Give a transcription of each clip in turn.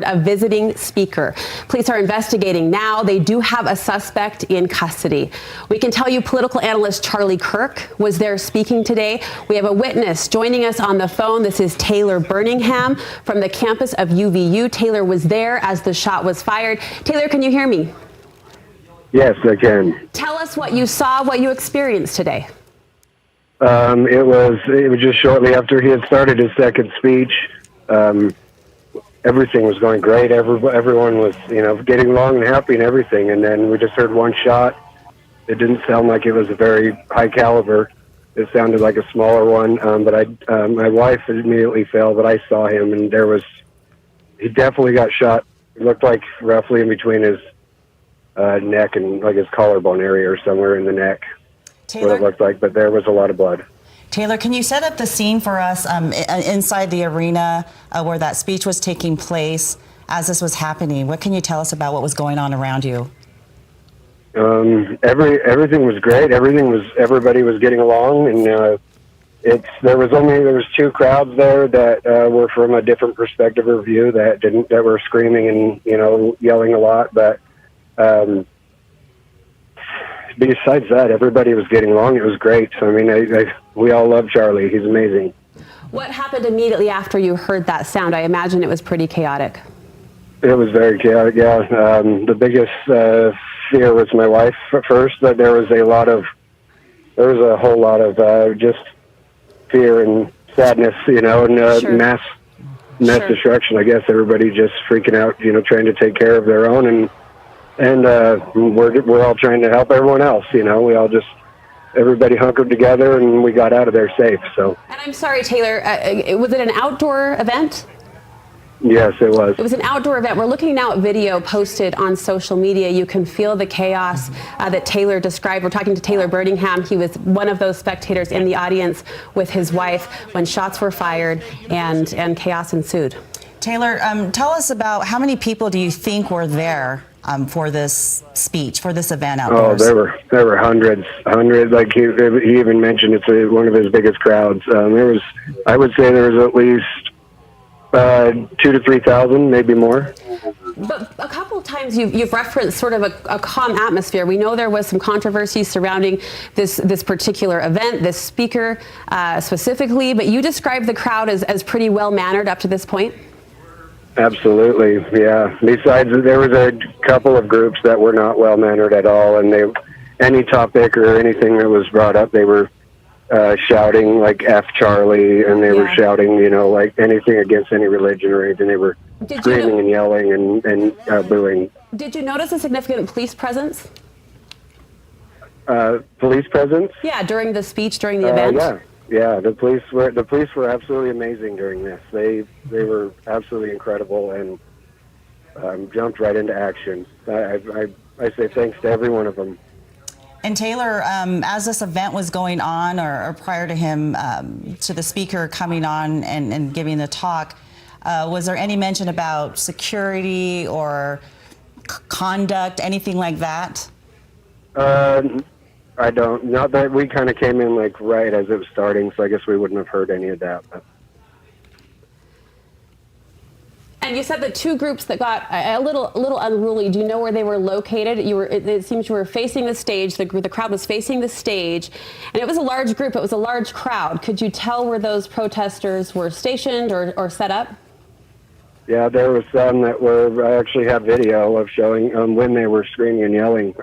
A visiting speaker. Police are investigating now. They do have a suspect in custody. We can tell you political analyst Charlie Kirk was there speaking today. We have a witness joining us on the phone. This is Taylor Birmingham from the campus of UVU. Taylor was there as the shot was fired. Taylor, can you hear me? Yes, I can. Tell us what you saw, what you experienced today. It was just shortly after he had started his second speech. Everything was going great. Everyone was, getting along and happy and everything. And then we just heard one shot. It didn't sound like it was a very high caliber. It sounded like a smaller one. But my wife immediately fell, but I saw him, and he definitely got shot. It looked like roughly in between his neck and like his collarbone area or somewhere in the neck. Taylor? What it looked like, but there was a lot of blood. Taylor, can you set up the scene for us inside the arena where that speech was taking place as this was happening? What can you tell us about what was going on around you? Everything was great. Everybody was getting along, and there was two crowds there that were from a different perspective or view that were screaming and yelling a lot, but. Besides that, everybody was getting along. It was great. So, we all love Charlie. He's amazing. What happened immediately after you heard that sound? I imagine it was pretty chaotic. It was very chaotic, yeah. The biggest fear was my wife at first, but there was a whole lot of just fear and sadness, and Sure. mass Sure. destruction. I guess everybody just freaking out, trying to take care of their own, and we're all trying to help everyone else. Everybody hunkered together, and we got out of there safe. So. And I'm sorry, Taylor, was it an outdoor event? Yes, it was. It was an outdoor event. We're looking now at video posted on social media. You can feel the chaos that Taylor described. We're talking to Taylor Birmingham. He was one of those spectators in the audience with his wife when shots were fired and chaos ensued. Taylor, tell us about how many people do you think were there for this speech, for this event outdoors? Oh, there were hundreds. Like he even mentioned, it's one of his biggest crowds. I would say there was at least 2,000 to 3,000, maybe more. But a couple of times you've referenced sort of a calm atmosphere. We know there was some controversy surrounding this particular event, this speaker specifically, but you described the crowd as pretty well-mannered up to this point? Absolutely, yeah. Besides, there was a couple of groups that were not well-mannered at all, and any topic or anything that was brought up, they were shouting like F Charlie, and they were shouting, like anything against any religion or anything. They were screaming and yelling and booing. Did you notice a significant police presence? Police presence? Yeah, during the speech, during the event? Yeah. The police were absolutely amazing during this. They were absolutely incredible and jumped right into action. I say thanks to every one of them. And Taylor, as this event was going on, or prior to him, to the speaker coming on and giving the talk, was there any mention about security or conduct, anything like that? I don't. Not that we kind of came in like right as it was starting, so I guess we wouldn't have heard any of that. But. And you said that two groups that got a little unruly. Do you know where they were located? It seems you were facing the stage. The crowd was facing the stage, and it was a large group. It was a large crowd. Could you tell where those protesters were stationed or set up? Yeah, there was some that I actually have video of showing when they were screaming and yelling.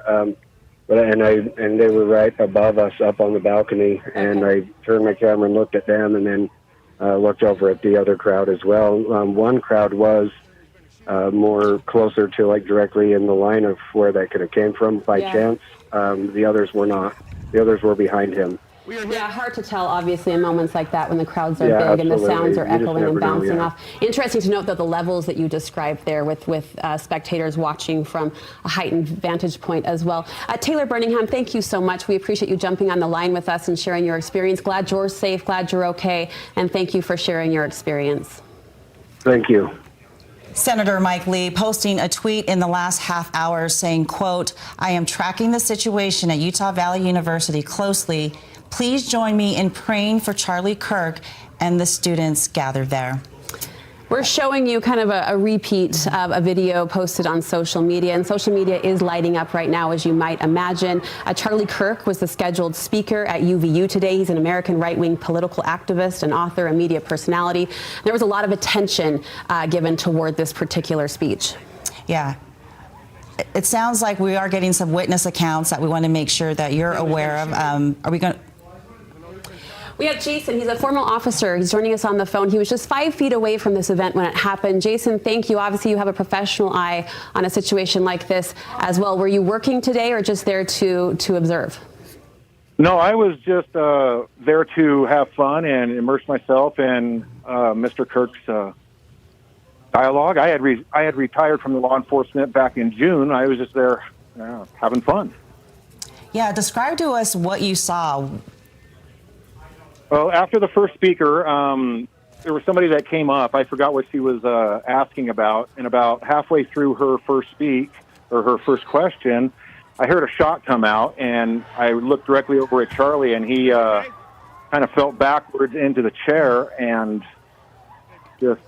And they were right above us up on the balcony, and I turned my camera and looked at them, and then looked over at the other crowd as well. One crowd was more closer to like directly in the line of where that could have came from by chance. The others were not. The others were behind him. Yeah, hard to tell, obviously, in moments like that when the crowds are big absolutely. and the sounds are echoing and bouncing know, off. Interesting to note that the levels that you described there with spectators watching from a heightened vantage point as well. Taylor Birmingham, thank you so much. We appreciate you jumping on the line with us and sharing your experience. Glad you're safe, glad you're okay, and thank you for sharing your experience. Thank you. Senator Mike Lee posting a tweet in the last half hour saying, quote, "I am tracking the situation at Utah Valley University closely. Please join me in praying for Charlie Kirk and the students gathered there." We're showing you kind of a repeat of a video posted on social media, and social media is lighting up right now, as you might imagine. Charlie Kirk was the scheduled speaker at UVU today. He's an American right-wing political activist, an author, a media personality. There was a lot of attention given toward this particular speech. Yeah. It sounds like we are getting some witness accounts that we want to make sure that you're aware of. Are we going to... We have Jason. He's a former officer. He's joining us on the phone. He was just 5 feet away from this event when it happened. Jason, thank you. Obviously, you have a professional eye on a situation like this as well. Were you working today or just there to observe? No, I was just there to have fun and immerse myself in Mr. Kirk's dialogue. I had retired from the law enforcement back in June. I was just there having fun. Yeah, describe to us what you saw. Well, after the first speaker, there was somebody that came up. I forgot what she was asking about, and about halfway through her first her first question, I heard a shot come out, and I looked directly over at Charlie, and he kind of fell backwards into the chair, and just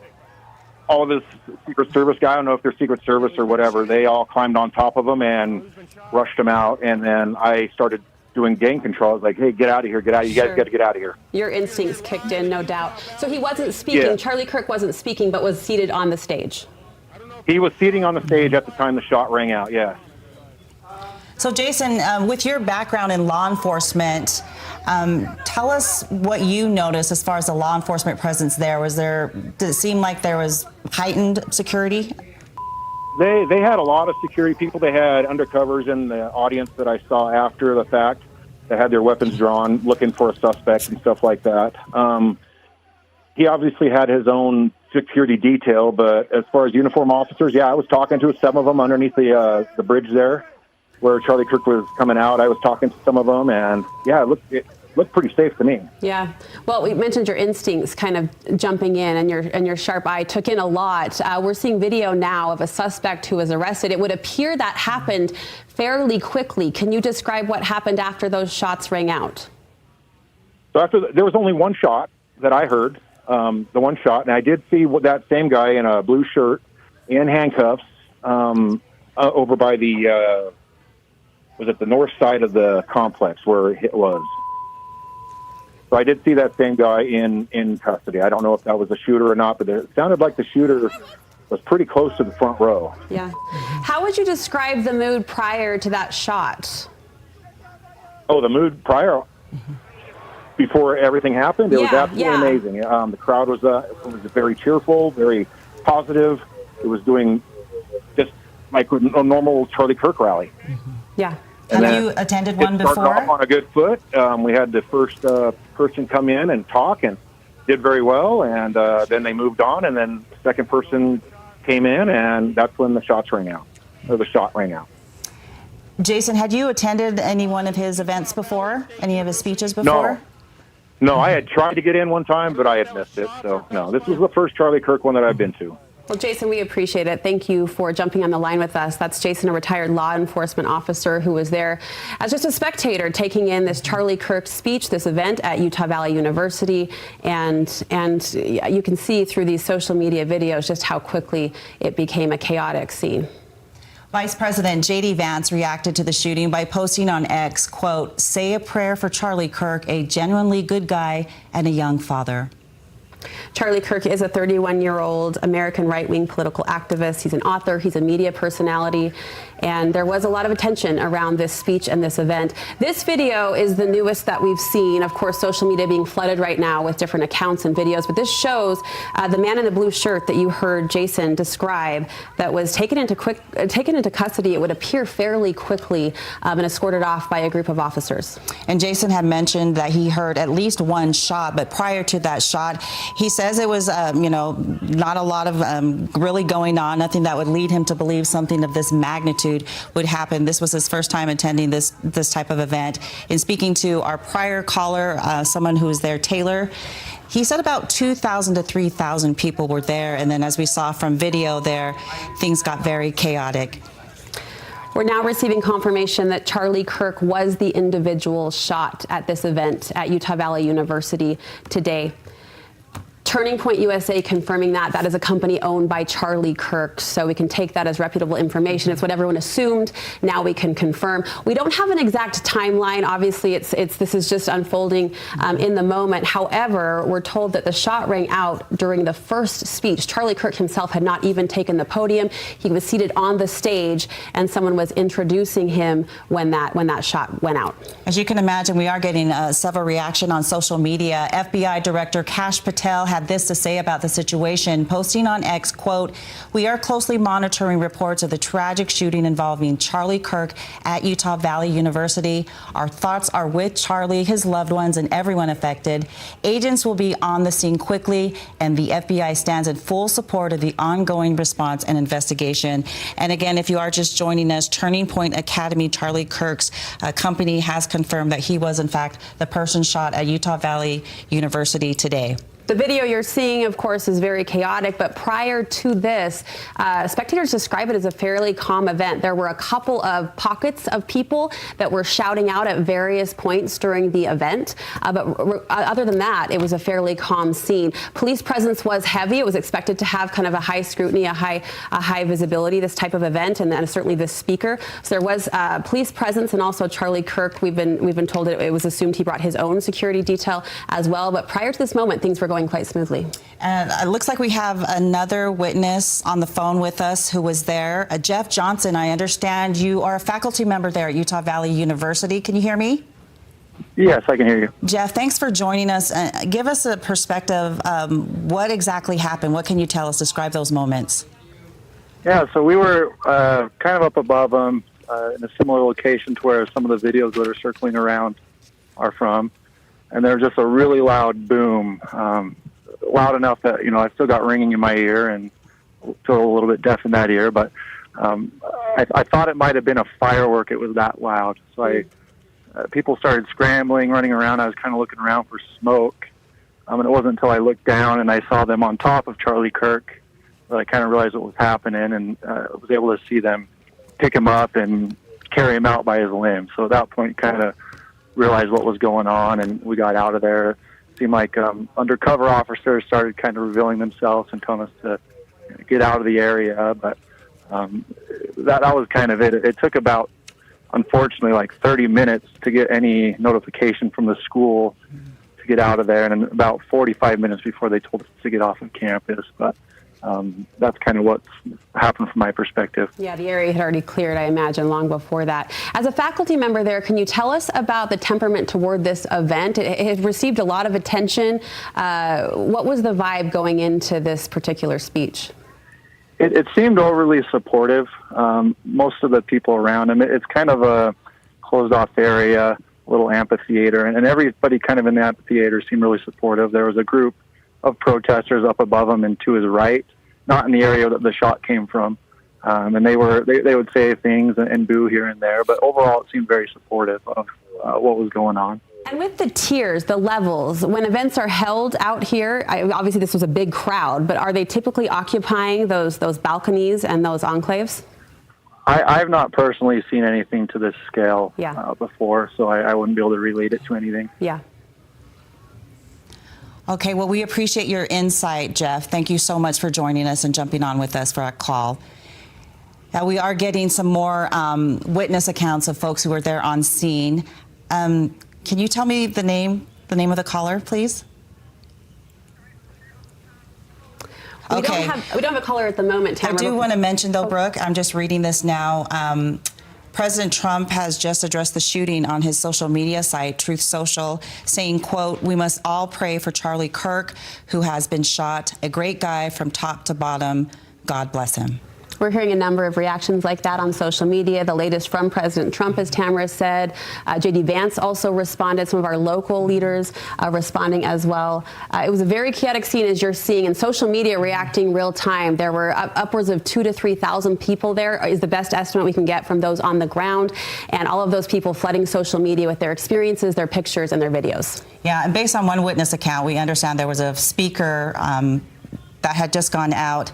all of his Secret Service guy, I don't know if they're Secret Service or whatever, they all climbed on top of him and rushed him out, and then I started doing gang control. I was like, hey, get out of here, get out. You guys got to get out of here. Your instincts kicked in, no doubt. So he wasn't speaking. Yeah. Charlie Kirk wasn't speaking, but was seated on the stage. He was seating on the stage at the time the shot rang out, yes. So, Jason, with your background in law enforcement, tell us what you noticed as far as the law enforcement presence there. Did it seem like there was heightened security? They had a lot of security people. They had undercovers in the audience that I saw after the fact. They had their weapons drawn, looking for a suspect and stuff like that. He obviously had his own security detail, but as far as uniform officers, yeah, I was talking to some of them underneath the bridge there where Charlie Kirk was coming out. I was talking to some of them, and yeah, it looked pretty safe to me. Yeah. Well, we mentioned your instincts kind of jumping in, and your sharp eye took in a lot. We're seeing video now of a suspect who was arrested. It would appear that happened fairly quickly. Can you describe what happened after those shots rang out? So there was only one shot that I heard, the one shot, and I did see that same guy in a blue shirt in handcuffs over by the was it the north side of the complex where it was. So I did see that same guy in custody. I don't know if that was a shooter or not, but it sounded like the shooter was pretty close to the front row. Yeah. How would you describe the mood prior to that shot? Oh, the mood prior, before everything happened? It was absolutely amazing. The crowd was very cheerful, very positive. It was doing just like a normal Charlie Kirk rally. Yeah. Have you attended one before? It started off on a good foot. We had the first person come in and talk and did very well, and then they moved on, and then the second person came in, and that's when the shot rang out. Jason, had you attended any one of his events before? Any of his speeches before? No, I had tried to get in one time, but I had missed it. So, no, this was the first Charlie Kirk one that I've been to. Well, Jason, we appreciate it. Thank you for jumping on the line with us. That's Jason, a retired law enforcement officer who was there as just a spectator taking in this Charlie Kirk speech, this event at Utah Valley University. And you can see through these social media videos just how quickly it became a chaotic scene. Vice President J.D. Vance reacted to the shooting by posting on X, quote, "Say a prayer for Charlie Kirk, a genuinely good guy and a young father." Charlie Kirk is a 31-year-old American right-wing political activist. He's an author. He's a media personality. And there was a lot of attention around this speech and this event. This video is the newest that we've seen. Of course, social media being flooded right now with different accounts and videos. But this shows the man in the blue shirt that you heard Jason describe that was taken into custody, it would appear fairly quickly, and escorted off by a group of officers. And Jason had mentioned that he heard at least one shot, but prior to that shot, he says it was, not a lot of really going on, nothing that would lead him to believe something of this magnitude would happen. This was his first time attending this type of event. In speaking to our prior caller, someone who was there, Taylor, he said about 2,000 to 3,000 people were there. And then as we saw from video there, things got very chaotic. We're now receiving confirmation that Charlie Kirk was the individual shot at this event at Utah Valley University today. Turning Point USA confirming that is a company owned by Charlie Kirk, so we can take that as reputable information. It's what everyone assumed. Now we can confirm. We don't have an exact timeline. Obviously, this is just unfolding in the moment. However, we're told that the shot rang out during the first speech. Charlie Kirk himself had not even taken the podium. He was seated on the stage, and someone was introducing him when that shot went out. As you can imagine, we are getting several reaction on social media. FBI Director Kash Patel had this to say about the situation, posting on X, quote, "We are closely monitoring reports of the tragic shooting involving Charlie Kirk at Utah Valley University. Our thoughts are with Charlie, his loved ones, and everyone affected. Agents will be on the scene quickly, and the FBI stands in full support of the ongoing response and investigation." And again, if you are just joining us, Turning Point Academy, Charlie Kirk's company, has confirmed that he was, in fact, the person shot at Utah Valley University today. The video you're seeing, of course, is very chaotic, but prior to this, spectators describe it as a fairly calm event. There were a couple of pockets of people that were shouting out at various points during the event, but other than that, it was a fairly calm scene. Police presence was heavy. It was expected to have kind of a high scrutiny, a high visibility, this type of event, and then certainly the speaker. So there was police presence, and also Charlie Kirk. We've been told that it was assumed he brought his own security detail as well. But prior to this moment, things were going quite smoothly. And it looks like we have another witness on the phone with us who was there. Jeff Johnson, I understand you are a faculty member there at Utah Valley University. Can you hear me? Yes, I can hear you. Jeff, thanks for joining us. Give us a perspective. What exactly happened? What can you tell us? Describe those moments. Yeah, so we were kind of up above them in a similar location to where some of the videos that are circling around are from. And there was just a really loud boom, loud enough that, I still got ringing in my ear and feel a little bit deaf in that ear. But I thought it might have been a firework. It was that loud. So people started scrambling, running around. I was kind of looking around for smoke. And it wasn't until I looked down and I saw them on top of Charlie Kirk that I kind of realized what was happening, and was able to see them pick him up and carry him out by his limbs. So at that point, kind of realized what was going on, and we got out of there. It seemed like undercover officers started kind of revealing themselves and telling us to get out of the area. But that was kind of it. It took about, unfortunately, like 30 minutes to get any notification from the school to get out of there, and about 45 minutes before they told us to get off of campus. But that's kind of what's happened from my perspective. Yeah, the area had already cleared, I imagine, long before that. As a faculty member there, can you tell us about the temperament toward this event? It received a lot of attention. What was the vibe going into this particular speech? It seemed overly supportive. Most of the people around him, it's kind of a closed-off area, little amphitheater, and everybody kind of in the amphitheater seemed really supportive. There was a group of protesters up above him and to his right, not in the area that the shot came from. And they would say things and boo here and there, but overall it seemed very supportive of what was going on. And with the tiers, the levels, when events are held out here, obviously this was a big crowd, but are they typically occupying those balconies and those enclaves? I've not personally seen anything to this scale before, so I wouldn't be able to relate it to anything. Yeah. Okay, well, we appreciate your insight, Jeff. Thank you so much for joining us and jumping on with us for our call. We are getting some more witness accounts of folks who were there on scene. Can you tell me the name of the caller, please? We don't have a caller at the moment, Tamara. I do want to mention, though, Brooke, I'm just reading this now. President Trump has just addressed the shooting on his social media site, Truth Social, saying, quote, "We must all pray for Charlie Kirk, who has been shot. A great guy from top to bottom. God bless him." We're hearing a number of reactions like that on social media. The latest from President Trump, as Tamara said. J.D. Vance also responded. Some of our local leaders responding as well. It was a very chaotic scene, as you're seeing, and social media reacting real time. There were upwards of 2,000 to 3,000 people there, is the best estimate we can get from those on the ground. And all of those people flooding social media with their experiences, their pictures, and their videos. Yeah, and based on one witness account, we understand there was a speaker that had just gone out.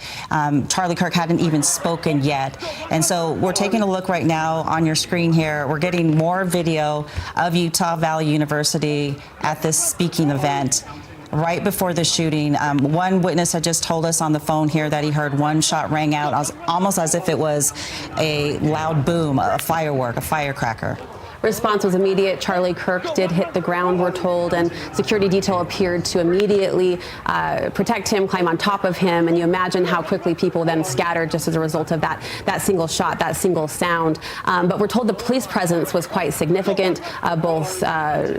Charlie Kirk hadn't even spoken yet. And so we're taking a look right now on your screen here. We're getting more video of Utah Valley University at this speaking event. right before the shooting. One witness had just told us on the phone here that he heard one shot rang out almost as if it was a loud boom, a firework, a firecracker. Response was immediate. Charlie Kirk did hit the ground, we're told, and security detail appeared to immediately protect him, climb on top of him, and you imagine how quickly people then scattered just as a result of that single shot, that single sound. But we're told the police presence was quite significant, both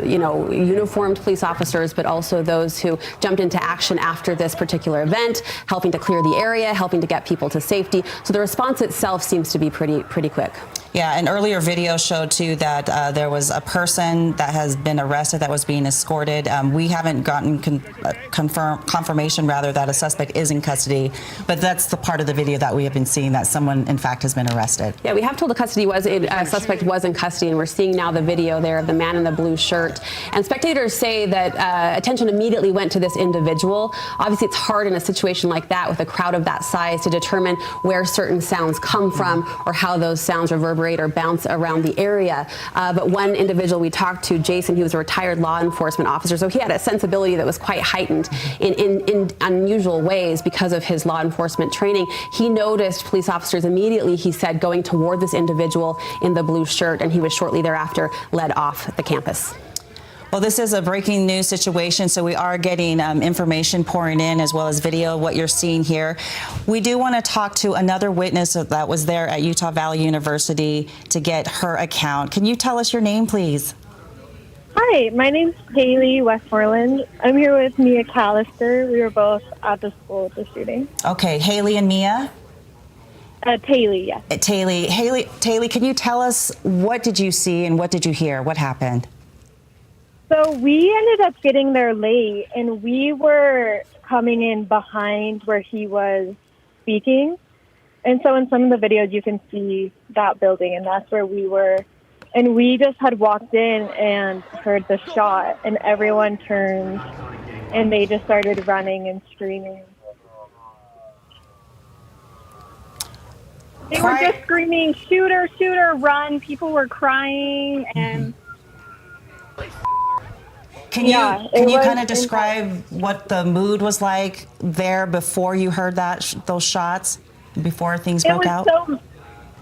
uniformed police officers, but also those who jumped into action after this particular event, helping to clear the area, helping to get people to safety. So the response itself seems to be pretty quick. Yeah, an earlier video showed too that there was a person that has been arrested that was being escorted. We haven't gotten confirmation that a suspect is in custody, but that's the part of the video that we have been seeing, that someone in fact has been arrested. Yeah, we have told the suspect was in custody, and we're seeing now the video there of the man in the blue shirt. And spectators say that attention immediately went to this individual. Obviously, it's hard in a situation like that with a crowd of that size to determine where certain sounds come from or how those sounds reverberate or bounce around the area. But one individual we talked to, Jason, he was a retired law enforcement officer, so he had a sensibility that was quite heightened in unusual ways because of his law enforcement training. He noticed police officers immediately, he said, going toward this individual in the blue shirt, and he was shortly thereafter led off the campus. Well, this is a breaking news situation, so we are getting information pouring in as well as video, what you're seeing here. We do want to talk to another witness that was there at Utah Valley University to get her account. Can you tell us your name, please? Hi, my name's Haley Westmoreland. I'm here with Mia Callister. We were both at the school at the shooting. Okay, Haley and Mia? Taylor, yes. Haley, can you tell us what did you see and what did you hear? What happened? So we ended up getting there late, and we were coming in behind where he was speaking. And so in some of the videos, you can see that building, and that's where we were. And we just had walked in and heard the shot, and everyone turned, and they just started running and screaming. They were just screaming, shooter, shooter, run. People were crying, and... Can you kind of describe what the mood was like there before you heard those shots, before things broke out?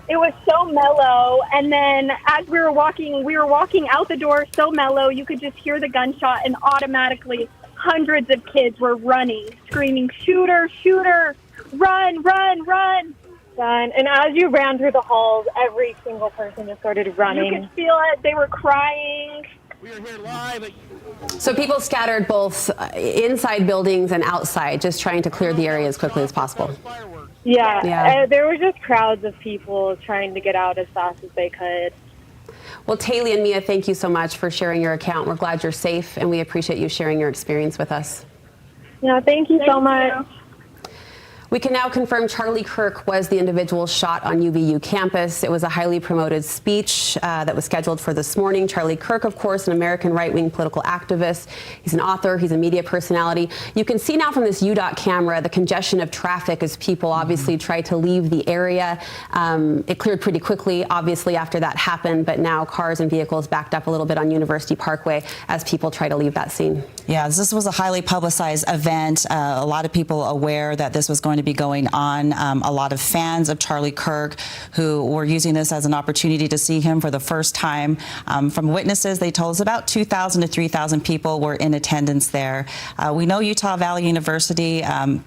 It was so mellow, and then as we were walking out the door so mellow, you could just hear the gunshot, and automatically hundreds of kids were running, screaming, shooter, shooter, run, run, run. And as you ran through the halls, every single person just started running. You could feel it. They were crying. We are here live. So people scattered both inside buildings and outside, just trying to clear the area as quickly as possible. Yeah. There were just crowds of people trying to get out as fast as they could. Well, Taylor and Mia, thank you so much for sharing your account. We're glad you're safe, and we appreciate you sharing your experience with us. Yeah, thank you so much. We can now confirm Charlie Kirk was the individual shot on UVU campus. It was a highly promoted speech that was scheduled for this morning. Charlie Kirk, of course, an American right-wing political activist. He's an author. He's a media personality. You can see now from this UDOT camera the congestion of traffic as people obviously try to leave the area. It cleared pretty quickly, obviously, after that happened, but now cars and vehicles backed up a little bit on University Parkway as people try to leave that scene. Yeah, this was a highly publicized event. A lot of people aware that this was going to be going on. A lot of fans of Charlie Kirk who were using this as an opportunity to see him for the first time. From witnesses, they told us about 2,000 to 3,000 people were in attendance there. We know Utah Valley University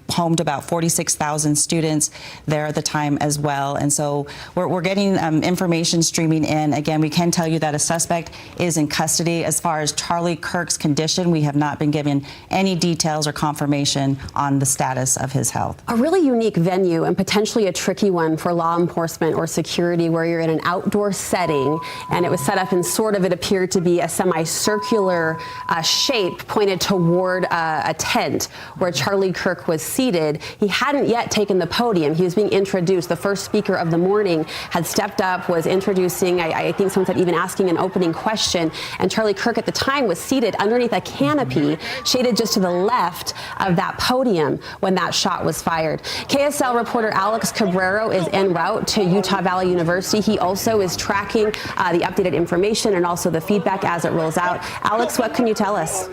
homed about 46,000 students there at the time as well. And so we're getting information streaming in. Again, we can tell you that a suspect is in custody. As far as Charlie Kirk's condition, we have not been given any details or confirmation on the status of his health. A really unique venue and potentially a tricky one for law enforcement or security, where you're in an outdoor setting, and it was set up in sort of, it appeared to be a semicircular shape pointed toward a tent where Charlie Kirk was seated. He hadn't yet taken the podium. He was being introduced. The first speaker of the morning had stepped up, was introducing, I think someone said even asking an opening question, and Charlie Kirk at the time was seated underneath a canopy shaded just to the left of that podium when that shot was fired. KSL reporter Alex Cabrero is en route to Utah Valley University. He also is tracking the updated information and also the feedback as it rolls out. Alex, what can you tell us?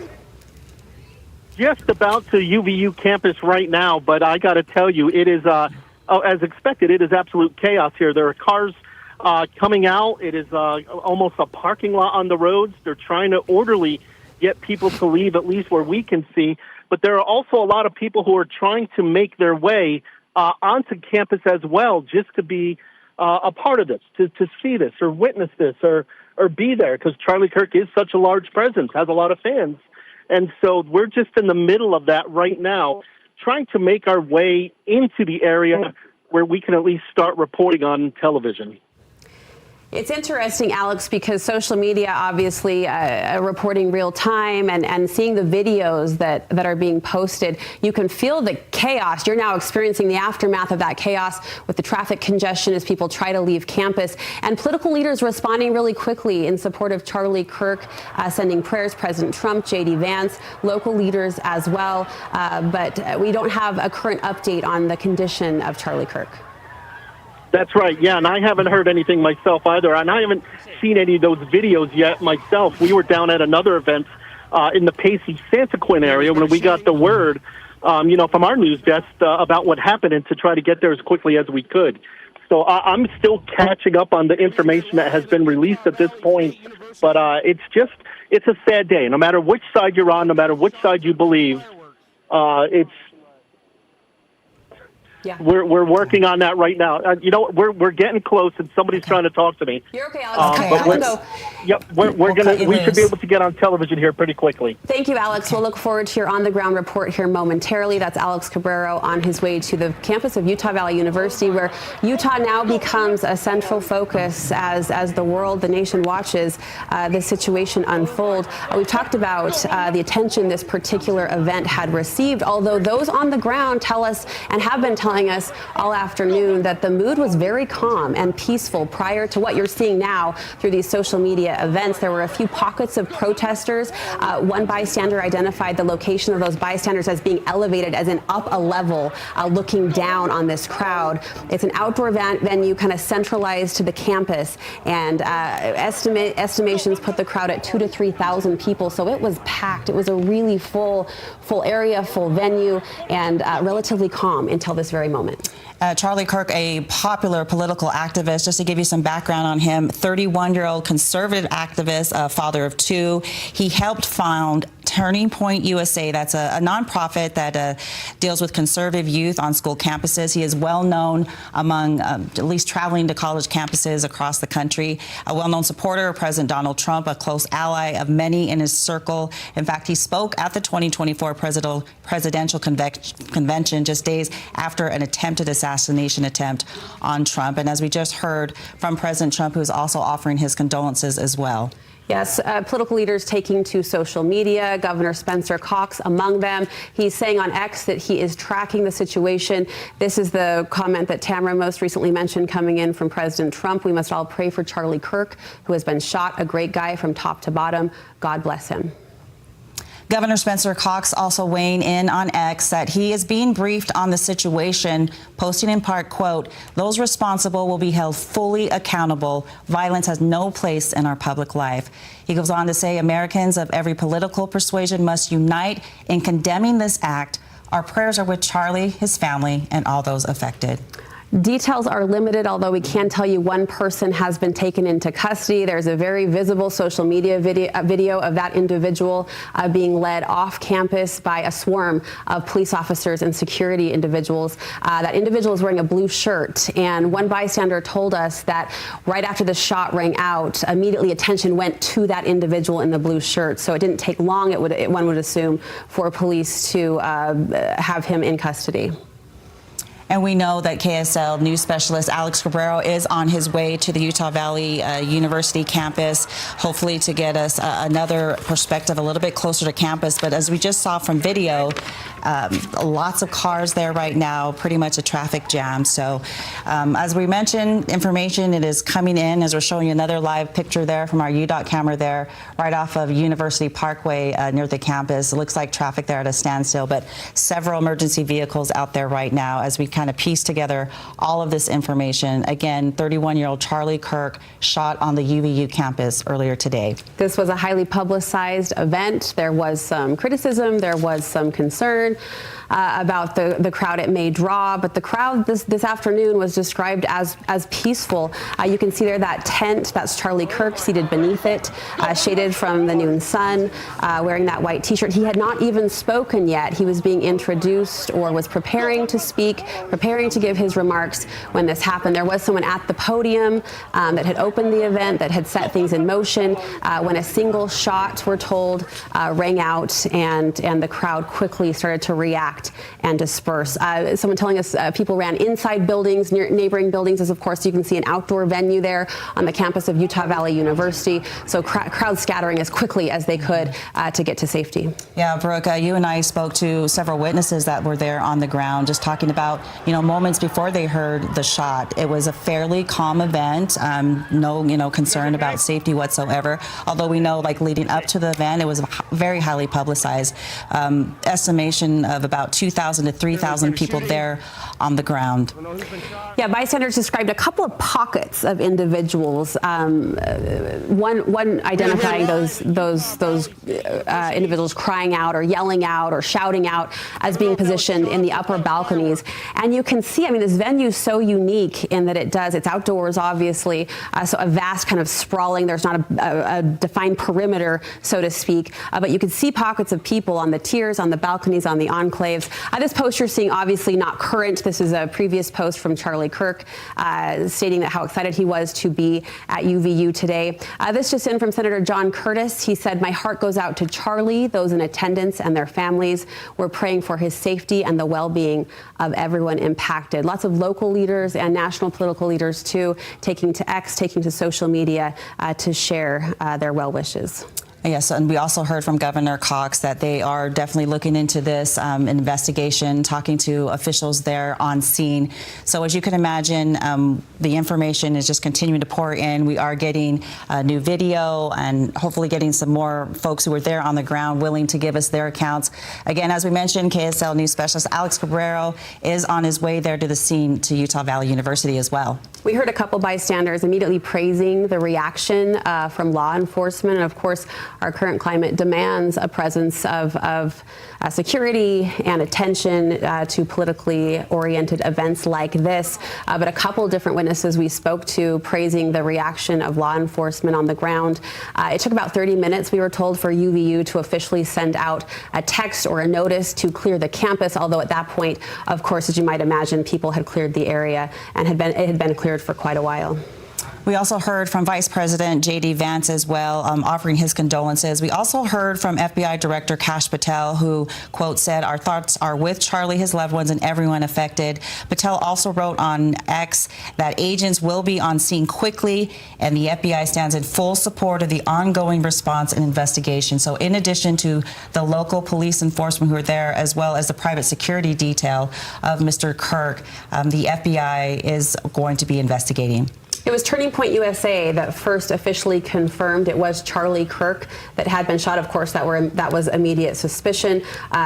just about to UVU campus right now, but I got to tell you, it is, as expected, it is absolute chaos here. There are cars coming out. It is almost a parking lot on the roads. They're trying to orderly get people to leave, at least where we can see. But there are also a lot of people who are trying to make their way onto campus as well, just to be a part of this, to see this or witness this or be there, because Charlie Kirk is such a large presence, has a lot of fans. And so we're just in the middle of that right now, trying to make our way into the area where we can at least start reporting on television. It's interesting, Alex, because social media obviously reporting real time and seeing the videos that are being posted, you can feel the chaos. You're now experiencing the aftermath of that chaos with the traffic congestion as people try to leave campus, and political leaders responding really quickly in support of Charlie Kirk, sending prayers, President Trump, J.D. Vance, local leaders as well. But we don't have a current update on the condition of Charlie Kirk. That's right, yeah, and I haven't heard anything myself either, and I haven't seen any of those videos yet myself. We were down at another event in the Pacey Santaquin area when we got the word, from our news desk about what happened, and to try to get there as quickly as we could. So I'm still catching up on the information that has been released at this point, but it's a sad day. No matter which side you're on, no matter which side you believe, Yeah. We're working on that right now. We're getting close, and somebody's trying to talk to me. You're okay, Alex. We should be able to get on television here pretty quickly. Thank you, Alex. We'll look forward to your on-the-ground report here momentarily. That's Alex Cabrero on his way to the campus of Utah Valley University, where Utah now becomes a central focus as the world, the nation watches this situation unfold. We've talked about the attention this particular event had received, although those on the ground tell us and have been telling us all afternoon that the mood was very calm and peaceful prior to what you're seeing now through these social media events. There were a few pockets of protesters. One bystander identified the location of those bystanders as being elevated, as in up a level, looking down on this crowd. It's an outdoor venue kind of centralized to the campus, and estimations put the crowd at 2,000 to 3,000 people. So it was packed. It was a really full area, full venue, and relatively calm until this very moment. Charlie Kirk, a popular political activist, just to give you some background on him, 31-year-old conservative activist, a father of two. He helped found Turning Point USA. That's a nonprofit that deals with conservative youth on school campuses. He is well known among at least traveling to college campuses across the country. A well-known supporter of President Donald Trump, a close ally of many in his circle. In fact, he spoke at the 2024 presidential convention just days after an attempted assassination attempt on Trump. And as we just heard from President Trump, who is also offering his condolences as well. Yes, political leaders taking to social media, Governor Spencer Cox among them. He's saying on X that he is tracking the situation. This is the comment that Tamara most recently mentioned coming in from President Trump. We must all pray for Charlie Kirk, who has been shot, a great guy from top to bottom. God bless him. Governor Spencer Cox also weighing in on X that he is being briefed on the situation, posting in part, quote, "Those responsible will be held fully accountable. Violence has no place in our public life." He goes on to say Americans of every political persuasion must unite in condemning this act. Our prayers are with Charlie, his family, and all those affected. Details are limited, although we can tell you one person has been taken into custody. There's a very visible social media video of that individual being led off campus by a swarm of police officers and security individuals. That individual is wearing a blue shirt, and one bystander told us that right after the shot rang out, immediately attention went to that individual in the blue shirt. So it didn't take long, one would assume, for police to have him in custody. And we know that KSL news specialist Alex Cabrero is on his way to the Utah Valley University campus, hopefully to get us another perspective a little bit closer to campus. But as we just saw from video, Lots of cars there right now, pretty much a traffic jam. So as we mentioned, information, it is coming in as we're showing you another live picture there from our UDOT camera there, right off of University Parkway near the campus. It looks like traffic there at a standstill, but several emergency vehicles out there right now as we kind of piece together all of this information. Again, 31-year-old Charlie Kirk shot on the UVU campus earlier today. This was a highly publicized event. There was some criticism, there was some concern about the crowd it may draw, but the crowd this afternoon was described as peaceful. You can see there that tent, that's Charlie Kirk seated beneath it, shaded from the noon sun, wearing that white t-shirt. He had not even spoken yet. He was being introduced or was preparing to speak, preparing to give his remarks when this happened. There was someone at the podium that had opened the event, that had set things in motion when a single shot, we're told, rang out, and the crowd quickly started to react and disperse. Someone telling us people ran inside buildings, near neighboring buildings, as of course you can see an outdoor venue there on the campus of Utah Valley University. So crowd scattering as quickly as they could to get to safety. Yeah, Brooke, you and I spoke to several witnesses that were there on the ground, just talking about, moments before they heard the shot. It was a fairly calm event, no, concern about safety whatsoever. Although we know, like leading up to the event, it was very highly publicized. Estimation of about 2,000 to 3,000 people there on the ground. Yeah, bystanders described a couple of pockets of individuals. One identifying those individuals crying out or yelling out or shouting out as being positioned in the upper balconies. And you can see, this venue is so unique in that it's outdoors, obviously, so a vast kind of sprawling, there's not a defined perimeter, so to speak, but you can see pockets of people on the tiers, on the balconies, on the enclaves. This post you're seeing, obviously not current. This is a previous post from Charlie Kirk stating that how excited he was to be at UVU today. This just in from Senator John Curtis. He said, "My heart goes out to Charlie, those in attendance and their families. We're praying for his safety and the well-being of everyone impacted." Lots of local leaders and national political leaders, too, taking to X, taking to social media to share their well wishes. Yes, and we also heard from Governor Cox that they are definitely looking into this investigation, talking to officials there on scene. So as you can imagine, the information is just continuing to pour in. We are getting new video and hopefully getting some more folks who were there on the ground willing to give us their accounts. Again, as we mentioned, KSL News Specialist Alex Cabrero is on his way there to the scene to Utah Valley University as well. We heard a couple bystanders immediately praising the reaction from law enforcement. And of course, our current climate demands a presence of security and attention to politically oriented events like this. But a couple different witnesses we spoke to praising the reaction of law enforcement on the ground. It took about 30 minutes, we were told, for UVU to officially send out a text or a notice to clear the campus, although at that point, of course, as you might imagine, people had cleared the area and it had been cleared for quite a while. We also heard from Vice President J.D. Vance as well, offering his condolences. We also heard from FBI Director Kash Patel, who, quote, said, "Our thoughts are with Charlie, his loved ones, and everyone affected." Patel also wrote on X that agents will be on scene quickly, and the FBI stands in full support of the ongoing response and investigation. So in addition to the local police enforcement who are there, as well as the private security detail of Mr. Kirk, the FBI is going to be investigating. It was Turning Point USA that first officially confirmed it was Charlie Kirk that had been shot. Of course, that was immediate suspicion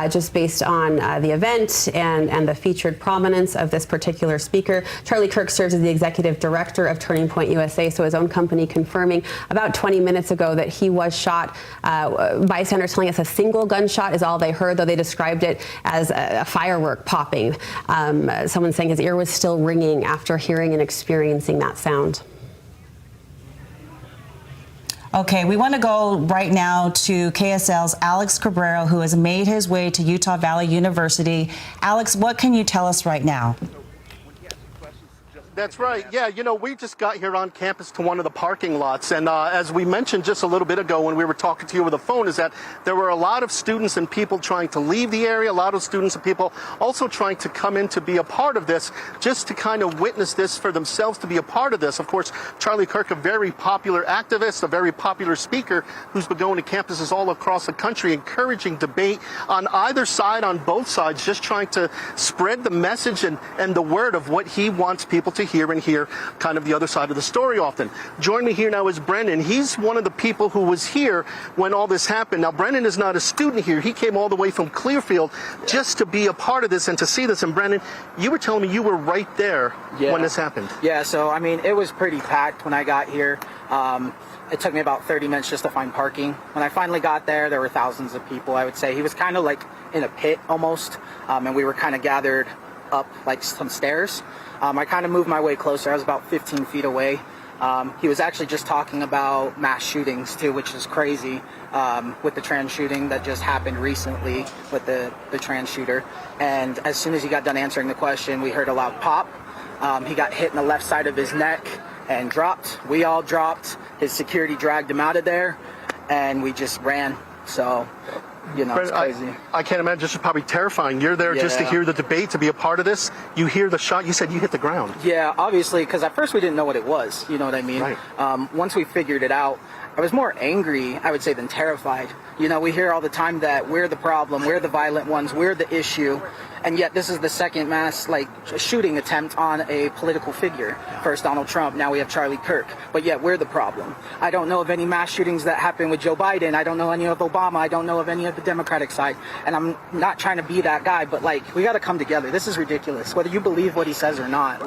just based on the event and the featured prominence of this particular speaker. Charlie Kirk serves as the executive director of Turning Point USA, so his own company confirming about 20 minutes ago that he was shot. Bystanders telling us a single gunshot is all they heard, though they described it as a firework popping. Someone saying his ear was still ringing after hearing and experiencing that sound. Okay, we want to go right now to KSL's Alex Cabrero, who has made his way to Utah Valley University. Alex, what can you tell us right now? That's right. Yeah, you know, we just got here on campus to one of the parking lots, and as we mentioned just a little bit ago when we were talking to you over the phone, is that there were a lot of students and people trying to leave the area, a lot of students and people also trying to come in to be a part of this, just to kind of witness this for themselves, to be a part of this. Of course, Charlie Kirk, a very popular activist, a very popular speaker who's been going to campuses all across the country, encouraging debate on either side, on both sides, just trying to spread the message and the word of what he wants people to hear and hear kind of the other side of the story often. Join me here now is Brendan. He's one of the people who was here when all this happened. Now, Brendan is not a student here. He came all the way from Clearfield just to be a part of this and to see this. And Brendan, you were telling me you were right there when this happened. Yeah, so I mean, it was pretty packed when I got here. It took me about 30 minutes just to find parking. When I finally got there, there were thousands of people, I would say. He was kind of like in a pit almost, and we were kind of gathered up like some stairs. I kind of moved my way closer. I was about 15 feet away. He was actually just talking about mass shootings too, which is crazy, with the trans shooting that just happened recently with the trans shooter. And as soon as he got done answering the question, we heard a loud pop. He got hit in the left side of his neck and dropped. We all dropped. His security dragged him out of there, and we just ran. So, you know, it's crazy. I can't imagine. This is probably terrifying. You're there just to hear the debate, to be a part of this. You hear the shot. You said you hit the ground. Yeah, obviously, because at first we didn't know what it was. You know what I mean? Right. Once we figured it out, I was more angry, I would say, than terrified. You know, we hear all the time that we're the problem, we're the violent ones, we're the issue. And yet this is the second mass shooting attempt on a political figure. First Donald Trump, now we have Charlie Kirk. But yet we're the problem. I don't know of any mass shootings that happened with Joe Biden. I don't know any of Obama. I don't know of any of the Democratic side. And I'm not trying to be that guy, but we got to come together. This is ridiculous. Whether you believe what he says or not,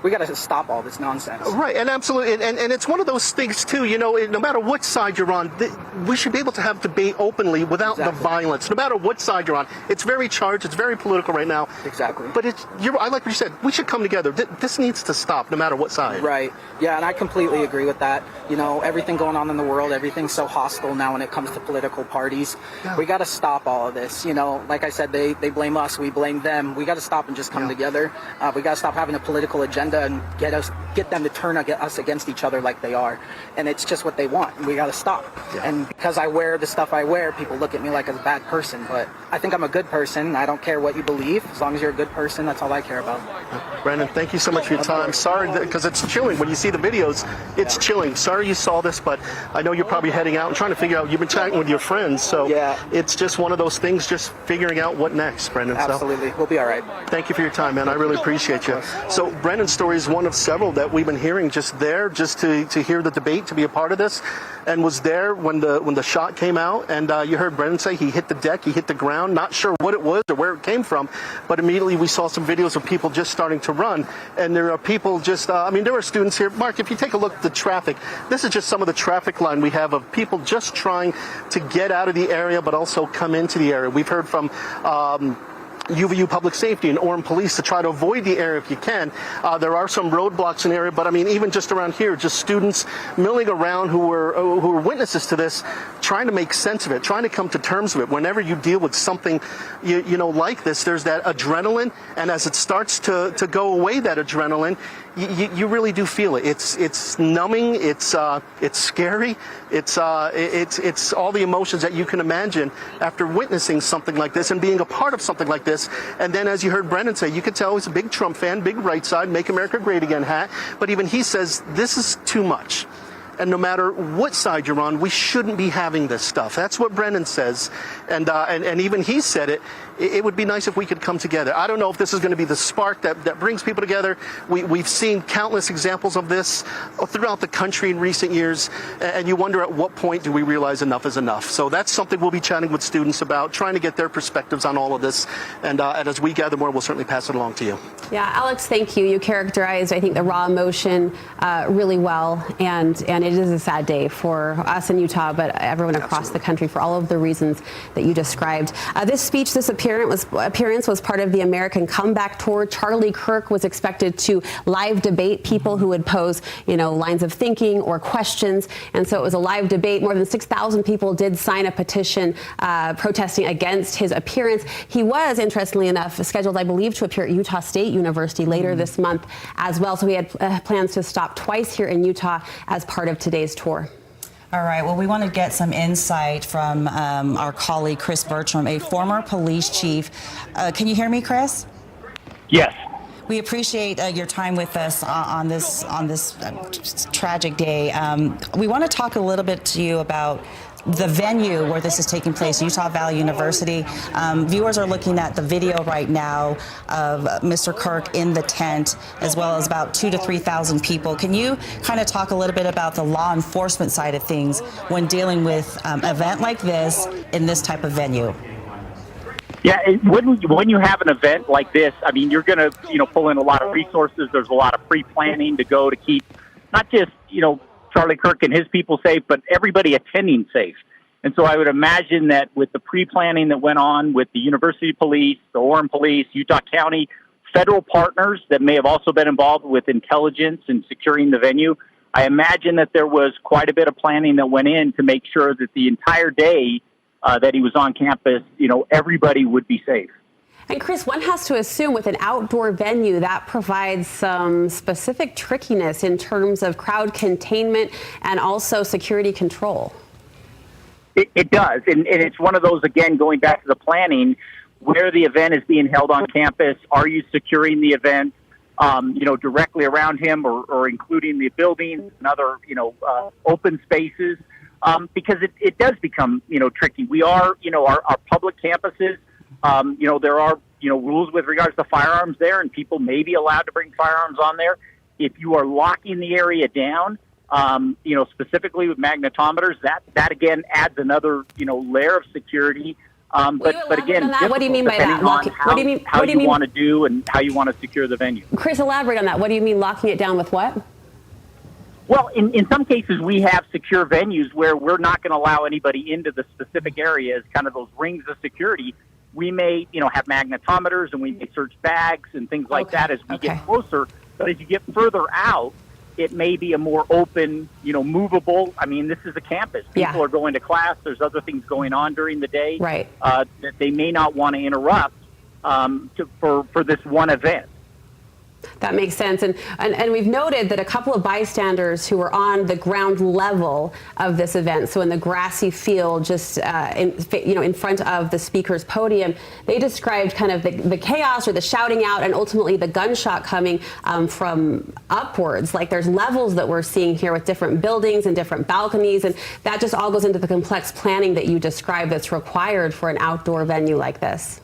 we got to stop all this nonsense. Right, and absolutely. And it's one of those things too, you know, no matter what side you're on, we should be able to have debate openly without the violence, no matter what side you're on. It's very charged, it's very political right now. Exactly. But I like what you said. We should come together. This needs to stop, no matter what side. Right. Yeah, and I completely agree with that. You know, everything going on in the world, everything's so hostile now when it comes to political parties. Yeah. We got to stop all of this. You know, like I said, they blame us, we blame them. We got to stop and just come together. We got to stop having a political agenda and get them to turn us against each other like they are. And it's just what they want. And we got to stop. Yeah. And because I wear the stuff I wear, people look at me like a bad person. But I think I'm a good person. I don't care what you believe. As long as you're a good person, that's all I care about. Brandon, thank you so much for your time. Sorry, because it's chilling. When you see the videos, it's chilling. Sorry you saw this, but I know you're probably heading out and trying to figure out, you've been chatting with your friends, so it's just one of those things, just figuring out what next, Brendan. Absolutely. We'll be all right. Thank you for your time, man. I really appreciate you. So Brendan's story is one of several that we've been hearing just to hear the debate, to be a part of this, and was there when the shot came out, and you heard Brendan say he hit the deck, he hit the ground, not sure what it was or where it came from, but immediately we saw some videos of people just starting to run, and there are people just, there are students here. Mark, if you take a look at the traffic, this is just some of the traffic line we have of people just trying to get out of the area, but also come into the area. We've heard from UVU Public Safety and Orem Police to try to avoid the area if you can. There are some roadblocks in the area, but I mean, even just around here, just students milling around who were witnesses to this, trying to make sense of it, trying to come to terms with it. Whenever you deal with something, you know, like this, there's that adrenaline, and as it starts to go away, that adrenaline, you really do feel it. It's numbing. It's scary. It's all the emotions that you can imagine after witnessing something like this and being a part of something like this. And then, as you heard Brendan say, you could tell he's a big Trump fan, big right side, Make America Great Again hat. But even he says this is too much. And no matter what side you're on, we shouldn't be having this stuff. That's what Brendan says. And even he said it. It would be nice if we could come together. I don't know if this is going to be the spark that brings people together. We've seen countless examples of this throughout the country in recent years. And you wonder at what point do we realize enough is enough. So that's something we'll be chatting with students about, trying to get their perspectives on all of this. And as we gather more, we'll certainly pass it along to you. Yeah, Alex, thank you. You characterized, I think, the raw emotion really well. And And it is a sad day for us in Utah, but everyone across the country for all of the reasons that you described. This appearance was part of the American Comeback Tour. Charlie Kirk was expected to live debate people who would pose, lines of thinking or questions. And so it was a live debate. More than 6,000 people did sign a petition protesting against his appearance. He was, interestingly enough, scheduled, I believe, to appear at Utah State University later this month as well. So he had plans to stop twice here in Utah as part of today's tour. All right. Well, we want to get some insight from our colleague, Chris Bertram, a former police chief. Can you hear me, Chris? Yes. We appreciate your time with us on this tragic day. We want to talk a little bit to you about the venue where this is taking place, Utah Valley University. Viewers are looking at the video right now of Mr. Kirk in the tent, as well as about 2,000 to 3,000 people. Can you kind of talk a little bit about the law enforcement side of things when dealing with an event like this in this type of venue? Yeah, when you have an event like this, I mean, you're going to, pull in a lot of resources. There's a lot of pre-planning to go to keep not just, Charlie Kirk and his people safe, but everybody attending safe. And so I would imagine that with the pre-planning that went on with the University Police, the Orem Police, Utah County, federal partners that may have also been involved with intelligence and securing the venue, I imagine that there was quite a bit of planning that went in to make sure that the entire day that he was on campus, everybody would be safe. And Chris, one has to assume with an outdoor venue that provides some specific trickiness in terms of crowd containment and also security control. It does. And it's one of those, again, going back to the planning, where the event is being held on campus. Are you securing the event, directly around him or including the buildings and other, open spaces? Because it does become, tricky. We are, our public campuses, there are, rules with regards to firearms there, and people may be allowed to bring firearms on there. If you are locking the area down, specifically with magnetometers, that again adds another, layer of security. But again, what do you mean by that? How you want to do and how you want to secure the venue. Chris, elaborate on that. What do you mean locking it down with what? Well, in some cases, we have secure venues where we're not going to allow anybody into the specific areas, kind of those rings of security. We may, have magnetometers and we may search bags and things like that as we get closer. But as you get further out, it may be a more open, movable. I mean, this is a campus. People are going to class. There's other things going on during the day that they may not want to interrupt for this one event. That makes sense. And we've noted that a couple of bystanders who were on the ground level of this event, so in the grassy field just in front of the speaker's podium, they described kind of the chaos or the shouting out and ultimately the gunshot coming from upwards. Like there's levels that we're seeing here with different buildings and different balconies, and that just all goes into the complex planning that you described that's required for an outdoor venue like this.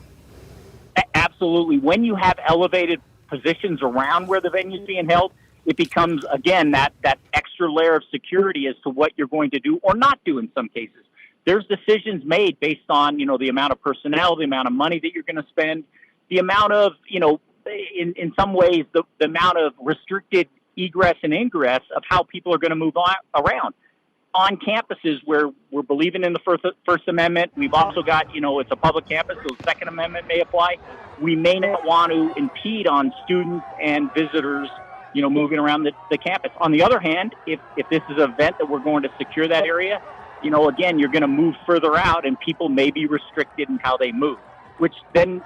Absolutely. When you have elevated positions around where the venue is being held, it becomes, again, that extra layer of security as to what you're going to do or not do in some cases. There's decisions made based on, the amount of personnel, the amount of money that you're going to spend, the amount of, in some ways, the amount of restricted egress and ingress of how people are going to move around. On campuses where we're believing in the First Amendment, we've also got, it's a public campus, so the Second Amendment may apply. We may not want to impede on students and visitors, moving around the campus. On the other hand, if this is an event that we're going to secure that area, again, you're going to move further out and people may be restricted in how they move, which then,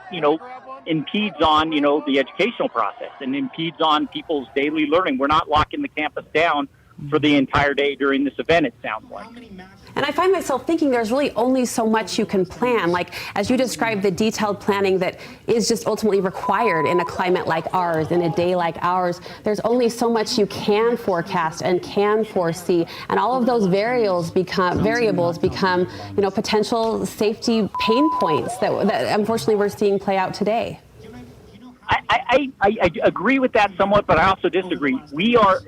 impedes on, the educational process and impedes on people's daily learning. We're not locking the campus down for the entire day during this event, it sounds like. And I find myself thinking there's really only so much you can plan. Like, as you described, the detailed planning that is just ultimately required in a climate like ours, in a day like ours, there's only so much you can forecast and can foresee. And all of those variables become, potential safety pain points that unfortunately we're seeing play out today. I agree with that somewhat, but I also disagree. We are,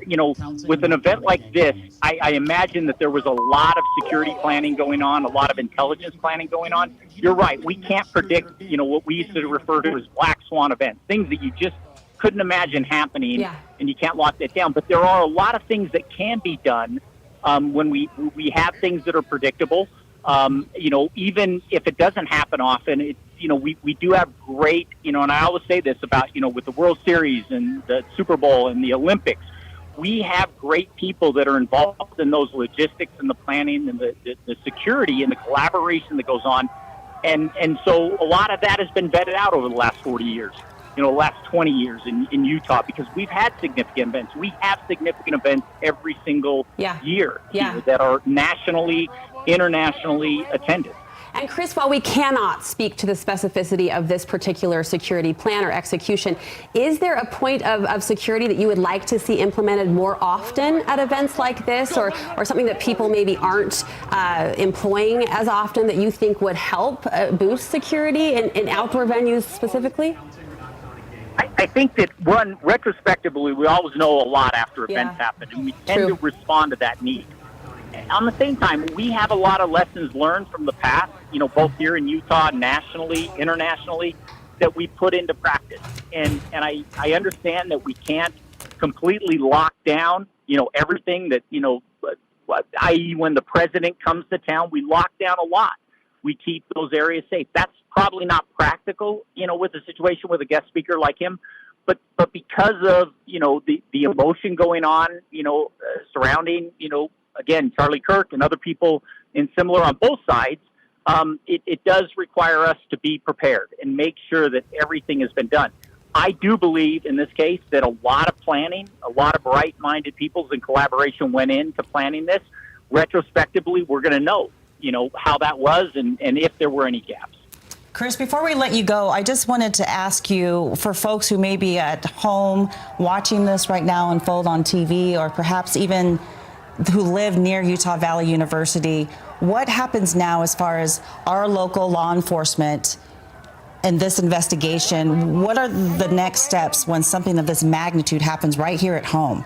with an event like this, I imagine that there was a lot of security planning going on, a lot of intelligence planning going on. You're right. We can't predict, what we used to refer to as black swan events, things that you just couldn't imagine happening, and you can't lock that down. But there are a lot of things that can be done when we have things that are predictable. Even if it doesn't happen often, we do have great, and I always say this about, with the World Series and the Super Bowl and the Olympics, we have great people that are involved in those logistics and the planning and the security and the collaboration that goes on. And so a lot of that has been vetted out over the last 40 years, last 20 years in Utah, because we've had significant events. We have significant events every single year that are nationally, internationally attended. And Chris, while we cannot speak to the specificity of this particular security plan or execution, is there a point of security that you would like to see implemented more often at events like this, or something that people maybe aren't employing as often that you think would help boost security in outdoor venues specifically? I think that, retrospectively, we always know a lot after events happen, and we tend to respond to that need. On the same time, we have a lot of lessons learned from the past, both here in Utah, nationally, internationally, that we put into practice. And I understand that we can't completely lock down, everything that, i.e. when the president comes to town, we lock down a lot. We keep those areas safe. That's probably not practical, with a situation with a guest speaker like him. But because of, the emotion going on, surrounding, again, Charlie Kirk and other people in similar on both sides, it does require us to be prepared and make sure that everything has been done. I do believe in this case that a lot of planning, a lot of right-minded peoples and collaboration went into planning this. Retrospectively, we're going to know, how that was and if there were any gaps. Chris, before we let you go, I just wanted to ask you, for folks who may be at home watching this right now unfold on TV, or perhaps even who live near Utah Valley University, what happens now as far as our local law enforcement in this investigation? What are the next steps when something of this magnitude happens right here at home?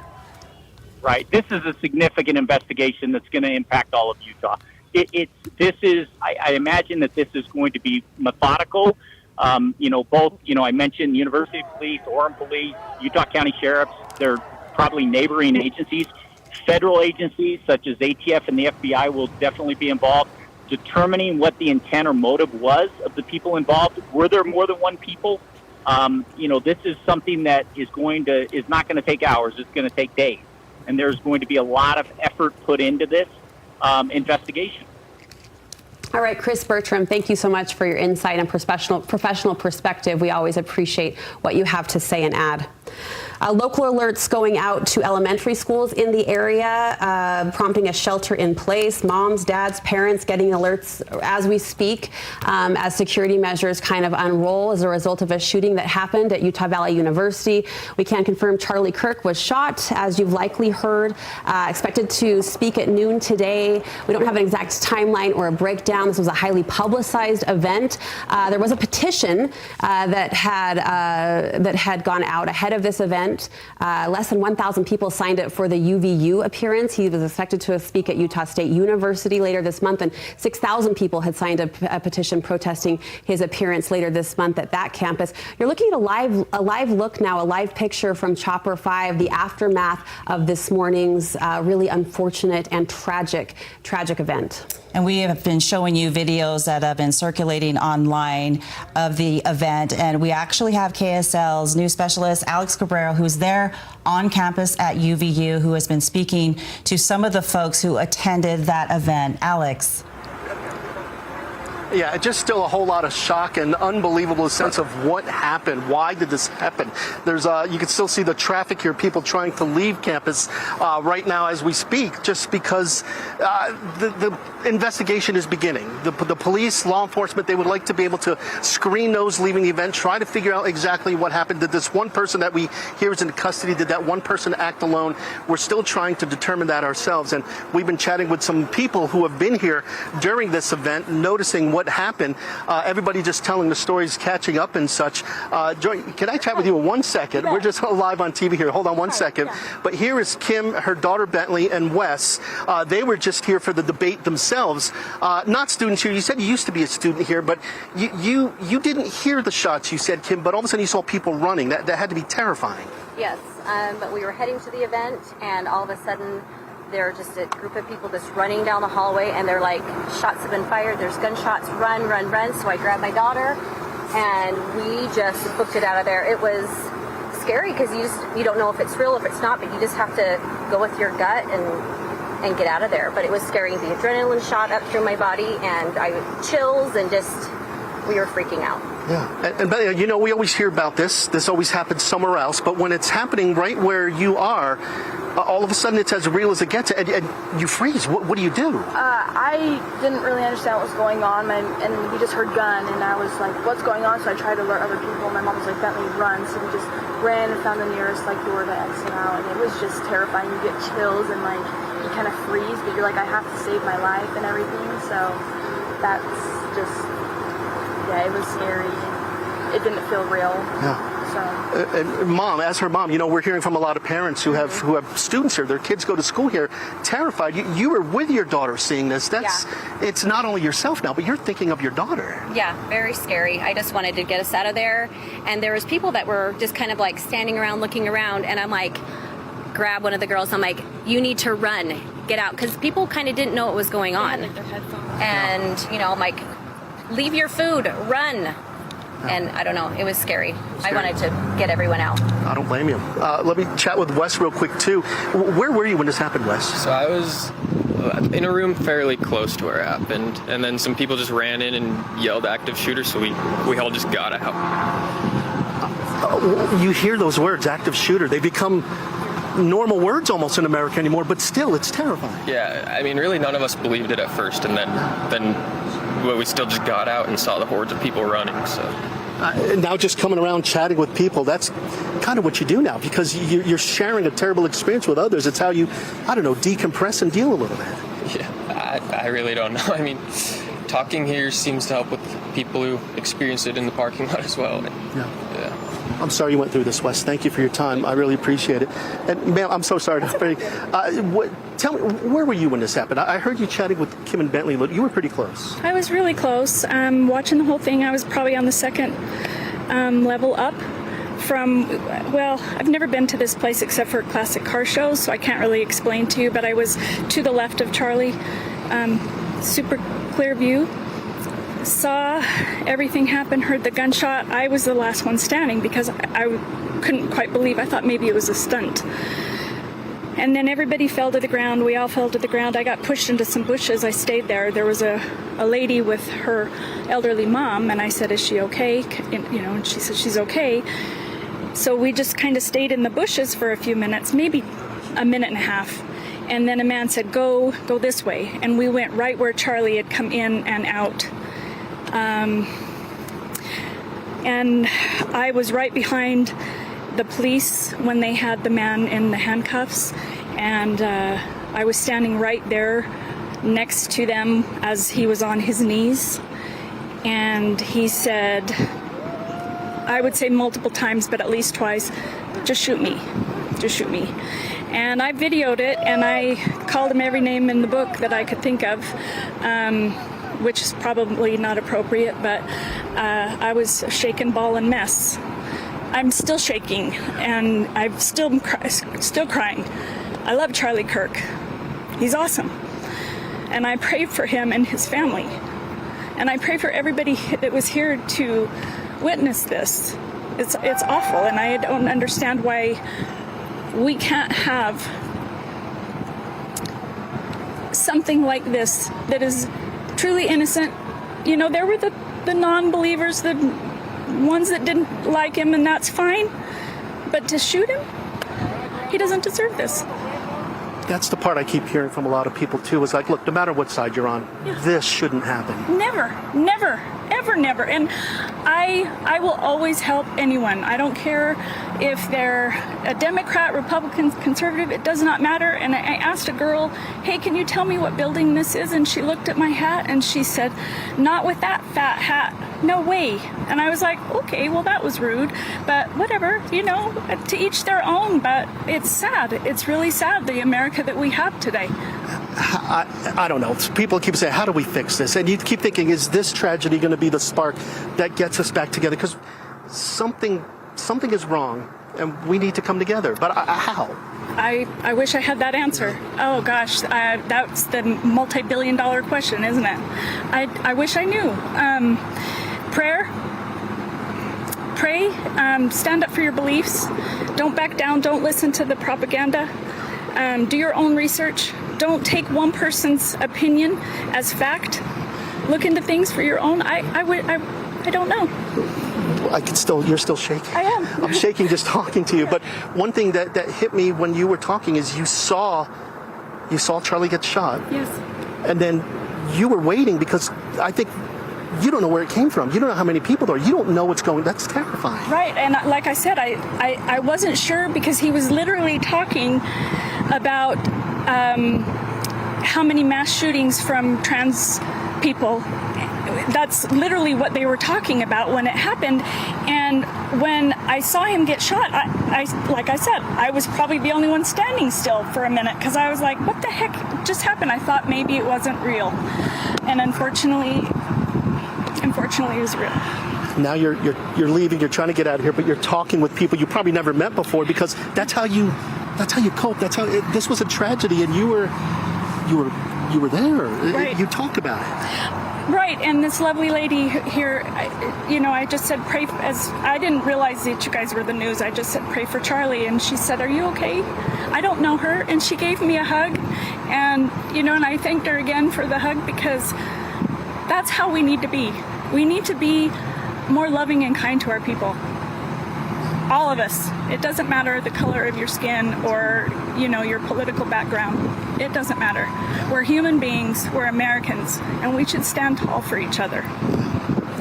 Right. This is a significant investigation that's going to impact all of Utah. I imagine that this is going to be methodical. Both, I mentioned University Police, Orem Police, Utah County Sheriffs, they're probably neighboring agencies. Federal agencies such as ATF and the FBI will definitely be involved, determining what the intent or motive was of the people involved. Were there more than one people? This is something that is not going to take hours. It's going to take days. And there's going to be a lot of effort put into this investigation. All right, Chris Bertram, thank you so much for your insight and professional perspective. We always appreciate what you have to say and add. Local alerts going out to elementary schools in the area, prompting a shelter in place. Moms, dads, parents getting alerts as we speak, as security measures kind of unroll as a result of a shooting that happened at Utah Valley University. We can confirm Charlie Kirk was shot, as you've likely heard, expected to speak at noon today. We don't have an exact timeline or a breakdown. This was a highly publicized event. There was a petition that had gone out ahead of this event. Less than 1,000 people signed it for the UVU appearance. He was expected to speak at Utah State University later this month, and 6,000 people had signed a petition protesting his appearance later this month at that campus. You're looking at a live look now, a live picture from Chopper 5, the aftermath of this morning's really unfortunate and tragic event. And we have been showing you videos that have been circulating online of the event. And we actually have KSL's news specialist, Alex Cabrera, who's there on campus at UVU, who has been speaking to some of the folks who attended that event. Alex. Yeah, just still a whole lot of shock and unbelievable sense of what happened. Why did this happen? There's you can still see the traffic here, people trying to leave campus right now as we speak, just because the investigation is beginning. The police, law enforcement, they would like to be able to screen those leaving the event, try to figure out exactly what happened. Did this one person that we hear is in custody, did that one person act alone? We're still trying to determine that ourselves. And we've been chatting with some people who have been here during this event, noticing what happened. Everybody just telling the stories, catching up and such. Joy, can I chat with you in 1 second? We're just live on TV here. Hold on one second. But here is Kim, her daughter Bentley, and Wes. They were just here for the debate themselves. Not students here. You said you used to be a student here, but you didn't hear the shots, you said, Kim, but all of a sudden you saw people running. That had to be terrifying. Yes, but we were heading to the event, and all of a sudden they're just a group of people just running down the hallway, and they're like, shots have been fired, there's gunshots, run, run, run. So I grabbed my daughter, and we just booked it out of there. It was scary because you don't know if it's real, if it's not, but you just have to go with your gut and get out of there. But it was scary. The adrenaline shot up through my body, and I chills, and just we were freaking out. Yeah, and you know, we always hear about this. This always happens somewhere else, but when it's happening right where you are, all of a sudden it's as real as it gets, and you freeze. What do you do? I didn't really understand what was going on, and we just heard gun, and I was like, what's going on? So I tried to alert other people. My mom was like, Bentley, run. So we just ran and found the nearest door to exit out, and it was just terrifying. You get chills, and like you kind of freeze, but you're like, I have to save my life and everything. So that's just, yeah, it was scary. It didn't feel real. Yeah. And Mom, as her mom, you know, we're hearing from a lot of parents who have students here. Their kids go to school here, terrified. You were with your daughter seeing this. It's not only yourself now, but you're thinking of your daughter. Yeah, very scary. I just wanted to get us out of there, and there was people that were just kind of like standing around, looking around, and I'm like, grab one of the girls. I'm like, you need to run, get out, because people kind of didn't know what was going on. And you know, I'm like, leave your food, run. And I don't know, it was scary. I wanted to get everyone out. I don't blame you. Let me chat with Wes real quick, too. Where were you when this happened, Wes? So I was in a room fairly close to where it happened, and then some people just ran in and yelled active shooter, so we all just got out. You hear those words, active shooter. They become normal words almost in America anymore, but still, it's terrifying. Yeah, I mean, really none of us believed it at first, and then we still just got out and saw the hordes of people running. So now just coming around chatting with people, that's kind of what you do now, because you're sharing a terrible experience with others. It's how you, I don't know, decompress and deal a little bit. Yeah, I really don't know. I mean, talking here seems to help with people who experience it in the parking lot as well. Yeah. I'm sorry you went through this, Wes. Thank you for your time. I really appreciate it. And ma'am, I'm so sorry. Tell me, where were you when this happened? I heard you chatting with Kim and Bentley. You were pretty close. I was really close. Watching the whole thing, I was probably on the second level up from, well, I've never been to this place except for classic car shows, so I can't really explain to you, but I was to the left of Charlie, super clear view. Saw everything happen, heard the gunshot. I was the last one standing because I couldn't quite believe. I thought maybe it was a stunt. And then everybody fell to the ground. We all fell to the ground. I got pushed into some bushes. I stayed there. There was a lady with her elderly mom, and I said, is she okay? And she said she's okay. So we just kind of stayed in the bushes for a few minutes, maybe a minute and a half. And then a man said, go this way. And we went right where Charlie had come in and out. And I was right behind the police when they had the man in the handcuffs, and I was standing right there next to them as he was on his knees, and he said, I would say multiple times, but at least twice, just shoot me, just shoot me. And I videoed it, and I called him every name in the book that I could think of, which is probably not appropriate, but I was a shaken ball and mess. I'm still shaking, and I'm still crying. I love Charlie Kirk. He's awesome. And I pray for him and his family. And I pray for everybody that was here to witness this. It's awful, and I don't understand why we can't have something like this that is truly innocent. You know, there were the non-believers, the ones that didn't like him, and that's fine. But to shoot him, he doesn't deserve this. That's the part I keep hearing from a lot of people, too, is like, look, no matter what side you're on, this shouldn't happen. Never, ever, never. And I will always help anyone. I don't care if they're a Democrat, Republican, conservative, it does not matter. And I asked a girl, hey, can you tell me what building this is? And she looked at my hat and she said, not with that fat hat. No way. And I was like, okay, well, that was rude, but whatever, you know, to each their own. But it's sad. It's really sad, the America that we have today. I don't know. People keep saying, how do we fix this? And you keep thinking, is this tragedy going to be the spark that gets us back together? Because something is wrong and we need to come together. But how? I wish I had that answer. Oh gosh, that's the multi-billion-dollar question, isn't it? I wish I knew. Prayer. Pray. Stand up for your beliefs. Don't back down. Don't listen to the propaganda. Do your own research. Don't take one person's opinion as fact. Look into things for your own. I don't know. You're still shaking. I am. I'm shaking just talking to you. But one thing that hit me when you were talking is you saw Charlie get shot. Yes. And then you were waiting because I think you don't know where it came from. You don't know how many people there are. You don't know what's going. That's terrifying. Right. And like I said, I wasn't sure because he was literally talking about how many mass shootings from trans people. That's literally what they were talking about when it happened. And when I saw him get shot, I like I said, I was probably the only one standing still for a minute because I was like, what the heck just happened? I thought maybe it wasn't real. And unfortunately it was real. Now you're leaving, you're trying to get out of here, but you're talking with people you probably never met before because that's how you cope. This was a tragedy and you were there. Right. You talk about it. Right, and this lovely lady here, I just said pray, as I didn't realize that you guys were the news. I just said pray for Charlie, and she said, are you okay? I don't know her, and she gave me a hug, and I thanked her again for the hug because that's how we need to be. We need to be more loving and kind to our people. All of us. It doesn't matter the color of your skin or, your political background. It doesn't matter. We're human beings, we're Americans, and we should stand tall for each other.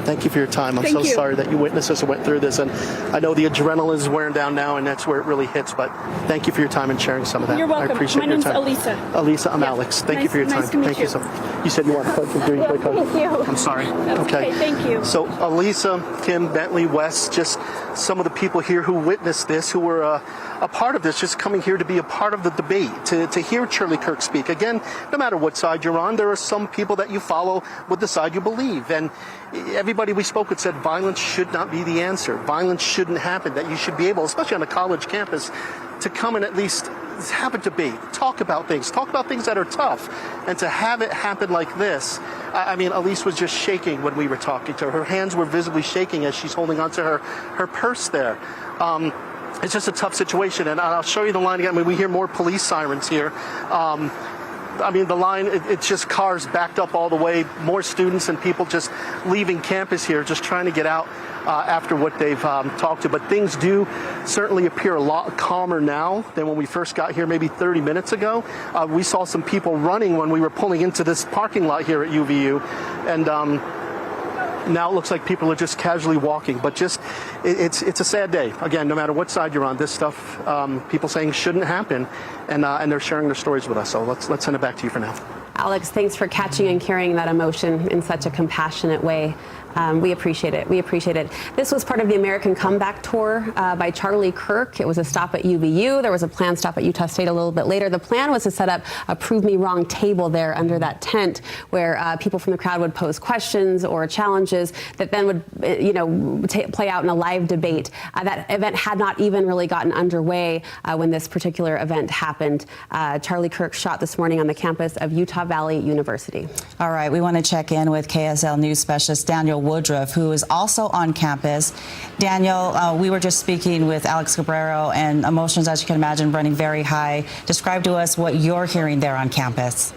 Thank you for your time. I'm so sorry that you witnessed this and went through this. And I know the adrenaline is wearing down now, and that's where it really hits. But thank you for your time and sharing some of that. You're welcome. I appreciate your time. My name's Elisa. Elisa, I'm Alex. Thank you for your time. Nice to meet Thank you so much. You said you want to put doing quick. Thank you. I'm sorry. That's okay. Thank you. So Elisa, Kim, Bentley, Wes, just some of the people here who witnessed this, who were a part of this, just coming here to be a part of the debate, to hear Charlie Kirk speak. Again, no matter what side you're on, there are some people that you follow with the side you believe. And everybody we spoke with said violence should not be the answer. Violence shouldn't happen, that you should be able, especially on a college campus, to come and at least have a debate, talk about things that are tough, and to have it happen like this. I mean, Elise was just shaking when we were talking to her. Her hands were visibly shaking as she's holding onto her purse there. It's just a tough situation, and I'll show you the line again. I mean, we hear more police sirens here. The line, it's just cars backed up all the way, more students and people just leaving campus here, just trying to get out after what they've talked to. But things do certainly appear a lot calmer now than when we first got here maybe 30 minutes ago. We saw some people running when we were pulling into this parking lot here at UVU, and now it looks like people are just casually walking. But just, it's a sad day. Again, no matter what side you're on, this stuff, people saying shouldn't happen, and they're sharing their stories with us. So let's send it back to you for now. Alex, thanks for catching and carrying that emotion in such a compassionate way. We appreciate it. We appreciate it. This was part of the American Comeback Tour by Charlie Kirk. It was a stop at UVU. There was a planned stop at Utah State a little bit later. The plan was to set up a Prove Me Wrong table there under that tent where people from the crowd would pose questions or challenges that then would, play out in a live debate. That event had not even really gotten underway when this particular event happened. Charlie Kirk shot this morning on the campus of Utah Valley University. All right, we want to check in with KSL News Specialist Daniel Woodruff, who is also on campus. Daniel, we were just speaking with Alex Cabrero, and emotions, as you can imagine, running very high. Describe to us what you're hearing there on campus.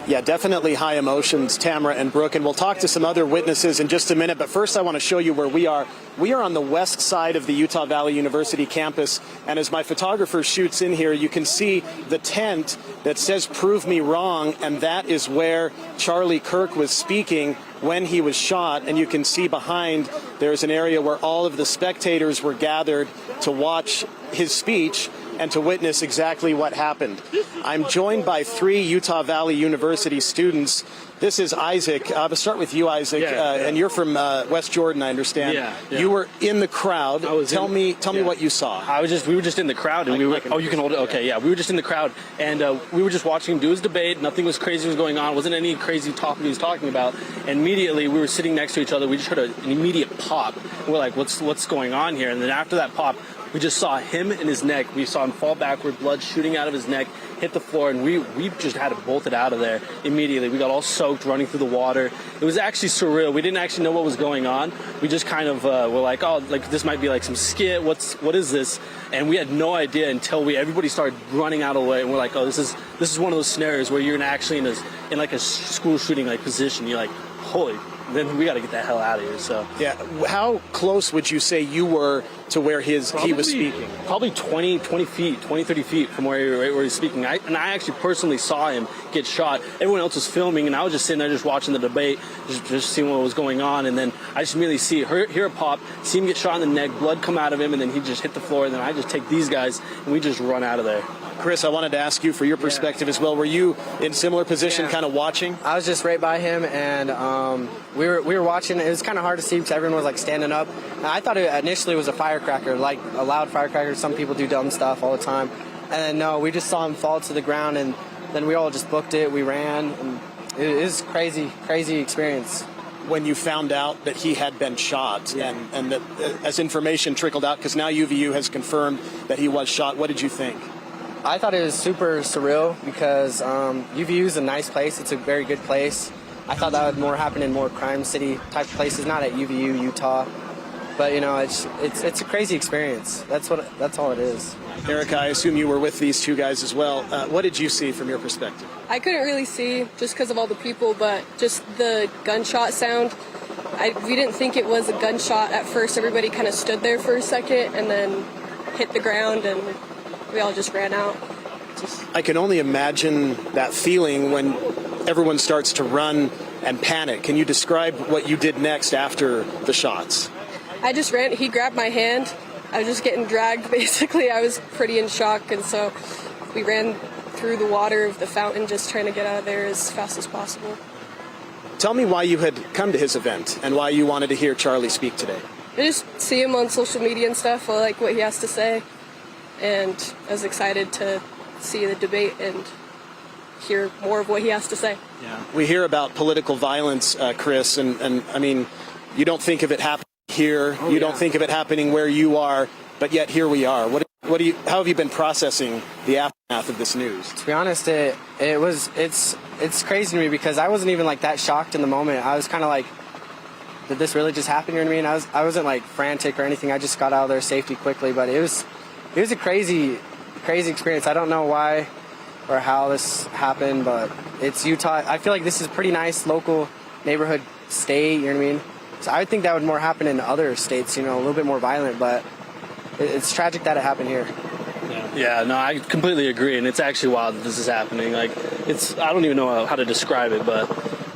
Yeah, definitely high emotions, Tamara and Brooke, and we'll talk to some other witnesses in just a minute. But first, I want to show you where we are. We are on the west side of the Utah Valley University campus, and as my photographer shoots in here, you can see the tent that says "Prove Me Wrong," and that is where Charlie Kirk was speaking when he was shot. And you can see behind there's an area where all of the spectators were gathered to watch his speech. and to witness exactly what happened. I'm joined by 3 Utah Valley University students. This is Isaac. I'll start with you, Isaac, and you're from West Jordan, I understand. Yeah. You were in the crowd. Tell me what you saw. We were just in the crowd, and you can hold it. Okay, yeah. We were just in the crowd, and we were just watching him do his debate. Nothing was crazy was going on. Wasn't any crazy topic he was talking about. And immediately we were sitting next to each other. We just heard an immediate pop. And we're like, what's going on here? And then after that pop, we just saw him in his neck. We saw him fall backward, blood shooting out of his neck, hit the floor, and we just had to bolt it out of there immediately. We got all soaked, running through the water. It was actually surreal. We didn't actually know what was going on. We just kind of were like, oh, like this might be like some skit. What is this? And we had no idea until everybody started running out of the way, and we're like, oh, this is one of those scenarios where you're actually in like a school shooting like position. You're like, holy. Then we got to get the hell out of here. So yeah, how close would you say you were to where he was speaking? Probably 20 feet, 20, 30 feet from where he was speaking. I actually personally saw him get shot. Everyone else was filming, and I was just sitting there just watching the debate, just seeing what was going on. And then I just immediately hear a pop, see him get shot in the neck, blood come out of him, and then he just hit the floor. And then I just take these guys, and we just run out of there. Chris, I wanted to ask you for your perspective as well. Were you in similar position, kind of watching? I was just right by him, and we were watching. It was kind of hard to see because everyone was like standing up. I thought it initially was a firecracker, like a loud firecracker. Some people do dumb stuff all the time, and then no, we just saw him fall to the ground, and then we all just booked it. We ran, and it was crazy experience. When you found out that he had been shot, and that as information trickled out, because now UVU has confirmed that he was shot, what did you think? I thought it was super surreal because UVU is a nice place. It's a very good place. I thought that would more happen in more crime city type places, not at UVU, Utah. But you know, it's a crazy experience. That's all it is. Erica, I assume you were with these 2 guys as well. What did you see from your perspective? I couldn't really see just because of all the people, but just the gunshot sound. We didn't think it was a gunshot at first. Everybody kind of stood there for a second and then hit the ground, and we all just ran out. I can only imagine that feeling when everyone starts to run and panic. Can you describe what you did next after the shots? I just ran. He grabbed my hand. I was just getting dragged, basically. I was pretty in shock, and so we ran through the water of the fountain just trying to get out of there as fast as possible. Tell me why you had come to his event and why you wanted to hear Charlie speak today. I just see him on social media and stuff. I like what he has to say. And I was excited to see the debate and hear more of what he has to say. Yeah. We hear about political violence, Chris, and I mean, you don't think of it happening here. You don't think of it happening where you are, but yet here we are. How have you been processing the aftermath of this news? To be honest, it's crazy to me because I wasn't even like that shocked in the moment. I was kind of like, did this really just happen? You know what I mean? I wasn't like frantic or anything. I just got out of there safety quickly, but it was a crazy experience. I don't know why or how this happened, but it's Utah. I feel like this is a pretty nice local neighborhood state, you know what I mean? So I would think that would more happen in other states, you know, a little bit more violent, but it's tragic that it happened here. Yeah, no, I completely agree, and it's actually wild that this is happening. Like, I don't even know how to describe it, but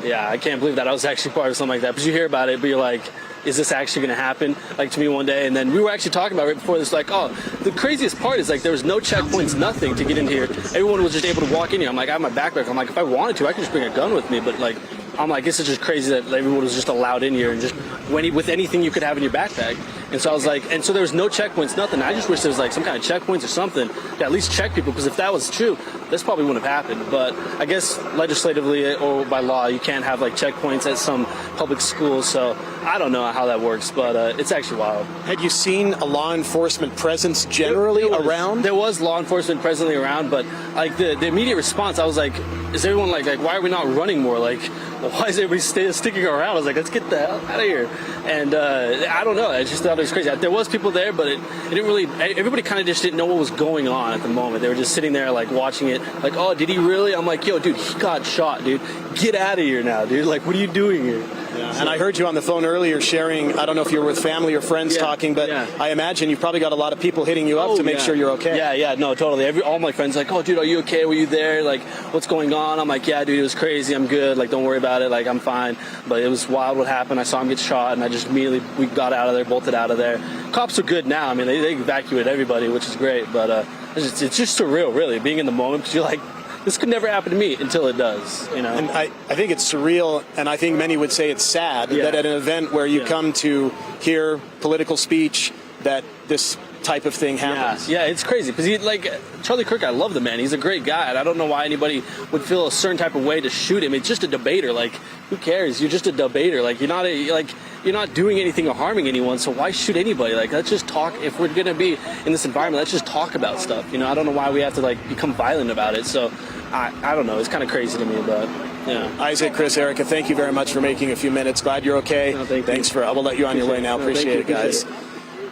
yeah, I can't believe that I was actually part of something like that. Because you hear about it, but you're like, is this actually going to happen, like, to me one day? And then we were actually talking about it right before this, like, oh, the craziest part is, like, there was no checkpoints, nothing to get in here. Everyone was just able to walk in here. I'm like, I have my backpack. I'm like, if I wanted to, I could just bring a gun with me. But, like, I'm like, this is just crazy that everyone was just allowed in here and just with anything you could have in your backpack. And so I was like, and so there was no checkpoints, nothing. I just wish there was like some kind of checkpoints or something to at least check people, because if that was true, this probably wouldn't have happened. But I guess legislatively or by law, you can't have like checkpoints at some public schools. So I don't know how that works, but it's actually wild. Had you seen a law enforcement presence generally around? There was law enforcement presently around, but like the immediate response, I was like, is everyone like why are we not running more? Like, why is everybody sticking around? I was like, let's get the hell out of here. And I don't know. I just thought it was crazy. There was people there, but it didn't really. Everybody kind of just didn't know what was going on at the moment. They were just sitting there, like watching it. Like, oh, did he really? I'm like, yo, dude, he got shot, dude. Get out of here now, dude. Like, what are you doing here? Yeah. And I heard you on the phone earlier sharing, I don't know if you were with family or friends talking, but I imagine you've probably got a lot of people hitting you up to make sure you're okay. Yeah, no, totally. All my friends like, oh, dude, are you okay? Were you there? Like, what's going on? I'm like, yeah, dude, it was crazy. I'm good. Like, don't worry about it. Like, I'm fine. But it was wild what happened. I saw him get shot, and I just immediately, we got out of there, bolted out of there. Cops are good now. I mean, they evacuated everybody, which is great. But it's just surreal, really, being in the moment, because you're like, this could never happen to me until it does, you know. And I think it's surreal, and I think many would say it's sad that at an event where you come to hear political speech, that this type of thing happens. Yeah, it's crazy, because like Charlie Kirk, I love the man. He's a great guy, and I don't know why anybody would feel a certain type of way to shoot him. It's just a debater. Like, who cares? You're just a debater. Like, you're not doing anything or harming anyone. So why shoot anybody? Like, let's just talk. If we're gonna be in this environment, let's just talk about stuff. You know, I don't know why we have to like become violent about it. So I don't know. It's kind of crazy to me, but yeah. Isaac, Chris, Erica, thank you very much for making a few minutes. Glad you're okay. No, Thanks for. I will let you on your way now. Appreciate it, guys.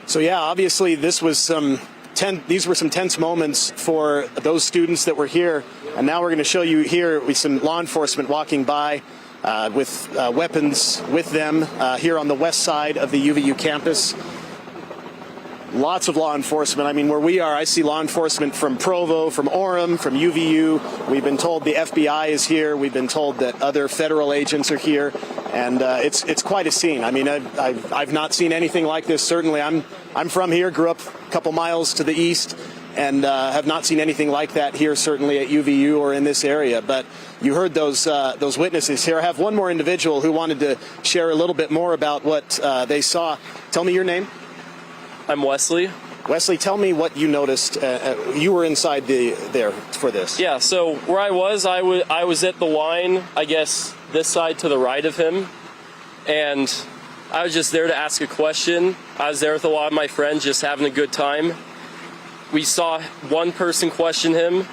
So yeah, obviously these were some tense moments for those students that were here, and now we're going to show you here with some law enforcement walking by with weapons with them here on the west side of the UVU campus. Lots of law enforcement. I mean, where we are, I see law enforcement from Provo, from Orem, from UVU. We've been told the FBI is here. We've been told that other federal agents are here, and it's quite a scene. I mean, I've not seen anything like this. Certainly, I'm from here, grew up a couple miles to the east, and have not seen anything like that here, certainly at UVU or in this area. But you heard those witnesses here. I have one more individual who wanted to share a little bit more about what they saw. Tell me your name. I'm Wesley. Wesley, tell me what you noticed. You were inside there for this. Yeah, so where I was at the line, I guess this side to the right of him, and I was just there to ask a question. I was there with a lot of my friends, just having a good time. We saw one person question him,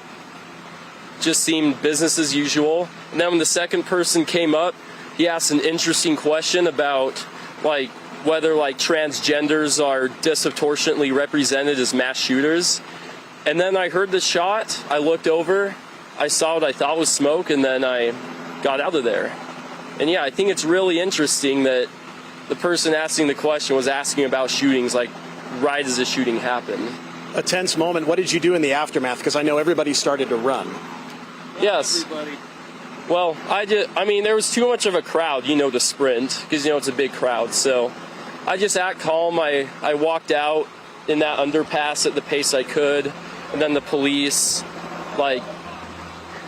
just seemed business as usual. And then when the second person came up, he asked an interesting question about like whether like transgenders are disproportionately represented as mass shooters. And then I heard the shot, I looked over, I saw what I thought was smoke, and then I got out of there. And yeah, I think it's really interesting that the person asking the question was asking about shootings like right as the shooting happened. A tense moment. What did you do in the aftermath? Because I know everybody started to run. Yes. Well, I mean, there was too much of a crowd, to sprint, because, it's a big crowd. So I just act calm. I walked out in that underpass at the pace I could. And then the police,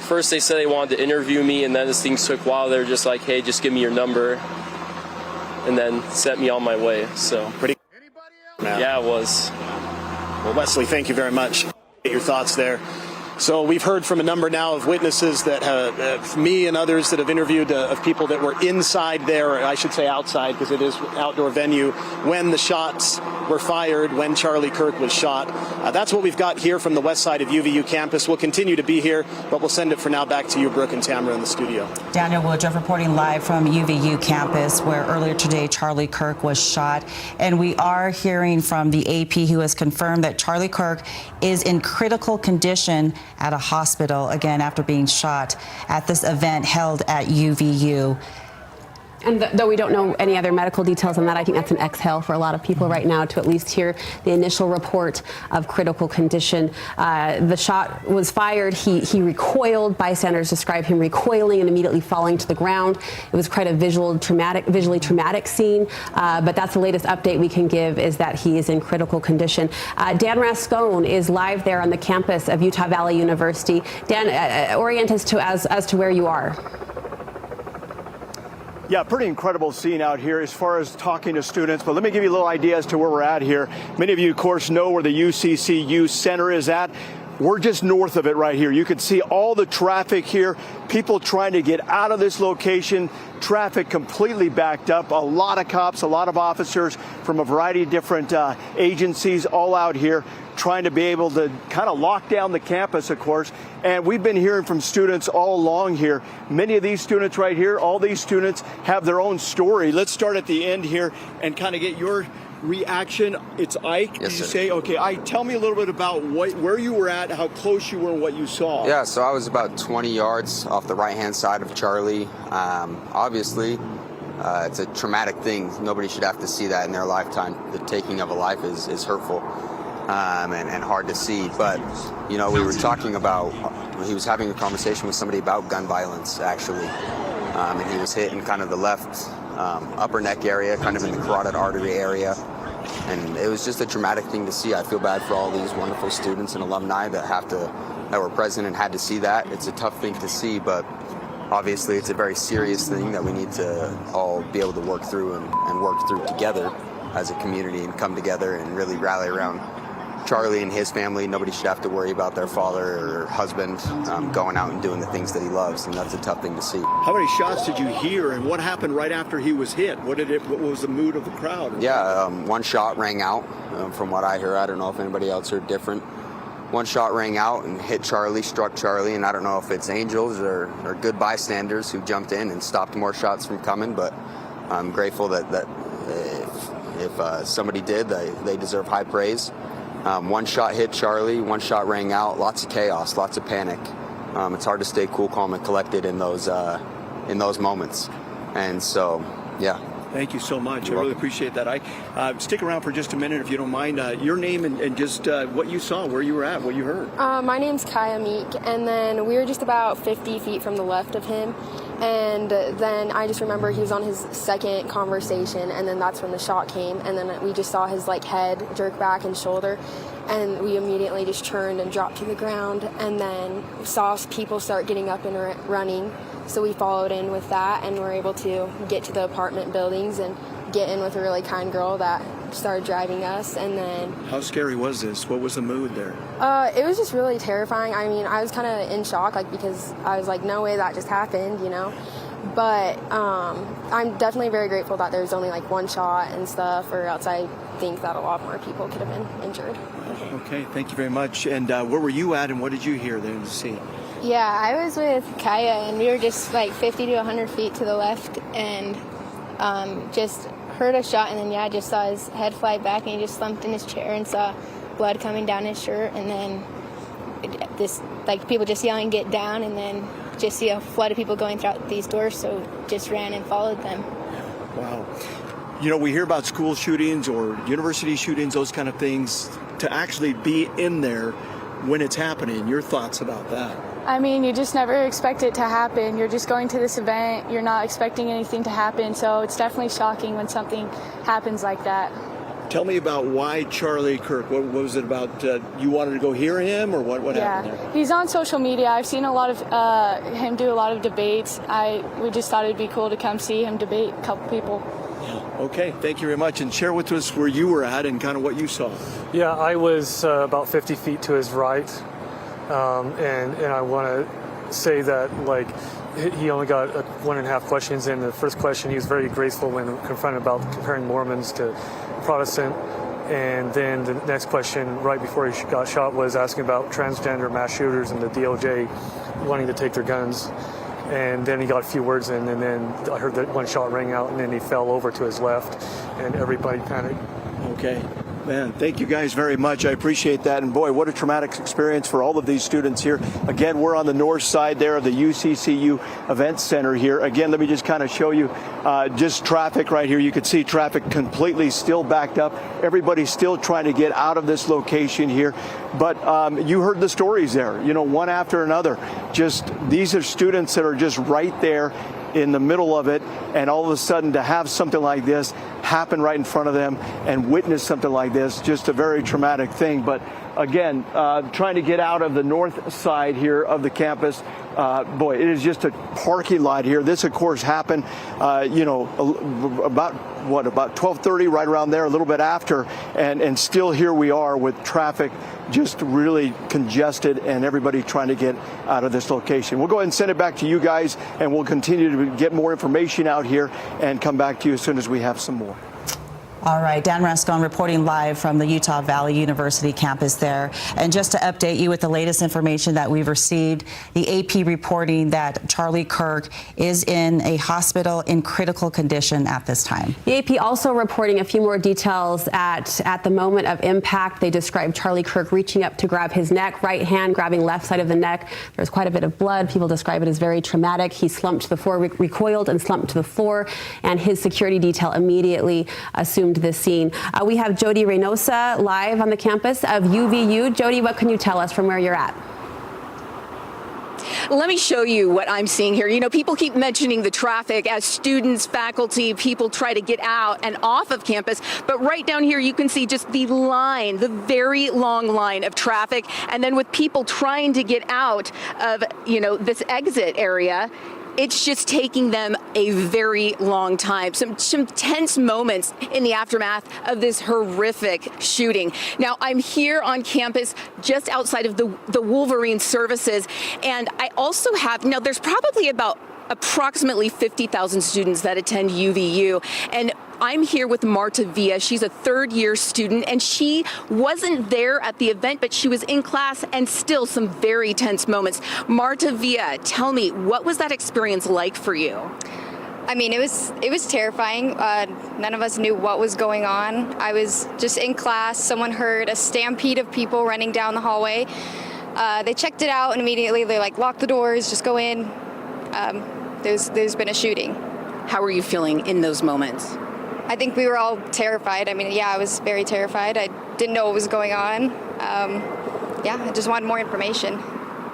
first they said they wanted to interview me, and then as things took a while, they were just like, hey, just give me your number. And then sent me on my way. So pretty. Yeah, it was. Well, Wesley, thank you very much. Get your thoughts there. So we've heard from a number now of witnesses that me and others that have interviewed of people that were inside there, or I should say outside because it is an outdoor venue, when the shots were fired, when Charlie Kirk was shot. That's what we've got here from the west side of UVU campus. We'll continue to be here, but we'll send it for now back to you, Brooke and Tamara, in the studio. Daniel Woodruff reporting live from UVU campus, where earlier today Charlie Kirk was shot. And we are hearing from the AP, who has confirmed that Charlie Kirk is in critical condition at a hospital, again, after being shot at this event held at UVU. And though we don't know any other medical details on that, I think that's an exhale for a lot of people right now to at least hear the initial report of critical condition. The shot was fired. He recoiled. Bystanders describe him recoiling and immediately falling to the ground. It was quite a visually traumatic scene. But that's the latest update we can give, is that he is in critical condition. Dan Rascone is live there on the campus of Utah Valley University. Dan, orient us as to where you are. Yeah, pretty incredible scene out here as far as talking to students. But let me give you a little idea as to where we're at here. Many of you, of course, know where the UCCU Center is at. We're just north of it right here. You can see all the traffic here, people trying to get out of this location, traffic completely backed up, a lot of cops, a lot of officers from a variety of different agencies all out here trying to be able to kind of lock down the campus, of course. And we've been hearing from students all along here. Many of these students right here, all these students have their own story. Let's start at the end here and kind of get your reaction. It's Ike, yes, did you sir. say? Okay, Ike, tell me a little bit about where you were at, how close you were, what you saw. Yeah, so I was about 20 yards off the right-hand side of Charlie. Obviously, it's a traumatic thing. Nobody should have to see that in their lifetime. The taking of a life is hurtful and hard to see. But, we were talking about, he was having a conversation with somebody about gun violence, actually. And he was hit in kind of the left upper neck area, kind of in the carotid artery area. And it was just a traumatic thing to see. I feel bad for all these wonderful students and alumni that were present and had to see that. It's a tough thing to see, but obviously it's a very serious thing that we need to all be able to work through and work through together as a community and come together and really rally around Charlie and his family. Nobody should have to worry about their father or husband going out and doing the things that he loves, and that's a tough thing to see. How many shots did you hear, and what happened right after he was hit? What was the mood of the crowd? Yeah, one shot rang out. From what I heard, I don't know if anybody else heard different. One shot rang out and hit Charlie, struck Charlie, and I don't know if it's angels or good bystanders who jumped in and stopped more shots from coming, but I'm grateful that if somebody did, they deserve high praise. One shot hit Charlie, one shot rang out, lots of chaos, lots of panic. It's hard to stay cool, calm, and collected in those moments. And so, yeah. Thank you so much. I really appreciate that. Stick around for just a minute if you don't mind. Your name and just what you saw, where you were at, what you heard. My name's Kaya Meek, and then we were just about 50 feet from the left of him. And then I just remember he was on his second conversation, and then that's when the shot came. And then we just saw his head jerk back and shoulder, and we immediately just turned and dropped to the ground, and then saw people start getting up and running. So we followed in with that, and were able to get to the apartment buildings and get in with a really kind girl that started driving us. And then, how scary was this? What was the mood there? It was just really terrifying. I mean, I was kind of in shock, because I was like, no way that just happened, But I'm definitely very grateful that there's only one shot and stuff, or else I think that a lot more people could have been injured. Okay, thank you very much. And where were you at, and what did you hear there in the scene? Yeah, I was with Kaya, and we were just 50 to 100 feet to the left, and just heard a shot, and then just saw his head fly back, and he just slumped in his chair and saw blood coming down his shirt, and then this people just yelling, "Get down!" and then just see a flood of people going throughout these doors, so just ran and followed them. Wow. We hear about school shootings or university shootings, those kind of things. To actually be in there when it's happening, your thoughts about that? I mean, you just never expect it to happen. You're just going to this event. You're not expecting anything to happen. So it's definitely shocking when something happens like that. Tell me about why Charlie Kirk. What was it about? You wanted to go hear him, or what happened there? He's on social media. I've seen a lot of him do a lot of debates. We just thought it'd be cool to come see him debate a couple people. Okay, thank you very much. And share with us where you were at and kind of what you saw. Yeah, I was about 50 feet to his right. And I want to say that he only got 1.5 questions in. The first question, he was very graceful when confronted about comparing Mormons to Protestant. And then the next question right before he got shot was asking about transgender mass shooters and the DOJ wanting to take their guns. And then he got a few words in, and then I heard that one shot rang out, and then he fell over to his left, and everybody panicked. Okay. Man, thank you guys very much. I appreciate that. And boy, what a traumatic experience for all of these students here. Again, we're on the north side there of the UCCU Event Center here. Again, let me just kind of show you just traffic right here. You can see traffic completely still backed up. Everybody's still trying to get out of this location here. But you heard the stories there, one after another. These are students that are just right there in the middle of it, and all of a sudden to have something like this happen right in front of them and witness something like this, just a very traumatic thing. But again, trying to get out of the north side here of the campus, boy, it is just a parking lot here. This, of course, happened, about 12:30, right around there, a little bit after, and still here we are with traffic just really congested and everybody trying to get out of this location. We'll go ahead and send it back to you guys, and we'll continue to get more information out here and come back to you as soon as we have some more. All right, Dan Rascon reporting live from the Utah Valley University campus there. And just to update you with the latest information that we've received, the AP reporting that Charlie Kirk is in a hospital in critical condition at this time. The AP also reporting a few more details at the moment of impact. They described Charlie Kirk reaching up to grab his neck, right hand grabbing left side of the neck. There's quite a bit of blood. People describe it as very traumatic. He slumped to the floor, recoiled and slumped to the floor, and his security detail immediately assumed this scene. We have Jody Reynosa live on the campus of UVU. Jody, what can you tell us from where you're at? Let me show you what I'm seeing here. You know, people keep mentioning the traffic as students, faculty, people try to get out and off of campus. But right down here, you can see just the line, the very long line of traffic. And then with people trying to get out of, you know, this exit area, it's just taking them a very long time. Some tense moments in the aftermath of this horrific shooting. Now, I'm here on campus just outside of the Wolverine services, and I also have, now there's probably about approximately 50,000 students that attend UVU, and I'm here with Marta Villa. She's a third-year student, and she wasn't there at the event, but she was in class, and still some very tense moments. Marta Villa, tell me, what was that experience like for you? I mean, it was terrifying. None of us knew what was going on. I was just in class. Someone heard a stampede of people running down the hallway. They checked it out, and immediately they lock the doors, just go in. There's been a shooting. How were you feeling in those moments? I think we were all terrified. I mean, yeah, I was very terrified. I didn't know what was going on. Yeah, I just wanted more information.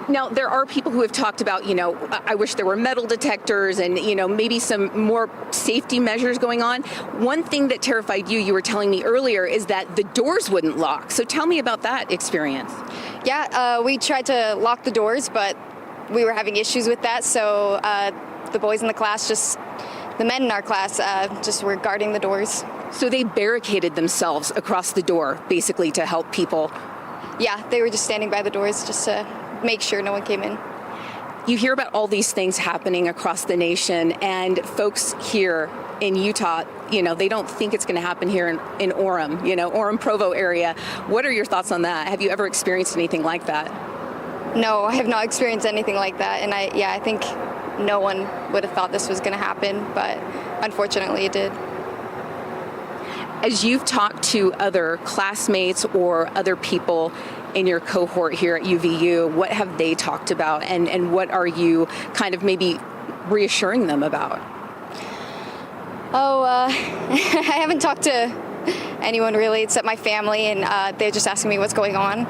Now, there are people who have talked about, you know, I wish there were metal detectors and, you know, maybe some more safety measures going on. One thing that terrified you were telling me earlier, is that the doors wouldn't lock. So tell me about that experience. Yeah, we tried to lock the doors, but we were having issues with that. So the boys in the class the men in our class just were guarding the doors. So they barricaded themselves across the door, basically, to help people? Yeah, they were just standing by the doors just to make sure no one came in. You hear about all these things happening across the nation, and folks here in Utah, you know, they don't think it's going to happen here in Orem, you know, Orem-Provo area. What are your thoughts on that? Have you ever experienced anything like that? No, I have not experienced anything like that, and I think no one would have thought this was going to happen, but unfortunately it did. As you've talked to other classmates or other people in your cohort here at UVU, what have they talked about, and what are you kind of maybe reassuring them about? Oh, I haven't talked to anyone really except my family, and they're just asking me what's going on,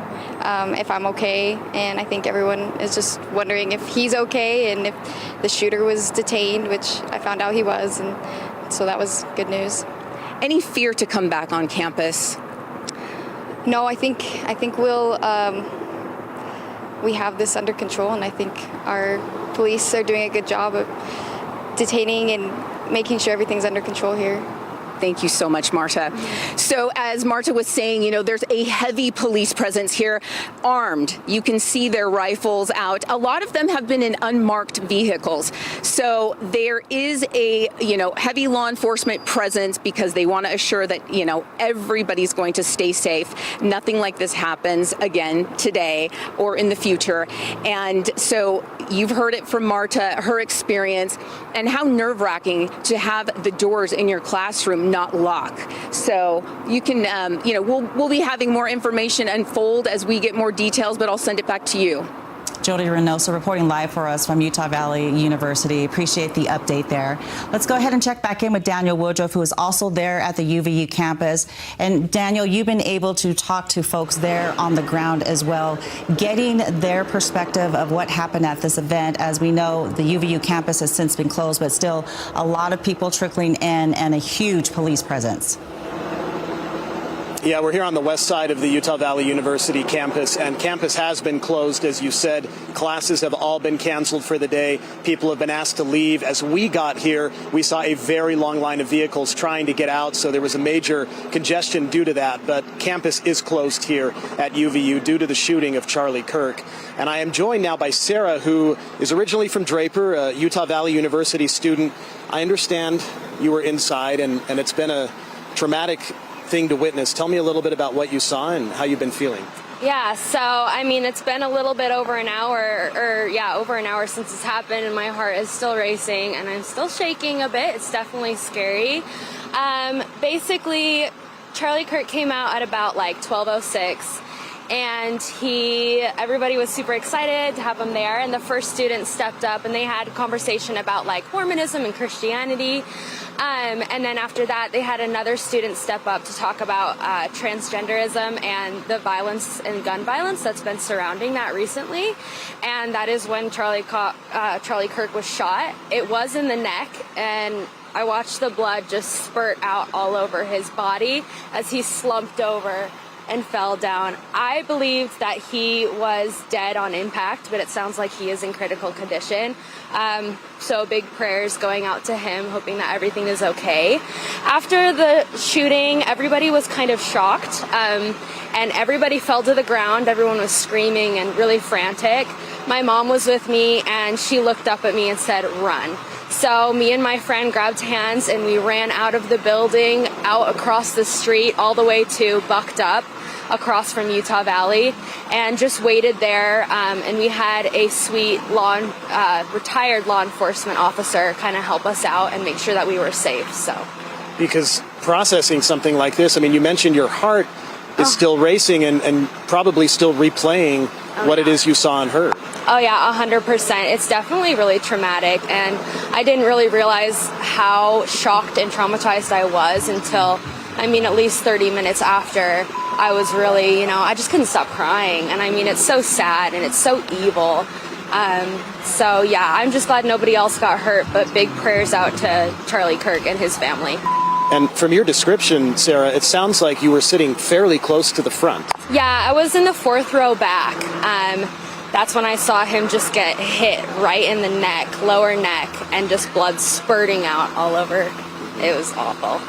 if I'm okay, and I think everyone is just wondering if he's okay and if the shooter was detained, which I found out he was, and so that was good news. Any fear to come back on campus? No, I think we have this under control, and I think our police are doing a good job of detaining and making sure everything's under control here. Thank you so much, Marta. So as Marta was saying, you know, there's a heavy police presence here, armed. You can see their rifles out. A lot of them have been in unmarked vehicles. So there is a, you know, heavy law enforcement presence because they want to assure that, you know, everybody's going to stay safe. Nothing like this happens again today or in the future. And so you've heard it from Marta, her experience, and how nerve-wracking to have the doors in your classroom not lock. So you can, you know, we'll be having more information unfold as we get more details, but I'll send it back to you. Jody Reynoso reporting live for us from Utah Valley University. Appreciate the update there. Let's go ahead and check back in with Daniel Woodruff, who is also there at the UVU campus. And Daniel, you've been able to talk to folks there on the ground as well, getting their perspective of what happened at this event. As we know, the UVU campus has since been closed, but still a lot of people trickling in and a huge police presence. Yeah, we're here on the west side of the Utah Valley University campus, and campus has been closed, as you said. Classes have all been canceled for the day. People have been asked to leave. As we got here, we saw a very long line of vehicles trying to get out, so there was a major congestion due to that. But campus is closed here at UVU due to the shooting of Charlie Kirk. And I am joined now by Sarah, who is originally from Draper, a Utah Valley University student. I understand you were inside, and it's been a traumatic thing to witness. Tell me a little bit about what you saw and how you've been feeling. Yeah, so I mean, it's been a little bit over an hour, over an hour since it's happened, and my heart is still racing and I'm still shaking a bit. It's definitely scary. Basically, Charlie Kirk came out at about like 12:06. and everybody was super excited to have him there. And the first student stepped up and they had a conversation about like Mormonism and Christianity. And then after that, they had another student step up to talk about transgenderism and the violence and gun violence that's been surrounding that recently. And that is when Charlie Kirk was shot. It was in the neck, and I watched the blood just spurt out all over his body as he slumped over and fell down. I believed that he was dead on impact, but it sounds like he is in critical condition. So big prayers going out to him, hoping that everything is okay. After the shooting, everybody was kind of shocked, and everybody fell to the ground. Everyone was screaming and really frantic. My mom was with me, and she looked up at me and said, "Run." So me and my friend grabbed hands and we ran out of the building, out across the street, all the way to Bucked Up, across from Utah Valley, and just waited there. And we had a sweet retired law enforcement officer kind of help us out and make sure that we were safe. So, because processing something like this, I mean, you mentioned your heart is still racing and probably still replaying what it is you saw and heard. Oh yeah, 100%. It's definitely really traumatic, and I didn't really realize how shocked and traumatized I was until, at least 30 minutes after. I was really, I just couldn't stop crying, and it's so sad and it's so evil. So yeah, I'm just glad nobody else got hurt, but big prayers out to Charlie Kirk and his family. And from your description, Sarah, it sounds like you were sitting fairly close to the front. Yeah, I was in the 4th row back. That's when I saw him just get hit right in the neck, lower neck, and just blood spurting out all over. It was awful.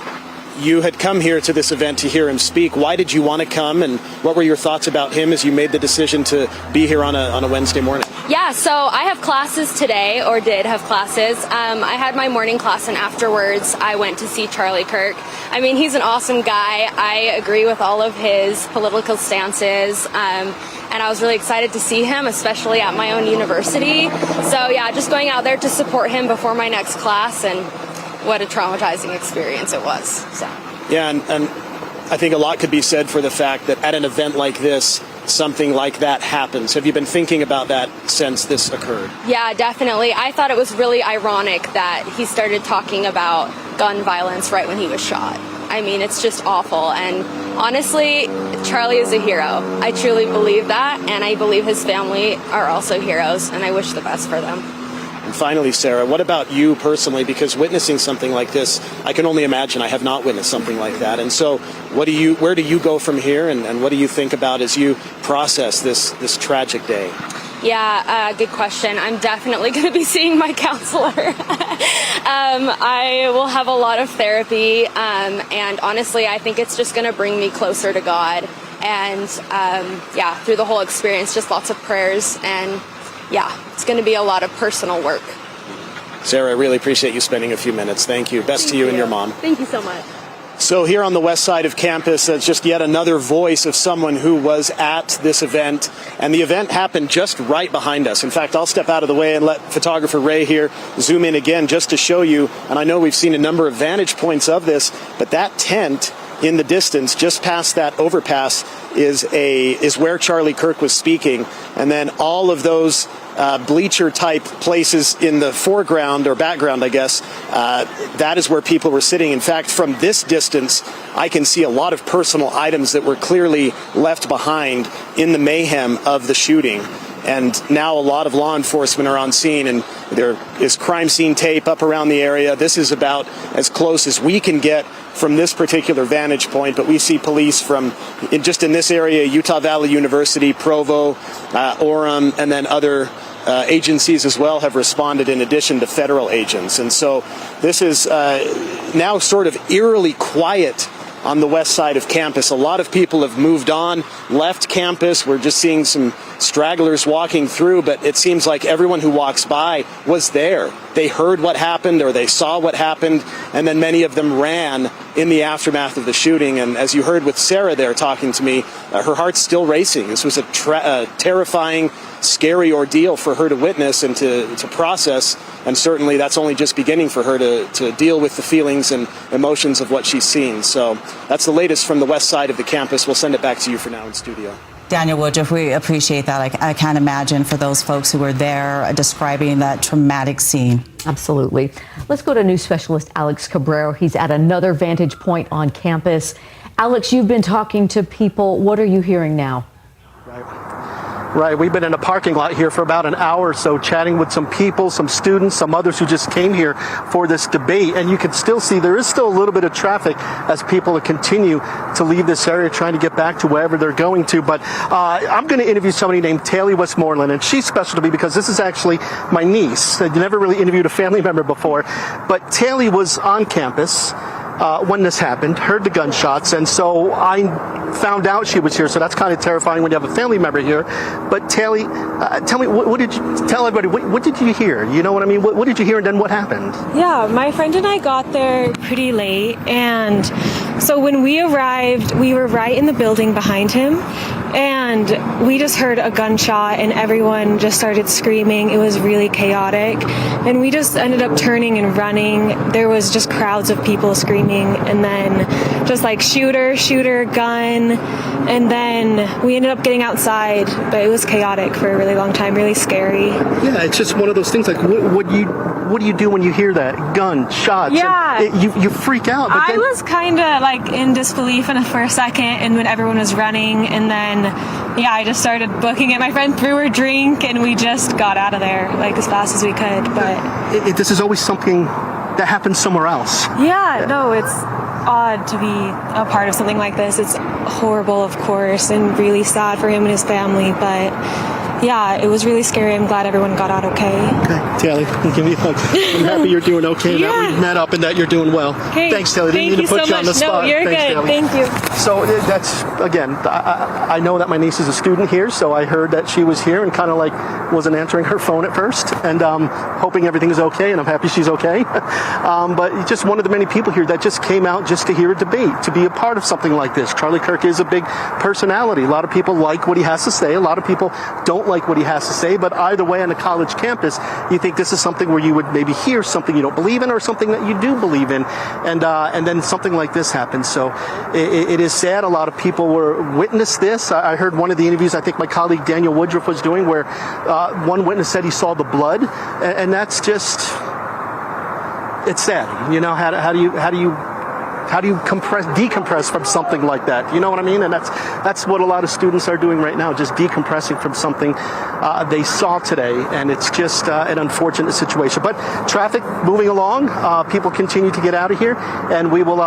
You had come here to this event to hear him speak. Why did you want to come, and what were your thoughts about him as you made the decision to be here on a Wednesday morning? Yeah, so I have classes today, or did have classes. I had my morning class, and afterwards I went to see Charlie Kirk. He's an awesome guy. I agree with all of his political stances. And I was really excited to see him, especially at my own university. So yeah, just going out there to support him before my next class, and what a traumatizing experience it was. So yeah, and I think a lot could be said for the fact that at an event like this, something like that happens. Have you been thinking about that since this occurred? Yeah, definitely. I thought it was really ironic that he started talking about gun violence right when he was shot. It's just awful. And honestly, Charlie is a hero. I truly believe that, and I believe his family are also heroes, and I wish the best for them. And finally, Sarah, what about you personally? Because witnessing something like this, I can only imagine. I have not witnessed something like that. And so where do you go from here, and what do you think about as you process this tragic day? Yeah, good question. I'm definitely going to be seeing my counselor. I will have a lot of therapy, and honestly, I think it's just going to bring me closer to God. And through the whole experience, just lots of prayers, and it's going to be a lot of personal work. Sarah, I really appreciate you spending a few minutes. Thank you. Best to you and your mom. Thank you so much. So here on the west side of campus, just yet another voice of someone who was at this event. And the event happened just right behind us. In fact, I'll step out of the way and let photographer Ray here zoom in again just to show you. And I know we've seen a number of vantage points of this, but that tent in the distance, just past that overpass, is where Charlie Kirk was speaking. And then all of those bleacher type places in the foreground or background, I guess, that is where people were sitting. In fact, from this distance, I can see a lot of personal items that were clearly left behind in the mayhem of the shooting. And now a lot of law enforcement are on scene, and there is crime scene tape up around the area. This is about as close as we can get from this particular vantage point, but we see police from just in this area, Utah Valley University, Provo, Orem, and then other agencies as well have responded in addition to federal agents. And so this is now sort of eerily quiet on the west side of campus. A lot of people have moved on, left campus. We're just seeing some stragglers walking through, but it seems like everyone who walks by was there. They heard what happened or they saw what happened, and then many of them ran in the aftermath of the shooting. And as you heard with Sarah there talking to me, her heart's still racing. This was a terrifying, scary ordeal for her to witness and to process, and certainly that's only just beginning for her to deal with the feelings and emotions of what she's seen. So that's the latest from the west side of the campus. We'll send it back to you for now in studio. Daniel Woodruff, we appreciate that. I can't imagine for those folks who were there describing that traumatic scene. Absolutely. Let's go to news specialist Alex Cabrera. He's at another vantage point on campus. Alex, you've been talking to people. What are you hearing now? Right, we've been in a parking lot here for about an hour or so, chatting with some people, some students, some others who just came here for this debate. And you can still see there is still a little bit of traffic as people continue to leave this area, trying to get back to wherever they're going to. But I'm going to interview somebody named Taylor Westmoreland, and she's special to me because this is actually my niece. I've never really interviewed a family member before, but Taylor was on campus when this happened, heard the gunshots, and so I found out she was here. So that's kind of terrifying when you have a family member here. But Taylor, tell me, what did you tell everybody? What did you hear? You know what I mean? What did you hear, and then what happened? Yeah, my friend and I got there pretty late, and so when we arrived, we were right in the building behind him, and we just heard a gunshot, and everyone just started screaming. It was really chaotic, and we just ended up turning and running. There was just crowds of people screaming, and then just like shooter, gun, and then we ended up getting outside, but it was chaotic for a really long time, really scary. Yeah, it's just one of those things. Like, what do you do when you hear that gun shots? Yeah, and you freak out. But I was kind of like in disbelief for a second, and when everyone was running, and then I just started booking it. My friend threw her drink, and we just got out of there like as fast as we could. But this is always something that happens somewhere else. Yeah, no, it's odd to be a part of something like this. It's horrible, of course, and really sad for him and his family, but yeah, it was really scary. I'm glad everyone got out okay. Okay, Taylor, give me a hug. I'm happy you're doing okay, and that we met up and that you're doing well. Hey, thanks, Taylor. Didn't mean to put you on the spot. No, you're Thanks, good. Taylor. Thank you. So that's, again, I know that my niece is a student here, so I heard that she was here and kind of like wasn't answering her phone at first, and hoping everything is okay, and I'm happy she's okay. But just one of the many people here that just came out just to hear a debate, to be a part of something like this. Charlie Kirk is a big personality. A lot of people like what he has to say. A lot of people don't like what he has to say. But either way, on a college campus, you think this is something where you would maybe hear something you don't believe in or something that you do believe in, and then something like this happens. So it is sad. A lot of people witnessed this. I heard one of the interviews I think my colleague Daniel Woodruff was doing where one witness said he saw the blood, and that's just, it's sad. You know, how do you decompress from something like that? You know what I mean? And that's what a lot of students are doing right now, just decompressing from something they saw today. And it's just an unfortunate situation. But traffic moving along, people continue to get out of here, and we will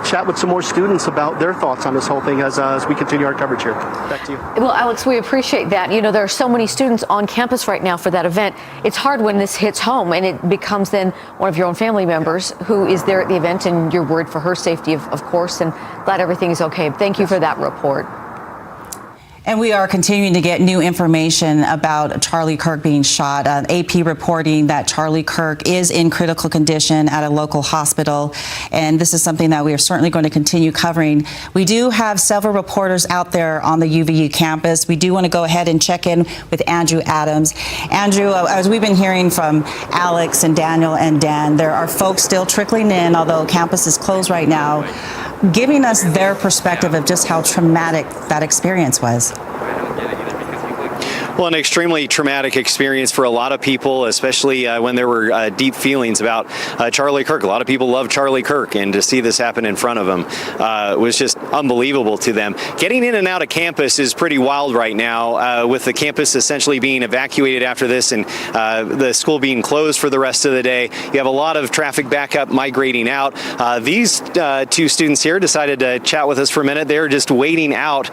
chat with some more students about their thoughts on this whole thing as we continue our coverage here. Back to you. Well, Alex, we appreciate that. You know, there are so many students on campus right now for that event. It's hard when this hits home and it becomes then one of your own family members who is there at the event, and you're worried for her safety, of course, and glad everything is okay. Thank you for that report. And we are continuing to get new information about Charlie Kirk being shot. AP reporting that Charlie Kirk is in critical condition at a local hospital. And this is something that we are certainly going to continue covering. We do have several reporters out there on the UVU campus. We do want to go ahead and check in with Andrew Adams. Andrew, as we've been hearing from Alex and Daniel and Dan, there are folks still trickling in, although campus is closed right now, giving us their perspective of just how traumatic that experience was. Well, an extremely traumatic experience for a lot of people, especially when there were deep feelings about Charlie Kirk. A lot of people love Charlie Kirk, and to see this happen in front of him was just unbelievable to them. Getting in and out of campus is pretty wild right now, with the campus essentially being evacuated after this and the school being closed for the rest of the day. You have a lot of traffic backup migrating out. These two students here decided to chat with us for a minute. They're just waiting out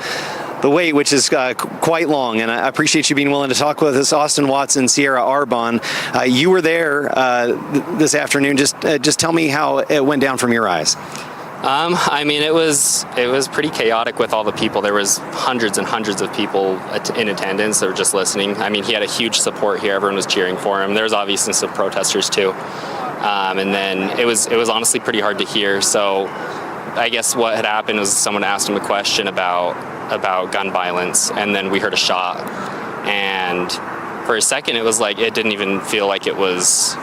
the wait, which is quite long, and I appreciate you being willing to talk with us. Austin Watson, Sierra Arbonne, you were there this afternoon. Just tell me how it went down from your eyes. I mean, it was pretty chaotic with all the people. There was hundreds and hundreds of people in attendance that were just listening. I mean, he had a huge support here. Everyone was cheering for him. There was obviously some protesters too, and then it was honestly pretty hard to hear. So I guess what had happened was someone asked him a question about gun violence, and then we heard a shot, and for a second it was like it didn't even feel like it was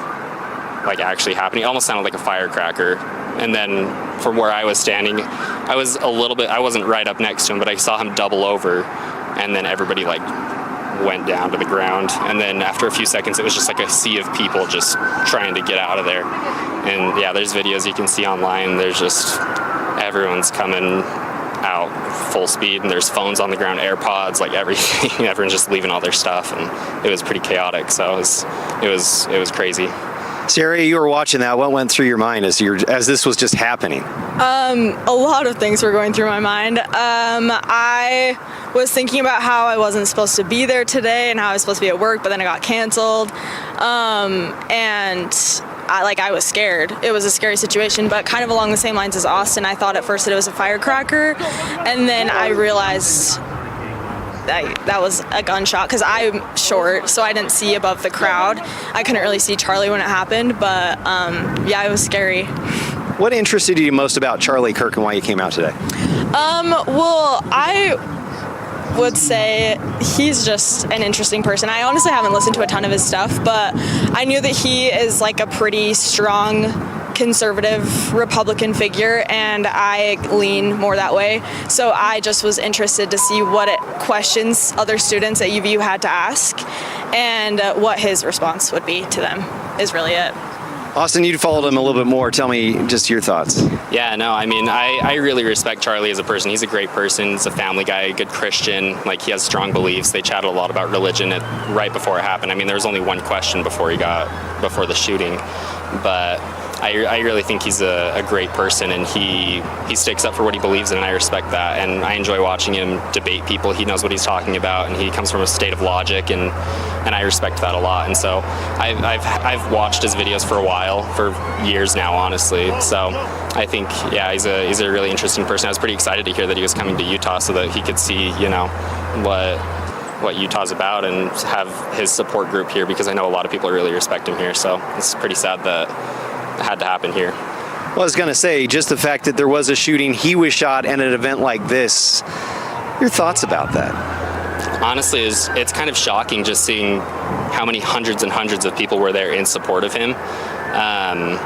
like actually happening. It almost sounded like a firecracker. And then from where I was standing, I wasn't right up next to him, but I saw him double over and then everybody like went down to the ground, and then after a few seconds it was just like a sea of people just trying to get out of there. And yeah, there's videos you can see online. There's just everyone's coming out full speed, and there's phones on the ground, AirPods, like everything. Everyone's just leaving all their stuff, and it was pretty chaotic. So it was crazy. Sarah, you were watching that. What went through your mind as this was just happening? A lot of things were going through my mind. I was thinking about how I wasn't supposed to be there today and how I was supposed to be at work, but then it got canceled. And I was scared. It was a scary situation, but kind of along the same lines as Austin. I thought at first that it was a firecracker, and then I realized that was a gunshot, because I'm short, so I didn't see above the crowd. I couldn't really see Charlie when it happened, but yeah, it was scary. What interested you most about Charlie Kirk and why you came out today? Well, I would say he's just an interesting person. I honestly haven't listened to a ton of his stuff, but I knew that he is like a pretty strong conservative Republican figure, and I lean more that way. So I just was interested to see what questions other students at UVU had to ask, and what his response would be to them is really it. Austin, you followed him a little bit more. Tell me just your thoughts. Yeah, no, I mean, I really respect Charlie as a person. He's a great person. He's a family guy, a good Christian. Like, he has strong beliefs. They chatted a lot about religion right before it happened. I mean, there was only one question before the shooting, but I really think he's a great person, and he sticks up for what he believes in, and I respect that. And I enjoy watching him debate people. He knows what he's talking about, and he comes from a state of logic, and I respect that a lot. And so I've watched his videos for a while, for years now, honestly. So I think, yeah, he's a really interesting person. I was pretty excited to hear that he was coming to Utah so that he could see, what Utah's about and have his support group here, because I know a lot of people really respect him here. So it's pretty sad that it had to happen here. Well, I was going to say, just the fact that there was a shooting, he was shot, and an event like this, your thoughts about that? Honestly, it's kind of shocking just seeing how many hundreds and hundreds of people were there in support of him. And,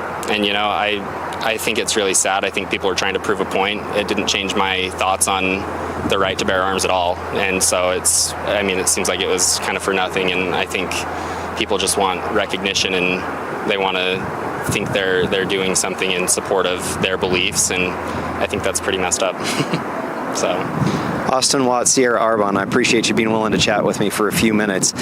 I think it's really sad. I think people are trying to prove a point. It didn't change my thoughts on the right to bear arms at all. And so it seems like it was kind of for nothing. And I think people just want recognition, and they want to think they're doing something in support of their beliefs, and I think that's pretty messed up. So, Austin Watts, Sierra Arbonne, I appreciate you being willing to chat with me for a few minutes.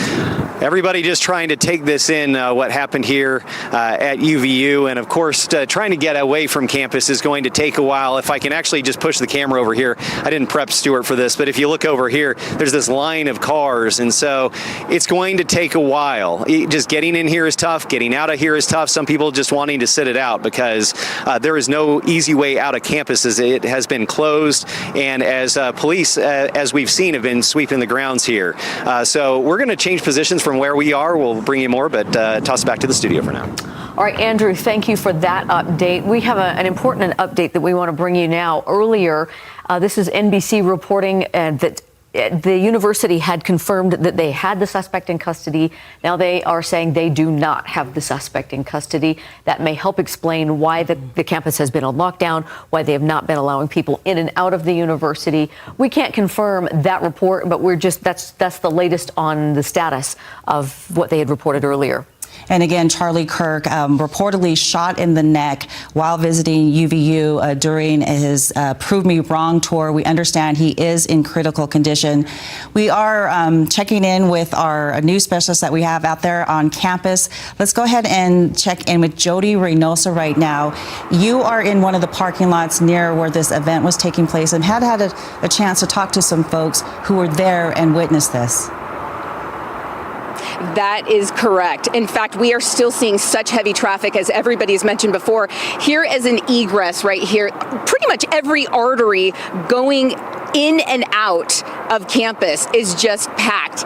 Everybody just trying to take this in, what happened here at UVU, and of course, trying to get away from campus is going to take a while. If I can actually just push the camera over here, I didn't prep Stuart for this, but if you look over here, there's this line of cars, and so it's going to take a while. Just getting in here is tough, getting out of here is tough. Some people just wanting to sit it out, because there is no easy way out of campus, as it has been closed, and as police, as we've seen, have been sweeping the grounds here. So we're going to change positions from where we are. We'll bring you more, but toss it back to the studio for now. All right, Andrew, thank you for that update. We have an important update that we want to bring you now. Earlier, this is NBC reporting that the university had confirmed that they had the suspect in custody. Now they are saying they do not have the suspect in custody. That may help explain why the campus has been on lockdown, why they have not been allowing people in and out of the university. We can't confirm that report, but that's the latest on the status of what they had reported earlier. And again, Charlie Kirk reportedly shot in the neck while visiting UVU during his Prove Me Wrong tour. We understand he is in critical condition. We are checking in with our news specialist that we have out there on campus. Let's go ahead and check in with Jody Reynosa right now. You are in one of the parking lots near where this event was taking place, and had a chance to talk to some folks who were there and witnessed this. That is correct. In fact, we are still seeing such heavy traffic, as everybody has mentioned before. Here is an egress right here. Pretty much every artery going in and out of campus is just packed.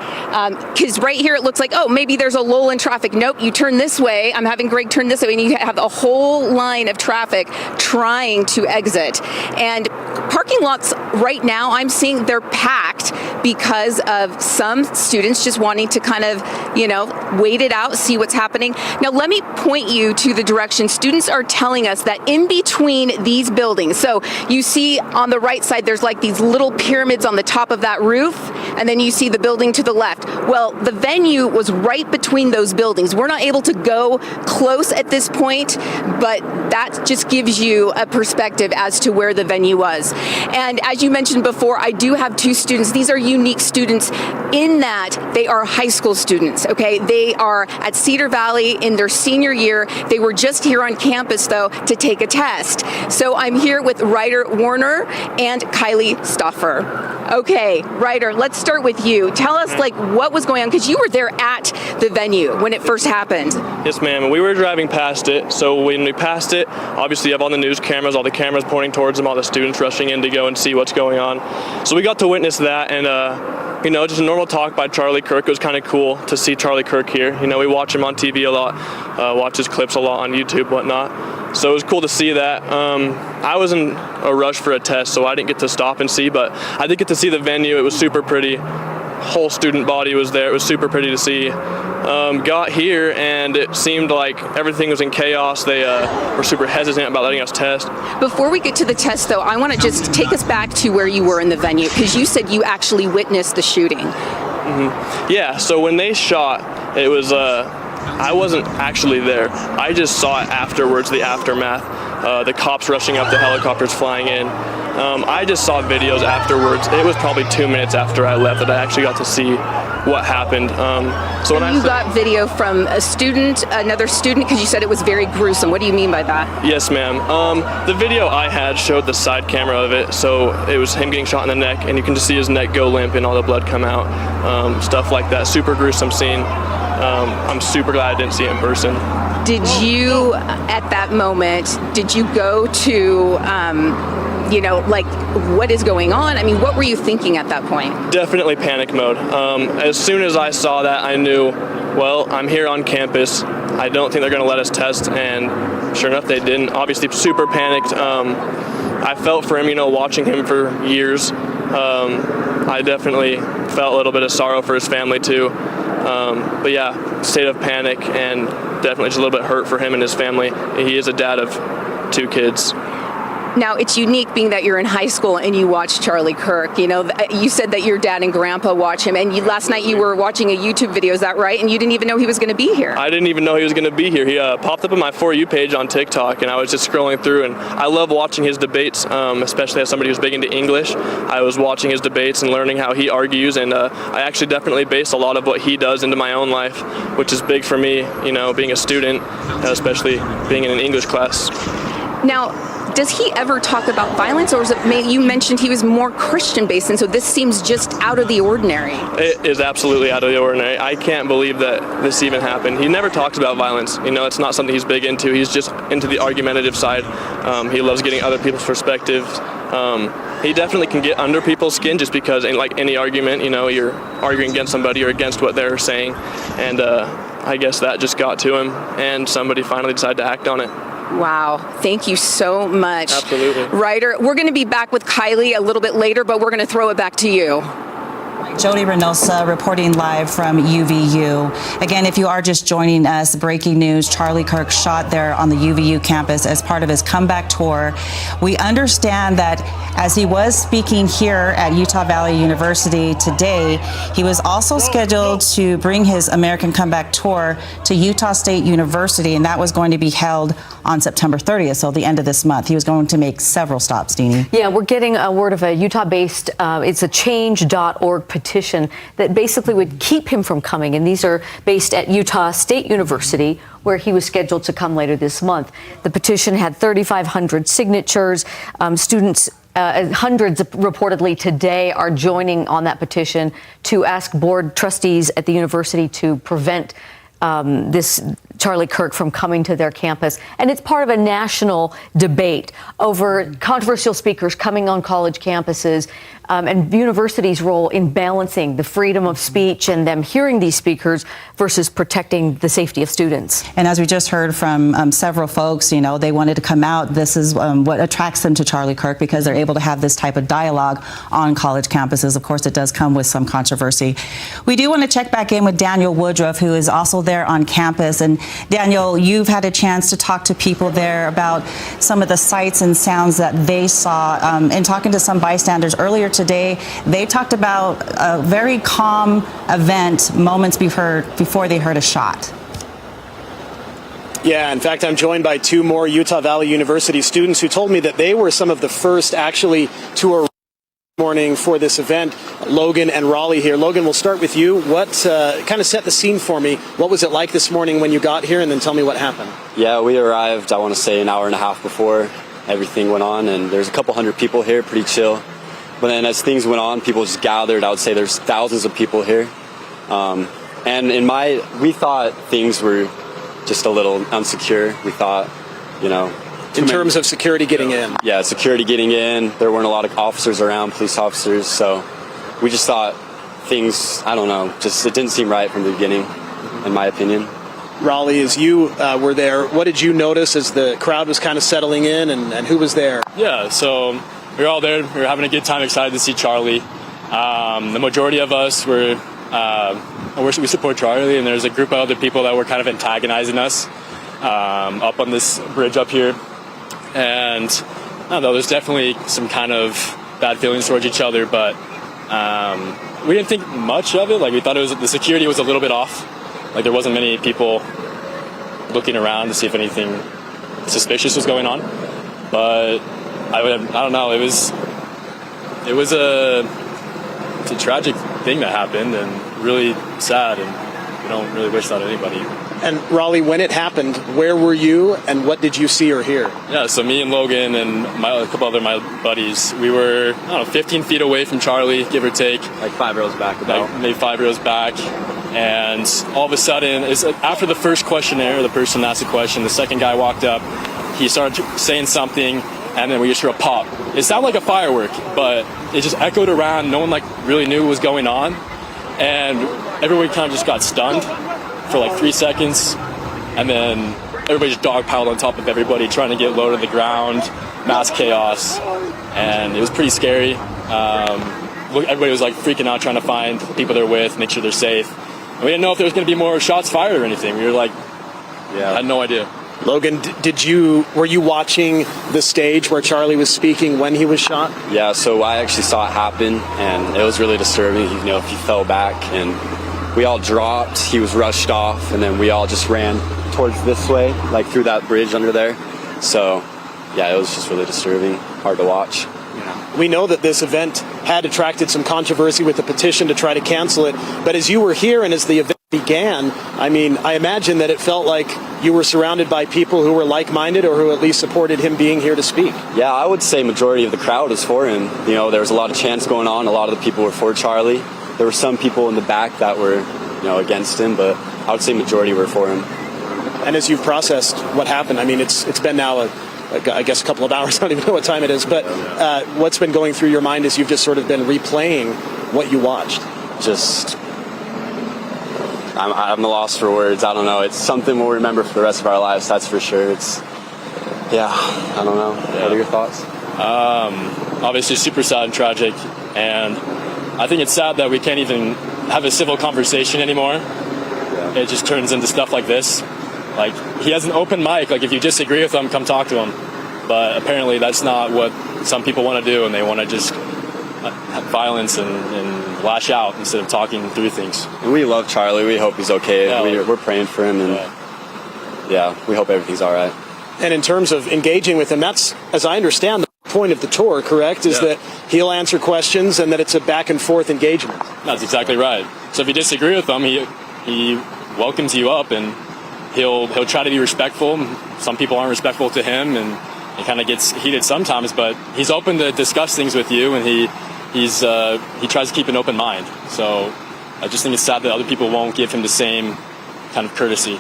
Because right here it looks like, oh, maybe there's a lull in traffic. Nope, you turn this way. I'm having Greg turn this way, and you have a whole line of traffic trying to exit. And parking lots right now, I'm seeing they're packed because of some students just wanting to kind of, wait it out, see what's happening. Now, let me point you to the direction. Students are telling us that in between these buildings, so you see on the right side, there's like these little pyramids on the top of that roof, and then you see the building to the left. Well, the venue was right between those buildings. We're not able to go close at this point, but that just gives you a perspective as to where the venue was. And as you mentioned before, I do have two students. These are unique students in that they are high school students, okay? They are at Cedar Valley in their senior year. They were just here on campus, though, to take a test. So I'm here with Ryder Warner and Kylie Stauffer. Okay, Ryder, let's start with you. Tell us, like, what was going on, because you were there at the venue when it first happened. Yes, ma'am. We were driving past it. So when we passed it, obviously you have all the news cameras, all the cameras pointing towards them, all the students rushing in to go and see what's going on. So we got to witness that, and you know, just a normal talk by Charlie Kirk. It was kind of cool to see Charlie Kirk here. You know, we watch him on TV a lot, watch his clips a lot on YouTube, whatnot. So it was cool to see that. I was in a rush for a test, so I didn't get to stop and see, but I did get to see the venue. It was super pretty. Whole student body was there. It was super pretty to see. Got here, and it seemed like everything was in chaos. They were super hesitant about letting us test. Before we get to the test, though, I want to just take us back to where you were in the venue, because you said you actually witnessed the shooting. Mm-hmm. Yeah, so when they shot, it was, I wasn't actually there. I just saw it afterwards, the aftermath. The cops rushing up, the helicopters flying in. I just saw videos afterwards. It was probably 2 minutes after I left that I actually got to see what happened. So when you got video from a student, another student, because you said it was very gruesome. What do you mean by that? Yes, ma'am. The video I had showed the side camera of it, so it was him getting shot in the neck, and you can just see his neck go limp and all the blood come out, stuff like that. Super gruesome scene. I'm super glad I didn't see it in person. Did you, at that moment, did you go to, you know, like, what is going on? I mean, what were you thinking at that point? Definitely panic mode. As soon as I saw that, I knew, well, I'm here on campus. I don't think they're going to let us test, and sure enough, they didn't. Obviously, super panicked. I felt for him, you know, watching him for years. I definitely felt a little bit of sorrow for his family, too. But yeah, state of panic, and definitely just a little bit hurt for him and his family. He is a dad of 2 kids. Now, it's unique being that you're in high school and you watch Charlie Kirk. You know, you said that your dad and grandpa watch him, and last night you were watching a YouTube video, is that right? And you didn't even know he was going to be here. I didn't even know he was going to be here. He popped up on my For You page on TikTok, and I was just scrolling through, and I love watching his debates, especially as somebody who's big into English. I was watching his debates and learning how he argues, and I actually definitely base a lot of what he does into my own life, which is big for me, you know, being a student, especially being in an English class. Now, does he ever talk about violence, or is it, you mentioned he was more Christian-based, and so this seems just out of the ordinary? It is absolutely out of the ordinary. I can't believe that this even happened. He never talks about violence. You know, it's not something he's big into. He's just into the argumentative side. He loves getting other people's perspectives. He definitely can get under people's skin, just because in like any argument, you know, you're arguing against somebody or against what they're saying, and I guess that just got to him, and somebody finally decided to act on it. Wow. Thank you so much. Absolutely. Ryder, we're going to be back with Kylie a little bit later, but we're going to throw it back to you. Jody Reynosa reporting live from UVU. Again, if you are just joining us, breaking news, Charlie Kirk shot there on the UVU campus as part of his comeback tour. We understand that as he was speaking here at Utah Valley University today, he was also scheduled to bring his American Comeback Tour to Utah State University, and that was going to be held on September 30th, so the end of this month. He was going to make several stops, Deanie. Yeah, we're getting a word of a Utah-based, it's a change.org petition that basically would keep him from coming. And these are based at Utah State University, where he was scheduled to come later this month. The petition had 3,500 signatures. Students, hundreds reportedly today, are joining on that petition to ask board trustees at the university to prevent this Charlie Kirk from coming to their campus. And it's part of a national debate over controversial speakers coming on college campuses, and universities' role in balancing the freedom of speech and them hearing these speakers versus protecting the safety of students. And as we just heard from several folks, you know, they wanted to come out. This is what attracts them to Charlie Kirk, because they're able to have this type of dialogue on college campuses. Of course, it does come with some controversy. We do want to check back in with Daniel Woodruff, who is also there on campus. And Daniel, you've had a chance to talk to people there about some of the sights and sounds that they saw. And talking to some bystanders earlier today, they talked about a very calm event moments before they heard a shot. Yeah, in fact, I'm joined by two more Utah Valley University students who told me that they were some of the first actually to arrive this morning for this event. Logan and Raleigh here. Logan, we'll start with you. What kind of set the scene for me? What was it like this morning when you got here, and then tell me what happened? Yeah, we arrived, I want to say, an hour and a half before everything went on, and there's a couple hundred people here, pretty chill. But then as things went on, people just gathered. I would say there's thousands of people here. And we thought things were just a little unsecure. We thought, in terms of security getting in. Yeah, security getting in. There weren't a lot of officers around, police officers. So we just thought things, I don't know, just it didn't seem right from the beginning, in my opinion. Raleigh, as you were there, what did you notice as the crowd was kind of settling in, and who was there? Yeah, so we were all there. We were having a good time, excited to see Charlie. The majority of us were, we support Charlie, and there's a group of other people that were kind of antagonizing us up on this bridge up here. And I don't know, there's definitely some kind of bad feelings towards each other, but we didn't think much of it. Like, we thought the security was a little bit off. Like, there wasn't many people looking around to see if anything suspicious was going on. But I don't know, it's a tragic thing that happened, and really sad, and we don't really wish that on anybody. And Raleigh, when it happened, where were you, and what did you see or hear? Yeah, so me and Logan and a couple other my buddies, we were 15 feet away from Charlie, give or take. Like 5 rows back. Maybe 5 rows back. And all of a sudden, after the first questionnaire, the person asked a question, the second guy walked up, he started saying something, and then we just heard a pop. It sounded like a firework, but it just echoed around. No one really knew what was going on, and everybody kind of just got stunned for 3 seconds, and then everybody just dogpiled on top of everybody, trying to get low to the ground, mass chaos, and it was pretty scary. Everybody was freaking out, trying to find the people they're with, make sure they're safe. And we didn't know if there was going to be more shots fired or anything. We were had no idea. Logan, were you watching the stage where Charlie was speaking when he was shot? Yeah, so I actually saw it happen, and it was really disturbing. He fell back, and we all dropped. He was rushed off, and then we all just ran towards this way, through that bridge under there. So, yeah, it was just really disturbing, hard to watch. We know that this event had attracted some controversy with the petition to try to cancel it, but as you were here and as the event began, I imagine that it felt like you were surrounded by people who were like-minded, or who at least supported him being here to speak. Yeah, I would say majority of the crowd was for him. There was a lot of chants going on. A lot of the people were for Charlie. There were some people in the back that were, against him, but I would say majority were for him. And as you've processed what happened, it's been now I guess a couple of hours, I don't even know what time it is, but what's been going through your mind as you've just sort of been replaying what you watched? I'm lost for words. I don't know. It's something we'll remember for the rest of our lives, that's for sure. I don't know. Yeah. What are your thoughts? Obviously super sad and tragic, and I think it's sad that we can't even have a civil conversation anymore. Yeah. It just turns into stuff like this. He has an open mic. If you disagree with him, come talk to him. But apparently that's not what some people want to do, and they want to just have violence and lash out instead of talking through things. And we love Charlie. We hope he's okay. Yeah, we're praying for him, and we hope everything's all right. And in terms of engaging with him, that's, as I understand, the point of the tour, correct? Is that he'll answer questions and that it's a back and forth engagement. That's exactly right. So if you disagree with him, he welcomes you up, and he'll try to be respectful. Some people aren't respectful to him, and it kind of gets heated sometimes, but he's open to discuss things with you, and he tries to keep an open mind. So I just think it's sad that other people won't give him the same kind of courtesy.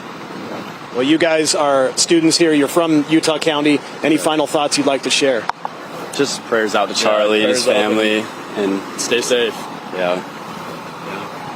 Well, you guys are students here. You're from Utah County. Any final thoughts you'd like to share? Just prayers out to Charlie and his family, and stay safe. Yeah.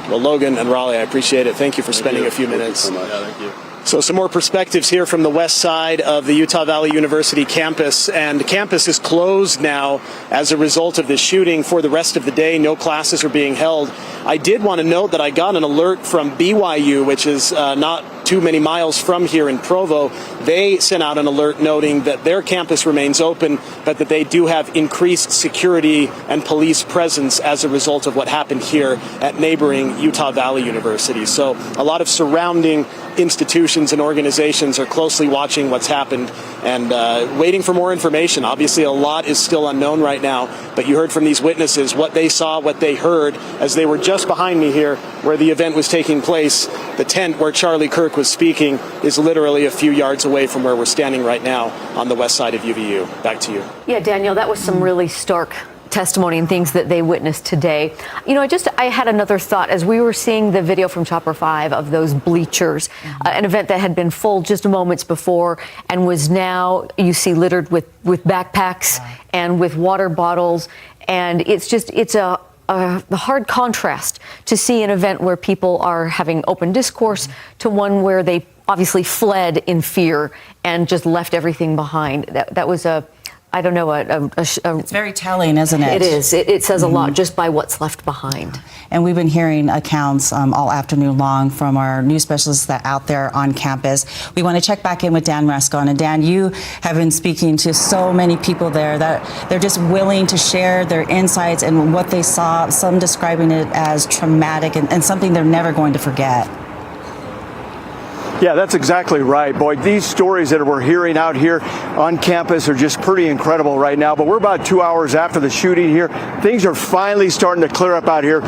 Well, Logan and Raleigh, I appreciate it. Thank you for spending a few minutes. Thank you so much. Yeah, thank you. So some more perspectives here from the west side of the Utah Valley University campus. And the campus is closed now as a result of this shooting for the rest of the day. No classes are being held. I did want to note that I got an alert from BYU, which is not too many miles from here in Provo, they sent out an alert noting that their campus remains open, but that they do have increased security and police presence as a result of what happened here at neighboring Utah Valley University. So a lot of surrounding institutions and organizations are closely watching what's happened and waiting for more information. Obviously, a lot is still unknown right now, but you heard from these witnesses what they saw, what they heard as they were just behind me here where the event was taking place. The tent where Charlie Kirk was speaking is literally a few yards away from where we're standing right now on the west side of UVU. Back to you. Yeah, Daniel, that was some really stark testimony and things that they witnessed today. You know, I had another thought as we were seeing the video from Chopper 5 of those bleachers, an event that had been full just moments before and was now, you see, littered with backpacks and with water bottles. And it's a hard contrast to see an event where people are having open discourse to one where they obviously fled in fear and just left everything behind. That was it's very telling, isn't it? It is. It says a lot just by what's left behind. And we've been hearing accounts all afternoon long from our news specialists that out there on campus. We want to check back in with Dan Rescon. And Dan, you have been speaking to so many people there that they're just willing to share their insights and what they saw, some describing it as traumatic and something they're never going to forget. Yeah, that's exactly right, Boyd. These stories that we're hearing out here on campus are just pretty incredible right now. But we're about 2 hours after the shooting here. Things are finally starting to clear up out here.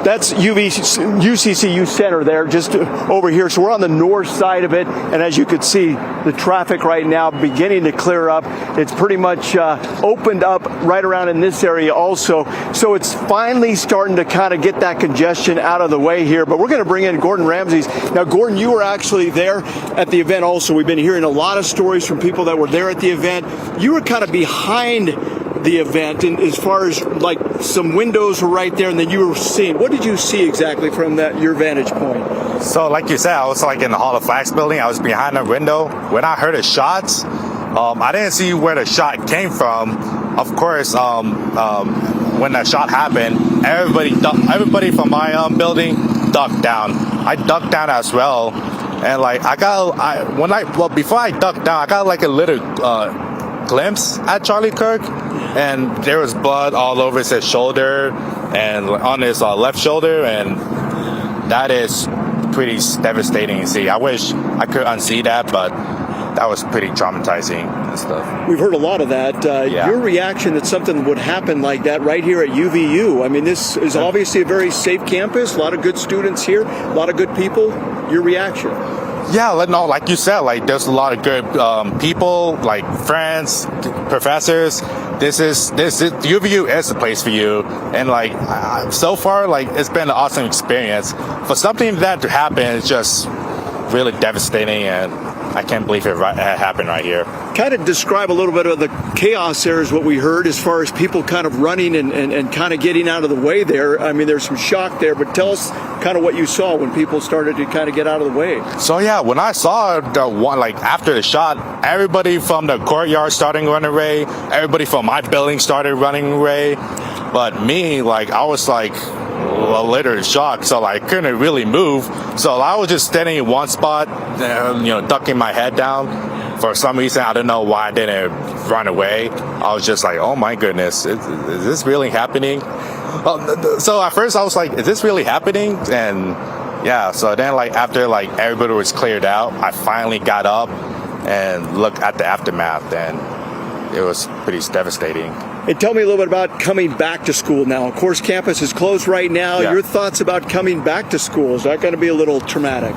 That's UCCU Center there, just over here. So we're on the north side of it, and as you can see, the traffic right now beginning to clear up. It's pretty much opened up right around in this area also. So it's finally starting to kind of get that congestion out of the way here. But we're going to bring in Gordon Ramses. Now, Gordon, you were actually there at the event also. We've been hearing a lot of stories from people that were there at the event. You were kind of behind the event, and as far as like some windows were right there, and then you were seeing. What did you see exactly from your vantage point? So, like you said, I was like in the Hall of Flags building. I was behind the window. When I heard the shots, I didn't see where the shot came from. Of course, when that shot happened, everybody from my building ducked down. I ducked down as well, and like before I ducked down, I got like a little glimpse at Charlie Kirk, and there was blood all over his shoulder and on his left shoulder, and that is pretty devastating to see. I wish I could unsee that, but that was pretty traumatizing and stuff. We've heard a lot of that. Your reaction that something would happen like that right here at UVU. I mean, this is obviously a very safe campus, a lot of good students here, a lot of good people. Your reaction? Yeah, no, like you said, like there's a lot of good people, like friends, professors. This is UVU is the place for you, and like so far, like it's been an awesome experience. For something that to happen is just really devastating, and I can't believe it happened right here. Kind of describe a little bit of the chaos there is what we heard as far as people kind of running and kind of getting out of the way there. I mean, there's some shock there, but tell us kind of what you saw when people started to kind of get out of the way. So yeah, when I saw the one, like after the shot, everybody from the courtyard started running away. Everybody from my building started running away. But me, like I was like a little shocked, so like, I couldn't really move. So I was just standing in one spot, ducking my head down. For some reason, I don't know why I didn't run away. I was just like, oh my goodness, is this really happening? So at first I was like, is this really happening? And yeah, so then like after like everybody was cleared out, I finally got up and looked at the aftermath, and it was pretty devastating. And tell me a little bit about coming back to school now. Of course, campus is closed right now. Yeah. Your thoughts about coming back to school? Is that going to be a little traumatic?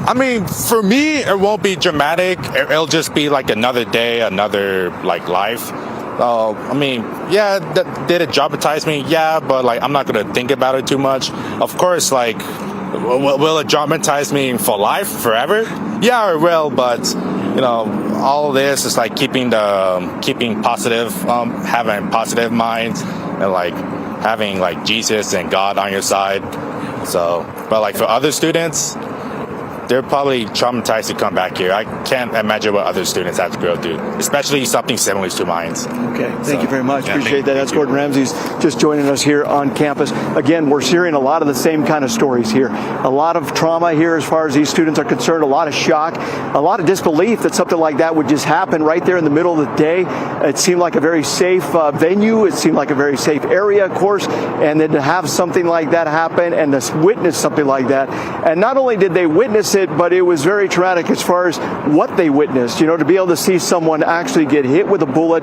I mean, for me, it won't be dramatic. It'll just be like another day, another like life. I mean, yeah, did it traumatize me? Yeah, but like I'm not going to think about it too much. Of course, like, will it traumatize me for life, forever? Yeah, it will, but all of this is like keeping positive, having positive minds, and like having like Jesus and God on your side. So, but like for other students, they're probably traumatized to come back here. I can't imagine what other students have to go through, especially something similar to mine. Okay, thank you very much. Appreciate that. That's Gordon Ramsey's just joining us here on campus. Again, we're hearing a lot of the same kind of stories here. A lot of trauma here as far as these students are concerned, a lot of shock, a lot of disbelief that something like that would just happen right there in the middle of the day. It seemed like a very safe venue. It seemed like a very safe area, of course, and then to have something like that happen and to witness something like that. And not only did they witness it, but it was very traumatic as far as what they witnessed, you know, to be able to see someone actually get hit with a bullet,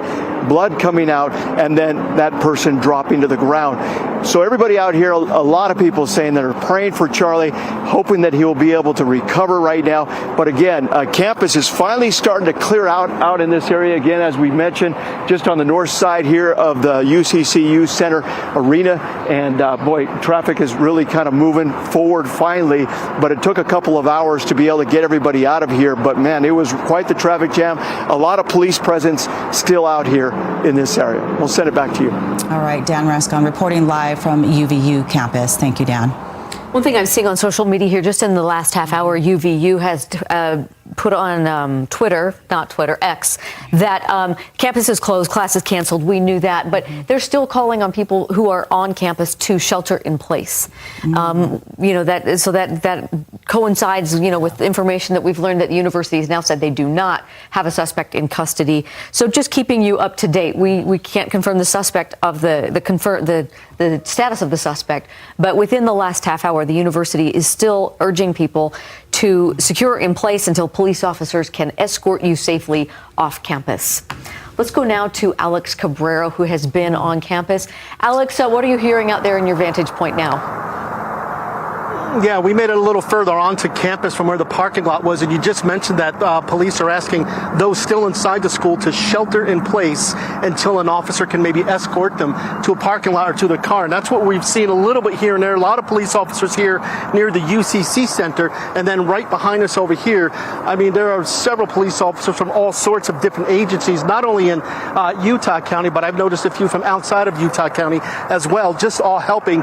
blood coming out, and then that person dropping to the ground. So everybody out here, a lot of people saying that are praying for Charlie, hoping that he will be able to recover right now. But again, campus is finally starting to clear out in this area again, as we mentioned, just on the north side here of the UCCU Center Arena. And boy, traffic is really kind of moving forward finally, but it took a couple of hours to be able to get everybody out of here. But man, it was quite the traffic jam. A lot of police presence still out here in this area. We'll send it back to you. All right, Dan Rascon reporting live from UVU campus. Thank you, Dan. One thing I'm seeing on social media here, just in the last half hour, UVU has put on X, that campus is closed, class is canceled. We knew that, but they're still calling on people who are on campus to shelter in place. You know, that coincides, you know, with information that we've learned that the university has now said they do not have a suspect in custody. So just keeping you up to date. We can't confirm the suspect of the status of the suspect, but within the last half hour, the university is still urging people to secure in place until police officers can escort you safely off campus. Let's go now to Alex Cabrera, who has been on campus. Alex, what are you hearing out there in your vantage point now? Yeah, we made it a little further onto campus from where the parking lot was, and you just mentioned that police are asking those still inside the school to shelter in place until an officer can maybe escort them to a parking lot or to their car. And that's what we've seen a little bit here and there. A lot of police officers here near the UCC Center, and then right behind us over here, I mean, there are several police officers from all sorts of different agencies, not only in Utah County, but I've noticed a few from outside of Utah County as well, just all helping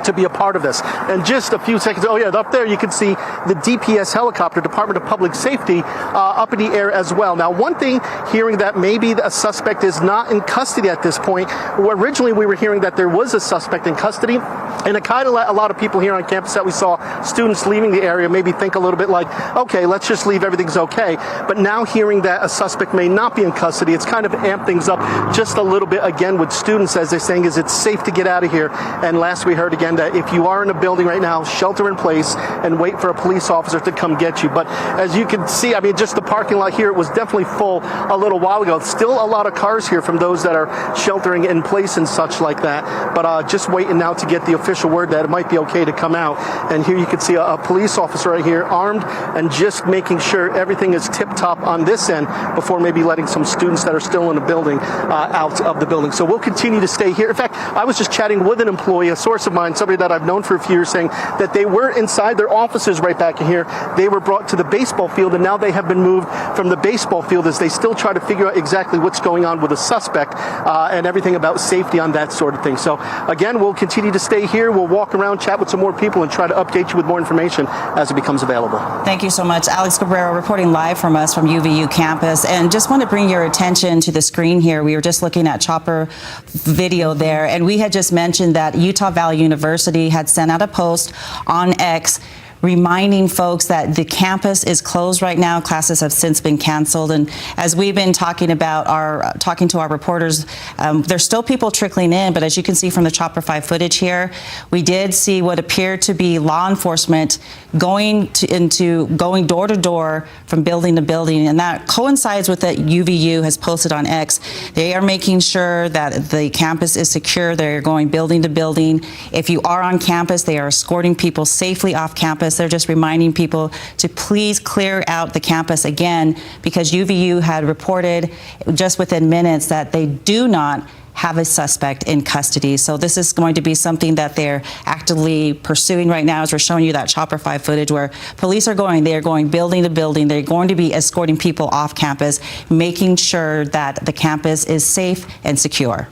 to be a part of this. And just a few seconds, oh yeah, up there you can see the DPS helicopter, Department of Public Safety, up in the air as well. Now, one thing, hearing that maybe a suspect is not in custody at this point. Originally, we were hearing that there was a suspect in custody, and it kind of let a lot of people here on campus that we saw students leaving the area maybe think a little bit like, okay, let's just leave, everything's okay. But now hearing that a suspect may not be in custody, it's kind of amped things up just a little bit again with students, as they're saying, is it's safe to get out of here. And last we heard again that if you are in a building right now, shelter in place and wait for a police officer to come get you. But as you can see, I mean, just the parking lot here, it was definitely full a little while ago. Still a lot of cars here from those that are sheltering in place and such like that. But just waiting now to get the official word that it might be okay to come out. And here you can see a police officer right here armed and just making sure everything is tip-top on this end before maybe letting some students that are still in the building out of the building. So we'll continue to stay here. In fact, I was just chatting with an employee, a source of mine, somebody that I've known for a few years, saying that they were inside their offices right back in here. They were brought to the baseball field, and now they have been moved from the baseball field as they still try to figure out exactly what's going on with the suspect and everything about safety on that sort of thing. So again, we'll continue to stay here. We'll walk around, chat with some more people, and try to update you with more information as it becomes available. Thank you so much. Alex Cabrera reporting live from us from UVU campus. And just want to bring your attention to the screen here. We were just looking at chopper video there, and we had just mentioned that Utah Valley University had sent out a post on X reminding folks that the campus is closed right now. Classes have since been canceled. And as we've been talking about talking to our reporters, there's still people trickling in, but as you can see from the Chopper 5 footage here, we did see what appeared to be law enforcement going door to door from building to building. And that coincides with what UVU has posted on X. They are making sure that the campus is secure. They're going building to building. If you are on campus, they are escorting people safely off campus. They're just reminding people to please clear out the campus again, because UVU had reported just within minutes that they do not have a suspect in custody. So this is going to be something that they're actively pursuing right now, as we're showing you that Chopper 5 footage where police are going building to building. They're going to be escorting people off campus, making sure that the campus is safe and secure.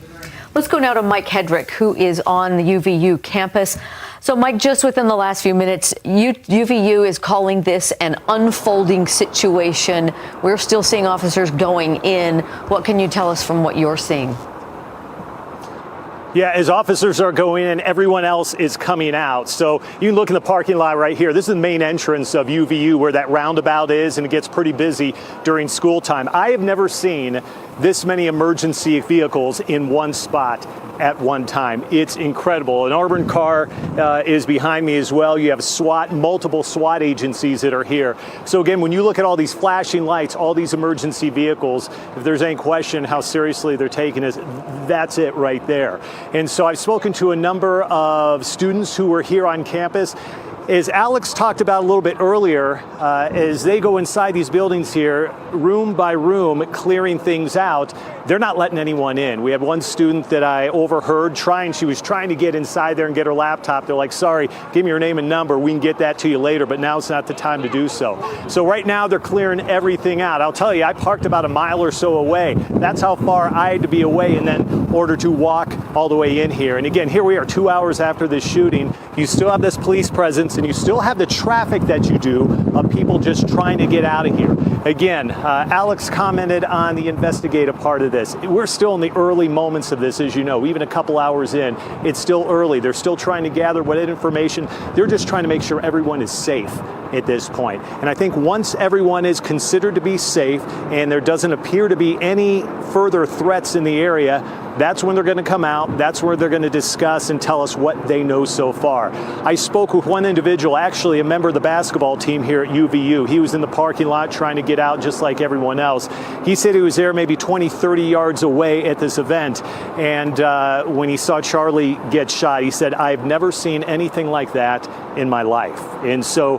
Let's go now to Mike Hedrick, who is on the UVU campus. So, Mike, just within the last few minutes, UVU is calling this an unfolding situation. We're still seeing officers going in. What can you tell us from what you're seeing? Yeah, as officers are going in, everyone else is coming out. So you can look in the parking lot right here. This is the main entrance of UVU where that roundabout is, and it gets pretty busy during school time. I have never seen this many emergency vehicles in one spot at one time. It's incredible. An armored car is behind me as well. You have SWAT, multiple SWAT agencies that are here. So again, when you look at all these flashing lights, all these emergency vehicles, if there's any question how seriously they're taking it, that's it right there. And so I've spoken to a number of students who were here on campus. As Alex talked about a little bit earlier, as they go inside these buildings here, room by room, clearing things out, they're not letting anyone in. We had one student that I overheard she was trying to get inside there and get her laptop. They're like, sorry, give me your name and number. We can get that to you later, but now's not the time to do so. So right now they're clearing everything out. I'll tell you, I parked about a mile or so away. That's how far I had to be away and then order to walk all the way in here. And again, here we are 2 hours after this shooting. You still have this police presence and you still have the traffic that you do of people just trying to get out of here. Again, Alex commented on the investigative part of this. We're still in the early moments of this, as you know, even a couple hours in. It's still early. They're still trying to gather what information. They're just trying to make sure everyone is safe at this point. And I think once everyone is considered to be safe and there doesn't appear to be any further threats in the area, that's when they're going to come out. That's where they're going to discuss and tell us what they know so far. I spoke with one individual, actually a member of the basketball team here at UVU. He was in the parking lot trying to get out just like everyone else. He said he was there maybe 20, 30 yards away at this event. And when he saw Charlie get shot, he said, I've never seen anything like that in my life. And so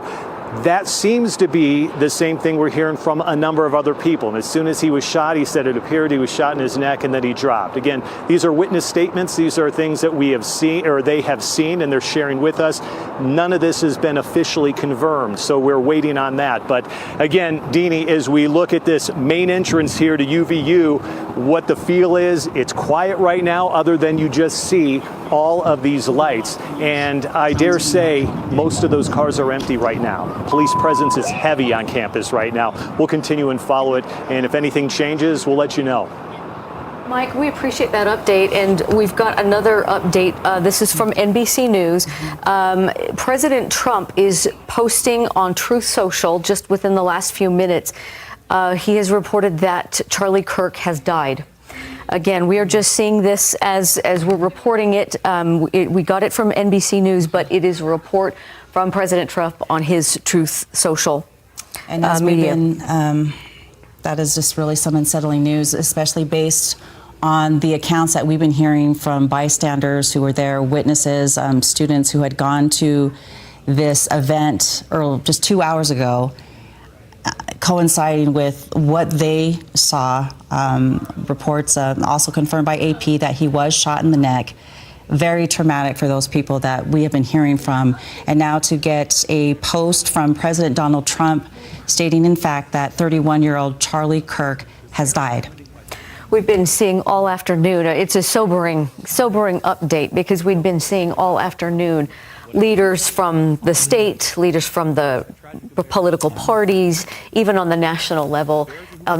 that seems to be the same thing we're hearing from a number of other people. And as soon as he was shot, he said it appeared he was shot in his neck and then he dropped. Again, these are witness statements. These are things that we have seen, or they have seen, and they're sharing with us. None of this has been officially confirmed, so we're waiting on that. But again, Deanie, as we look at this main entrance here to UVU, what the feel is, it's quiet right now, other than you just see all of these lights. And I dare say most of those cars are empty right now. Police presence is heavy on campus right now. We'll continue and follow it, and if anything changes, we'll let you know. Mike, we appreciate that update, and we've got another update. This is from NBC News. President Trump is posting on Truth Social just within the last few minutes. He has reported that Charlie Kirk has died. Again, we are just seeing this as we're reporting it. We got it from NBC News, but it is a report from President Trump on his Truth Social and as media. That is just really some unsettling news, especially based on the accounts that we've been hearing from bystanders who were there, witnesses, students who had gone to this event just 2 hours ago, coinciding with what they saw. Reports also confirmed by AP that he was shot in the neck. Very traumatic for those people that we have been hearing from. And now to get a post from President Donald Trump stating, in fact, that 31-year-old Charlie Kirk has died. We've been seeing all afternoon. It's a sobering update, because we've been seeing all afternoon leaders from the state, leaders from the political parties, even on the national level,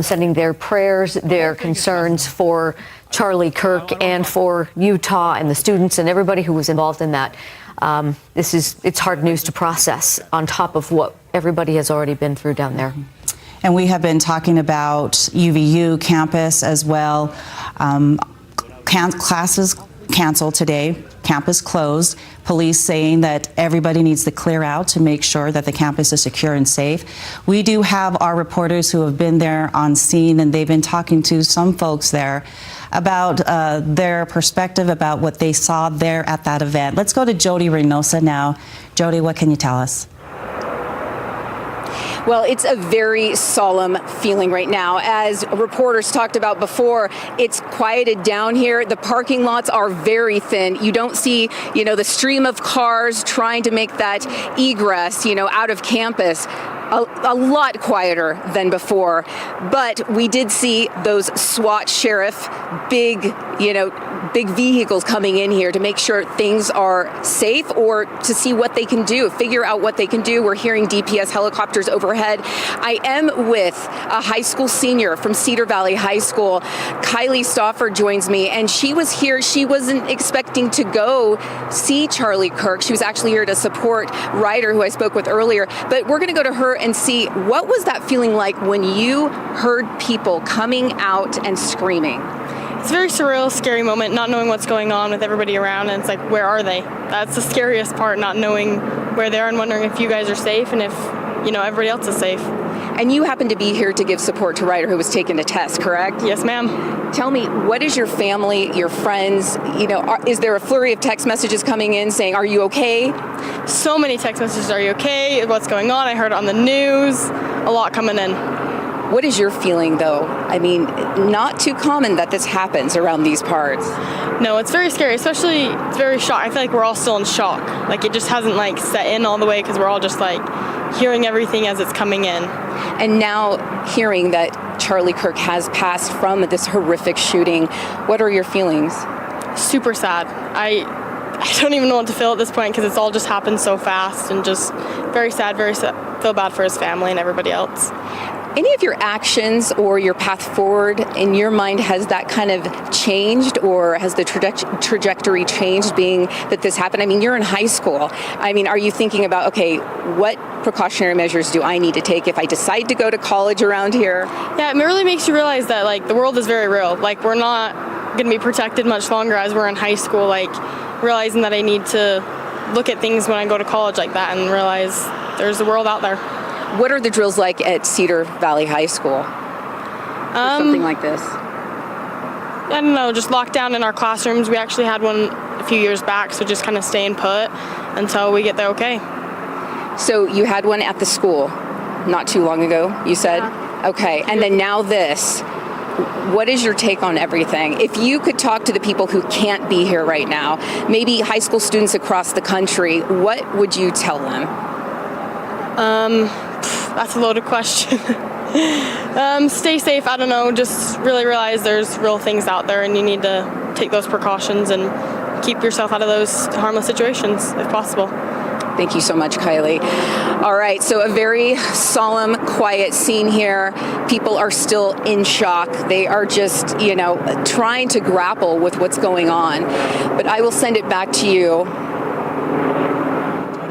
sending their prayers, their concerns for Charlie Kirk and for Utah and the students and everybody who was involved in that. It's hard news to process on top of what everybody has already been through down there. And we have been talking about UVU campus as well. Classes canceled today, campus closed. Police saying that everybody needs to clear out to make sure that the campus is secure and safe. We do have our reporters who have been there on scene, and they've been talking to some folks there about their perspective about what they saw there at that event. Let's go to Jody Reynosa now. Jody, what can you tell us? Well, it's a very solemn feeling right now. As reporters talked about before, it's quieted down here. The parking lots are very thin. You don't see, the stream of cars trying to make that egress, out of campus. A lot quieter than before. But we did see those SWAT sheriff, big big vehicles coming in here to make sure things are safe or to see what they can do, figure out what they can do. We're hearing DPS helicopters overhead. I am with a high school senior from Cedar Valley High School. Kylie Stauffer joins me, and she was here. She wasn't expecting to go see Charlie Kirk. She was actually here to support Ryder, who I spoke with earlier. But we're going to go to her and see, what was that feeling like when you heard people coming out and screaming? It's a very surreal, scary moment, not knowing what's going on with everybody around, and it's like, where are they? That's the scariest part, not knowing where they are and wondering if you guys are safe and if, everybody else is safe. And you happen to be here to give support to Ryder, who was taking a test, correct? Yes, ma'am. Tell me, what is your family, your friends, is there a flurry of text messages coming in saying, are you okay? So many text messages, are you okay? What's going on? I heard it on the news. A lot coming in. What is your feeling, though? I mean, not too common that this happens around these parts. No, it's very scary, especially it's very shock. I feel like we're all still in shock. Like, it just hasn't, set in all the way because we're all just, hearing everything as it's coming in. And now hearing that Charlie Kirk has passed from this horrific shooting, what are your feelings? Super sad. I don't even know what to feel at this point because it's all just happened so fast and just very sad, feel bad for his family and everybody else. Any of your actions or your path forward in your mind, has that kind of changed, or has the trajectory changed being that this happened? I mean, you're in high school. I mean, are you thinking about, okay, what precautionary measures do I need to take if I decide to go to college around here? Yeah, it really makes you realize that, the world is very real. We're not going to be protected much longer as we're in high school. Realizing that I need to look at things when I go to college like that and realize there's a world out there. What are the drills like at Cedar Valley High School? Something like this? I don't know, just lockdown in our classrooms. We actually had one a few years back, so just kind of staying put until we get the okay. So you had one at the school not too long ago, you said? Yeah. Okay, and then now this. What is your take on everything? If you could talk to the people who can't be here right now, maybe high school students across the country, what would you tell them? That's a loaded question. Stay safe. I don't know. Just really realize there's real things out there and you need to take those precautions and keep yourself out of those harmless situations if possible. Thank you so much, Kylie. All right, so a very solemn, quiet scene here. People are still in shock. They are just, trying to grapple with what's going on. But I will send it back to you.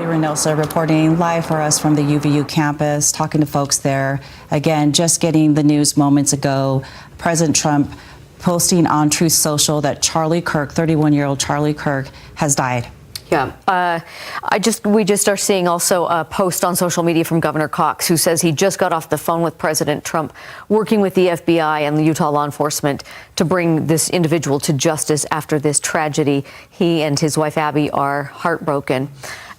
Renelsa reporting live for us from the UVU campus, talking to folks there. Again, just getting the news moments ago. President Trump posting on Truth Social that Charlie Kirk, 31-year-old Charlie Kirk, has died. Yeah. We just are seeing also a post on social media from Governor Cox, who says he just got off the phone with President Trump, working with the FBI and the Utah law enforcement to bring this individual to justice after this tragedy. He and his wife, Abby, are heartbroken.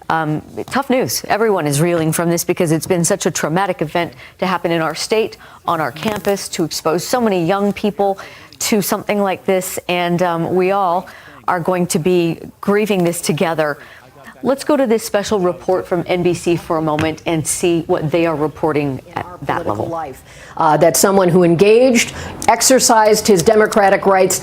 Tough news. Everyone is reeling from this because it's been such a traumatic event to happen in our state, on our campus, to expose so many young people to something like this. And we all are going to be grieving this together. Let's go to this special report from NBC for a moment and see what they are reporting at that level. Life. That someone who engaged, exercised his democratic rights,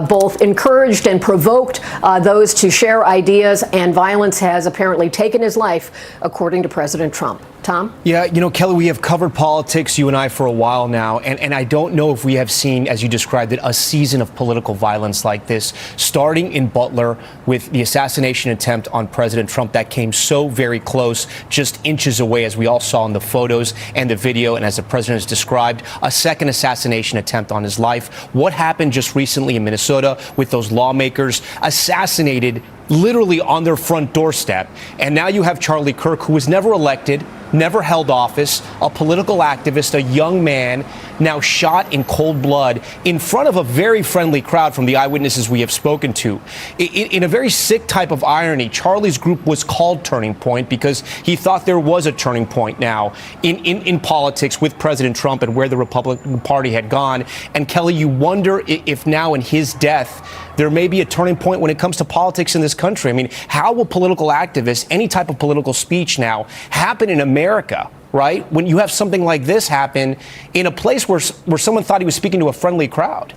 both encouraged and provoked those to share ideas, and violence has apparently taken his life, according to President Trump. Tom? Yeah, Kelly, we have covered politics, you and I, for a while now, and I don't know if we have seen, as you described it, a season of political violence like this, starting in Butler with the assassination attempt on President Trump that came so very close, just inches away, as we all saw in the photos and the video, and as the president has described, a second assassination attempt on his life. What happened just recently in Minnesota with those lawmakers assassinated literally on their front doorstep. And now you have Charlie Kirk, who was never elected, never held office, a political activist, a young man, now shot in cold blood in front of a very friendly crowd from the eyewitnesses we have spoken to. In a very sick type of irony, Charlie's group was called Turning Point because he thought there was a turning point now in politics with President Trump and where the Republican Party had gone. And Kelly, you wonder if now in his death, there may be a turning point when it comes to politics in this country. I mean, how will political activists, any type of political speech now, happen in America, right? When you have something like this happen in a place where someone thought he was speaking to a friendly crowd.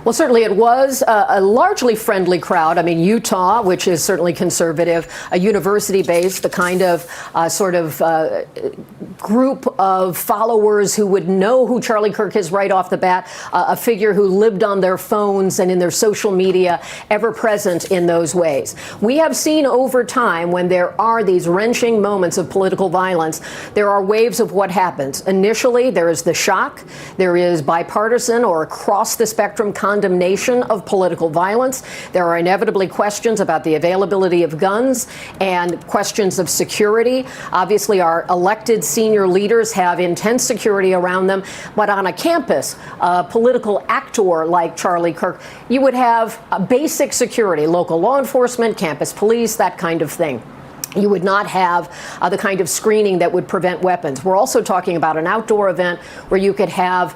Well, certainly it was a largely friendly crowd. I mean, Utah, which is certainly conservative, a university-based, the kind of group of followers who would know who Charlie Kirk is right off the bat, a figure who lived on their phones and in their social media, ever present in those ways. We have seen over time, when there are these wrenching moments of political violence, there are waves of what happens. Initially, there is the shock. There is bipartisan or across the spectrum condemnation of political violence. There are inevitably questions about the availability of guns and questions of security. Obviously, our elected senior leaders have intense security around them. But on a campus, a political actor like Charlie Kirk, you would have basic security, local law enforcement, campus police, that kind of thing. You would not have the kind of screening that would prevent weapons. We're also talking about an outdoor event where you could have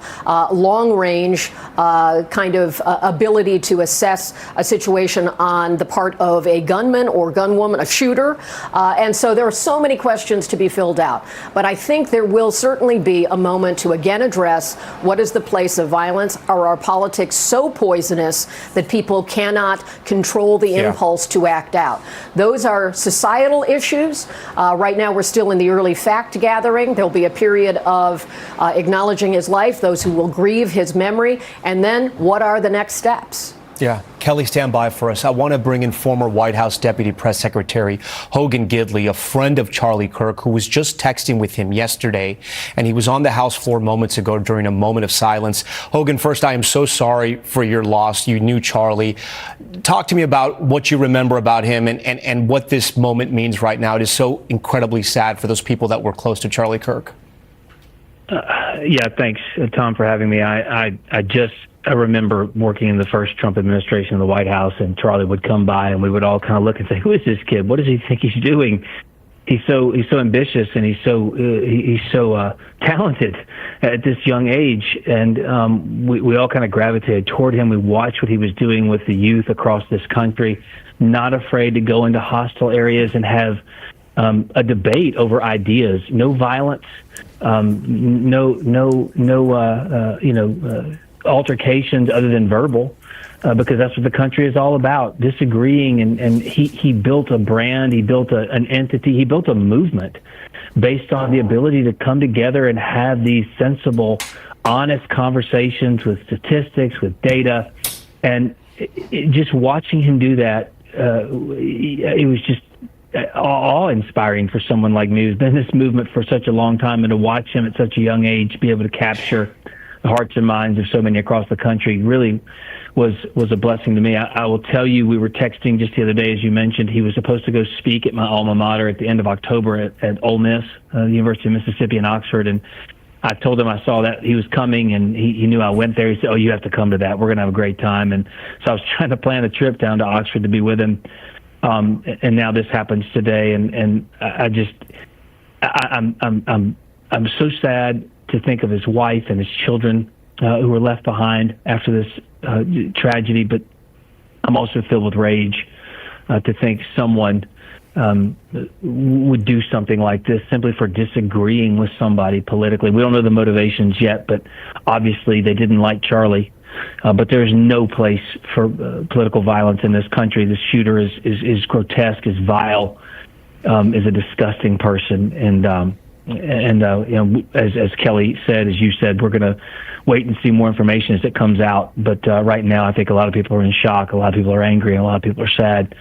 long-range kind of ability to assess a situation on the part of a gunman or gunwoman, a shooter. And so there are so many questions to be filled out. But I think there will certainly be a moment to again address what is the place of violence. Are our politics so poisonous that people cannot control the impulse to act out? Those are societal issues. Right now, we're still in the early fact gathering. There'll be a period of acknowledging his life, those who will grieve his memory, and then what are the next steps? Yeah. Kelly, stand by for us. I want to bring in former White House Deputy Press Secretary Hogan Gidley, a friend of Charlie Kirk, who was just texting with him yesterday, and he was on the House floor moments ago during a moment of silence. Hogan, first, I am so sorry for your loss. You knew Charlie. Talk to me about what you remember about him and what this moment means right now. It is so incredibly sad for those people that were close to Charlie Kirk. Yeah, thanks, Tom, for having me. I remember working in the first Trump administration in the White House, and Charlie would come by, and we would all kind of look and say, "Who is this kid? What does he think he's doing?" He's so ambitious, and he's so talented at this young age, and we all kind of gravitated toward him. We watched what he was doing with the youth across this country, not afraid to go into hostile areas and have a debate over ideas. No violence, altercations other than verbal, because that's what the country is all about, disagreeing. And he built a brand, he built an entity, he built a movement based on the ability to come together and have these sensible, honest conversations with statistics, with data. And just watching him do that, it was just awe-inspiring for someone like me who's been in this movement for such a long time, and to watch him at such a young age be able to capture the hearts and minds of so many across the country really was a blessing to me. I will tell you, we were texting just the other day, as you mentioned. He was supposed to go speak at my alma mater at the end of October at Ole Miss, the University of Mississippi in Oxford, and I told him I saw that he was coming, and he knew I went there. He said, "Oh, you have to come to that. We're going to have a great time." And so I was trying to plan a trip down to Oxford to be with him. And now this happens today, and I'm so sad to think of his wife and his children who were left behind after this tragedy. But I'm also filled with rage to think someone would do something like this simply for disagreeing with somebody politically. We don't know the motivations yet, but obviously they didn't like Charlie. But there is no place for political violence in this country. The shooter is grotesque, is vile, is a disgusting person, and as Kelly said, as you said, we're going to wait and see more information as it comes out. But right now, I think a lot of people are in shock. A lot of people are angry, and a lot of people are sad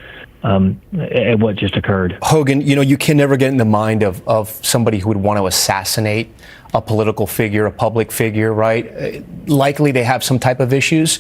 at what just occurred. Hogan, you can never get in the mind of somebody who would want to assassinate a political figure, a public figure, right? Likely they have some type of issues.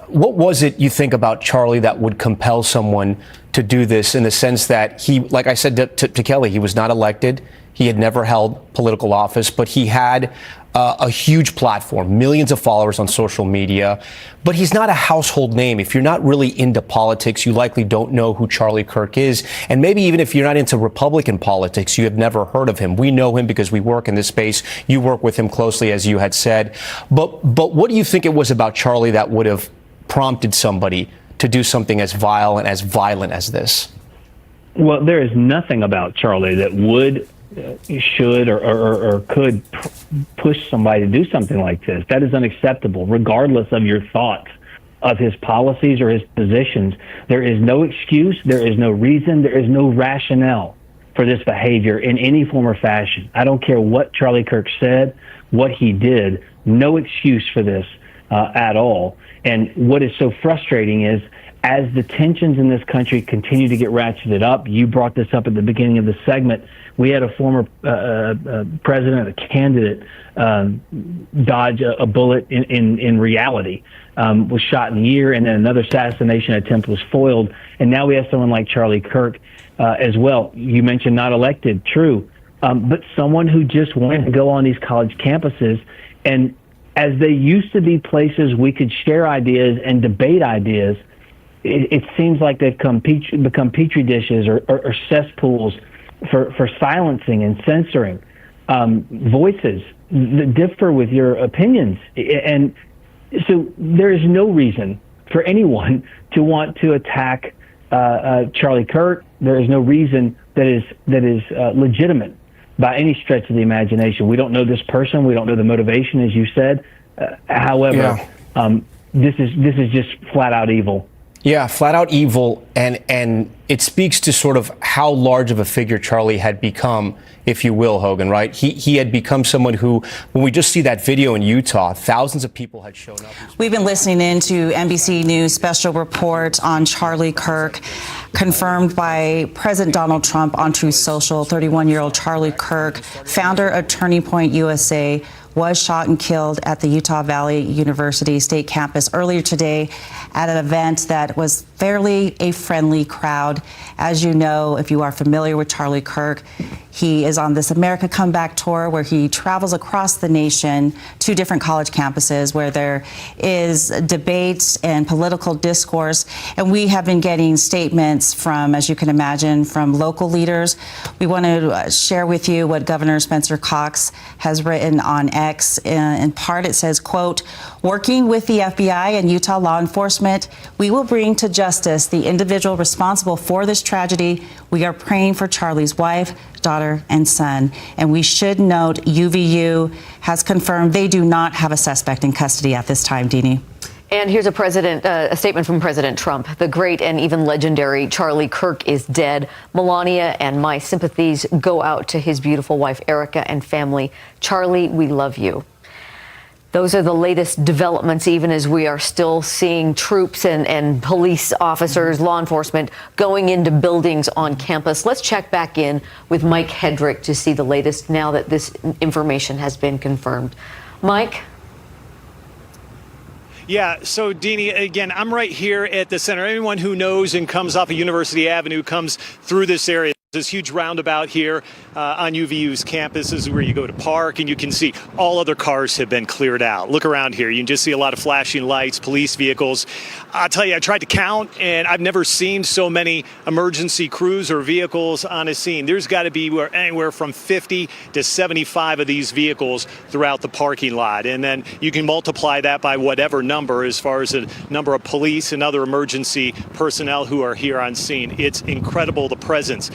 What was it you think about Charlie that would compel someone to do this, in the sense that he, like I said to Kelly, he was not elected. He had never held political office, but he had a huge platform, millions of followers on social media. But he's not a household name. If you're not really into politics, you likely don't know who Charlie Kirk is. And maybe even if you're not into Republican politics, you have never heard of him. We know him because we work in this space. You work with him closely, as you had said. But what do you think it was about Charlie that would have prompted somebody to do something as vile and as violent as this? Well, there is nothing about Charlie that would, should, or could push somebody to do something like this. That is unacceptable, regardless of your thoughts of his policies or his positions. There is no excuse, there is no reason, there is no rationale for this behavior in any form or fashion. I don't care what Charlie Kirk said, what he did, no excuse for this at all. And what is so frustrating is, as the tensions in this country continue to get ratcheted up, you brought this up at the beginning of the segment, we had a former president, a candidate, dodge a bullet in reality, was shot in the ear, and then another assassination attempt was foiled. And now we have someone like Charlie Kirk as well. You mentioned not elected, true, but someone who just wanted to go on these college campuses. And as they used to be places we could share ideas and debate ideas, it seems like they've become petri dishes or cesspools for silencing and censoring voices that differ with your opinions. And so there is no reason for anyone to want to attack Charlie Kirk. There is no reason that is legitimate by any stretch of the imagination. We don't know this person. We don't know the motivation, as you said. However, this is just flat out evil. Yeah, flat out evil, and it speaks to sort of how large of a figure Charlie had become, if you will, Hogan, right? He had become someone who, when we just see that video in Utah, thousands of people had shown up. We've been listening in to NBC News special report on Charlie Kirk, confirmed by President Donald Trump on Truth Social. 31-year-old Charlie Kirk, founder of Turning Point USA, was shot and killed at the Utah Valley University State Campus earlier today at an event that was fairly a friendly crowd. As you know, if you are familiar with Charlie Kirk, he is on this America Comeback tour where he travels across the nation to different college campuses where there is debates and political discourse. And we have been getting statements from, as you can imagine, from local leaders. We want to share with you what Governor Spencer Cox has written on X. In part, it says, quote, "Working with the FBI and Utah law enforcement, we will bring to justice the individual responsible for this tragedy. We are praying for Charlie's wife, daughter, and son." And we should note UVU has confirmed they do not have a suspect in custody at this time, Deanie. And here's a statement from President Trump. "The great and even legendary Charlie Kirk is dead. Melania and my sympathies go out to his beautiful wife, Erica, and family. Charlie, we love you." Those are the latest developments, even as we are still seeing troops and police officers, law enforcement, going into buildings on campus. Let's check back in with Mike Hedrick to see the latest now that this information has been confirmed. Mike? Yeah, so Deanie, again, I'm right here at the center. Anyone who knows and comes off of University Avenue comes through this area. This huge roundabout here on UVU's campus is where you go to park, and you can see all other cars have been cleared out. Look around here. You can just see a lot of flashing lights, police vehicles. I'll tell you, I tried to count, and I've never seen so many emergency crews or vehicles on a scene. There's got to be anywhere from 50 to 75 of these vehicles throughout the parking lot. And then you can multiply that by whatever number as far as the number of police and other emergency personnel who are here on scene. It's incredible, the presence.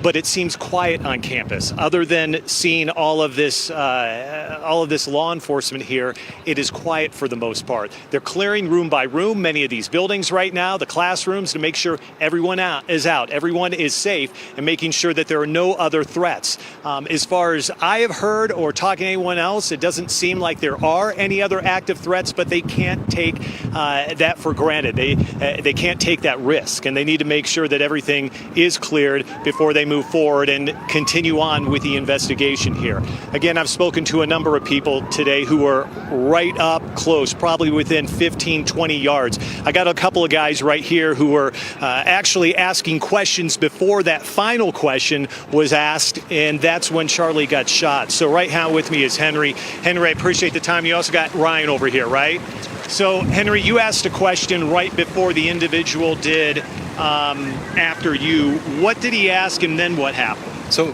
But it seems quiet on campus. Other than seeing all of this law enforcement here, it is quiet for the most part. They're clearing room by room many of these buildings right now, the classrooms, to make sure everyone is out, everyone is safe, and making sure that there are no other threats. As far as I have heard or talking to anyone else, it doesn't seem like there are any other active threats, but they can't take that for granted. They can't take that risk, and they need to make sure that everything is cleared before they move forward and continue on with the investigation here. Again, I've spoken to a number of people today who are right up close, probably within 15, 20 yards. I got a couple of guys right here who were actually asking questions before that final question was asked, and that's when Charlie got shot. So right now with me is Henry. Henry, I appreciate the time. You also got Ryan over here, right? So, Henry, you asked a question right before the individual did after you. What did he ask, and then what happened? So,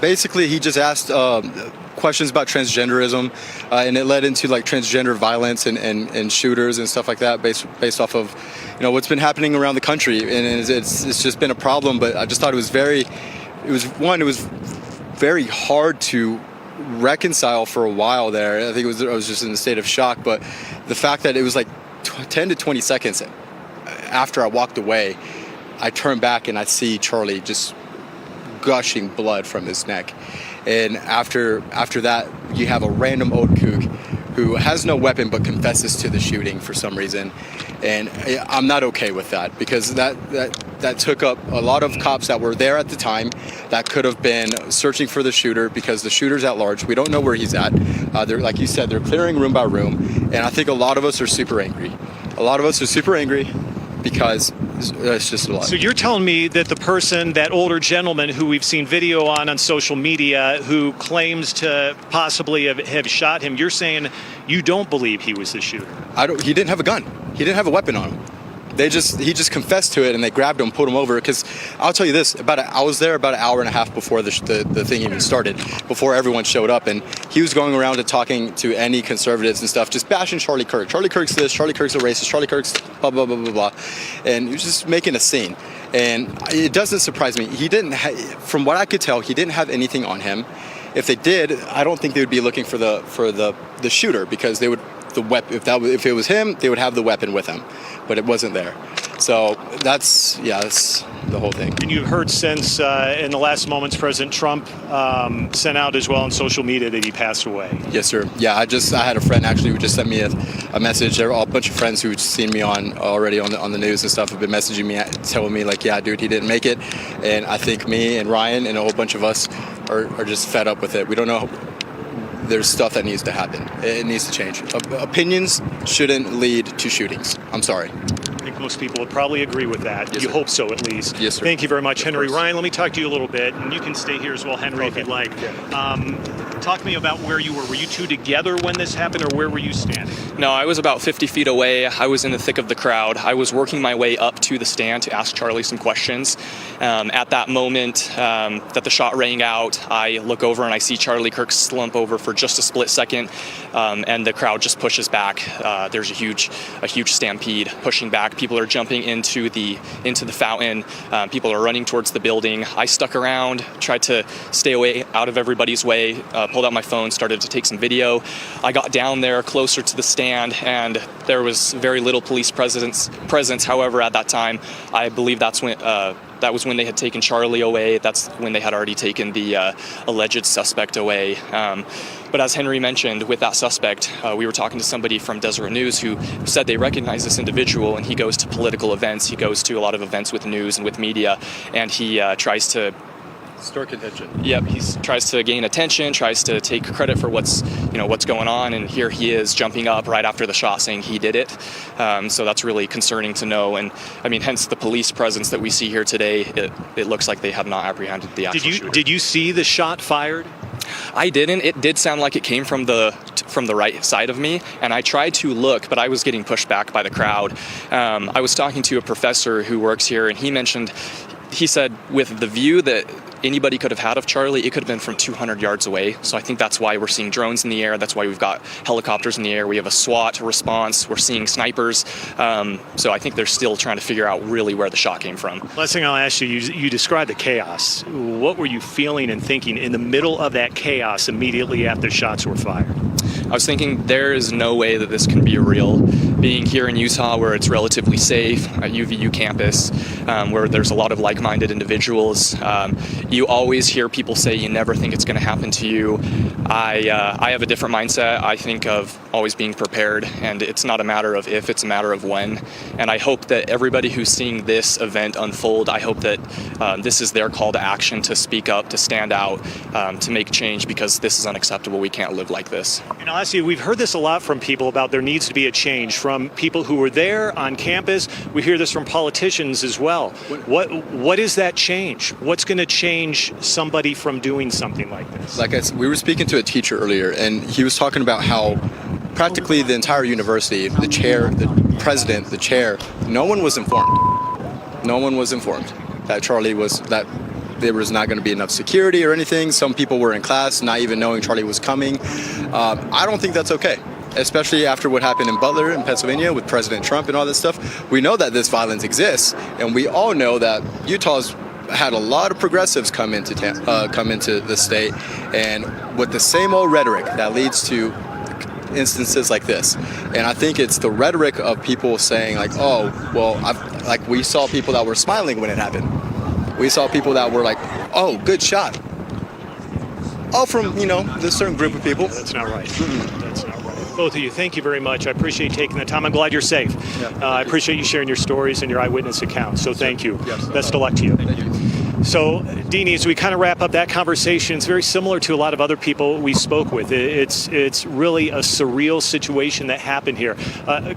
basically, he just asked questions about transgenderism, and it led into like transgender violence and shooters and stuff like that, based off of, what's been happening around the country, and it's just been a problem. But I just thought it was very hard to reconcile for a while there. I think I was just in a state of shock, but the fact that it was like 10 to 20 seconds after I walked away, I turned back and I see Charlie just gushing blood from his neck. And after that, you have a random old kook who has no weapon but confesses to the shooting for some reason. And I'm not okay with that, because that took up a lot of cops that were there at the time that could have been searching for the shooter, because the shooter's at large. We don't know where he's at. They're, like you said, they're clearing room by room. And I think a lot of us are super angry. A lot of us are super angry because it's just a lot. So you're telling me that the person, that older gentleman who we've seen video on social media, who claims to possibly have shot him, you're saying you don't believe he was the shooter? He didn't have a gun. He didn't have a weapon on him. He just confessed to it, and they grabbed him, pulled him over. Because I'll tell you this: I was there about an hour and a half before the thing even started, before everyone showed up, and he was going around and talking to any conservatives and stuff, just bashing Charlie Kirk. Charlie Kirk's this. Charlie Kirk's a racist. Charlie Kirk's blah blah blah blah blah, and he was just making a scene. And it doesn't surprise me. He didn't, from what I could tell, he didn't have anything on him. If they did, I don't think they would be looking for the shooter, because they would. If it was him, they would have the weapon with him, but it wasn't there. So that's the whole thing. And you've heard since in the last moments, President Trump sent out as well on social media that he passed away. Yes, sir. Yeah, I had a friend actually who just sent me a message. There were a bunch of friends who'd seen me already on the news and stuff have been messaging me, telling me like, yeah, dude, he didn't make it. And I think me and Ryan and a whole bunch of us are just fed up with it. We don't know. There's stuff that needs to happen. It needs to change. Opinions shouldn't lead to shootings. I'm sorry. I think most people would probably agree with that. Yes, you sir. hope so, at least. Yes, sir. Thank you very much, Henry. Ryan, let me talk to you a little bit, and you can stay here as well, Henry, if you'd like. Talk to me about where you were. Were you two together when this happened, or where were you standing? No, I was about 50 feet away. I was in the thick of the crowd. I was working my way up to the stand to ask Charlie some questions. At that moment that the shot rang out, I look over and I see Charlie Kirk slump over for just a split second, and the crowd just pushes back. There's a huge stampede pushing back. People are jumping into the fountain. People are running towards the building. I stuck around, tried to stay away out of everybody's way, pulled out my phone, started to take some video. I got down there closer to the stand, and there was very little police presence. However, at that time, I believe that was when they had taken Charlie away. That's when they had already taken the alleged suspect away. But as Henry mentioned, with that suspect, we were talking to somebody from Deseret News who said they recognize this individual, and he goes to political events. He goes to a lot of events with news and with media, and he tries to stir contention. Yep, he tries to gain attention, tries to take credit for what's going on, and here he is jumping up right after the shot saying he did it. So that's really concerning to know, and I mean, hence the police presence that we see here today. It looks like they have not apprehended the actual shooter. Did you see the shot fired? I didn't. It did sound like it came from the right side of me, and I tried to look, but I was getting pushed back by the crowd. I was talking to a professor who works here, and he said with the view that anybody could have had of Charlie, it could have been from 200 yards away. So I think that's why we're seeing drones in the air. That's why we've got helicopters in the air. We have a SWAT response. We're seeing snipers. So I think they're still trying to figure out really where the shot came from. Last thing I'll ask you, you described the chaos. What were you feeling and thinking in the middle of that chaos immediately after shots were fired? I was thinking there is no way that this can be real. Being here in Utah, where it's relatively safe, at UVU campus, where there's a lot of like-minded individuals, you always hear people say you never think it's going to happen to you. I have a different mindset. I think of always being prepared, and it's not a matter of if, it's a matter of when. And I hope that everybody who's seeing this event unfold, I hope that this is their call to action, to speak up, to stand out, to make change, because this is unacceptable. We can't live like this. And I'll ask you, we've heard this a lot from people about there needs to be a change, from people who were there on campus. We hear this from politicians as well. What is that change? What's going to change somebody from doing something like this? Like I said, we were speaking to a teacher earlier, and he was talking about how practically the entire university, the chair, the president, the chair, no one was informed. No one was informed that there was not going to be enough security or anything. Some people were in class not even knowing Charlie was coming. I don't think that's okay, especially after what happened in Butler in Pennsylvania with President Trump and all this stuff. We know that this violence exists, and we all know that Utah's had a lot of progressives come into the state, and with the same old rhetoric that leads to instances like this. And I think it's the rhetoric of people saying like, oh, well, we saw people that were smiling when it happened. We saw people that were like, oh, good shot. All from, this certain group of people. That's not right. That's not right. Both of you, thank you very much. I appreciate taking the time. I'm glad you're safe. I appreciate you sharing your stories and your eyewitness accounts. So thank you. Best of luck to you. So, Deanie, as we kind of wrap up that conversation, it's very similar to a lot of other people we spoke with. It's really a surreal situation that happened here.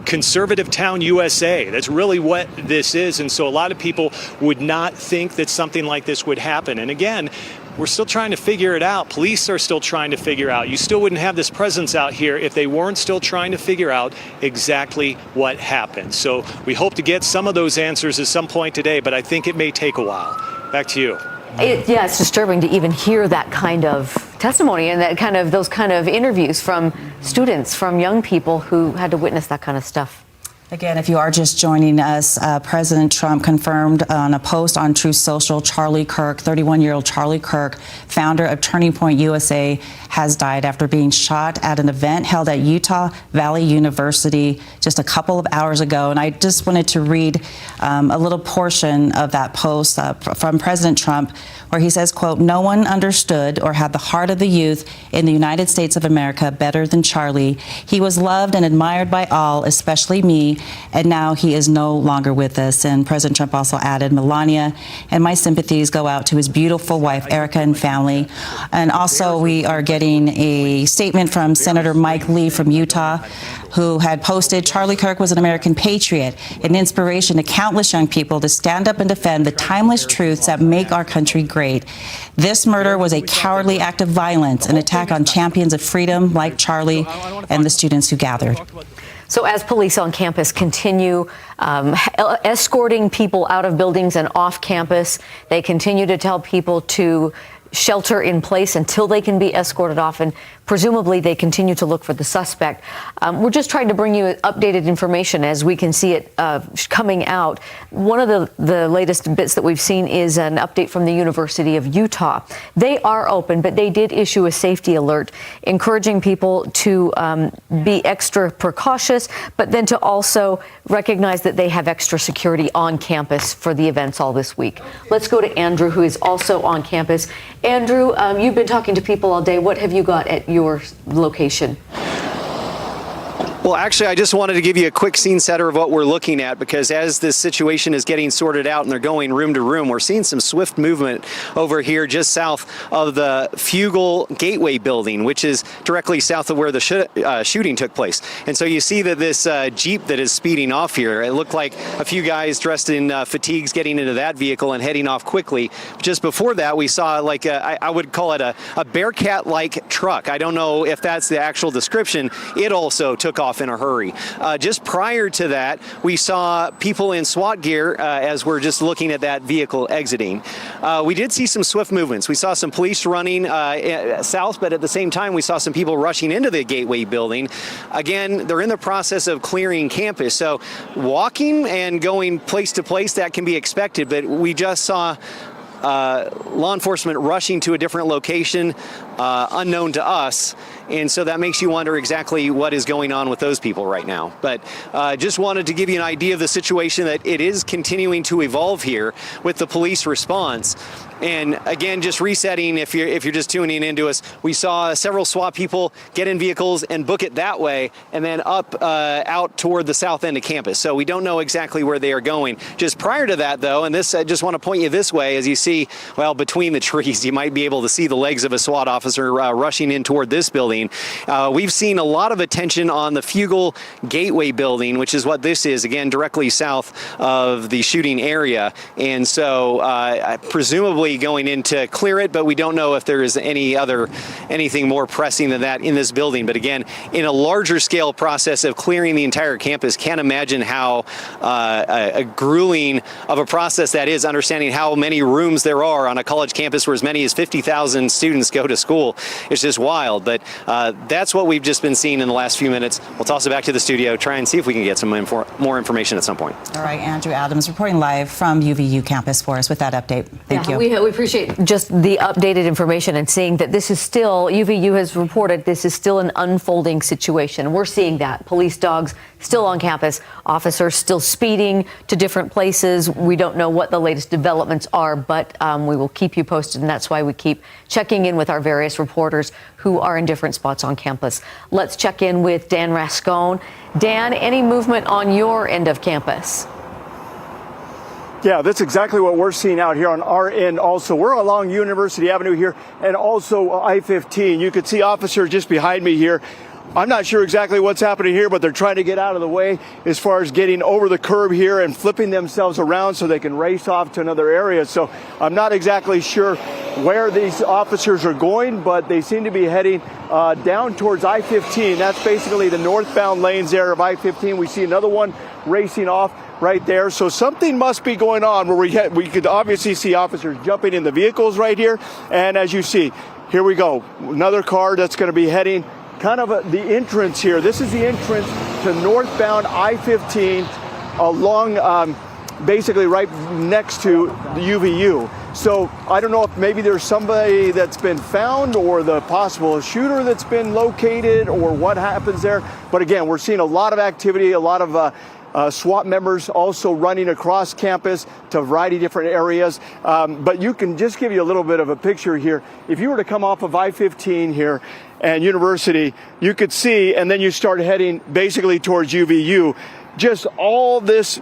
Conservative town USA, that's really what this is. And so a lot of people would not think that something like this would happen. And again, we're still trying to figure it out. Police are still trying to figure out. You still wouldn't have this presence out here if they weren't still trying to figure out exactly what happened. So we hope to get some of those answers at some point today, but I think it may take a while. Back to you. It's disturbing to even hear that kind of testimony and those kind of interviews from students, from young people who had to witness that kind of stuff. Again, if you are just joining us, President Trump confirmed on a post on Truth Social, Charlie Kirk, 31-year-old Charlie Kirk, founder of Turning Point USA, has died after being shot at an event held at Utah Valley University just a couple of hours ago. And I just wanted to read a little portion of that post from President Trump, where he says, quote, "No one understood or had the heart of the youth in the United States of America better than Charlie. He was loved and admired by all, especially me, and now he is no longer with us." And President Trump also added, "Melania and my sympathies go out to his beautiful wife, Erica, and family." And also we are getting a statement from Senator Mike Lee from Utah, who had posted, "Charlie Kirk was an American patriot, an inspiration to countless young people to stand up and defend the timeless truths that make our country great. This murder was a cowardly act of violence, an attack on champions of freedom like Charlie and the students who gathered." So as police on campus continue escorting people out of buildings and off campus, they continue to tell people to shelter in place until they can be escorted off, and presumably they continue to look for the suspect. We're just trying to bring you updated information as we can see it coming out. One of the latest bits that we've seen is an update from the University of Utah. They are open, but they did issue a safety alert encouraging people to be extra precautious, but then to also recognize that they have extra security on campus for the events all this week. Let's go to Andrew, who is also on campus. Andrew, you've been talking to people all day. What have you got at your location? Well, actually, I just wanted to give you a quick scene setter of what we're looking at, because as this situation is getting sorted out and they're going room to room, we're seeing some swift movement over here just south of the Fugal Gateway building, which is directly south of where the shooting took place. And so you see that this Jeep that is speeding off here, it looked like a few guys dressed in fatigues getting into that vehicle and heading off quickly. Just before that, we saw like I would call it a Bearcat-like truck. I don't know if that's the actual description. It also took off in a hurry. Just prior to that, we saw people in SWAT gear as we're just looking at that vehicle exiting. We did see some swift movements. We saw some police running south, but at the same time, we saw some people rushing into the Gateway building. Again, they're in the process of clearing campus. So walking and going place to place, that can be expected, but we just saw law enforcement rushing to a different location unknown to us. And so that makes you wonder exactly what is going on with those people right now. But just wanted to give you an idea of the situation, that it is continuing to evolve here with the police response. And again, just resetting, if you're just tuning into us, we saw several SWAT people get in vehicles and book it that way, and then up out toward the south end of campus. So we don't know exactly where they are going. Just prior to that, though, and this I just want to point you this way, as you see, well, between the trees, you might be able to see the legs of a SWAT officer rushing in toward this building. We've seen a lot of attention on the Fugal Gateway building, which is what this is, again, directly south of the shooting area. And so presumably going in to clear it, but we don't know if there is anything more pressing than that in this building. But again, in a larger scale process of clearing the entire campus, can't imagine how a grueling of a process that is, understanding how many rooms there are on a college campus where as many as 50,000 students go to school. school. It's just wild. But that's what we've just been seeing in the last few minutes. We'll toss it back to the studio, try and see if we can get some more information at some point. All right, Andrew Adams reporting live from UVU campus for us with that update. Thank you. We appreciate just the updated information and seeing that this is still, UVU has reported this is still an unfolding situation. We're seeing that. Police dogs still on campus, officers still speeding to different places. We don't know what the latest developments are, but we will keep you posted, and that's why we keep checking in with our various reporters who are in different spots on campus. Let's check in with Dan Rascone. Dan, any movement on your end of campus? Yeah, that's exactly what we're seeing out here on our end also. We're along University Avenue here and also I-15. You can see officers just behind me here. I'm not sure exactly what's happening here, but they're trying to get out of the way as far as getting over the curb here and flipping themselves around so they can race off to another area. So I'm not exactly sure where these officers are going, but they seem to be heading down towards I-15. That's basically the northbound lanes there of I-15. We see another one racing off right there. So something must be going on where we could obviously see officers jumping in the vehicles right here. And as you see, here we go. Another car that's going to be heading kind of the entrance here. This is the entrance to northbound I-15 along basically right next to the UVU. So I don't know if maybe there's somebody that's been found or the possible shooter that's been located or what happens there. But again, we're seeing a lot of activity, a lot of SWAT members also running across campus to a variety of different areas. But you can just give you a little bit of a picture here. If you were to come off of I-15 here and University, you could see, and then you start heading basically towards UVU, just all this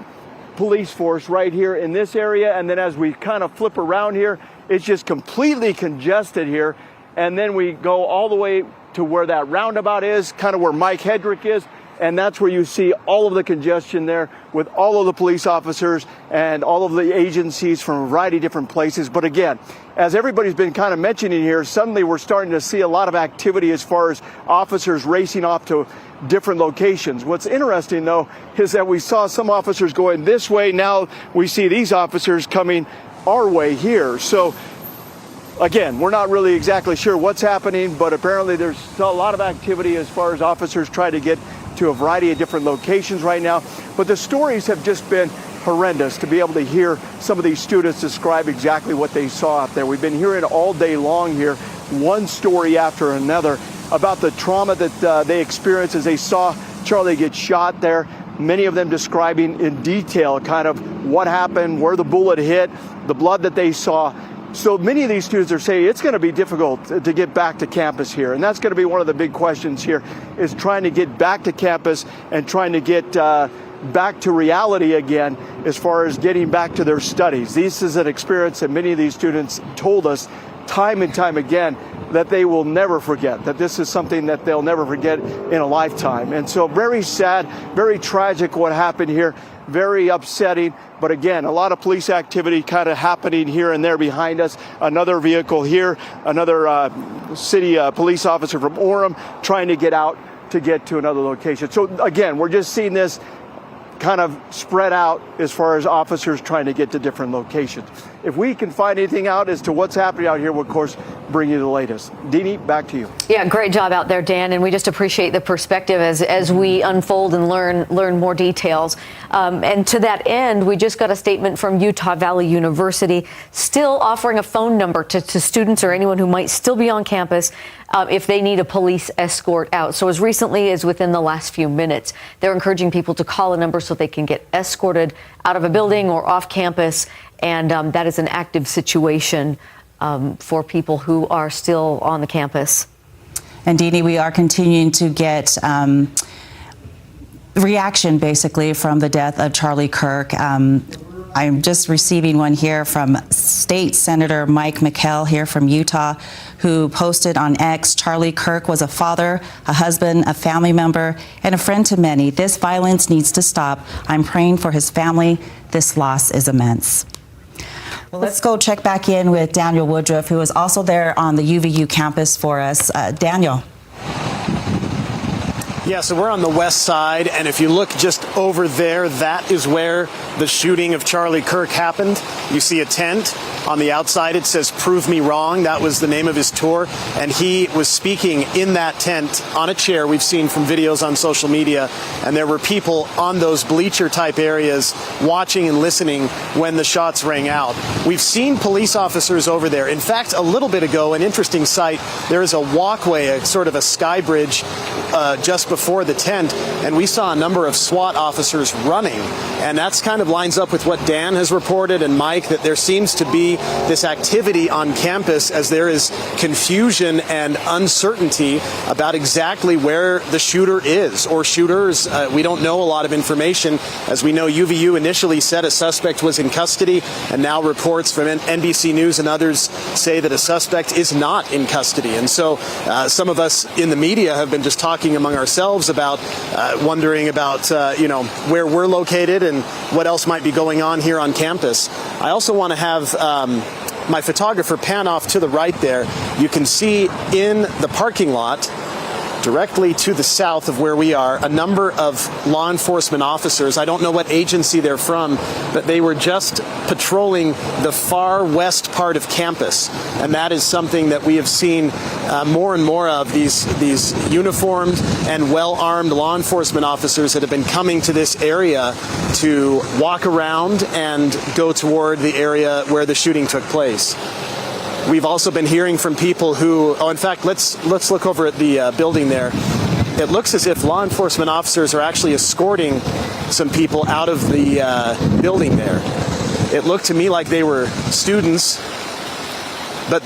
police force right here in this area. And then as we kind of flip around here, it's just completely congested here. And then we go all the way to where that roundabout is, kind of where Mike Hedrick is. And that's where you see all of the congestion there with all of the police officers and all of the agencies from a variety of different places. But again, as everybody's been kind of mentioning here, suddenly we're starting to see a lot of activity as far as officers racing off to different locations. What's interesting, though, is that we saw some officers going this way. Now we see these officers coming our way here. So again, we're not really exactly sure what's happening, but apparently there's a lot of activity as far as officers try to get to a variety of different locations right now. But the stories have just been horrendous to be able to hear some of these students describe exactly what they saw out there. We've been hearing all day long here, one story after another, about the trauma that they experienced as they saw Charlie get shot there. Many of them describing in detail kind of what happened, where the bullet hit, the blood that they saw. So many of these students are saying it's going to be difficult to get back to campus here. And that's going to be one of the big questions here, is trying to get back to campus and trying to get back to reality again as far as getting back to their studies. This is an experience that many of these students told us time and time again that they will never forget, that this is something that they'll never forget in a lifetime. And so very sad, very tragic what happened here, very upsetting. But again, a lot of police activity kind of happening here and there behind us. Another vehicle here, another city police officer from Orem trying to get out to get to another location. So again, we're just seeing this kind of spread out as far as officers trying to get to different locations. If we can find anything out as to what's happening out here, we'll of course bring you the latest. Deanie, back to you. Yeah, great job out there, Dan, and we just appreciate the perspective as we unfold and learn more details. And to that end, we just got a statement from Utah Valley University, still offering a phone number to students or anyone who might still be on campus if they need a police escort out. So as recently as within the last few minutes, they're encouraging people to call a number so they can get escorted out of a building or off campus. And that is an active situation for people who are still on the campus. And Deanie, we are continuing to get reaction basically from the death of Charlie Kirk. I'm just receiving one here from State Senator Mike McKell here from Utah, who posted on X, Charlie Kirk was a father, a husband, a family member, and a friend to many. This violence needs to stop. I'm praying for his family. This loss is immense. Well, let's go check back in with Daniel Woodruff, who is also there on the UVU campus for us. Daniel. Yeah, so we're on the west side, and if you look just over there, that is where the shooting of Charlie Kirk happened. You see a tent. On the outside, it says, "Prove Me Wrong." That was the name of his tour, and he was speaking in that tent on a chair. We've seen from videos on social media, and there were people on those bleacher-type areas watching and listening when the shots rang out. We've seen police officers over there. In fact, a little bit ago, an interesting sight, there is a walkway, a sort of a sky bridge just before the tent, and we saw a number of SWAT officers running, and that's kind of lines up with what Dan has reported and Mike, that there seems to be this activity on campus as there is confusion and uncertainty about exactly where the shooter is or shooters. We don't know a lot of information. As we know, UVU initially said a suspect was in custody, and now reports from NBC News and others say that a suspect is not in custody. And so some of us in the media have been just talking among ourselves about wondering about where we're located and what else might be going on here on campus. I also want to have my photographer pan off to the right there. You can see in the parking lot directly to the south of where we are a number of law enforcement officers. I don't know what agency they're from, but they were just patrolling the far west part of campus, and that is something that we have seen more and more of, these uniformed and well-armed law enforcement officers that have been coming to this area to walk around and go toward the area where the shooting took place. We've also been hearing from people who, in fact, let's look over at the building there. It looks as if law enforcement officers are actually escorting some people out of the building there. It looked to me like they were students, but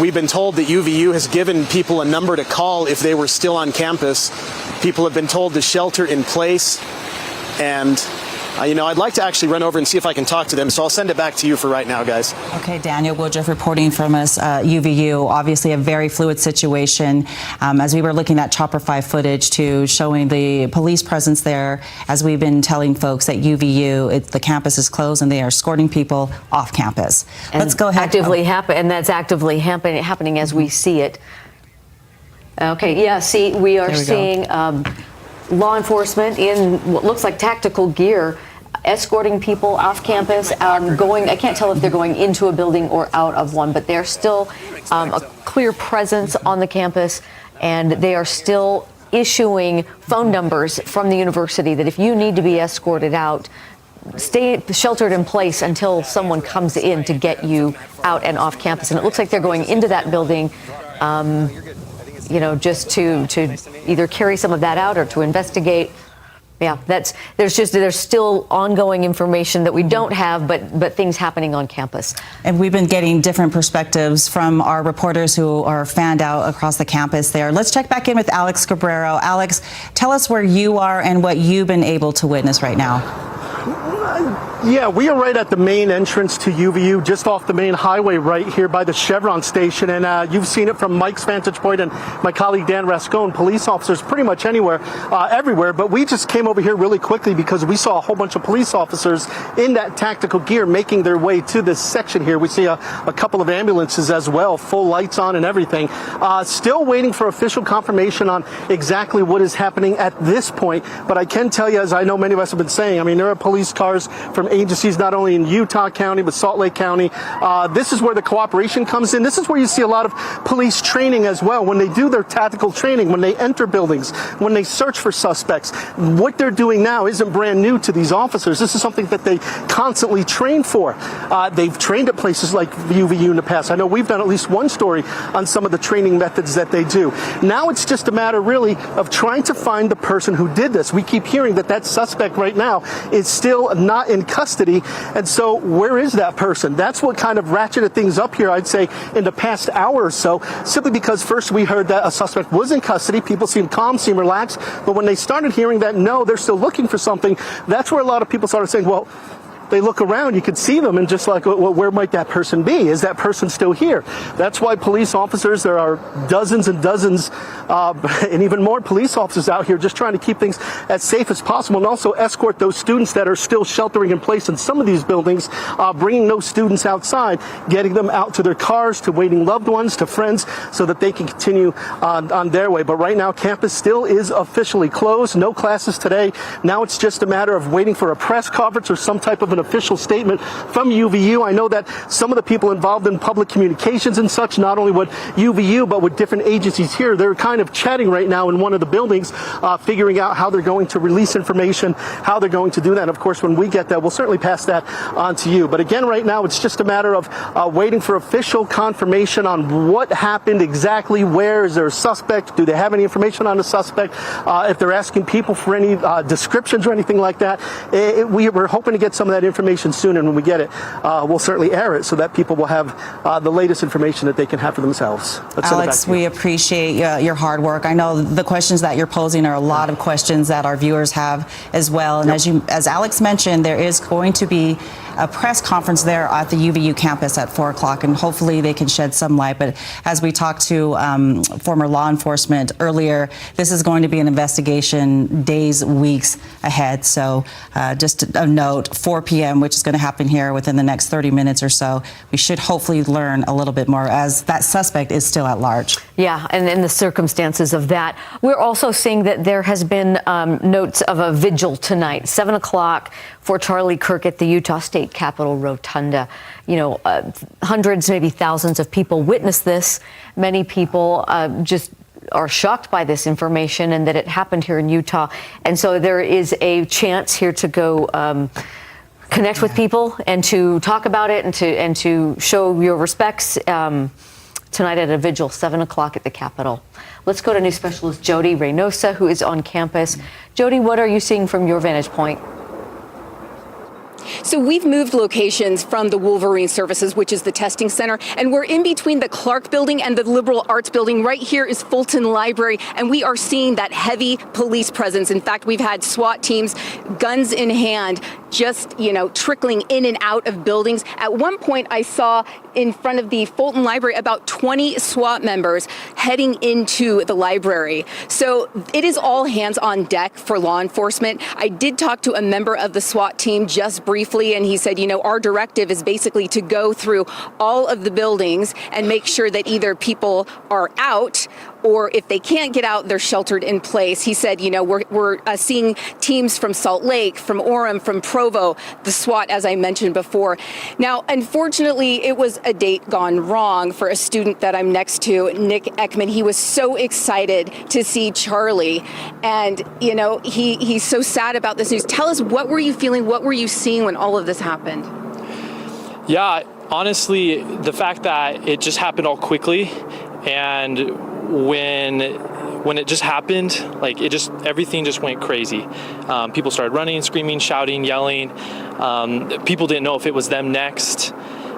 we've been told that UVU has given people a number to call if they were still on campus. People have been told to shelter in place, and I'd like to actually run over and see if I can talk to them, so I'll send it back to you for right now, guys. Okay, Daniel Woodruff reporting from us, UVU. Obviously a very fluid situation. As we were looking at Chopper 5 footage too, showing the police presence there, as we've been telling folks that UVU, the campus is closed and they are escorting people off campus. And let's go ahead. And that's actively happening as we see it. Okay, yeah, see, we are seeing law enforcement in what looks like tactical gear escorting people off campus, I can't tell if they're going into a building or out of one, but they're still a clear presence on the campus, and they are still issuing phone numbers from the university that if you need to be escorted out, stay sheltered in place until someone comes in to get you out and off campus. And it looks like they're going into that building just to either carry some of that out or to investigate. Yeah, there's still ongoing information that we don't have, but things happening on campus. And we've been getting different perspectives from our reporters who are fanned out across the campus there. Let's check back in with Alex Cabrero. Alex, tell us where you are and what you've been able to witness right now. Yeah, we are right at the main entrance to UVU, just off the main highway right here by the Chevron station. And you've seen it from Mike's vantage point and my colleague Dan Rascone, police officers pretty much everywhere. But we just came over here really quickly because we saw a whole bunch of police officers in that tactical gear making their way to this section here. We see a couple of ambulances as well, full lights on and everything. Still waiting for official confirmation on exactly what is happening at this point. But I can tell you, as I know many of us have been saying, there are police cars from agencies not only in Utah County but Salt Lake County. This is where the cooperation comes in. This is where you see a lot of police training as well. When they do their tactical training, when they enter buildings, when they search for suspects, what they're doing now isn't brand new to these officers. This is something that they constantly train for. They've trained at places like UVU in the past. I know we've done at least one story on some of the training methods that they do. Now it's just a matter really of trying to find the person who did this. We keep hearing that suspect right now is still not in custody, and so where is that person? That's what kind of ratcheted things up here, I'd say, in the past hour or so, simply because first we heard that a suspect was in custody. People seemed calm, seemed relaxed, but when they started hearing that no, they're still looking for something, that's where a lot of people started saying, well, they look around, you could see them, and just like, well, where might that person be? Is that person still here? That's why police officers, there are dozens and dozens and even more police officers out here just trying to keep things as safe as possible, and also escort those students that are still sheltering in place in some of these buildings, bringing those students outside, getting them out to their cars, to waiting loved ones, to friends, so that they can continue on their way. But right now, campus still is officially closed. No classes today. Now it's just a matter of waiting for a press conference or some type of an official statement from UVU. I know that some of the people involved in public communications and such, not only with UVU, but with different agencies here, they're kind of chatting right now in one of the buildings, figuring out how they're going to release information, how they're going to do that. Of course, when we get that, we'll certainly pass that on to you. But again, right now, it's just a matter of waiting for official confirmation on what happened exactly. Where is there a suspect? Do they have any information on the suspect? If they're asking people for any descriptions or anything like that, we're hoping to get some of that information soon. And when we get it, we'll certainly air it so that people will have the latest information that they can have for themselves. Alex, we appreciate your hard work. I know the questions that you're posing are a lot of questions that our viewers have as well. And as Alex mentioned, there is going to be a press conference there at the UVU campus at 4 o'clock, and hopefully they can shed some light. But as we talked to former law enforcement earlier, this is going to be an investigation days, weeks ahead. So just a note, 4 p.m., which is going to happen here within the next 30 minutes or so. We should hopefully learn a little bit more, as that suspect is still at large. Yeah, and in the circumstances of that, we're also seeing that there has been notes of a vigil tonight, 7 o'clock, for Charlie Kirk at the Utah State Capitol Rotunda. You know, hundreds, maybe thousands of people witnessed this. Many people just are shocked by this information and that it happened here in Utah. And so there is a chance here to go connect with people and to talk about it and to show your respects tonight at a vigil, 7 o'clock at the Capitol. Let's go to news specialist Jody Reynosa, who is on campus. Jody, what are you seeing from your vantage point? So we've moved locations from the Wolverine Services, which is the testing center, and we're in between the Clark building and the Liberal Arts building. Right here is Fulton Library, and we are seeing that heavy police presence. In fact, we've had SWAT teams, guns in hand, just, trickling in and out of buildings. At one point, I saw in front of the Fulton Library about 20 SWAT members heading into the library. So it is all hands on deck for law enforcement. I did talk to a member of the SWAT team just briefly, and he said, our directive is basically to go through all of the buildings and make sure that either people are out, or if they can't get out, they're sheltered in place. He said, we're seeing teams from Salt Lake, from Orem, from Provo, the SWAT, as I mentioned before. Now, unfortunately, it was a date gone wrong for a student that I'm next to, Nick Ekman. He was so excited to see Charlie, and, he's so sad about this news. Tell us, what were you feeling? What were you seeing when all of this happened? Yeah, honestly, the fact that it just happened all quickly, and when it just happened, everything just went crazy. People started running, screaming, shouting, yelling. People didn't know if it was them next.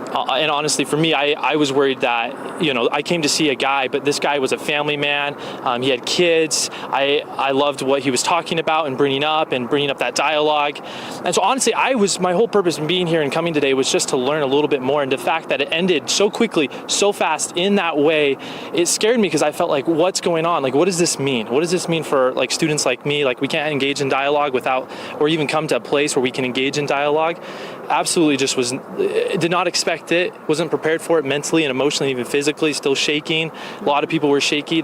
And honestly, for me, I was worried that, I came to see a guy, but this guy was a family man. He had kids. I loved what he was talking about and bringing up that dialogue. And so honestly, my whole purpose in being here and coming today was just to learn a little bit more. And the fact that it ended so quickly, so fast in that way, it scared me, because I felt like, what's going on? What does this mean? What does this mean for students like me? We can't engage in dialogue or even come to a place where we can engage in dialogue. Absolutely did not expect it, wasn't prepared for it mentally and emotionally, even physically, still shaking. A lot of people were shaky.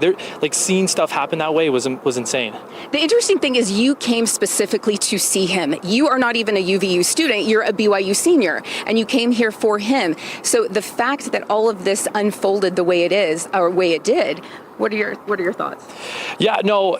Seeing stuff happen that way was insane. The interesting thing is you came specifically to see him. You are not even a UVU student, you're a BYU senior, and you came here for him. So the fact that all of this unfolded the way it is, or way it did, what are your thoughts? Yeah, no,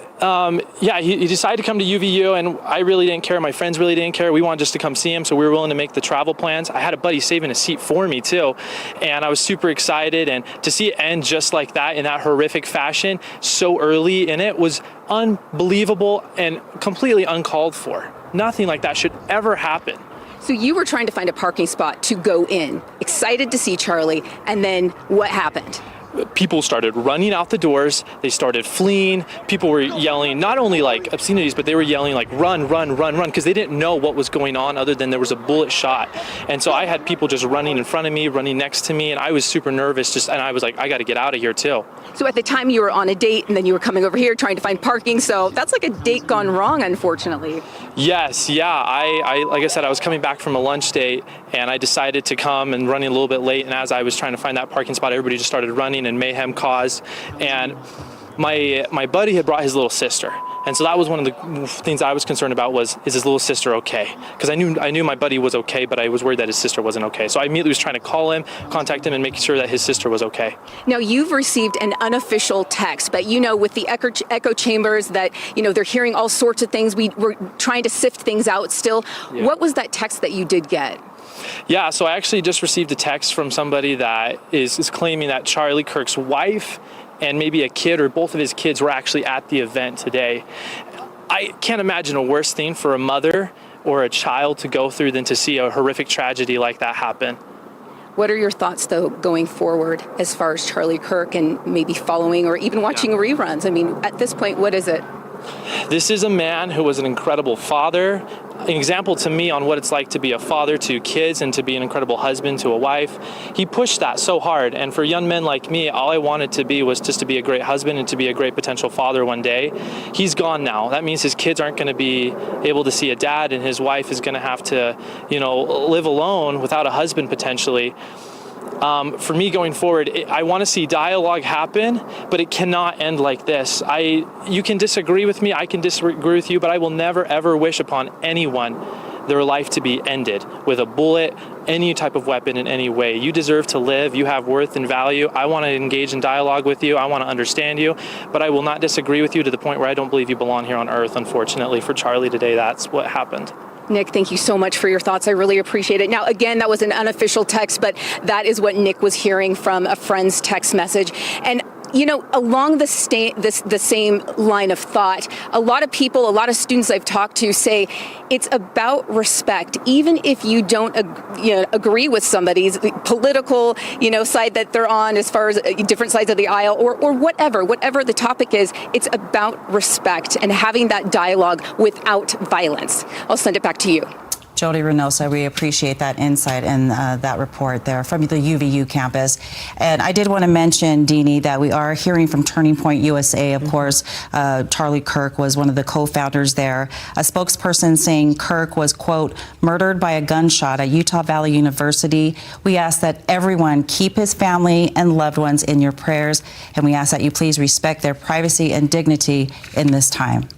he decided to come to UVU, and I really didn't care. My friends really didn't care. We wanted just to come see him, so we were willing to make the travel plans. I had a buddy saving a seat for me too, and I was super excited. And to see it end just like that, in that horrific fashion, so early in it, was unbelievable and completely uncalled for. Nothing like that should ever happen. So you were trying to find a parking spot to go in, excited to see Charlie, and then what happened? people started running out the doors. They started fleeing. People were yelling not only like obscenities, but they were yelling like run, run, run, run, because they didn't know what was going on other than there was a bullet shot. And so I had people just running in front of me, running next to me, and I was super nervous. And I was like, I got to get out of here too. So at the time you were on a date, and then you were coming over here trying to find parking. So that's like a date gone wrong, unfortunately. Yes, yeah. I like I said, I was coming back from a lunch date, and I decided to come and running a little bit late. And as I was trying to find that parking spot, everybody just started running and mayhem caused. And my buddy had brought his little sister, and so that was one of the things I was concerned about was, is his little sister okay? Because I knew my buddy was okay, but I was worried that his sister wasn't okay. So I immediately was trying to call him, contact him, and make sure that his sister was okay. Now, you've received an unofficial text, but with the echo chambers that, they're hearing all sorts of things. We're trying to sift things out still. Yeah. What was that text that you did get? Yeah, so I actually just received a text from somebody that is claiming that Charlie Kirk's wife and maybe a kid or both of his kids were actually at the event today. I can't imagine a worse thing for a mother or a child to go through than to see a horrific tragedy like that happen. What are your thoughts, though, going forward as far as Charlie Kirk and maybe following or even watching reruns? I mean, at this point, what is it? This is a man who was an incredible father, an example to me on what it's like to be a father to kids and to be an incredible husband to a wife. He pushed that so hard, and for young men like me, all I wanted to be was just to be a great husband and to be a great potential father one day. He's gone now. That means his kids aren't going to be able to see a dad, and his wife is going to have to, live alone without a husband potentially. For me going forward, I want to see dialogue happen, but it cannot end like this. You can disagree with me, I can disagree with you, but I will never ever wish upon anyone their life to be ended with a bullet, any type of weapon in any way. You deserve to live, you have worth and value. I want to engage in dialogue with you, I want to understand you, but I will not disagree with you to the point where I don't believe you belong here on earth. Unfortunately for Charlie today, that's what happened. Nick, thank you so much for your thoughts. I really appreciate it. Now, again, that was an unofficial text, but that is what Nick was hearing from a friend's text message. And along the same line of thought, a lot of people, a lot of students I've talked to say it's about respect. Even if you don't agree with somebody's political side that they're on as far as different sides of the aisle or whatever the topic is, it's about respect and having that dialogue without violence. I'll send it back to you. Jody Reynosa, we appreciate that insight and that report there from the UVU campus. And I did want to mention, Deanie, that we are hearing from Turning Point USA. Of course, Charlie Kirk was one of the co-founders there. A spokesperson saying Kirk was, quote, murdered by a gunshot at Utah Valley University. We ask that everyone keep his family and loved ones in your prayers, and we ask that you please respect their privacy and dignity in this time.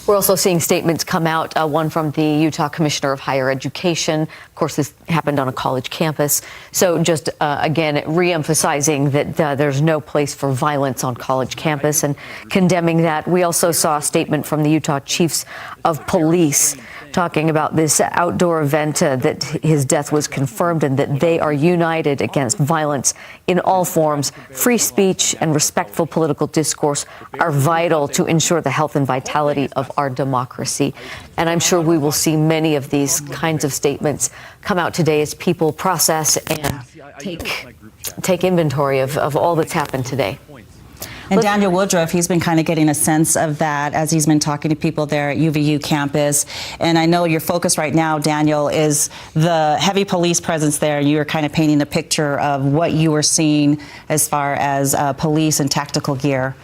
We're also seeing statements come out, one from the Utah Commissioner of Higher Education. Of course, this happened on a college campus. So just, again, re-emphasizing that there's no place for violence on college campus and condemning that. We also saw a statement from the Utah Chiefs of Police talking about this outdoor event, that his death was confirmed and that they are united against violence in all forms. Free speech and respectful political discourse are vital to ensure the health and vitality of our democracy. And I'm sure we will see many of these kinds of statements come out today as people process and take inventory of all that's happened today. And Daniel Woodruff, he's been kind of getting a sense of that as he's been talking to people there at UVU campus. And I know your focus right now, Daniel, is the heavy police presence there. You were kind of painting a picture of what you were seeing as far as police and tactical gear.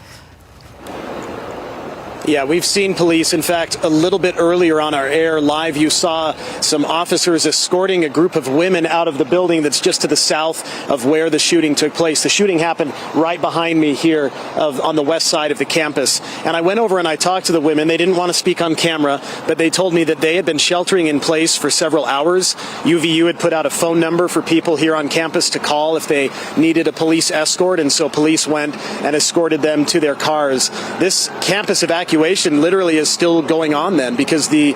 Yeah, we've seen police. In fact, a little bit earlier on our air live, you saw some officers escorting a group of women out of the building that's just to the south of where the shooting took place. The shooting happened right behind me here on the west side of the campus. And I went over and I talked to the women. They didn't want to speak on camera, but they told me that they had been sheltering in place for several hours. UVU had put out a phone number for people here on campus to call if they needed a police escort, and so police went and escorted them to their cars. This campus evacuation literally is still going on then, because the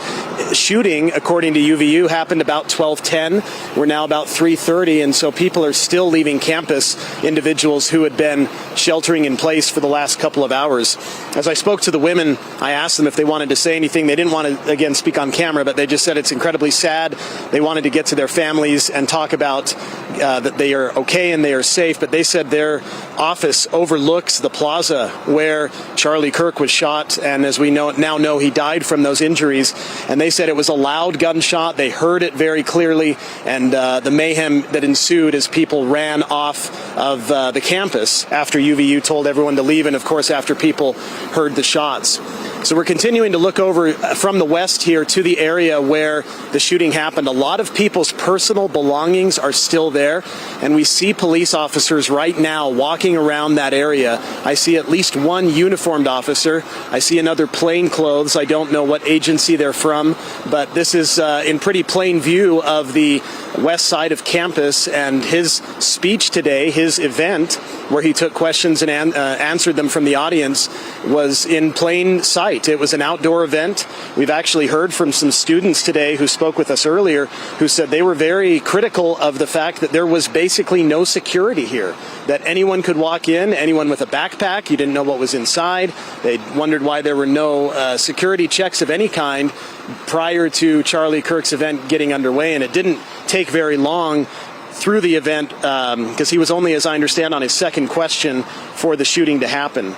shooting, according to UVU, happened about 12:10. We're now about 3:30, and so people are still leaving campus, individuals who had been sheltering in place for the last couple of hours. As I spoke to the women, I asked them if they wanted to say anything. They didn't want to, again, speak on camera, but they just said it's incredibly sad. They wanted to get to their families and talk about that they are okay and they are safe, but they said their office overlooks the plaza where Charlie Kirk was shot, and as we now know, he died from those injuries. And they said it was a loud gunshot. They heard it very clearly, and the mayhem that ensued as people ran off of the campus after UVU told everyone to leave, and of course after people heard the shots. So we're continuing to look over from the west here to the area where the shooting happened. A lot of people's personal belongings are still there, and we see police officers right now walking around that area. I see at least one uniformed officer. I see another plain clothes. I don't know what agency they're from, but this is in pretty plain view of the west side of campus, and his speech today, his event, where he took questions and answered them from the audience, was in plain sight. It was an outdoor event. We've actually heard from some students today who spoke with us earlier who said they were very critical of the fact that there was basically no security here, that anyone could walk in, anyone with a backpack, you didn't know what was inside. They wondered why there were no security checks of any kind prior to Charlie Kirk's event getting underway, and it didn't take very long through the event because he was only, as I understand, on his second question for the shooting to happen.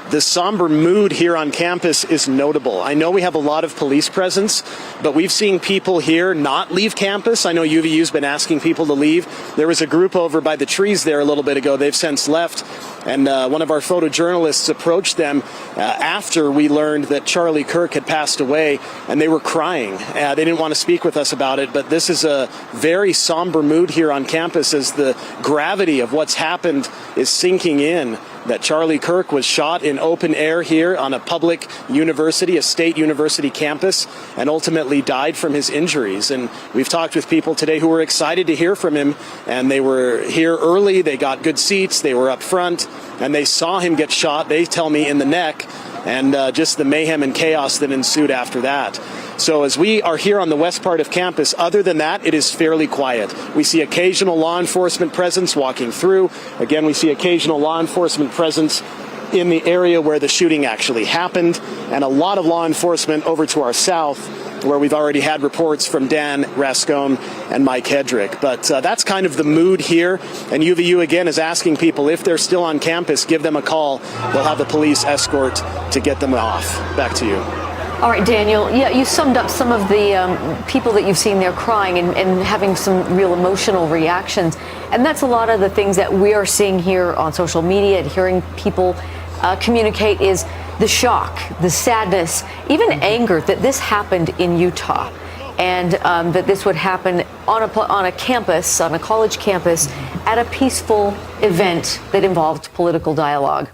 The somber mood here on campus is notable. I know we have a lot of police presence, but we've seen people here not leave campus. I know UVU's been asking people to leave. There was a group over by the trees there a little bit ago. They've since left, and one of our photojournalists approached them after we learned that Charlie Kirk had passed away, and they were crying. They didn't want to speak with us about it, but this is a very somber mood here on campus as the gravity of what's happened is sinking in. That Charlie Kirk was shot in open air here on a public university, a state university campus, and ultimately died from his injuries. And we've talked with people today who were excited to hear from him, and they were here early, they got good seats, they were up front, and they saw him get shot, they tell me, in the neck, and just the mayhem and chaos that ensued after that. So as we are here on the west part of campus, other than that, it is fairly quiet. We see occasional law enforcement presence walking through. Again, we see occasional law enforcement presence in the area where the shooting actually happened, and a lot of law enforcement over to our south, where we've already had reports from Dan Rascone and Mike Hedrick. But that's kind of the mood here, and UVU again is asking people, if they're still on campus, give them a call. They'll have a police escort to get them off. Back to you. All right, Daniel, yeah, you summed up some of the people that you've seen there crying and having some real emotional reactions. And that's a lot of the things that we are seeing here on social media and hearing people communicate is the shock, the sadness, even anger that this happened in Utah, and that this would happen on a campus, on a college campus, at a peaceful event that involved political dialogue.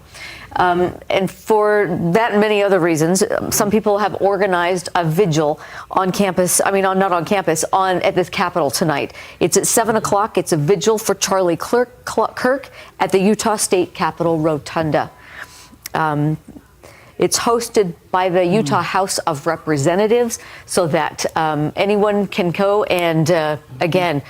And for that and many other reasons, some people have organized a vigil on campus. I mean, not on campus, at this Capitol tonight. It's at 7 o'clock. It's a vigil for Charlie Kirk at the Utah State Capitol Rotunda. It's hosted by the Utah House of Representatives so that anyone can go and, again,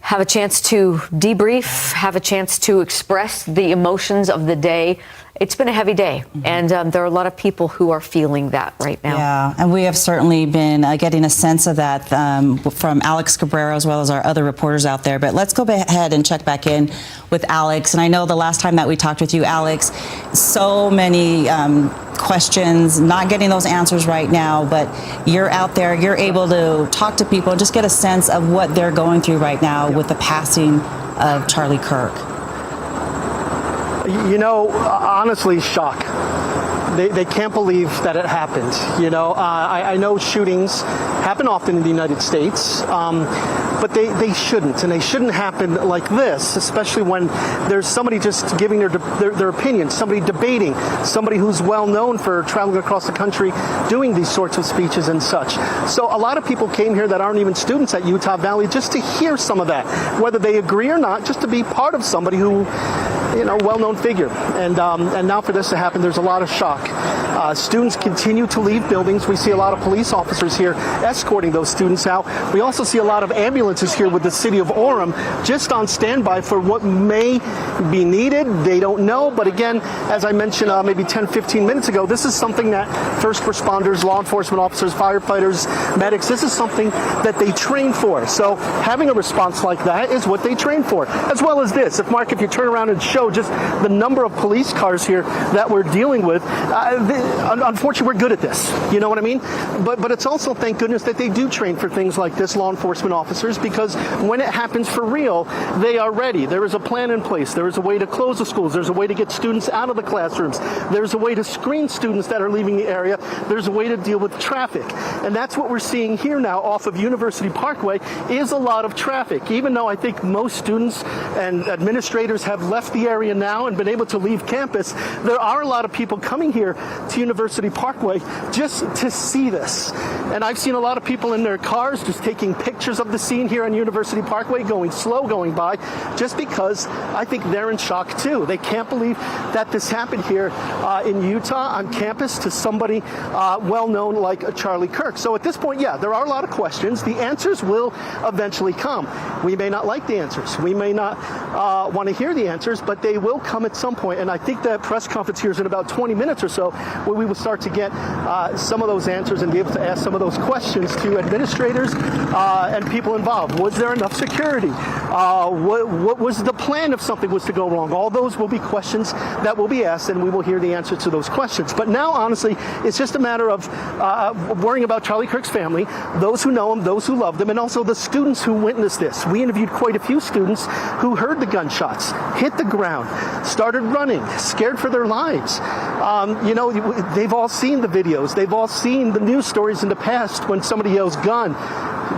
have a chance to debrief, have a chance to express the emotions of the day. It's been a heavy day, and there are a lot of people who are feeling that right now. Yeah, and we have certainly been getting a sense of that from Alex Cabrera as well as our other reporters out there. But let's go ahead and check back in with Alex. And I know the last time that we talked with you, Alex, so many questions, not getting those answers right now, but you're out there, you're able to talk to people and just get a sense of what they're going through right now with the passing of Charlie Kirk. You know, honestly, shock. They can't believe that it happened. You know, I know shootings happen often in the United States, but they shouldn't, and they shouldn't happen like this, especially when there's somebody just giving their opinion, somebody debating, somebody who's well known for traveling across the country doing these sorts of speeches and such. So a lot of people came here that aren't even students at Utah Valley just to hear some of that, whether they agree or not, just to be part of somebody who, you know, well-known figure. And now for this to happen, there's a lot of shock. Students continue to leave buildings. We see a lot of police officers here escorting those students out. We also see a lot of ambulances here with the city of Orem just on standby for what may be needed. They don't know. But again, as I mentioned maybe 10, 15 minutes ago, this is something that first responders, law enforcement officers, firefighters, medics, this is something that they train for. So having a response like that is what they train for. As well as this. If you turn around and show just the number of police cars here that we're dealing with, unfortunately, we're good at this. You know what I mean? But it's also, thank goodness, that they do train for things like this, law enforcement officers, because when it happens for real, they are ready. There is a plan in place. There is a way to close the schools. There's a way to get students out of the classrooms. There's a way to screen students that are leaving the area. There's a way to deal with traffic. And that's what we're seeing here now off of University Parkway is a lot of traffic. Even though I think most students and administrators have left the area now and been able to leave campus, there are a lot of people coming here to University Parkway just to see this. And I've seen a lot of people in their cars just taking pictures of the scene here on University Parkway, going slow, going by, just because I think they're in shock too. They can't believe that this happened here in Utah on campus to somebody well-known like Charlie Kirk. So at this point, yeah, there are a lot of questions. The answers will eventually come. We may not like the answers. We may not want to hear the answers, but they will come at some point. And I think that press conference here is in about 20 minutes or so where we will start to get some of those answers and be able to ask some of those questions to administrators and people involved. Was there enough security? What was the plan if something was to go wrong? All those will be questions that will be asked, and we will hear the answer to those questions. But now, honestly, it's just a matter of worrying about Charlie Kirk's family, those who know him, those who love them, and also the students who witnessed this. We interviewed quite a few students who heard the gunshots, hit the ground, started running, scared for their lives. They've all seen the videos. They've all seen the news stories in the past when somebody yells gun,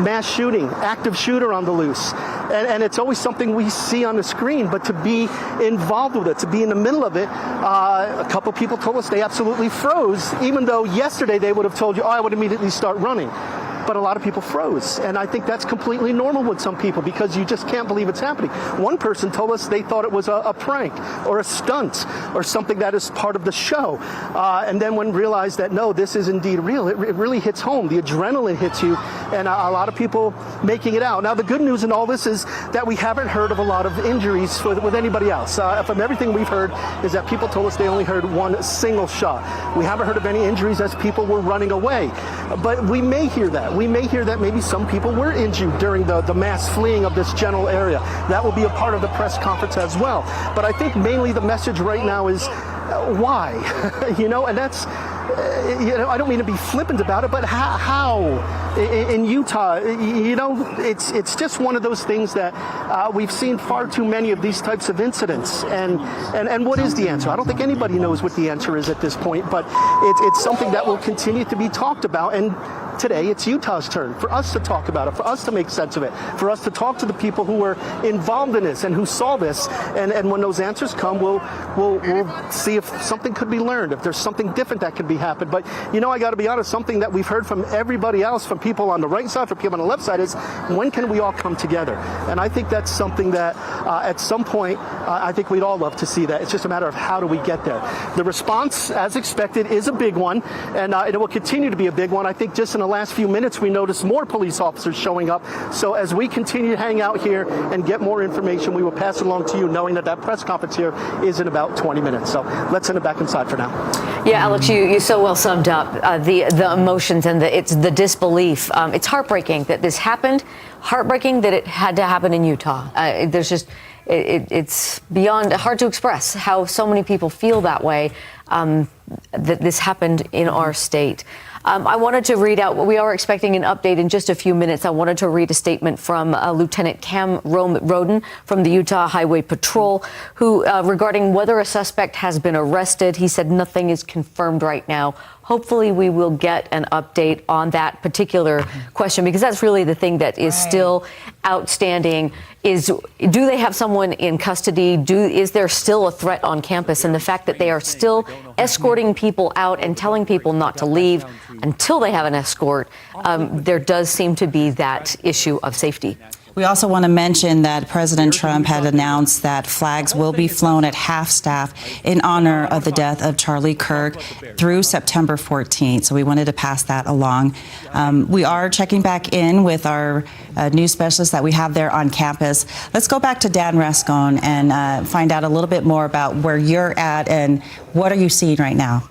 mass shooting, active shooter on the loose. And it's always something we see on the screen, but to be involved with it, to be in the middle of it, a couple people told us they absolutely froze, even though yesterday they would have told you, I would immediately start running. But a lot of people froze. And I think that's completely normal with some people because you just can't believe it's happening. One person told us they thought it was a prank or a stunt or something that is part of the show. And then when realized that, no, this is indeed real, it really hits home. The adrenaline hits you, and a lot of people making it out. Now, the good news in all this is that we haven't heard of a lot of injuries with anybody else. From everything we've heard is that people told us they only heard one single shot. We haven't heard of any injuries as people were running away. But we may hear that. We may hear that maybe some people were injured during the mass fleeing of this general area. That will be a part of the press conference as well. But I think mainly the message right now is why? And that's, I don't mean to be flippant about it, but how? In Utah, it's just one of those things that we've seen far too many of these types of incidents. And what is the answer? I don't think anybody knows what the answer is at this point, but it's something that will continue to be talked about. And today, it's Utah's turn for us to talk about it, for us to make sense of it, for us to talk to the people who were involved in this and who saw this. And when those answers come, we'll see if something could be learned, if there's something different that could be happened. But, I got to be honest, something that we've heard from everybody else, from people on the right side, from people on the left side, is when can we all come together? And I think that's something that at some point, I think we'd all love to see that. It's just a matter of how do we get there. The response, as expected, is a big one, and it will continue to be a big one. I think just in the last few minutes, we noticed more police officers showing up. So as we continue to hang out here and get more information, we will pass it along to you, knowing that press conference here is in about 20 minutes. So let's send it back inside for now. Yeah, Alex, you so well summed up the emotions and it's the disbelief. It's heartbreaking that this happened. Heartbreaking that it had to happen in Utah. It's beyond hard to express how so many people feel that way, that this happened in our state. I wanted to read out, we are expecting an update in just a few minutes. I wanted to read a statement from Lieutenant Cam Roden from the Utah Highway Patrol, who regarding whether a suspect has been arrested. He said nothing is confirmed right now. Hopefully we will get an update on that particular question, because that's really the thing that is still outstanding is, do they have someone in custody? Is there still a threat on campus? And the fact that they are still escorting people out and telling people not to leave until they have an escort, there does seem to be that issue of safety. We also want to mention that President Trump had announced that flags will be flown at half-staff in honor of the death of Charlie Kirk through September 14th. So we wanted to pass that along. We are checking back in with our news specialist that we have there on campus. Let's go back to Dan Rascon and find out a little bit more about where you're at and what are you seeing right now?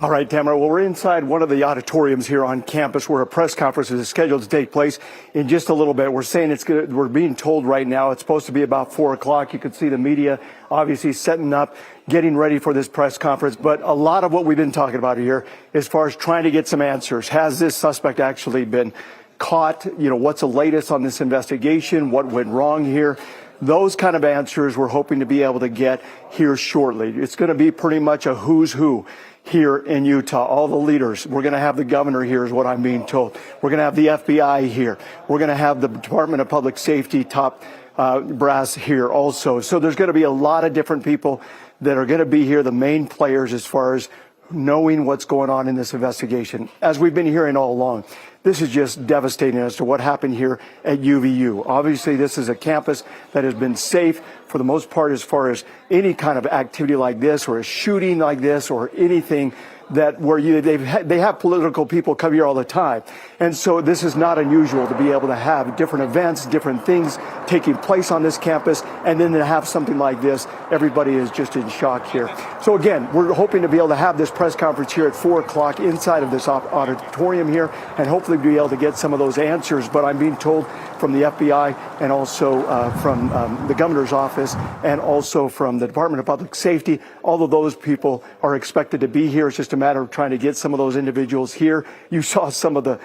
All right, Tamara. Well, we're inside one of the auditoriums here on campus where a press conference is scheduled to take place in just a little bit. We're saying we're being told right now it's supposed to be about 4 o'clock. You can see the media obviously setting up, getting ready for this press conference. But a lot of what we've been talking about here, as far as trying to get some answers, has this suspect actually been caught? What's the latest on this investigation? What went wrong here? Those kind of answers we're hoping to be able to get here shortly. It's going to be pretty much a who's who here in Utah, all the leaders. We're going to have the governor here is what I'm being told. We're going to have the FBI here. We're going to have the Department of Public Safety top brass here also. So there's going to be a lot of different people that are going to be here, the main players as far as knowing what's going on in this investigation. As we've been hearing all along, this is just devastating as to what happened here at UVU. Obviously, this is a campus that has been safe for the most part as far as any kind of activity like this or a shooting like this or anything that where they have political people come here all the time. And so this is not unusual to be able to have different events, different things taking place on this campus, and then to have something like this, everybody is just in shock here. So again, we're hoping to be able to have this press conference here at 4 o'clock inside of this auditorium here, and hopefully be able to get some of those answers. But I'm being told from the FBI and also from the governor's office and also from the Department of Public Safety, all of those people are expected to be here. It's just a matter of trying to get some of those individuals here. You saw some of the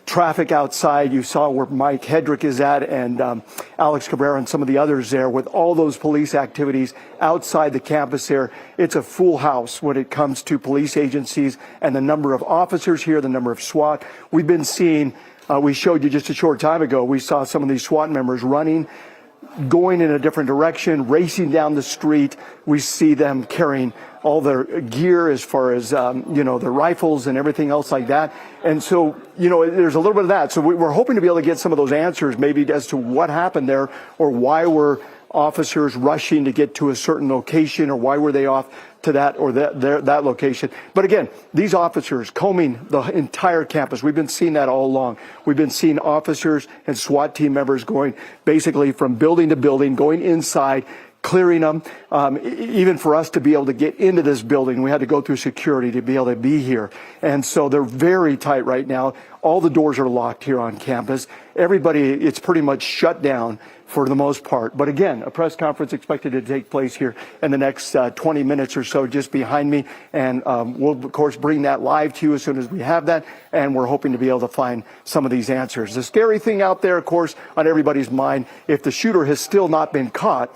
traffic outside. You saw where Mike Hedrick is at and Alex Cabrera and some of the others there with all those police activities outside the campus there. It's a full house when it comes to police agencies and the number of officers here, the number of SWAT. We've been seeing, we showed you just a short time ago, we saw some of these SWAT members running, going in a different direction, racing down the street. We see them carrying all their gear as far as, their rifles and everything else like that. And so, there's a little bit of that. So we're hoping to be able to get some of those answers maybe as to what happened there or why were officers rushing to get to a certain location or why were they off to that or that location. But again, these officers combing the entire campus. We've been seeing that all along. We've been seeing officers and SWAT team members going basically from building to building, going inside, clearing them. Even for us to be able to get into this building, we had to go through security to be able to be here. And so they're very tight right now. All the doors are locked here on campus. Everybody, it's pretty much shut down for the most part. But again, a press conference expected to take place here in the next 20 minutes or so just behind me. And we'll, of course, bring that live to you as soon as we have that. And we're hoping to be able to find some of these answers. The scary thing out there, of course, on everybody's mind, if the shooter has still not been caught,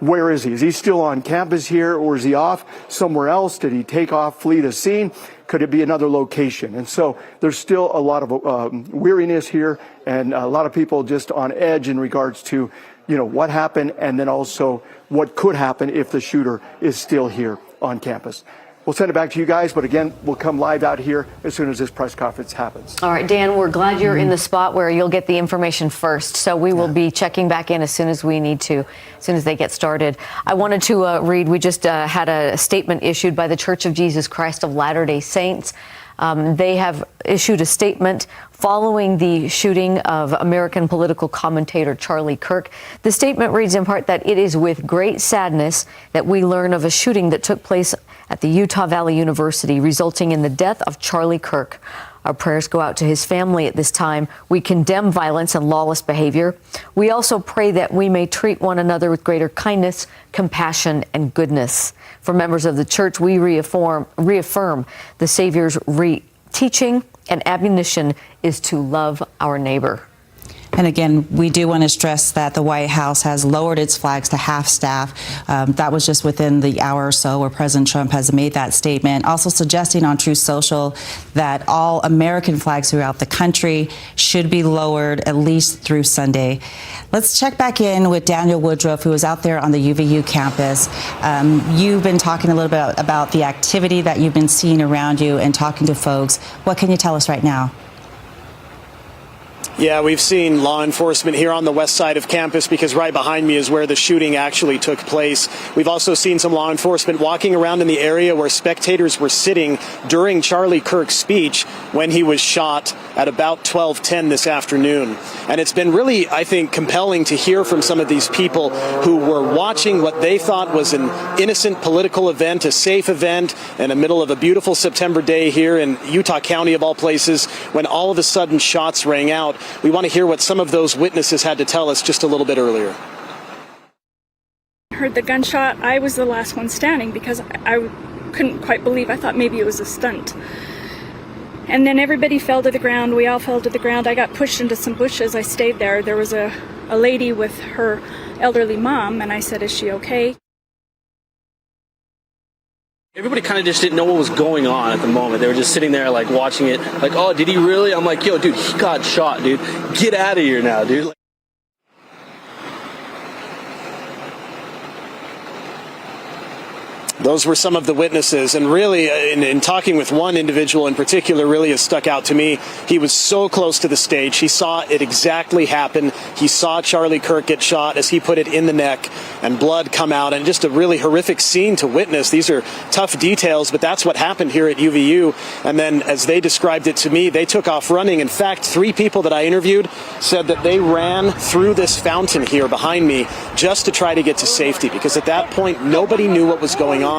where is he? Is he still on campus here or is he off somewhere else? Did he take off, flee the scene? Could it be another location? And so there's still a lot of weariness here and a lot of people just on edge in regards to, what happened and then also what could happen if the shooter is still here on campus. We'll send it back to you guys, but again, we'll come live out here as soon as this press conference happens. All right, Dan, we're glad you're in the spot where you'll get the information first. So we will be checking back in as soon as we need to, as soon as they get started. I wanted to read, we just had a statement issued by the Church of Jesus Christ of Latter-day Saints. They have issued a statement following the shooting of American political commentator Charlie Kirk. The statement reads in part that it is with great sadness that we learn of a shooting that took place at the Utah Valley University, resulting in the death of Charlie Kirk. Our prayers go out to his family at this time. We condemn violence and lawless behavior. We also pray that we may treat one another with greater kindness, compassion, and goodness. For members of the church, we reaffirm the Savior's teaching and admonition is to love our neighbor. And again, we do want to stress that the White House has lowered its flags to half-staff. That was just within the hour or so where President Trump has made that statement, also suggesting on Truth Social that all American flags throughout the country should be lowered at least through Sunday. Let's check back in with Daniel Woodruff, who is out there on the UVU campus. You've been talking a little bit about the activity that you've been seeing around you and talking to folks. What can you tell us right now? Yeah, we've seen law enforcement here on the west side of campus because right behind me is where the shooting actually took place. We've also seen some law enforcement walking around in the area where spectators were sitting during Charlie Kirk's speech when he was shot at about 12:10 this afternoon. And it's been really, I think, compelling to hear from some of these people who were watching what they thought was an innocent political event, a safe event, in the middle of a beautiful September day here in Utah County, of all places, when all of a sudden shots rang out. We want to hear what some of those witnesses had to tell us just a little bit earlier. Heard the gunshot. I was the last one standing because I couldn't quite believe. I thought maybe it was a stunt. And then everybody fell to the ground. We all fell to the ground. I got pushed into some bushes. I stayed there. There was a lady with her elderly mom, and I said, "Is she okay?" Everybody kind of just didn't know what was going on at the moment. They were just sitting there like watching it like, oh, did he really? I'm like, yo, dude, he got shot, dude. Get out of here now, dude. Those were some of the witnesses, and really, in talking with one individual in particular, really has stuck out to me. He was so close to the stage. He saw it exactly happen. He saw Charlie Kirk get shot, as he put it, in the neck, and blood come out, and just a really horrific scene to witness. These are tough details, but that's what happened here at UVU. And then, as they described it to me, they took off running. In fact, 3 people that I interviewed said that they ran through this fountain here behind me just to try to get to safety, because at that point, nobody knew what was going on.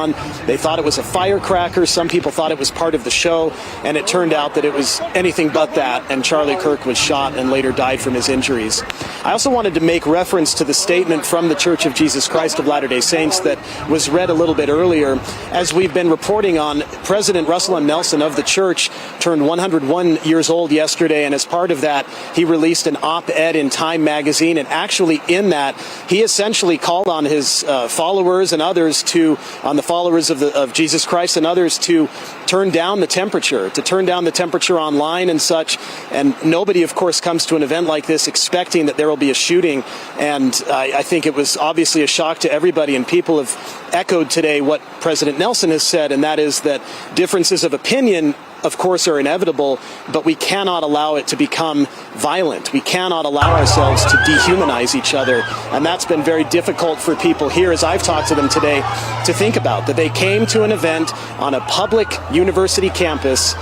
They thought it was a firecracker. Some people thought it was part of the show, and it turned out that it was anything but that, and Charlie Kirk was shot and later died from his injuries. I also wanted to make reference to the statement from the Church of Jesus Christ of Latter-day Saints that was read a little bit earlier. As we've been reporting on, President Russell M. Nelson of the church turned 101 years old yesterday, and as part of that, he released an op-ed in Time magazine, and actually in that, he essentially called on his followers and others on the followers of Jesus Christ and others to turn down the temperature, online and such. And nobody, of course, comes to an event like this expecting that there will be a shooting. And I think it was obviously a shock to everybody. And people have echoed today what President Nelson has said, and that is that differences of opinion, of course, are inevitable, but we cannot allow it to become violent. We cannot allow ourselves to dehumanize each other. And that's been very difficult for people here, as I've talked to them today, to think about, that they came to an event on a public university campus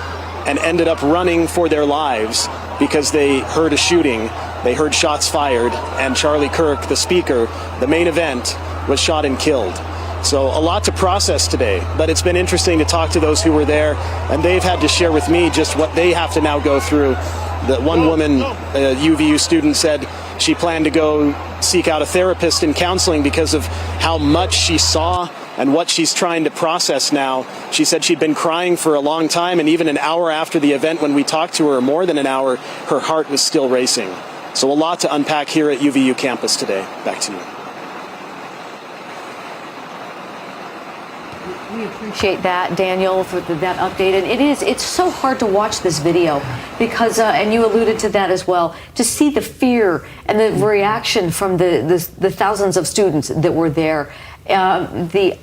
and ended up running for their lives because they heard a shooting, they heard shots fired, and Charlie Kirk, the speaker, the main event, was shot and killed. So a lot to process today, but it's been interesting to talk to those who were there, and they've had to share with me just what they have to now go through. The one woman, a UVU student, said she planned to go seek out a therapist in counseling because of how much she saw and what she's trying to process now. She said she'd been crying for a long time, and even an hour after the event when we talked to her, more than an hour, her heart was still racing. So a lot to unpack here at UVU campus today. Back to you. We appreciate that, Daniel, for that update. And it's so hard to watch this video because, and you alluded to that as well, to see the fear and the reaction from the thousands of students that were there. The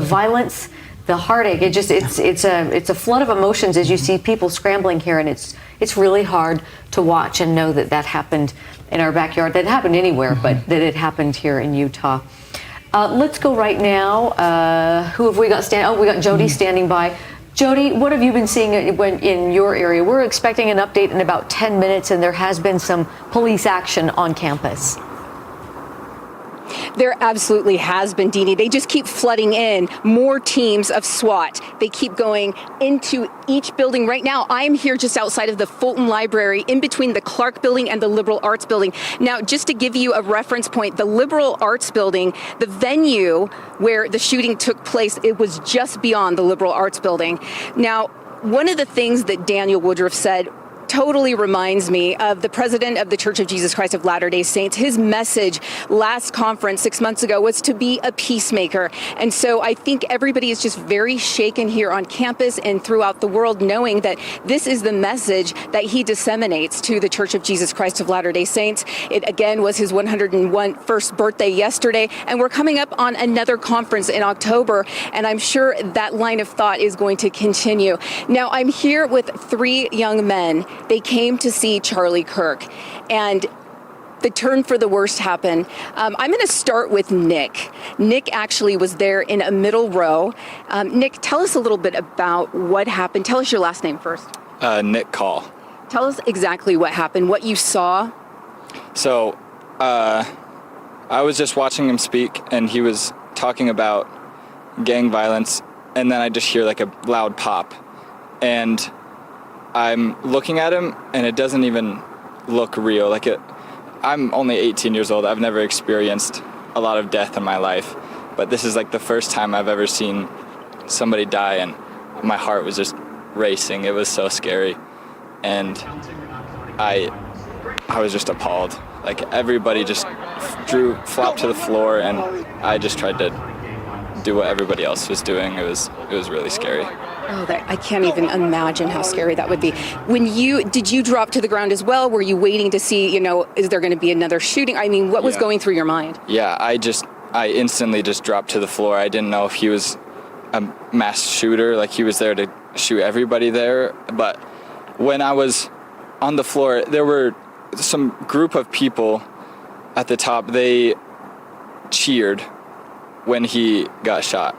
violence, the heartache. It's a flood of emotions as you see people scrambling here, and it's really hard to watch and know that happened in our backyard. That happened anywhere, but that it happened here in Utah. Let's go right now. Who have we got we got Jody standing by. Jody, what have you been seeing in your area? We're expecting an update in about 10 minutes, and there has been some police action on campus. There absolutely has been, Deanie. They just keep flooding in more teams of SWAT. They keep going into each building. Right now, I'm here just outside of the Fulton Library, in between the Clark Building and the Liberal Arts Building. Now, just to give you a reference point, the Liberal Arts Building, the venue where the shooting took place, it was just beyond the Liberal Arts Building. Now, one of the things that Daniel Woodruff said totally reminds me of the president of the Church of Jesus Christ of Latter-day Saints. His message last conference 6 months ago was to be a peacemaker. And so I think everybody is just very shaken here on campus and throughout the world, knowing that this is the message that he disseminates to the Church of Jesus Christ of Latter-day Saints. It again was his 101st birthday yesterday, and we're coming up on another conference in October, and I'm sure that line of thought is going to continue. Now, I'm here with 3 young men They came to see Charlie Kirk, and the turn for the worst happened. I'm going to start with Nick. Nick actually was there in a middle row. Nick, tell us a little bit about what happened. Tell us your last name first. Nick Call. Tell us exactly what happened, what you saw. So, I was just watching him speak, and he was talking about gang violence, and then I just hear like a loud pop, and I'm looking at him, and it doesn't even look real. I'm only 18 years old. I've never experienced a lot of death in my life, but this is like the first time I've ever seen somebody die, and my heart was just racing. It was so scary, and I was just appalled. Like, everybody just flopped to the floor, and I just tried to do what everybody else was doing. It was really scary. Oh, I can't even imagine how scary that would be. Did you drop to the ground as well? Were you waiting to see, is there going to be another shooting? I mean, what was going through your mind? Yeah, I instantly just dropped to the floor. I didn't know if he was a mass shooter, like he was there to shoot everybody there. But when I was on the floor, there were some group of people at the top. They cheered when he got shot,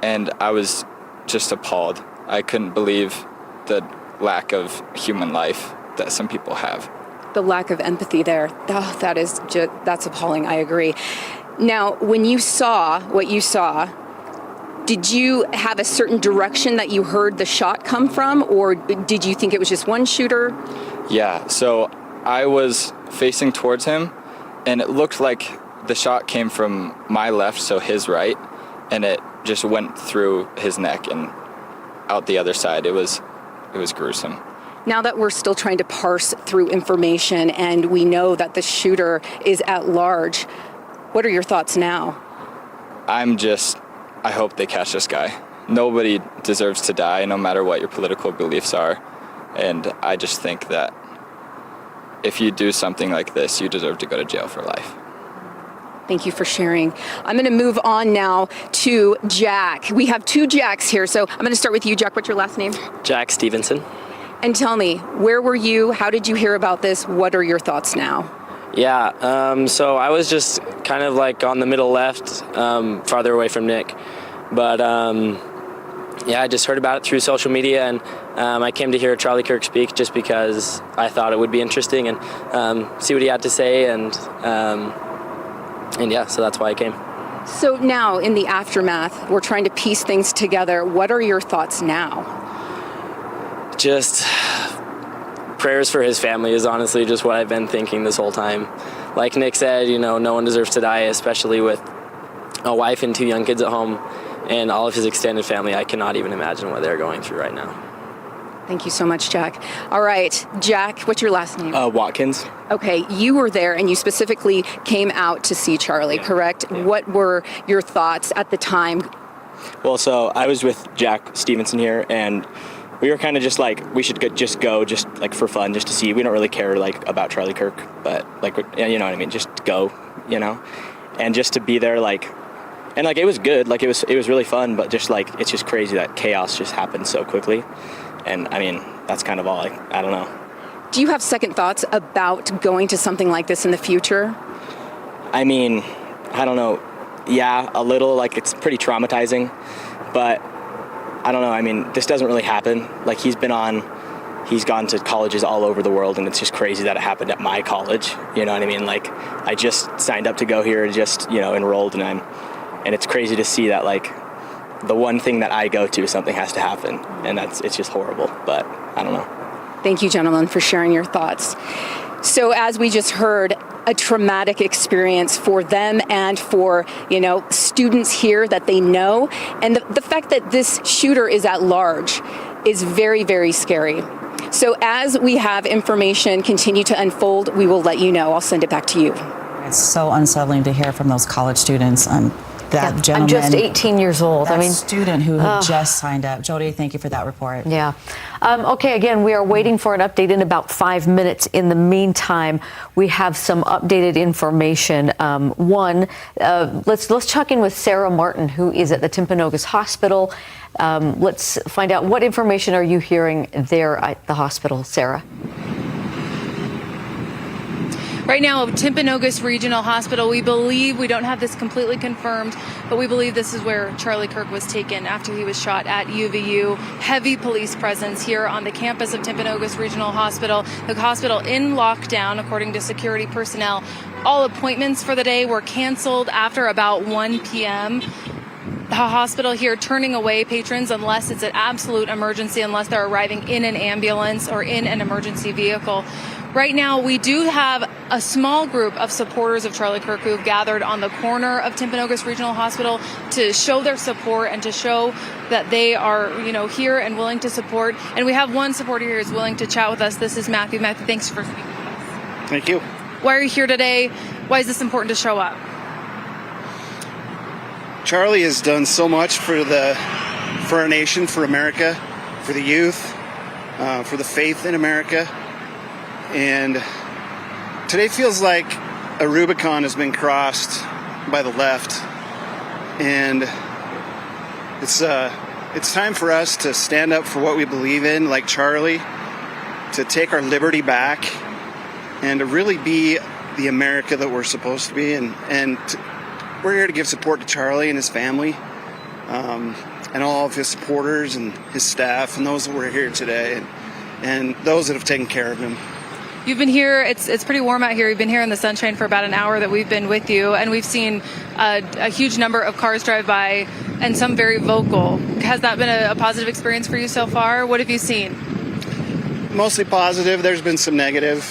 and I was just appalled. I couldn't believe the lack of human life that some people have. The lack of empathy there. Oh, that's appalling. I agree. Now, when you saw what you saw, did you have a certain direction that you heard the shot come from, or did you think it was just one shooter? Yeah, so I was facing towards him, and it looked like the shot came from my left, so his right, and it just went through his neck and out the other side. It was gruesome. Now that we're still trying to parse through information and we know that the shooter is at large, what are your thoughts now? I hope they catch this guy. Nobody deserves to die, no matter what your political beliefs are. And I just think that if you do something like this, you deserve to go to jail for life. Thank you for sharing. I'm going to move on now to Jack. We have two Jacks here, so I'm going to start with you, Jack. What's your last name? Jack Stevenson. And tell me, where were you? How did you hear about this? What are your thoughts now? Yeah, so I was just kind of like on the middle left, farther away from Nick. But I just heard about it through social media, and I came to hear Charlie Kirk speak just because I thought it would be interesting and see what he had to say, and yeah, so that's why I came. So now, in the aftermath, we're trying to piece things together. What are your thoughts now? Just prayers for his family is honestly just what I've been thinking this whole time. Like Nick said, no one deserves to die, especially with a wife and 2 young kids at home and all of his extended family. I cannot even imagine what they're going through right now. Thank you so much, Jack. All right, Jack, what's your last name? Watkins. Okay, you were there and you specifically came out to see Charlie, correct? Yeah. What were your thoughts at the time? Well, so I was with Jack Stevenson here, and we were kind of just like, we should just go like for fun, just to see. We don't really care like about Charlie Kirk, but like, you know what I mean? Just go, and just to be there, and it was good. Like it was really fun, but just like, it's just crazy that chaos just happened so quickly. And I mean, that's kind of all. I don't know. Do you have second thoughts about going to something like this in the future? I mean, I don't know. Yeah, a little. Like, it's pretty traumatizing, but I don't know. I mean, this doesn't really happen. Like, he's gone to colleges all over the world, and it's just crazy that it happened at my college. You know what I mean? Like, I just signed up to go here, just enrolled, and it's crazy to see that the one thing that I go to, something has to happen, and it's just horrible, but I don't know. Thank you, gentlemen, for sharing your thoughts. So as we just heard, a traumatic experience for them and for, students here that they know, and the fact that this shooter is at large is very, very scary. So as we have information continue to unfold, we will let you know. I'll send it back to you. It's so unsettling to hear from those college students. That gentleman, I'm just 18 years old. That student who had just signed up. Jody, thank you for that report. Yeah. Okay, again, we are waiting for an update in about 5 minutes. In the meantime, we have some updated information. Let's check in with Sarah Martin, who is at the Timpanogos Hospital. Let's find out what information are you hearing there at the hospital, Sarah? Right now, Timpanogos Regional Hospital, we believe, we don't have this completely confirmed, but we believe this is where Charlie Kirk was taken after he was shot at UVU. Heavy police presence here on the campus of Timpanogos Regional Hospital. The hospital in lockdown, according to security personnel. All appointments for the day were canceled after about 1 p.m. The hospital here turning away patrons unless it's an absolute emergency, unless they're arriving in an ambulance or in an emergency vehicle. Right now, we do have a small group of supporters of Charlie Kirk who've gathered on the corner of Timpanogos Regional Hospital to show their support and to show that they are, here and willing to support. And we have one supporter here who's willing to chat with us. This is Matthew. Matthew, thanks for speaking with us. Thank you. Why are you here today? Why is this important to show up? Charlie has done so much for our nation, for America, for the youth, for the faith in America. And today feels like a Rubicon has been crossed by the left. And it's time for us to stand up for what we believe in, like Charlie, to take our liberty back and to really be the America that we're supposed to be. And we're here to give support to Charlie and his family, and all of his supporters and his staff and those that were here today and those that have taken care of him. You've been here, it's pretty warm out here. You've been here in the sunshine for about an hour that we've been with you, and we've seen a huge number of cars drive by and some very vocal. Has that been a positive experience for you so far? What have you seen? Mostly positive. There's been some negative.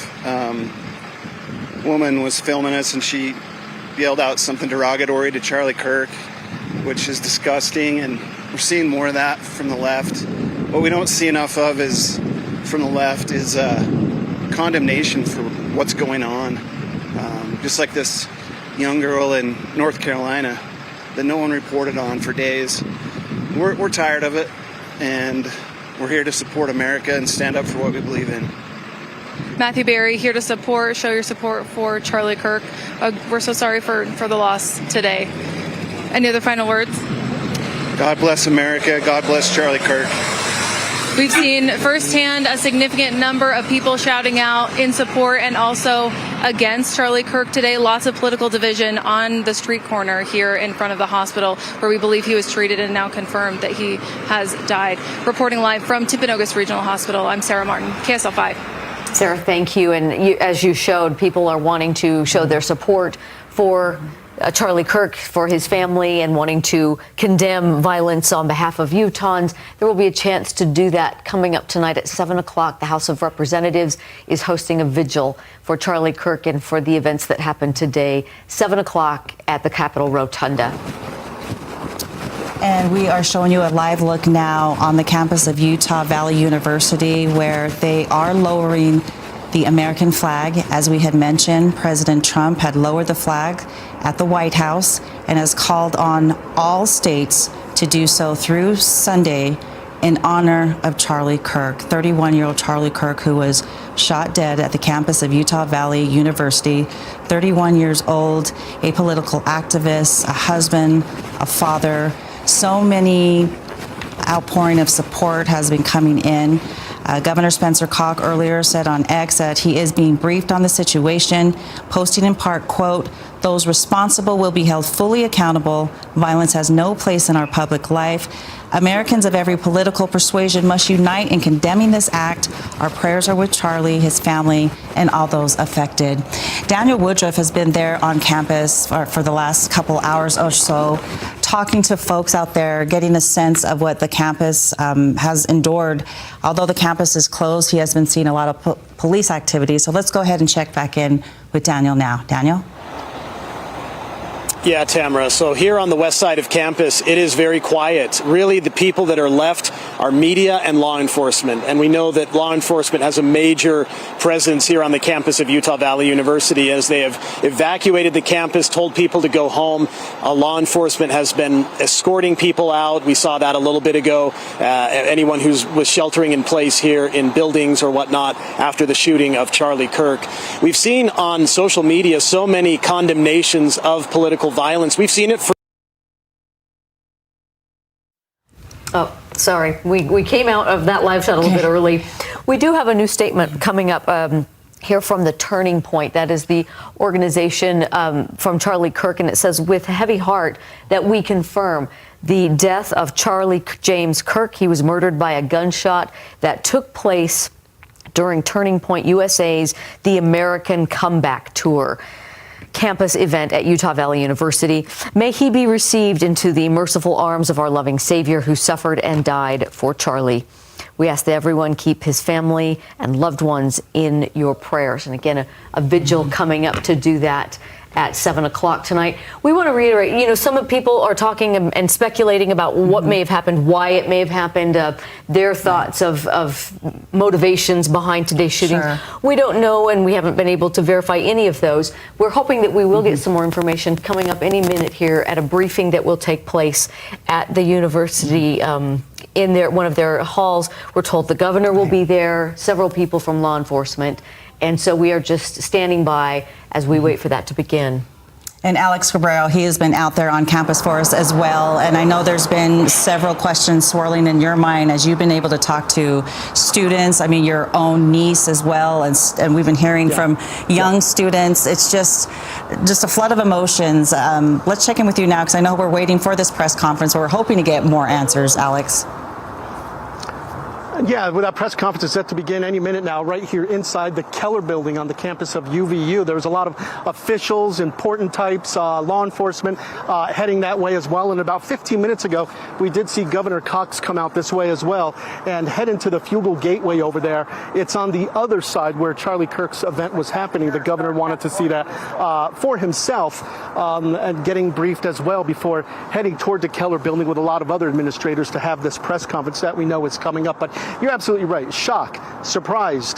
Woman was filming us and she yelled out something derogatory to Charlie Kirk, which is disgusting, and we're seeing more of that from the left. What we don't see enough of is from the left is condemnation for what's going on. Just like this young girl in North Carolina that no one reported on for days. We're tired of it, and we're here to support America and stand up for what we believe in. Matthew Berry here to show your support for Charlie Kirk. We're so sorry for the loss today. Any other final words? God bless America. God bless Charlie Kirk. We've seen firsthand a significant number of people shouting out in support and also against Charlie Kirk today. Lots of political division on the street corner here in front of the hospital where we believe he was treated and now confirmed that he has died. Reporting live from Timpanogos Regional Hospital, I'm Sarah Martin, KSL 5. Sarah, thank you. And as you showed, people are wanting to show their support for Charlie Kirk, for his family, and wanting to condemn violence on behalf of Utahns. There will be a chance to do that coming up tonight at 7 o'clock. The House of Representatives is hosting a vigil for Charlie Kirk and for the events that happened today, 7 o'clock at the Capitol Rotunda. And we are showing you a live look now on the campus of Utah Valley University, where they are lowering the American flag. As we had mentioned, President Trump had lowered the flag at the White House and has called on all states to do so through Sunday in honor of Charlie Kirk, 31-year-old Charlie Kirk, who was shot dead at the campus of Utah Valley University, 31 years old, a political activist, a husband, a father. So many outpouring of support has been coming in. Governor Spencer Koch earlier said on X that he is being briefed on the situation, posting in part, quote, "Those responsible will be held fully accountable. Violence has no place in our public life. Americans of every political persuasion must unite in condemning this act. Our prayers are with Charlie, his family, and all those affected." Daniel Woodruff has been there on campus for the last couple hours or so, talking to folks out there, getting a sense of what the campus has endured. Although the campus is closed, he has been seeing a lot of police activity. So let's go ahead and check back in with Daniel now. Daniel? Yeah, Tamara. So here on the west side of campus, it is very quiet. Really, the people that are left are media and law enforcement. And we know that law enforcement has a major presence here on the campus of Utah Valley University as they have evacuated the campus, told people to go home. Law enforcement has been escorting people out. We saw that a little bit ago. Anyone who was sheltering in place here in buildings or whatnot after the shooting of Charlie Kirk. We've seen on social media so many condemnations of political violence. We've seen it for Oh, sorry. We came out of that live shot a little bit early. We do have a new statement coming up here from the Turning Point. That is the organization from Charlie Kirk, and it says, with heavy heart, that we confirm the death of Charlie James Kirk. He was murdered by a gunshot that took place during Turning Point USA's The American Comeback Tour campus event at Utah Valley University. May he be received into the merciful arms of our loving Savior who suffered and died for Charlie. We ask that everyone keep his family and loved ones in your prayers. And again, a vigil coming up to do that at 7 o'clock tonight. We want to reiterate, some people are talking and speculating about what may have happened, why it may have happened, their thoughts of motivations behind today's shooting. Sure. We don't know, and we haven't been able to verify any of those. We're hoping that we will get some more information coming up any minute here at a briefing that will take place at the university in one of their halls. We're told the governor will be there, several people from law enforcement. And so we are just standing by as we wait for that to begin. And Alex Cabrero, he has been out there on campus for us as well. And I know there's been several questions swirling in your mind as you've been able to talk to students. I mean, your own niece as well. And we've been hearing from young students. It's just a flood of emotions. Let's check in with you now, because I know we're waiting for this press conference. We're hoping to get more answers, Alex. Yeah, well, that press conference is set to begin any minute now, right here inside the Keller building on the campus of UVU. There was a lot of officials, important types, law enforcement heading that way as well. And about 15 minutes ago, we did see Governor Cox come out this way as well and head into the Fugel Gateway over there. It's on the other side where Charlie Kirk's event was happening. The governor wanted to see that for himself and getting briefed as well before heading toward the Keller building with a lot of other administrators to have this press conference that we know is coming up. But you're absolutely right. Shock, surprised.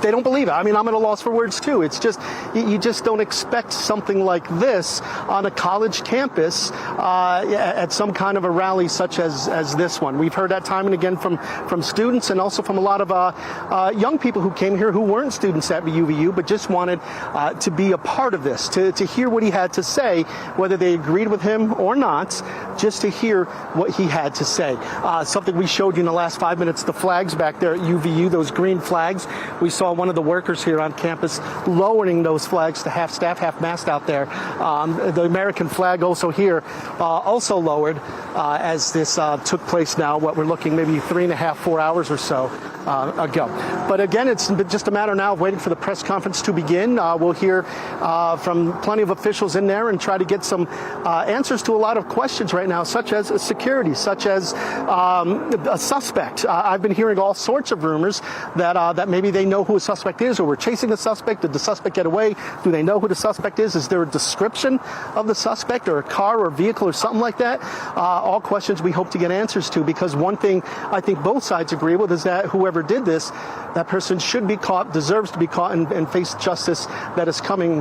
They don't believe it. I mean, I'm at a loss for words too. It's just, you just don't expect something like this on a college campus at some kind of a rally such as this one. We've heard that time and again from students and also from a lot of young people who came here who weren't students at UVU but just wanted to be a part of this, to hear what he had to say, whether they agreed with him or not, just to hear what he had to say. Something we showed you in the last 5 minutes, the flags back there at UVU, those green flags. We saw one of the workers here on campus lowering those flags to half staff, half mast out there. The American flag also here, also lowered as this took place now, what we're looking maybe 3.5, 4 hours or so ago. But again, it's just a matter now of waiting for the press conference to begin. We'll hear from plenty of officials in there and try to get some answers to a lot of questions right now, such as security, such as a suspect. I've been hearing all sorts of rumors that maybe they know who a suspect is, or we're chasing the suspect. Did the suspect get away? Do they know who the suspect is? Is there a description of the suspect, or a car or a vehicle or something like that? All questions we hope to get answers to, because one thing I think both sides agree with is that whoever did this, that person should be caught, deserves to be caught, and face justice that is coming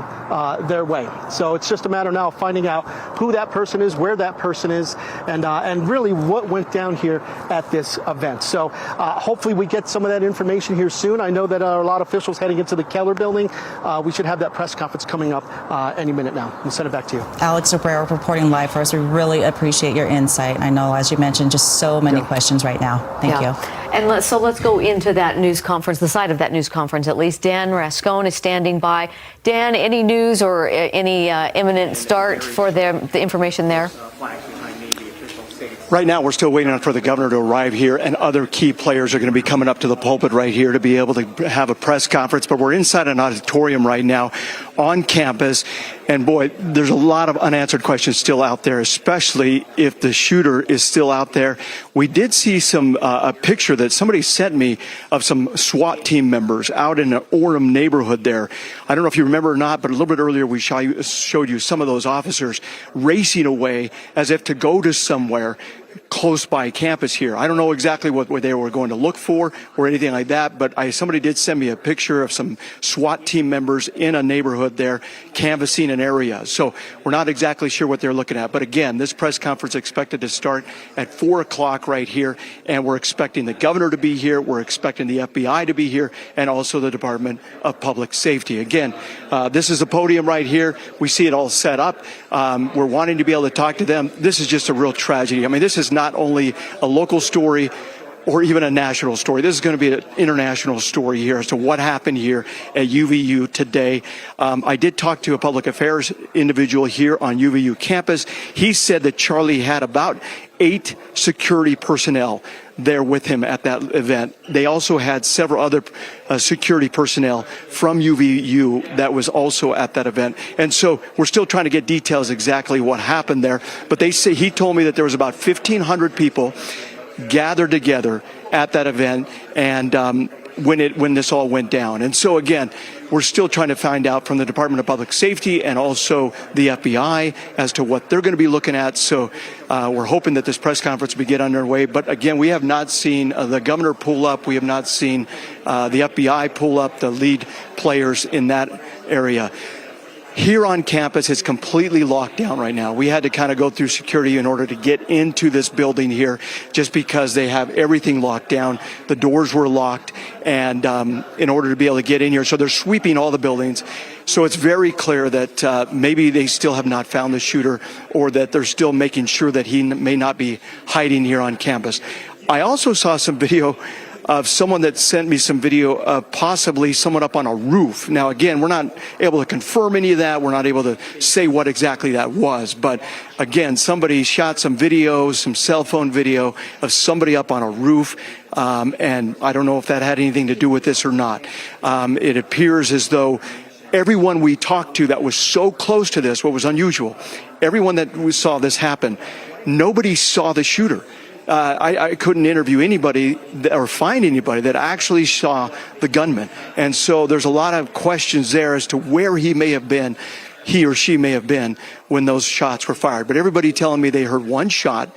their way. So it's just a matter now of finding out who that person is, where that person is, and really what went down here at this event. So hopefully we get some of that information here soon. I know that a lot of officials heading into the Keller building. We should have that press conference coming up any minute now. We'll send it back to you. Alex Cabrero reporting live for us. We really appreciate your insight. I know, as you mentioned, just so many questions right now. Thank you. And let's go into that news conference, the side of that news conference at least. Dan Rascone is standing by. Dan, any news or any imminent start for the information there? Right now, we're still waiting for the governor to arrive here, and other key players are going to be coming up to the pulpit right here to be able to have a press conference. But we're inside an auditorium right now on campus, and boy, there's a lot of unanswered questions still out there, especially if the shooter is still out there. We did see a picture that somebody sent me of some SWAT team members out in an Orem neighborhood there. I don't know if you remember or not, but a little bit earlier we showed you some of those officers racing away as if to go to somewhere, close by campus here. I don't know exactly what they were going to look for or anything like that, but somebody did send me a picture of some SWAT team members in a neighborhood there canvassing an area. So we're not exactly sure what they're looking at. But again, this press conference is expected to start at 4 o'clock right here, and we're expecting the governor to be here. We're expecting the FBI to be here, and also the Department of Public Safety. Again, this is the podium right here. We see it all set up. We're wanting to be able to talk to them. This is just a real tragedy. I mean, this is not only a local story or even a national story. This is going to be an international story here as to what happened here at UVU today. I did talk to a public affairs individual here on UVU campus. He said that Charlie had about 8 security personnel there with him at that event. They also had several other security personnel from UVU that was also at that event. And so we're still trying to get details exactly what happened there. But they say, he told me that there was about 1,500 people gathered together at that event, and when this all went down. And so again, we're still trying to find out from the Department of Public Safety and also the FBI as to what they're going to be looking at. So we're hoping that this press conference will get underway. But again, we have not seen the governor pull up. We have not seen the FBI pull up the lead players in that area. Here on campus, it's completely locked down right now. We had to kind of go through security in order to get into this building here, just because they have everything locked down. The doors were locked, and in order to be able to get in here. So they're sweeping all the buildings. So it's very clear that maybe they still have not found the shooter, or that they're still making sure that he may not be hiding here on campus. I also saw some video of someone that sent me some video of possibly someone up on a roof. Now, again, we're not able to confirm any of that. We're not able to say what exactly that was. But again, somebody shot some videos, some cell phone video of somebody up on a roof. And I don't know if that had anything to do with this or not. It appears as though everyone we talked to that was so close to this, what was unusual, everyone that we saw this happen, nobody saw the shooter. I couldn't interview anybody or find anybody that actually saw the gunman. And so there's a lot of questions there as to where he or she may have been when those shots were fired. But everybody telling me they heard one shot,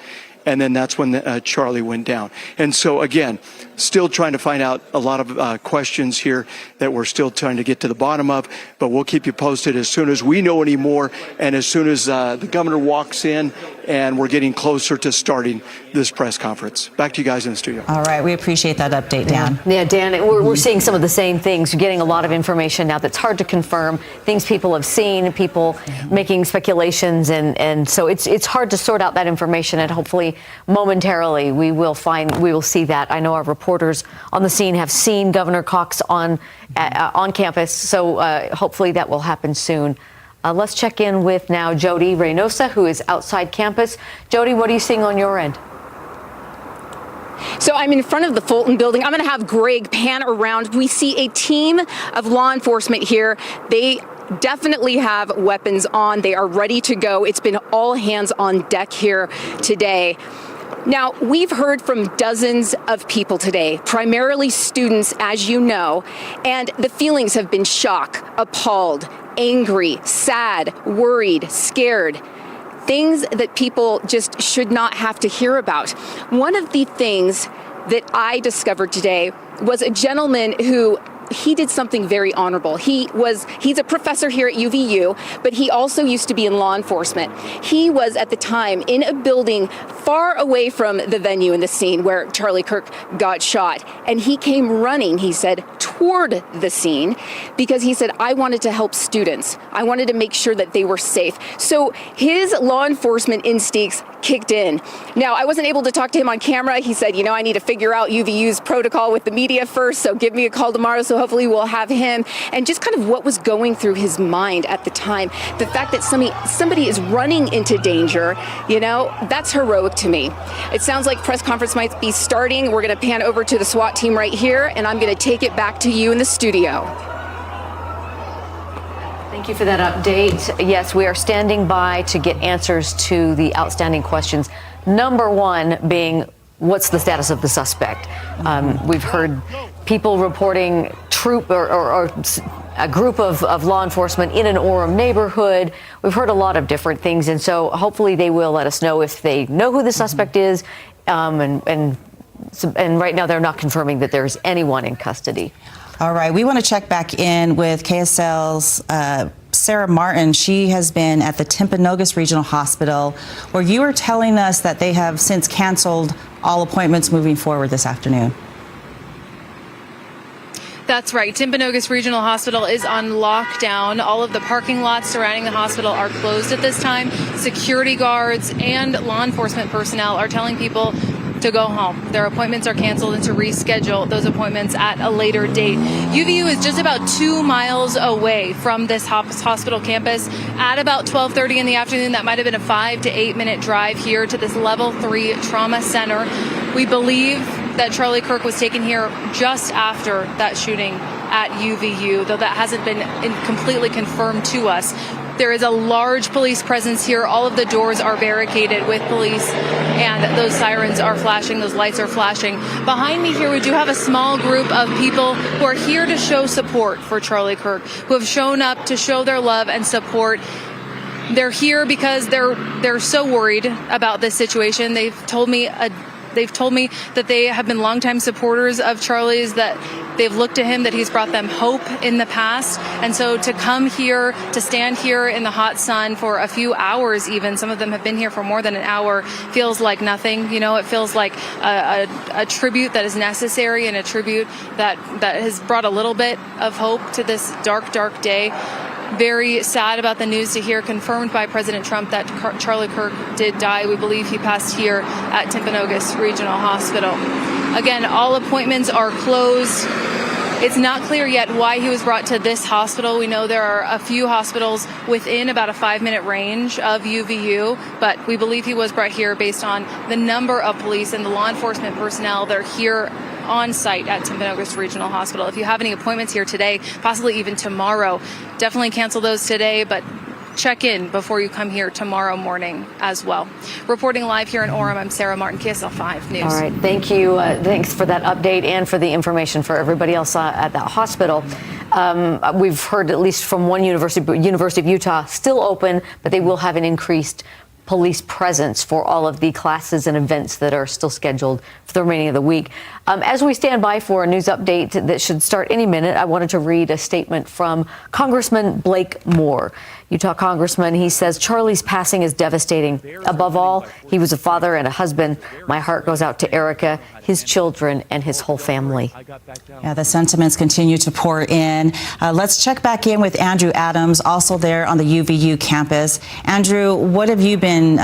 and then that's when Charlie went down. And so, again, still trying to find out a lot of questions here that we're still trying to get to the bottom of, but we'll keep you posted as soon as we know any more, and as soon as the governor walks in and we're getting closer to starting this press conference. Back to you guys in the studio. All right, we appreciate that update, Dan. Yeah, Dan, we're seeing some of the same things. You're getting a lot of information now that's hard to confirm, things people have seen, people making speculations, and so it's hard to sort out that information, and hopefully momentarily we will see that. I know our reporters on the scene have seen Governor Cox on campus, so hopefully that will happen soon. Let's check in with now Jody Reynosa, who is outside campus. Jody, what are you seeing on your end? So I'm in front of the Fulton building. I'm going to have Greg pan around. We see a team of law enforcement here. They definitely have weapons on. They are ready to go. It's been all hands on deck here today. Now, we've heard from dozens of people today, primarily students, as you know, and the feelings have been shock, appalled, angry, sad, worried, scared. Things that people just should not have to hear about. One of the things that I discovered today was a gentleman who he did something very honorable. He's a professor here at UVU, but he also used to be in law enforcement. He was at the time in a building far away from the venue in the scene where Charlie Kirk got shot. And he came running, he said, toward the scene because he said, I wanted to help students. I wanted to make sure that they were safe. So his law enforcement instincts kicked in. Now, I wasn't able to talk to him on camera. He said, I need to figure out UVU's protocol with the media first, so give me a call tomorrow. So hopefully we'll have him, and just kind of what was going through his mind at the time. The fact that somebody is running into danger, that's heroic to me. It sounds like press conference might be starting. We're going to pan over to the SWAT team right here, and I'm going to take it back to you in the studio. Thank you for that update. Yes, we are standing by to get answers to the outstanding questions. Number one being, what's the status of the suspect? We've heard people reporting troop or a group of law enforcement in an Orem neighborhood. We've heard a lot of different things, and so hopefully they will let us know if they know who the suspect is, and right now they're not confirming that there's anyone in custody. All right, we want to check back in with KSL's Sarah Martin. She has been at the Timpanogos Regional Hospital, where you were telling us that they have since canceled all appointments moving forward this afternoon. That's right. Timpanogos Regional Hospital is on lockdown. All of the parking lots surrounding the hospital are closed at this time. Security guards and law enforcement personnel are telling people to go home. Their appointments are canceled and to reschedule those appointments at a later date. UVU is just about 2 miles away from this hospital campus. At about 12:30 in the afternoon, that might have been a 5 to 8 minute drive here to this level 3 trauma center. We believe that Charlie Kirk was taken here just after that shooting at UVU, though that hasn't been completely confirmed to us. There is a large police presence here. All of the doors are barricaded with police, and those sirens are flashing, those lights are flashing. Behind me here, we do have a small group of people who are here to show support for Charlie Kirk, who have shown up to show their love and support. They're here because they're so worried about this situation. They've told me that they have been longtime supporters of Charlie's, that they've looked to him, that he's brought them hope in the past. And so to come here, to stand here in the hot sun for a few hours even, some of them have been here for more than an hour, feels like nothing. You know, it feels like a tribute that is necessary, and a tribute that has brought a little bit of hope to this dark, dark day. Very sad about the news to hear, confirmed by President Trump, that Charlie Kirk did die. We believe he passed here at Timpanogos Regional Hospital. Again, all appointments are closed. It's not clear yet why he was brought to this hospital. We know there are a few hospitals within about a 5-minute range of UVU, but we believe he was brought here based on the number of police and the law enforcement personnel that are here on site at Timpanogos Regional Hospital. If you have any appointments here today, possibly even tomorrow, definitely cancel those today, but check in before you come here tomorrow morning as well. Reporting live here in Orem, I'm Sarah Martin, KSL 5 News. All right, thank you. Thanks for that update and for the information for everybody else at that hospital. We've heard at least from one University of Utah, still open, but they will have an increased police presence for all of the classes and events that are still scheduled for the remaining of the week. As we stand by for a news update that should start any minute, I wanted to read a statement from Congressman Blake Moore. Utah Congressman, he says, Charlie's passing is devastating. Above all, he was a father and a husband. My heart goes out to Erica, his children, and his whole family. Yeah, the sentiments continue to pour in. Let's check back in with Andrew Adams, also there on the UVU campus. Andrew, what have you been,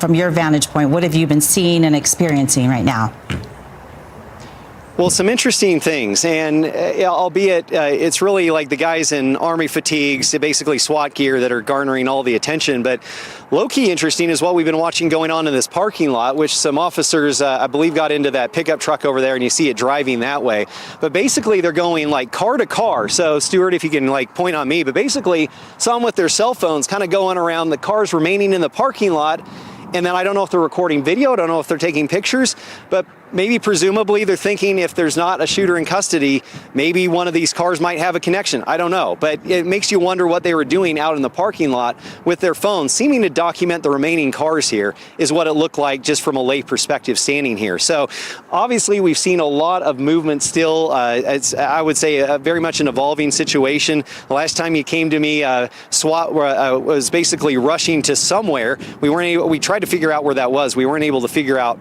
from your vantage point, what have you been seeing and experiencing right now? Well, some interesting things, and albeit it's really like the guys in Army fatigues, basically SWAT gear, that are garnering all the attention. But low-key interesting is what we've been watching going on in this parking lot, which some officers, I believe, got into that pickup truck over there, and you see it driving that way. But basically, they're going like car to car. So, Stuart, if you can like point on me, but basically, some with their cell phones kind of going around the cars remaining in the parking lot. And then I don't know if they're recording video, I don't know if they're taking pictures, but maybe presumably they're thinking if there's not a shooter in custody, maybe one of these cars might have a connection. I don't know, but it makes you wonder what they were doing out in the parking lot with their phones, seeming to document the remaining cars here, is what it looked like just from a lay perspective standing here. So obviously we've seen a lot of movement still. It's, I would say, very much an evolving situation. The last time you came to me, SWAT was basically rushing to somewhere. We tried to figure out where that was. We weren't able to figure out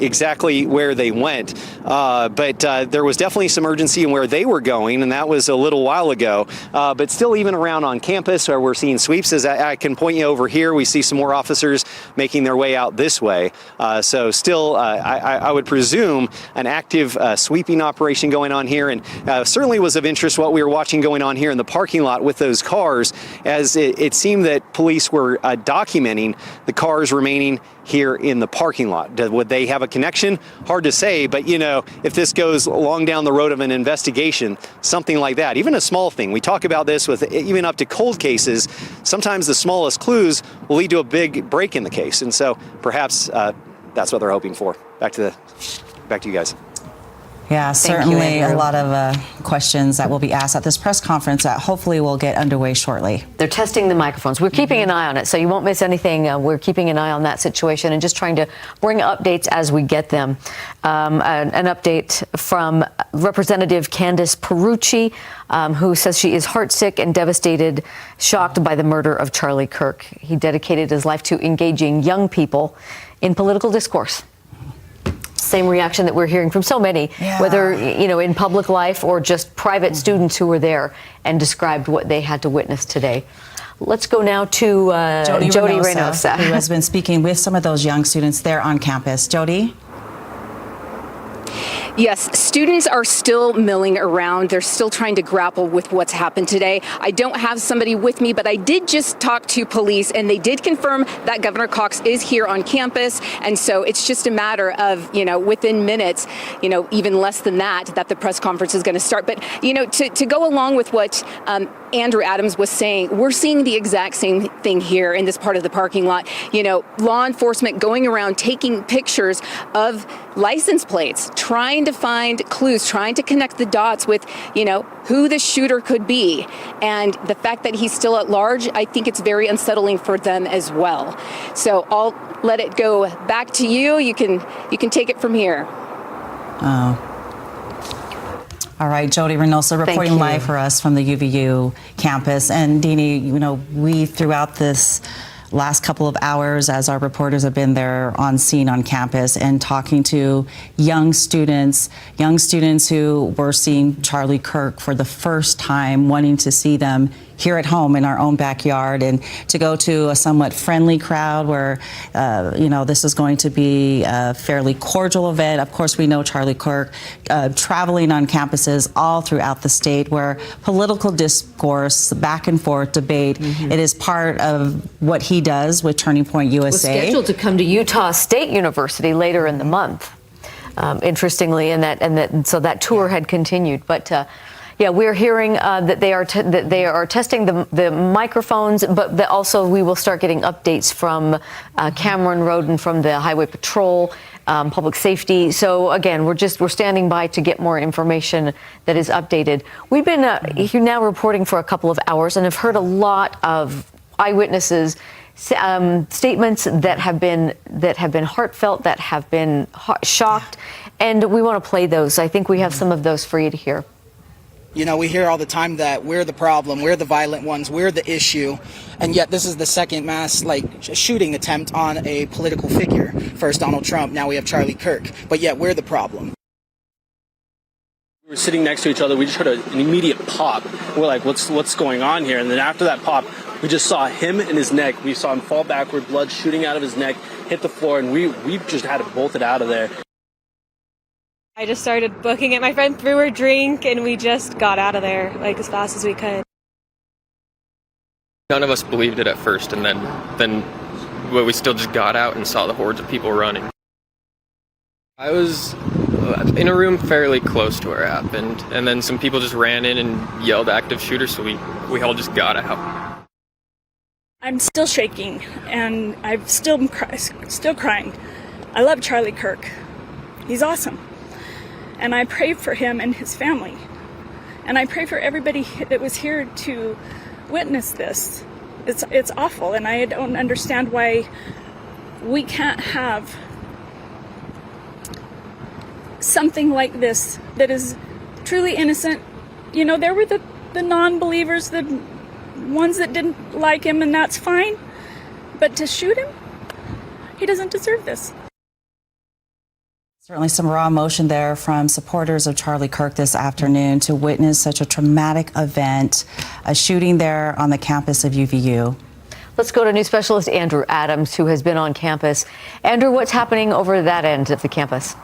exactly where they went, but there was definitely some urgency in where they were going, and that was a little while ago. But still, even around on campus, where we're seeing sweeps, as I can point you over here, we see some more officers making their way out this way. So still, I would presume an active sweeping operation going on here, and certainly was of interest what we were watching going on here in the parking lot with those cars, as it seemed that police were documenting the cars remaining here in the parking lot. Would they have a connection? Hard to say, but you know, if this goes long down the road of an investigation, something like that, even a small thing, we talk about this with even up to cold cases, sometimes the smallest clues will lead to a big break in the case, and so perhaps that's what they're hoping for. Back to you guys. Yeah, certainly a lot of questions that will be asked at this press conference that hopefully will get underway shortly. They're testing the microphones. We're keeping an eye on it, so you won't miss anything. We're keeping an eye on that situation and just trying to bring updates as we get them. An update from Representative Candace Perucci, who says she is heartsick and devastated, shocked by the murder of Charlie Kirk. He dedicated his life to engaging young people in political discourse. Same reaction that we're hearing from so many, whether, in public life or just private students who were there and described what they had to witness today. Let's go now to Jody Reynosa, who has been speaking with some of those young students there on campus. Jody? Yes, students are still milling around. They're still trying to grapple with what's happened today. I don't have somebody with me, but I did just talk to police, and they did confirm that Governor Cox is here on campus. And so it's just a matter of, within minutes, even less than that the press conference is going to start. But, to go along with what Andrew Adams was saying, we're seeing the exact same thing here in this part of the parking lot. Law enforcement going around taking pictures of license plates, trying to find clues, trying to connect the dots with, who the shooter could be. And the fact that he's still at large, I think it's very unsettling for them as well. So I'll let it go back to you. You can take it from here. Oh. All right, Jody Reynosa reporting live for us from the UVU campus. And Deanie, we throughout this last couple of hours, as our reporters have been there on scene on campus and talking to young students who were seeing Charlie Kirk for the first time, wanting to see them here at home in our own backyard, and to go to a somewhat friendly crowd where, this is going to be a fairly cordial event. Of course, we know Charlie Kirk traveling on campuses all throughout the state where political discourse, back and forth debate, it is part of what he does with Turning Point USA. Was scheduled to come to Utah State University later in the month, interestingly, so that tour had continued. But we're hearing that they are testing the microphones, but also we will start getting updates from Cameron Roden from the Highway Patrol, Public Safety. So again, we're standing by to get more information that is updated. We've been here now reporting for a couple of hours and have heard a lot of eyewitnesses. Statements that have been heartfelt, that have been shocked, and we want to play those. I think we have some of those for you to hear. We hear all the time that we're the problem, we're the violent ones, we're the issue, and yet this is the second mass shooting attempt on a political figure. First Donald Trump, now we have Charlie Kirk, but yet we're the problem. We were sitting next to each other. We just heard an immediate pop. We're like, what's going on here? And then after that pop, we just saw him in his neck. We saw him fall backward, blood shooting out of his neck, hit the floor, and we just had to bolt it out of there. I just started booking it. My friend threw her drink, and we just got out of there as fast as we could. None of us believed it at first, and then we still just got out and saw the hordes of people running. I was in a room fairly close to where it happened, and then some people just ran in and yelled active shooter, so we all just got out. I'm still shaking, and I'm still crying. I love Charlie Kirk. He's awesome. And I pray for him and his family. And I pray for everybody that was here to witness this. It's awful, and I don't understand why we can't have something like this that is truly innocent. There were the non-believers, the ones that didn't like him, and that's fine. But to shoot him, he doesn't deserve this. Certainly some raw emotion there from supporters of Charlie Kirk this afternoon to witness such a traumatic event, a shooting there on the campus of UVU. Let's go to news specialist Andrew Adams, who has been on campus. Andrew, what's happening over that end of the campus?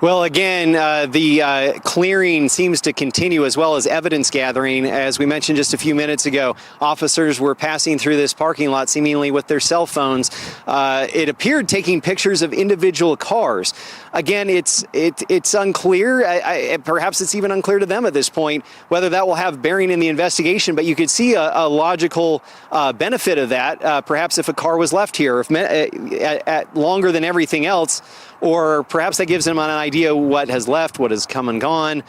Well, again, the clearing seems to continue, as well as evidence gathering. As we mentioned just a few minutes ago, officers were passing through this parking lot seemingly with their cell phones. It appeared taking pictures of individual cars. Again, it's unclear. Perhaps it's even unclear to them at this point whether that will have bearing in the investigation. But you could see a logical benefit of that. Perhaps if a car was left here, if at longer than everything else, or perhaps that gives them an idea what has left, what has come and gone,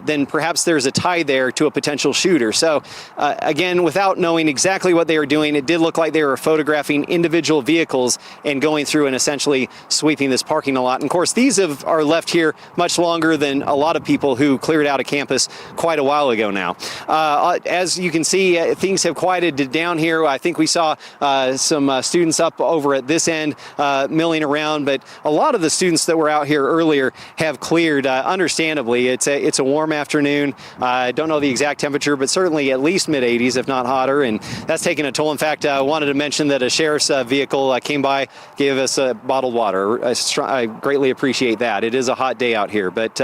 then perhaps there's a tie there to a potential shooter. So again, without knowing exactly what they were doing, it did look like they were photographing individual vehicles and going through and essentially sweeping this parking lot. And of course, these are left here much longer than a lot of people who cleared out of campus quite a while ago now. As you can see, things have quieted down here. I think we saw some students up over at this end milling around, but a lot of the students that were out here earlier have cleared. Understandably, it's a warm afternoon. I don't know the exact temperature, but certainly at least mid-80s, if not hotter, and that's taking a toll. In fact, I wanted to mention that a sheriff's vehicle came by, gave us bottled water. I greatly appreciate that. It is a hot day out here, but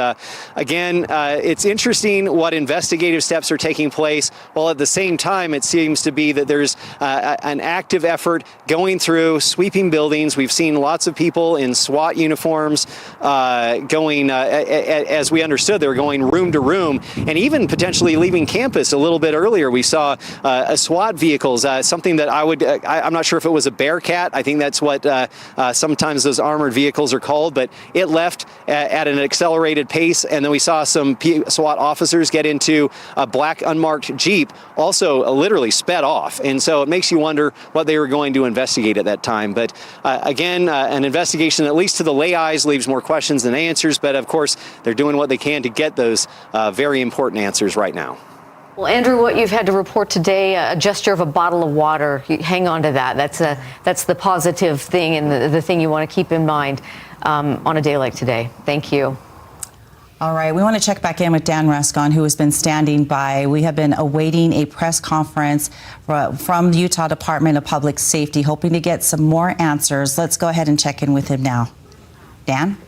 again, it's interesting what investigative steps are taking place, while at the same time it seems to be that there's an active effort going through, sweeping buildings. We've seen lots of people in SWAT uniforms going, as we understood, they were going room to room, and even potentially leaving campus a little bit earlier. We saw SWAT vehicles, something that I'm not sure if it was a Bearcat. I think that's what sometimes those armored vehicles are called, but it left at an accelerated pace, and then we saw some SWAT officers get into a black unmarked Jeep, also literally sped off. And so it makes you wonder what they were going to investigate at that time. But again, an investigation, at least to the lay eyes, leaves more questions than answers. But of course, they're doing what they can to get those very important answers right now. Well, Andrew, what you've had to report today, a gesture of a bottle of water, hang on to that. That's the positive thing and the thing you want to keep in mind on a day like today. Thank you. All right, we want to check back in with Dan Ruscon, who has been standing by. We have been awaiting a press conference from the Utah Department of Public Safety, hoping to get some more answers. Let's go ahead and check in with him now. Dan?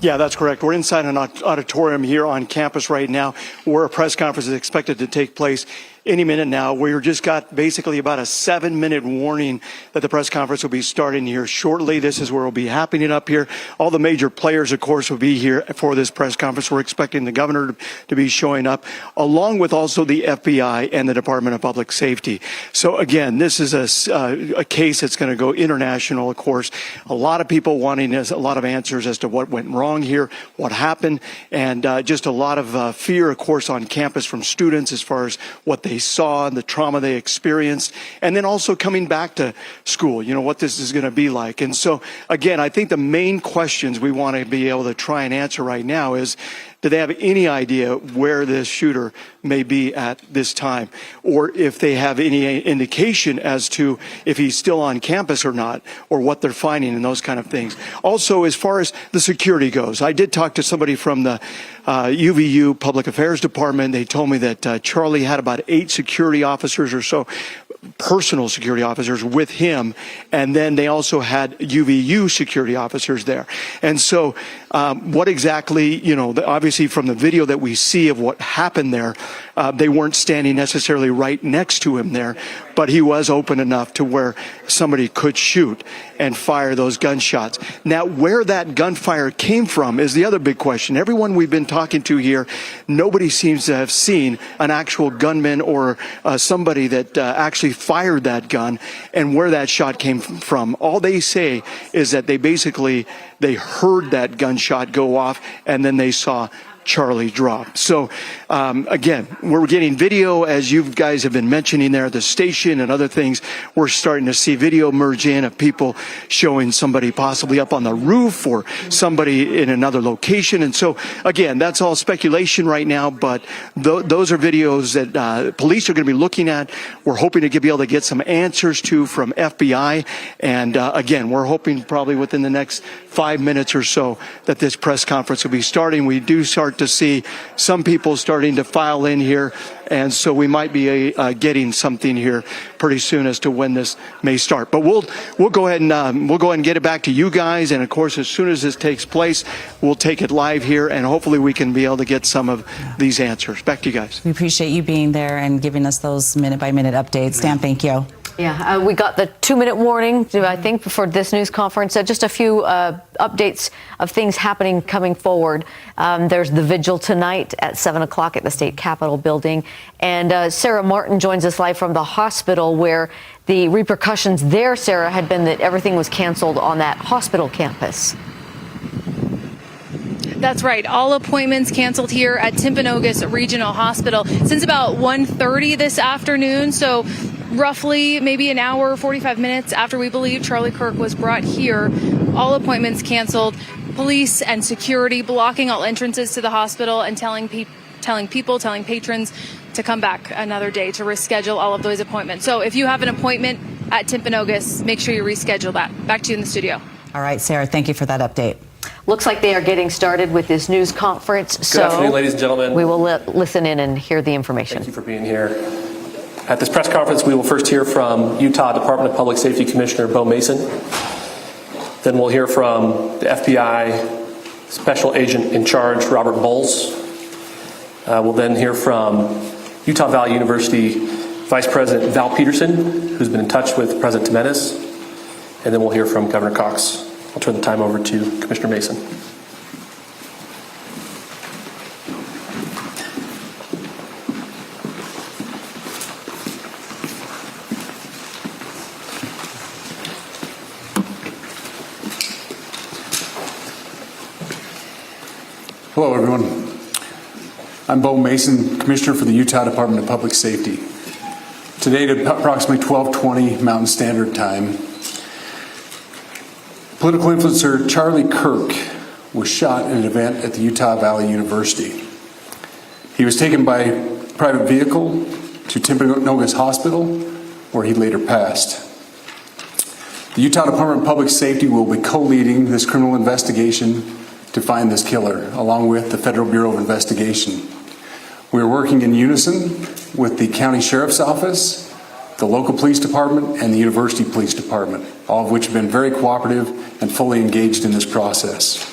Yeah, that's correct. We're inside an auditorium here on campus right now where a press conference is expected to take place any minute now. We just got basically about a 7-minute warning that the press conference will be starting here shortly. This is where it will be happening up here. All the major players, of course, will be here for this press conference. We're expecting the governor to be showing up, along with also the FBI and the Department of Public Safety. So again, this is a case that's going to go international, of course. A lot of people wanting a lot of answers as to what went wrong here, what happened, and just a lot of fear, of course, on campus from students as far as what they saw and the trauma they experienced, and then also coming back to school, what this is going to be like. And so, again, I think the main questions we want to be able to try and answer right now is, do they have any idea where this shooter may be at this time? Or if they have any indication as to if he's still on campus or not, or what they're finding and those kind of things. Also, as far as the security goes, I did talk to somebody from the UVU Public Affairs Department. They told me that Charlie had about 8 security officers or so, personal security officers with him, and then they also had UVU security officers there. And so what exactly, obviously from the video that we see of what happened there, they weren't standing necessarily right next to him there, but he was open enough to where somebody could shoot and fire those gunshots. Now, where that gunfire came from is the other big question. Everyone we've been talking to here, nobody seems to have seen an actual gunman or somebody that actually fired that gun and where that shot came from. All they say is that they heard that gunshot go off and then they saw Charlie drop. So again, we're getting video, as you guys have been mentioning there at the station and other things. We're starting to see video merge in of people showing somebody possibly up on the roof or somebody in another location. And so again, that's all speculation right now, but those are videos that police are going to be looking at. We're hoping to be able to get some answers from FBI. And again, we're hoping probably within the next 5 minutes or so that this press conference will be starting. We do start to see some people starting to file in here, and so we might be getting something here pretty soon as to when this may start. But we'll go ahead and get it back to you guys, and of course, as soon as this takes place, we'll take it live here, and hopefully we can be able to get some of these answers. Back to you guys. We appreciate you being there and giving us those minute-by-minute updates. Dan, thank you. Yeah, we got the 2-minute warning, I think, before this news conference. Just a few updates of things happening coming forward. There's the vigil tonight at 7 o'clock at the State Capitol building. And Sarah Martin joins us live from the hospital, where the repercussions there, Sarah, had been that everything was canceled on that hospital campus. That's right. All appointments canceled here at Timpanogos Regional Hospital since about 1:30 this afternoon. So roughly maybe an hour, 45 minutes after we believe Charlie Kirk was brought here, all appointments canceled. Police and security blocking all entrances to the hospital and telling patrons to come back another day to reschedule all of those appointments. So if you have an appointment at Timpanogos, make sure you reschedule that. Back to you in the studio. All right, Sarah, thank you for that update. Looks like they are getting started with this news conference. Good afternoon, ladies and gentlemen. We will listen in and hear the information. Thank you for being here. At this press conference, we will first hear from Utah Department of Public Safety Commissioner Bo Mason. Then we'll hear from the FBI Special Agent in Charge, Robert Bowles. We'll then hear from Utah Valley University Vice President Val Peterson, who's been in touch with President Jimenez. And then we'll hear from Governor Cox. I'll turn the time over to Commissioner Mason. Hello, everyone. I'm Bo Mason, Commissioner for the Utah Department of Public Safety. Today at approximately 12:20 Mountain Standard Time, political influencer Charlie Kirk was shot in an event at the Utah Valley University. He was taken by private vehicle to Timpanogos Hospital, where he later passed. The Utah Department of Public Safety will be co-leading this criminal investigation to find this killer, along with the Federal Bureau of Investigation. We're working in unison with the County Sheriff's Office, the local police department, and the University Police Department, all of which have been very cooperative and fully engaged in this process.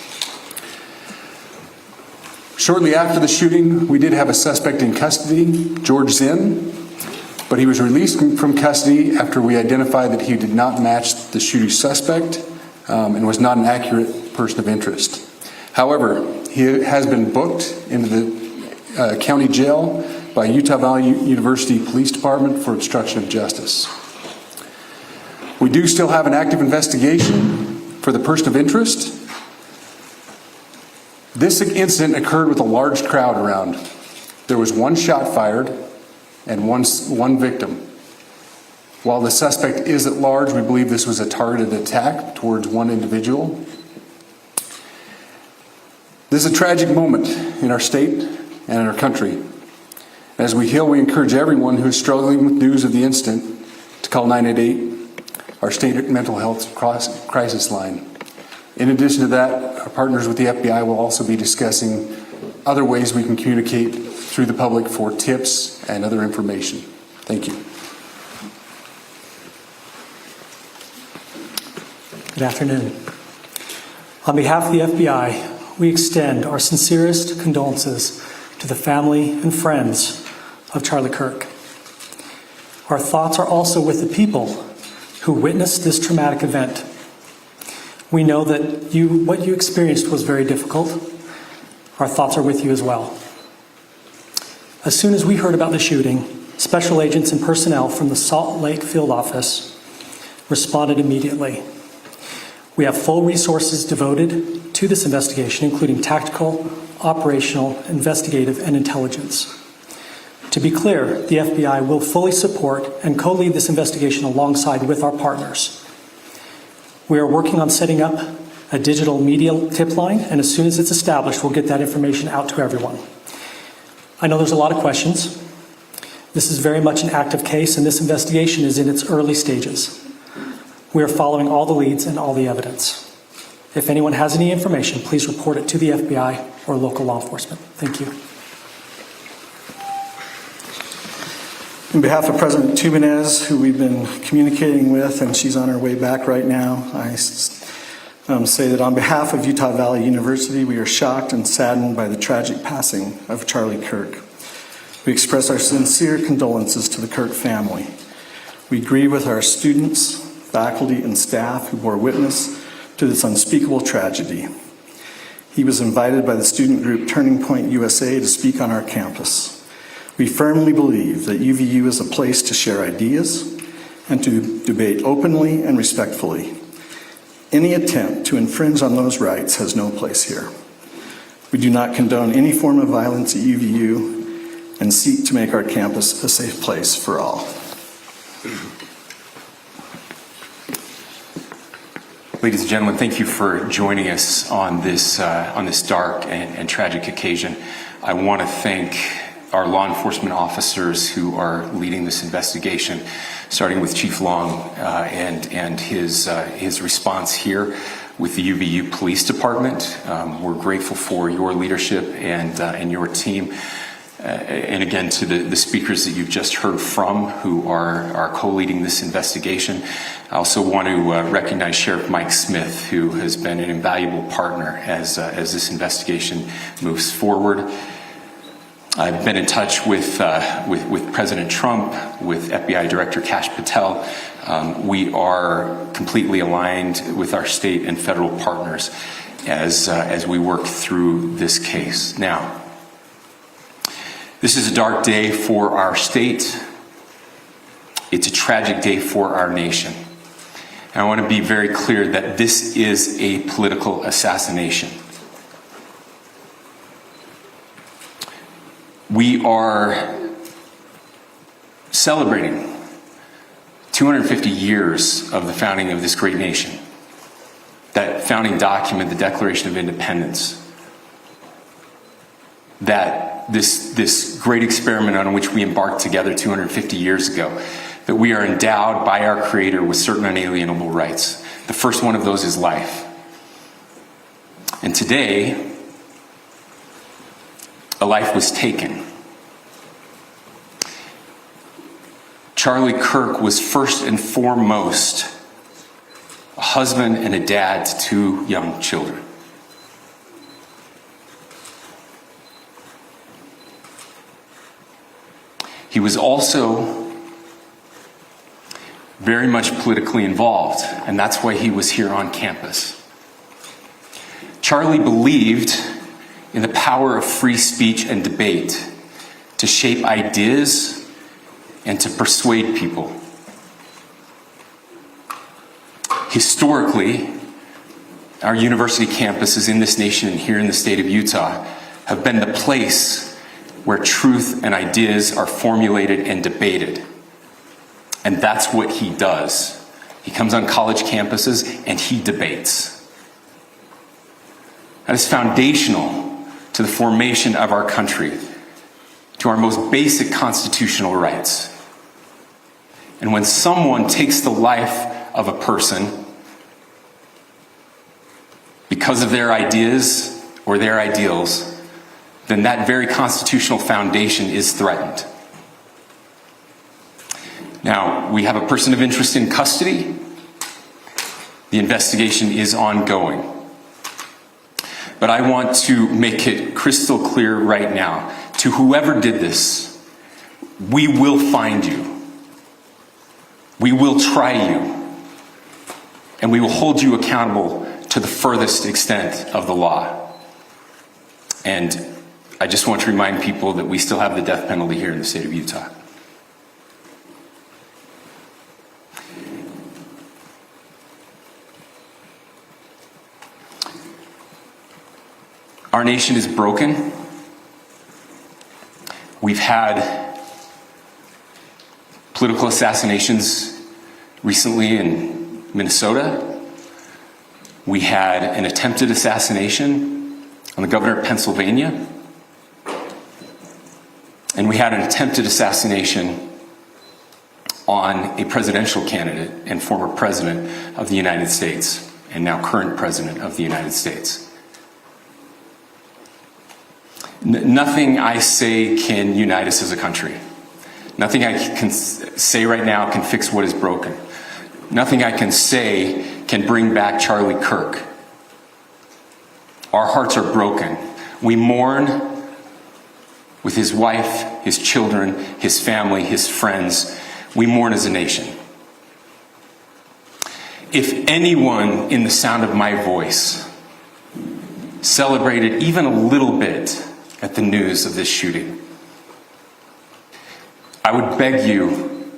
Shortly after the shooting, we did have a suspect in custody, George Zinn, but he was released from custody after we identified that he did not match the shooting suspect and was not an accurate person of interest. However, he has been booked into the county jail by Utah Valley University Police Department for obstruction of justice. We do still have an active investigation for the person of interest. This incident occurred with a large crowd around. There was one shot fired and one victim. While the suspect is at large, we believe this was a targeted attack towards one individual. This is a tragic moment in our state and in our country. As we heal, we encourage everyone who is struggling with news of the incident to call 988, our state mental health crisis line. In addition to that, our partners with the FBI will also be discussing other ways we can communicate through the public for tips and other information. Thank you. Good afternoon. On behalf of the FBI, we extend our sincerest condolences to the family and friends of Charlie Kirk. Our thoughts are also with the people who witnessed this traumatic event. We know that what you experienced was very difficult. Our thoughts are with you as well. As soon as we heard about the shooting, special agents and personnel from the Salt Lake Field Office responded immediately. We have full resources devoted to this investigation, including tactical, operational, investigative, and intelligence. To be clear, the FBI will fully support and co-lead this investigation alongside with our partners. We are working on setting up a digital media tip line, and as soon as it's established, we'll get that information out to everyone. I know there's a lot of questions. This is very much an active case, and this investigation is in its early stages. We are following all the leads and all the evidence. If anyone has any information, please report it to the FBI or local law enforcement. Thank you. On behalf of President Jimenez, who we've been communicating with, and she's on her way back right now, I say that on behalf of Utah Valley University, we are shocked and saddened by the tragic passing of Charlie Kirk. We express our sincere condolences to the Kirk family. We grieve with our students, faculty, and staff who bore witness to this unspeakable tragedy. He was invited by the student group Turning Point USA to speak on our campus. We firmly believe that UVU is a place to share ideas and to debate openly and respectfully. Any attempt to infringe on those rights has no place here. We do not condone any form of violence at UVU and seek to make our campus a safe place for all. Ladies and gentlemen, thank you for joining us on this dark and tragic occasion. I want to thank our law enforcement officers who are leading this investigation, starting with Chief Long and his response here with the UVU Police Department. We're grateful for your leadership and your team. And again, to the speakers that you've just heard from who are co-leading this investigation. I also want to recognize Sheriff Mike Smith, who has been an invaluable partner as this investigation moves forward. I've been in touch with President Trump, with FBI Director Kash Patel. We are completely aligned with our state and federal partners as we work through this case. Now, this is a dark day for our state. It's a tragic day for our nation. And I want to be very clear that this is a political assassination. We are celebrating 250 years of the founding of this great nation. That founding document, the Declaration of Independence, that this great experiment on which we embarked together 250 years ago, that we are endowed by our Creator with certain unalienable rights. The first one of those is life. And today, a life was taken. Charlie Kirk was first and foremost a husband and a dad to two young children. He was also very much politically involved, and that's why he was here on campus. Charlie believed in the power of free speech and debate to shape ideas and to persuade people. Historically, our university campuses in this nation and here in the state of Utah have been the place where truth and ideas are formulated and debated. And that's what he does. He comes on college campuses and he debates. That is foundational to the formation of our country, to our most basic constitutional rights. And when someone takes the life of a person because of their ideas or their ideals, then that very constitutional foundation is threatened. Now, we have a person of interest in custody. The investigation is ongoing. But I want to make it crystal clear right now, to whoever did this, we will find you. We will try you. And we will hold you accountable to the furthest extent of the law. And I just want to remind people that we still have the death penalty here in the state of Utah. Our nation is broken. We've had political assassinations recently in Minnesota. We had an attempted assassination on the governor of Pennsylvania. And we had an attempted assassination on a presidential candidate and former president of the United States, and now current president of the United States. Nothing I say can unite us as a country. Nothing I can say right now can fix what is broken. Nothing I can say can bring back Charlie Kirk. Our hearts are broken. We mourn with his wife, his children, his family, his friends. We mourn as a nation. If anyone in the sound of my voice celebrated even a little bit at the news of this shooting, I would beg you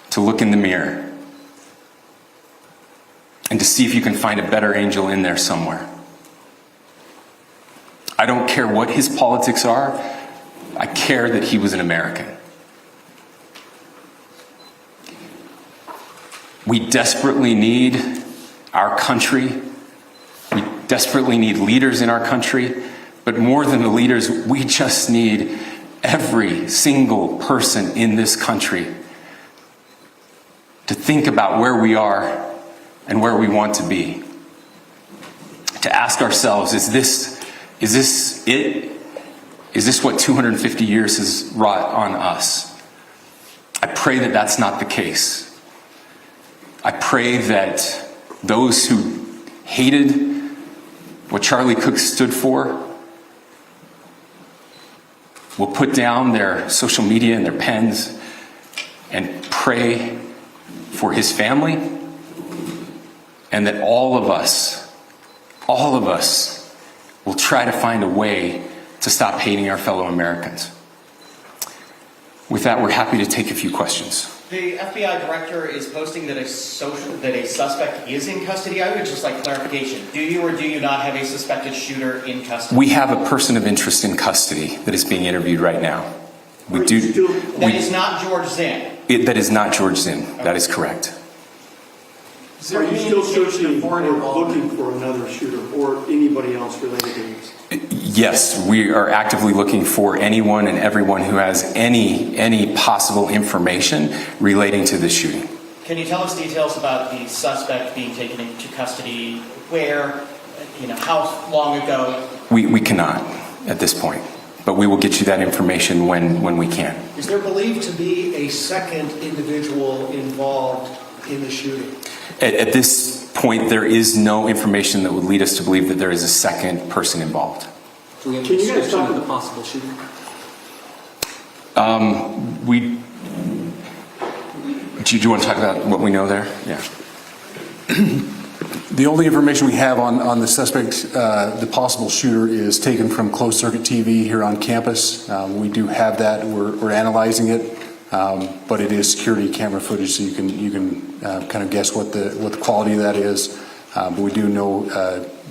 to look in the mirror and to see if you can find a better angel in there somewhere. I don't care what his politics are. I care that he was an American. We desperately need our country. We desperately need leaders in our country. But more than the leaders, we just need every single person in this country to think about where we are and where we want to be. To ask ourselves, is this it? Is this what 250 years has wrought on us? I pray that that's not the case. I pray that those who hated what Charlie Kirk stood for will put down their social media and their pens and pray for his family, and that all of us will try to find a way to stop hating our fellow Americans. With that, we're happy to take a few questions. The FBI director is posting that a suspect is in custody. I would just like clarification. Do you or do you not have a suspected shooter in custody? We have a person of interest in custody that is being interviewed right now. That is not George Zinn. That is not George Zinn. Okay. That is correct. Are you still searching or looking for another shooter or anybody else related to this? Yes, we are actively looking for anyone and everyone who has any possible information relating to this shooting. Can you tell us details about the suspect being taken into custody? Where? How long ago? We cannot at this point, but we will get you that information when we can. Is there believed to be a second individual involved in the shooting? At this point, there is no information that would lead us to believe that there is a second person involved. Can you guys talk about the possible shooting? Do you want to talk about what we know there? Yeah. The only information we have on the suspect, the possible shooter, is taken from closed-circuit TV here on campus. We do have that. We're analyzing it. But it is security camera footage, so you can kind of guess what the quality of that is. But we do know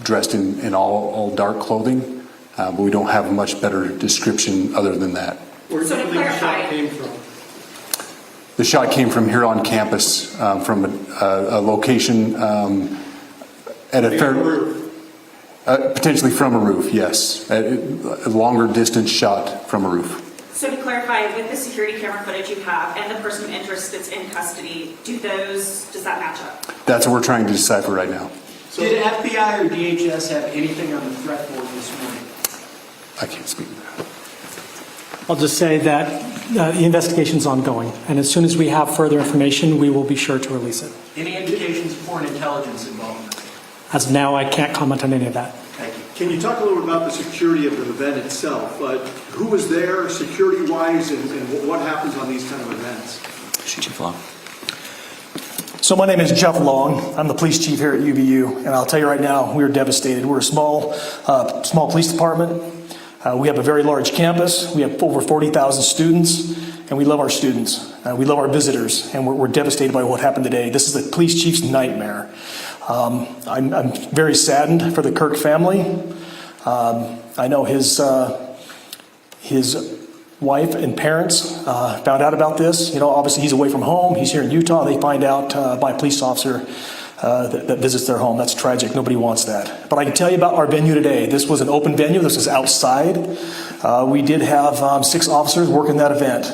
dressed in all dark clothing, but we don't have a much better description other than that. Where do you think the shot came from? The shot came from here on campus, from a location at a fair roof. Potentially from a roof, yes. A longer distance shot from a roof. So to clarify, with the security camera footage you have and the person of interest that's in custody, does that match up? That's what we're trying to decipher right now. So did FBI or DHS have anything on the threat board this morning? I can't speak to that. I'll just say that the investigation's ongoing, and as soon as we have further information, we will be sure to release it. Any indications of foreign intelligence involvement? As of now, I can't comment on any of that. Thank you. Can you talk a little bit about the security of the event itself? Who was there security-wise, and what happens on these kind of events? Chief Long. So my name is Jeff Long. I'm the police chief here at UVU, and I'll tell you right now, we are devastated. We're a small police department. We have a very large campus. We have over 40,000 students, and we love our students. We love our visitors, and we're devastated by what happened today. This is the police chief's nightmare. I'm very saddened for the Kirk family. I know his wife and parents found out about this. Obviously he's away from home. He's here in Utah. They find out by a police officer that visits their home. That's tragic. Nobody wants that. But I can tell you about our venue today. This was an open venue. This was outside. We did have 6 officers working that event.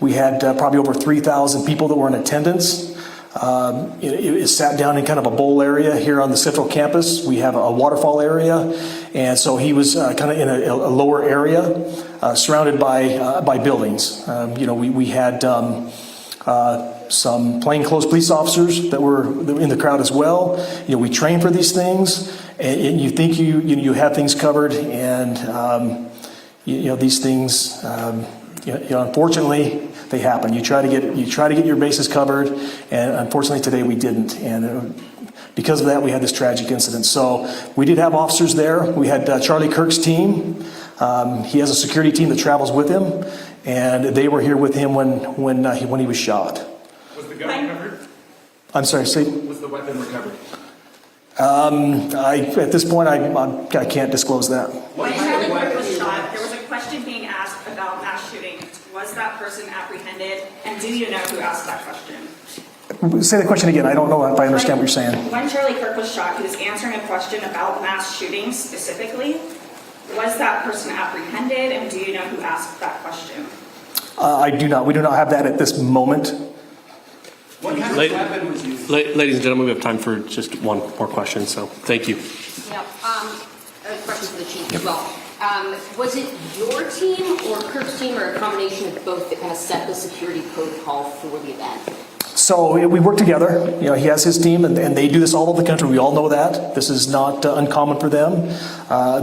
We had probably over 3,000 people that were in attendance. It sat down in kind of a bowl area here on the central campus. We have a waterfall area, and so he was kind of in a lower area, surrounded by buildings. We had some plainclothes police officers that were in the crowd as well. We train for these things, and you think you have things covered, and these things. Unfortunately, they happen. You try to get your bases covered, and unfortunately today we didn't. And because of that, we had this tragic incident. So we did have officers there. We had Charlie Kirk's team. He has a security team that travels with him, and they were here with him when he was shot. Was the gun recovered? I'm sorry. Was the weapon recovered? At this point, I can't disclose that. When Charlie Kirk was shot, there was a question being asked about mass shooting. Was that person apprehended? And do you know who asked that question? Say the question again. I don't know if I understand what you're saying. When Charlie Kirk was shot, he was answering a question about mass shootings specifically. Was that person apprehended? And do you know who asked that question? I do not. We do not have that at this moment. What happened with you? Ladies and gentlemen, we have time for just one more question, so thank you. Yeah, a question for the chief as well. Was it your team or Kirk's team or a combination of both that kind of set the security protocol for the event? So we work together. You know, he has his team, and they do this all over the country. We all know that. This is not uncommon for them.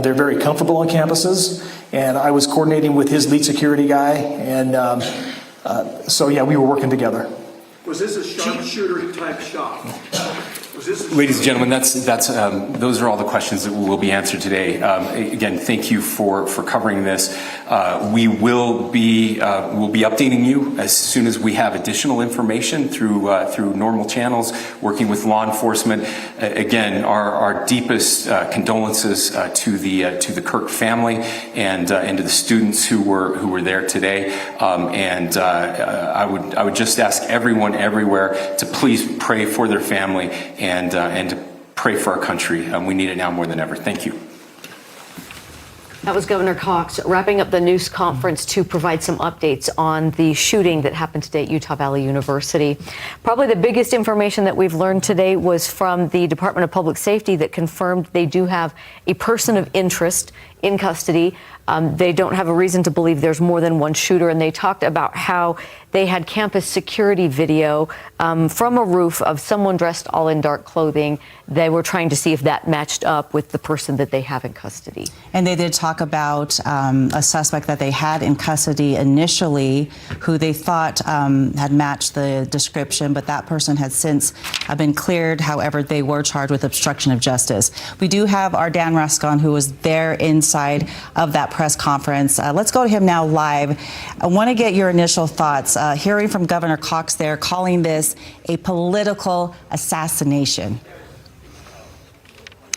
They're very comfortable on campuses, and I was coordinating with his lead security guy, and so yeah, we were working together. Was this a sharpshooter type shot? Ladies and gentlemen, those are all the questions that will be answered today. Again, thank you for covering this. We will be updating you as soon as we have additional information through normal channels, working with law enforcement. Again, our deepest condolences to the Kirk family and to the students who were there today. I would just ask everyone everywhere to please pray for their family and to pray for our country. We need it now more than ever. Thank you. That was Governor Cox wrapping up the news conference to provide some updates on the shooting that happened today at Utah Valley University. Probably the biggest information that we've learned today was from the Department of Public Safety that confirmed they do have a person of interest in custody. They don't have a reason to believe there's more than one shooter, and they talked about how they had campus security video from a roof of someone dressed all in dark clothing. They were trying to see if that matched up with the person that they have in custody. And they did talk about a suspect that they had in custody initially, who they thought had matched the description, but that person had since been cleared. However, they were charged with obstruction of justice. We do have our Dan Ruscon, who was there inside of that press conference. Let's go to him now live. I want to get your initial thoughts. Hearing from Governor Cox there, calling this a political assassination.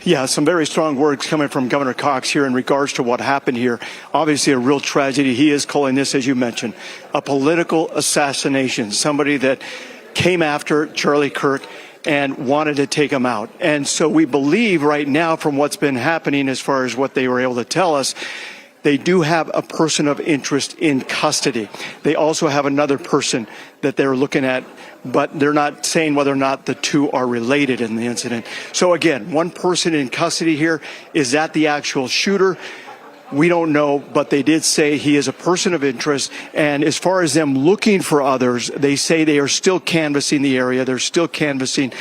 Yeah, some very strong words coming from Governor Cox here in regards to what happened here. Obviously a real tragedy. He is calling this, as you mentioned, a political assassination. Somebody that came after Charlie Kirk and wanted to take him out. And so we believe right now, from what's been happening as far as what they were able to tell us, they do have a person of interest in custody. They also have another person that they're looking at, but they're not saying whether or not the two are related in the incident. So again, one person in custody here. Is that the actual shooter? We don't know, but they did say he is a person of interest. And as far as them looking for others, they say they are still canvassing the area. They're still canvassing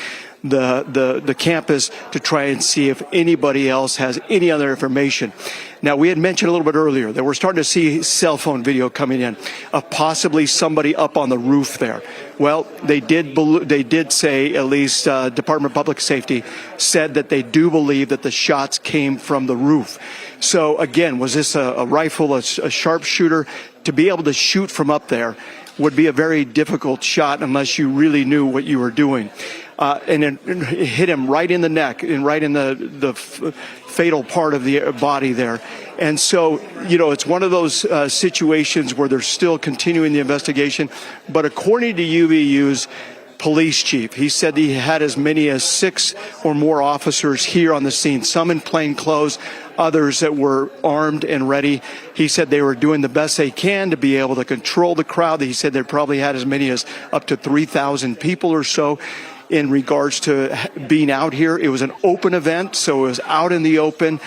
the campus to try and see if anybody else has any other information. Now, we had mentioned a little bit earlier that we're starting to see cell phone video coming in of possibly somebody up on the roof there. Well, they did say, at least Department of Public Safety said that they do believe that the shots came from the roof. So again, was this a rifle, a sharpshooter? To be able to shoot from up there would be a very difficult shot unless you really knew what you were doing. And it hit him right in the neck and right in the fatal part of the body there. And so, it's one of those situations where they're still continuing the investigation. But according to UVU's police chief, he said he had as many as 6 or more officers here on the scene, some in plain clothes, others that were armed and ready. He said they were doing the best they can to be able to control the crowd. He said they probably had as many as up to 3,000 people or so in regards to being out here. It was an open event, so it was out in the open,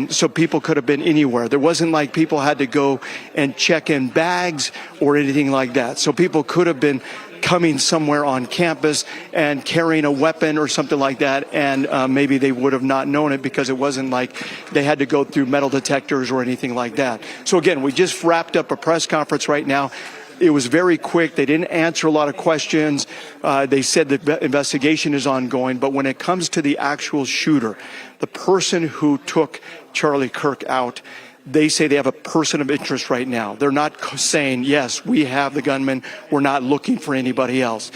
so people could have been anywhere. There wasn't like people had to go and check in bags or anything like that. So people could have been coming somewhere on campus and carrying a weapon or something like that, and maybe they would have not known it because it wasn't like they had to go through metal detectors or anything like that. So again, we just wrapped up a press conference right now. It was very quick. They didn't answer a lot of questions. They said the investigation is ongoing. But when it comes to the actual shooter, the person who took Charlie Kirk out, they say they have a person of interest right now. They're not saying, yes, we have the gunman. We're not looking for anybody else.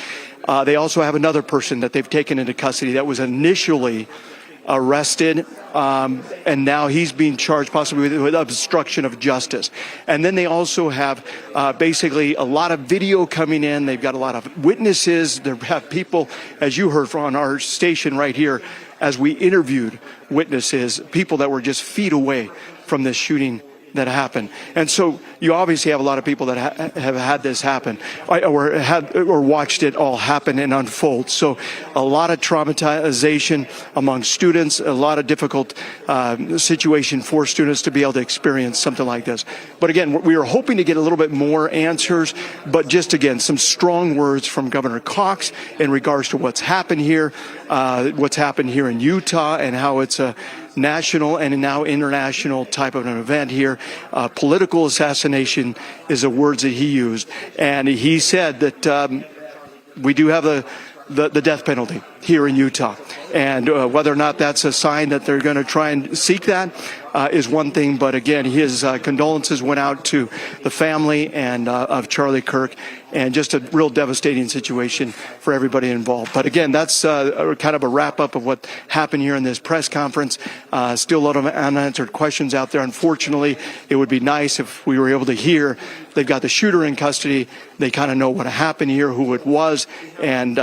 They also have another person that they've taken into custody that was initially arrested, and now he's being charged possibly with obstruction of justice. And then they also have basically a lot of video coming in. They've got a lot of witnesses. They have people, as you heard from on our station right here, as we interviewed witnesses, people that were just feet away from this shooting that happened. And so you obviously have a lot of people that have had this happen or watched it all happen and unfold. So a lot of traumatization among students, a lot of difficult situation for students to be able to experience something like this. But again, we are hoping to get a little bit more answers, but just again, some strong words from Governor Cox in regards to what's happened here in Utah, and how it's a national and now international type of an event here. Political assassination is the words that he used. And he said that we do have the death penalty here in Utah. And whether or not that's a sign that they're going to try and seek that is one thing. But again, his condolences went out to the family and of Charlie Kirk, and just a real devastating situation for everybody involved. But again, that's kind of a wrap up of what happened here in this press conference. Still a lot of unanswered questions out there. Unfortunately, it would be nice if we were able to hear they've got the shooter in custody. They kind of know what happened here, who it was, and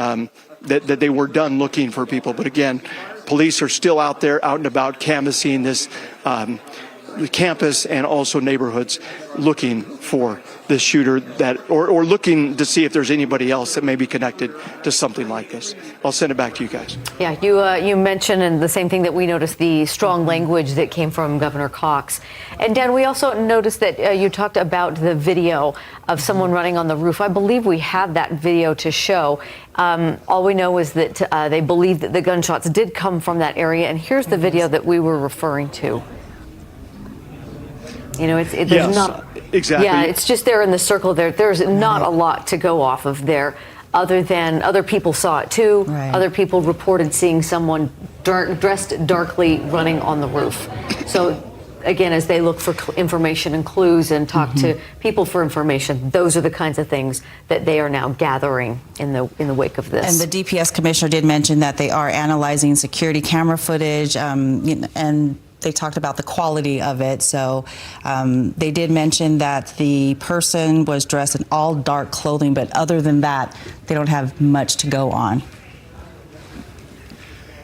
that they were done looking for people. But again, police are still out there, out and about, canvassing this campus and also neighborhoods, looking for this shooter or looking to see if there's anybody else that may be connected to something like this. I'll send it back to you guys. Yeah, you mentioned, and the same thing that we noticed, the strong language that came from Governor Cox. And Dan, we also noticed that you talked about the video of someone running on the roof. I believe we have that video to show. All we know is that they believe that the gunshots did come from that area. And here's the video that we were referring to. You know, there's yes, not exactly. Yeah, it's just there in the circle there. There's not a lot to go off of there, other than other people saw it too. Right. Other people reported seeing someone dressed darkly running on the roof. So again, as they look for information and clues and talk to people for information, those are the kinds of things that they are now gathering in the wake of this. And the DPS commissioner did mention that they are analyzing security camera footage, and they talked about the quality of it. So they did mention that the person was dressed in all dark clothing, but other than that, they don't have much to go on.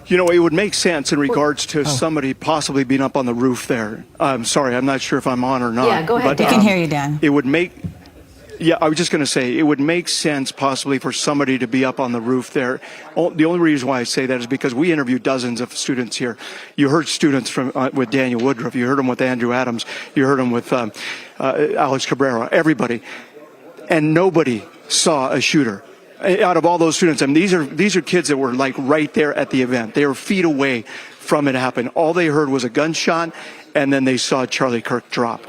You know, it would make sense in regards to somebody possibly being up on the roof there. I'm sorry, I'm not sure if I'm on or not. Yeah, go ahead, but, We can hear you, Dan. It would make... Yeah, I was just going to say, it would make sense possibly for somebody to be up on the roof there. The only reason why I say that is because we interviewed dozens of students here. You heard students from with Daniel Woodruff. You heard them with Andrew Adams. You heard them with Alex Cabrera, everybody. And nobody saw a shooter. Out of all those students, I mean, these are kids that were like right there at the event. They were feet away from it happening. All they heard was a gunshot, and then they saw Charlie Kirk drop.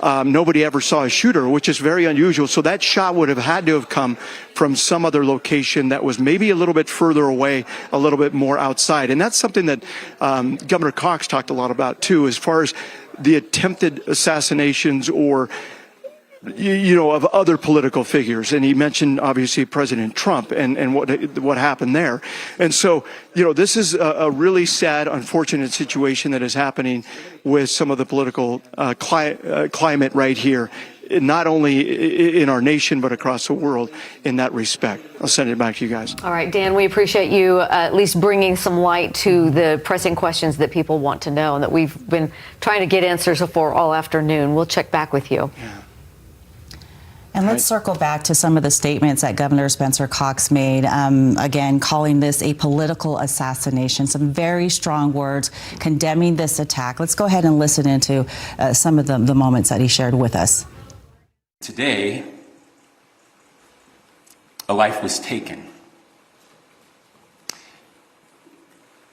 Nobody ever saw a shooter, which is very unusual. So that shot would have had to have come from some other location that was maybe a little bit further away, a little bit more outside. And that's something that Governor Cox talked a lot about, too, as far as the attempted assassinations or of other political figures. And he mentioned, obviously, President Trump and what happened there. And so, this is a really sad, unfortunate situation that is happening with some of the political climate right here, not only in our nation, but across the world in that respect. I'll send it back to you guys. All right, Dan, we appreciate you at least bringing some light to the pressing questions that people want to know and that we've been trying to get answers for all afternoon. We'll check back with you. Yeah. And let's circle back to some of the statements that Governor Spencer Cox made, again, calling this a political assassination. Some very strong words condemning this attack. Let's go ahead and listen into some of the moments that he shared with us. Today, a life was taken.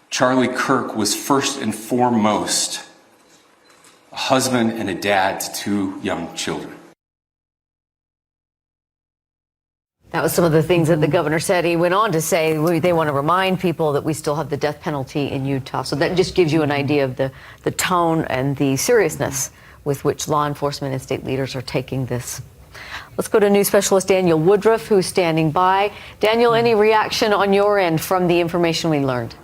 Charlie Kirk was first and foremost a husband and a dad to two young children. That was some of the things that the governor said. He went on to say they want to remind people that we still have the death penalty in Utah. So that just gives you an idea of the tone and the seriousness with which law enforcement and state leaders are taking this. Let's go to news specialist Daniel Woodruff, who's standing by. Daniel, any reaction on your end from the information we learned?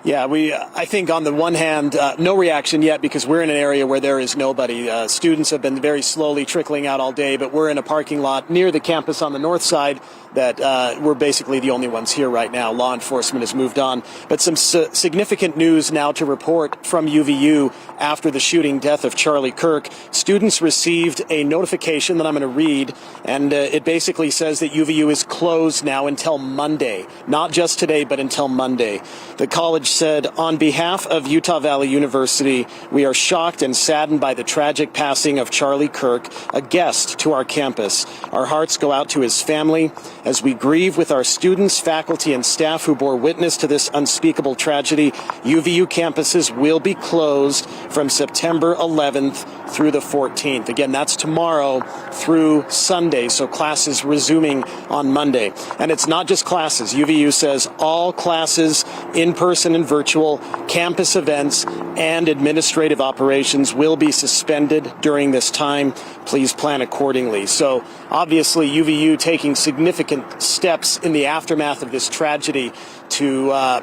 Yeah, I think on the one hand, no reaction yet because we're in an area where there is nobody. Students have been very slowly trickling out all day, but we're in a parking lot near the campus on the north side that we're basically the only ones here right now. Law enforcement has moved on. But some significant news now to report from UVU after the shooting death of Charlie Kirk. Students received a notification that I'm going to read, and it basically says that UVU is closed now until Monday. Not just today, but until Monday. The college said, on behalf of Utah Valley University, we are shocked and saddened by the tragic passing of Charlie Kirk, a guest to our campus. Our hearts go out to his family as we grieve with our students, faculty, and staff who bore witness to this unspeakable tragedy. UVU campuses will be closed from September 11th through the 14th. Again, that's tomorrow through Sunday, so classes resuming on Monday. And it's not just classes. UVU says all classes, in-person and virtual, campus events, and administrative operations will be suspended during this time. Please plan accordingly. So obviously UVU taking significant steps in the aftermath of this tragedy to,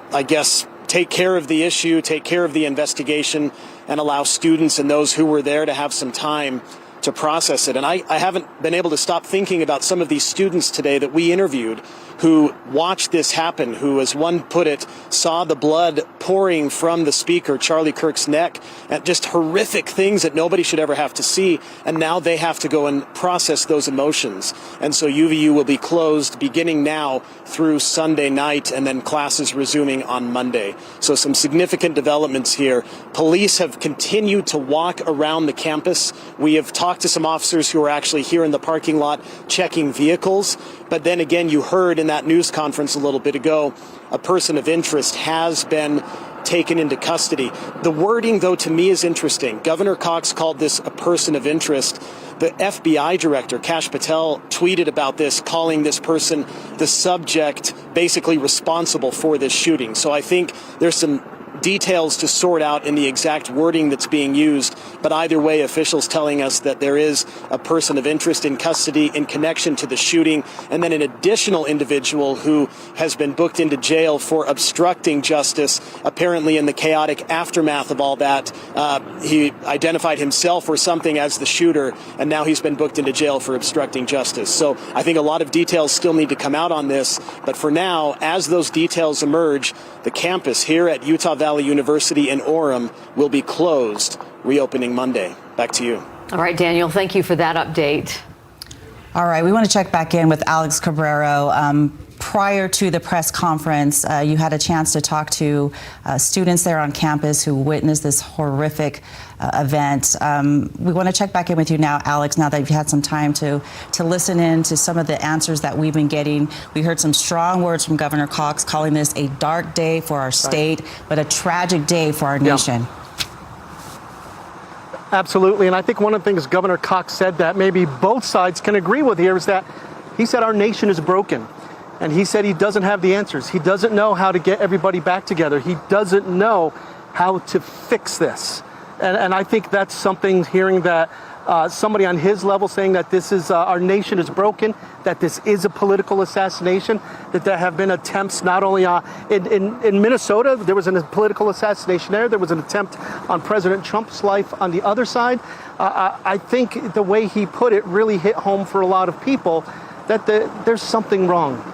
take care of the issue, take care of the investigation, and allow students and those who were there to have some time to process it. And I haven't been able to stop thinking about some of these students today that we interviewed who watched this happen, who, as one put it, saw the blood pouring from the speaker, Charlie Kirk's neck, and just horrific things that nobody should ever have to see. And now they have to go and process those emotions. And so UVU will be closed beginning now through Sunday night, and then classes resuming on Monday. So some significant developments here. Police have continued to walk around the campus. We have talked to some officers who are actually here in the parking lot checking vehicles. But then again, you heard in that news conference a little bit ago, a person of interest has been taken into custody. The wording, though, to me is interesting. Governor Cox called this a person of interest. The FBI director, Kash Patel, tweeted about this, calling this person the subject, basically responsible for this shooting. So I think there's some details to sort out in the exact wording that's being used. But either way, officials telling us that there is a person of interest in custody in connection to the shooting, and then an additional individual who has been booked into jail for obstructing justice. Apparently in the chaotic aftermath of all that, he identified himself or something as the shooter, and now he's been booked into jail for obstructing justice. So I think a lot of details still need to come out on this. But for now, as those details emerge, the campus here at Utah Valley University in Orem will be closed, reopening Monday. Back to you. All right, Daniel, thank you for that update. All right, we want to check back in with Alex Cabrero. Prior to the press conference, you had a chance to talk to students there on campus who witnessed this horrific event. We want to check back in with you now, Alex, now that you've had some time to listen in to some of the answers that we've been getting. We heard some strong words from Governor Cox calling this a dark day for our state, but a tragic day for our nation. Absolutely, and I think one of the things Governor Cox said that maybe both sides can agree with here is that he said our nation is broken. And he said he doesn't have the answers. He doesn't know how to get everybody back together. He doesn't know how to fix this. And I think that's something, hearing that somebody on his level saying that this is our nation is broken, that this is a political assassination, that there have been attempts not only in Minnesota, there was a political assassination there. There was an attempt on President Trump's life on the other side. I think the way he put it really hit home for a lot of people that there's something wrong.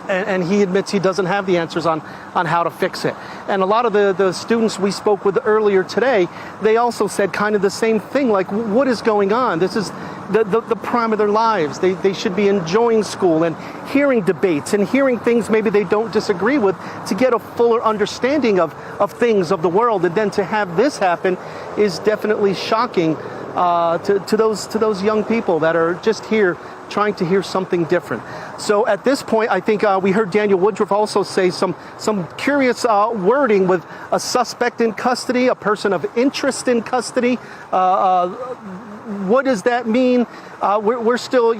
And he admits he doesn't have the answers on how to fix it. And a lot of the students we spoke with earlier today, they also said kind of the same thing, like, what is going on? This is the prime of their lives. They should be enjoying school and hearing debates and hearing things maybe they don't disagree with to get a fuller understanding of things, of the world. And then to have this happen is definitely shocking to those young people that are just here trying to hear something different. So at this point, I think we heard Daniel Woodruff also say some curious wording with a suspect in custody, a person of interest in custody. What does that mean? We're still,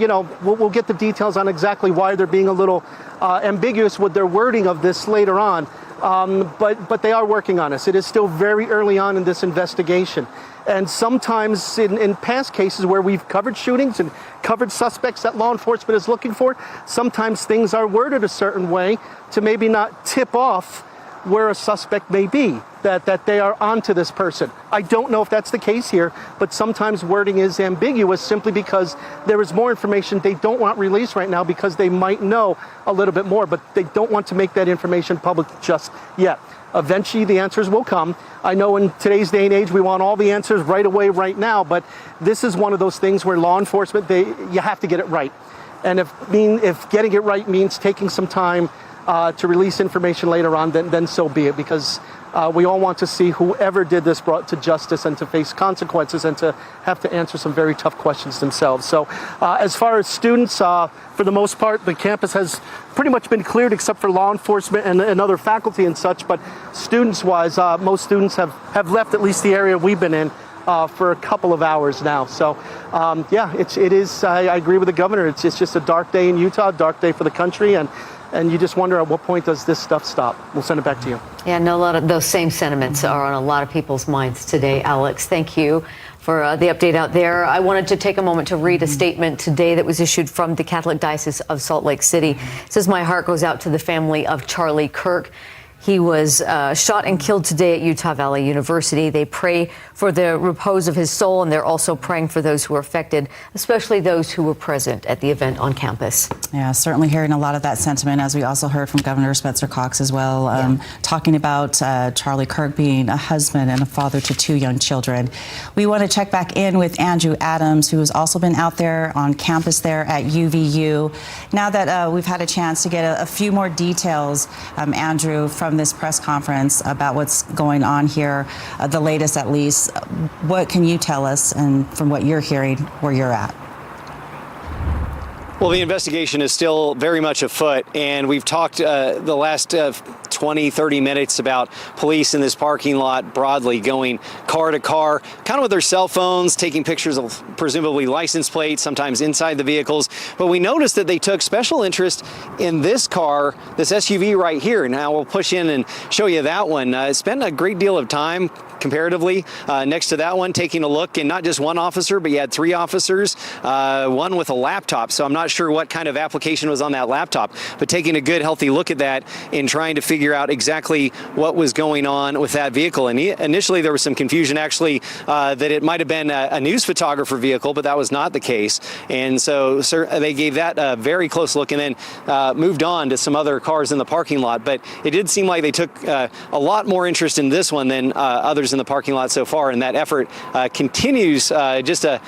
we'll get the details on exactly why they're being a little ambiguous with their wording of this later on. But they are working on us. It is still very early on in this investigation. And sometimes in past cases where we've covered shootings and covered suspects that law enforcement is looking for, sometimes things are worded a certain way to maybe not tip off where a suspect may be, that they are onto this person. I don't know if that's the case here, but sometimes wording is ambiguous simply because there is more information they don't want released right now because they might know a little bit more, but they don't want to make that information public just yet. Eventually, the answers will come. I know in today's day and age, we want all the answers right away, right now, but this is one of those things where law enforcement, you have to get it right. And if getting it right means taking some time to release information later on, then so be it, because we all want to see whoever did this brought to justice and to face consequences and to have to answer some very tough questions themselves. So as far as students, for the most part, the campus has pretty much been cleared except for law enforcement and other faculty and such. But students-wise, most students have left at least the area we've been in for a couple of hours now. So yeah, it is, I agree with the governor. It's just a dark day in Utah, a dark day for the country. And you just wonder at what point does this stuff stop? We'll send it back to you. Yeah, no, a lot of those same sentiments are on a lot of people's minds today, Alex. Thank you for the update out there. I wanted to take a moment to read a statement today that was issued from the Catholic Diocese of Salt Lake City. It says, "My heart goes out to the family of Charlie Kirk. He was shot and killed today at Utah Valley University. They pray for the repose of his soul, and they're also praying for those who were affected, especially those who were present at the event on campus." Yeah, certainly hearing a lot of that sentiment, as we also heard from Governor Spencer Cox as well, talking about Charlie Kirk being a husband and a father to 2 young children. We want to check back in with Andrew Adams, who has also been out there on campus there at UVU. Now that we've had a chance to get a few more details, Andrew, from this press conference about what's going on here, the latest at least, what can you tell us, and from what you're hearing, where you're at? Well, the investigation is still very much afoot, and we've talked the last 20, 30 minutes about police in this parking lot broadly going car to car, kind of with their cell phones, taking pictures of presumably license plates, sometimes inside the vehicles. But we noticed that they took special interest in this car, this SUV right here. Now we'll push in and show you that one. Spent a great deal of time comparatively next to that one, taking a look, and not just one officer, but you had 3 officers, one with a laptop. So I'm not sure what kind of application was on that laptop, but taking a good, healthy look at that and trying to figure out exactly what was going on with that vehicle. And initially there was some confusion actually that it might have been a news photographer vehicle, but that was not the case. And so they gave that a very close look and then moved on to some other cars in the parking lot. But it did seem like they took a lot more interest in this one than others in the parking lot so far, and that effort continues just it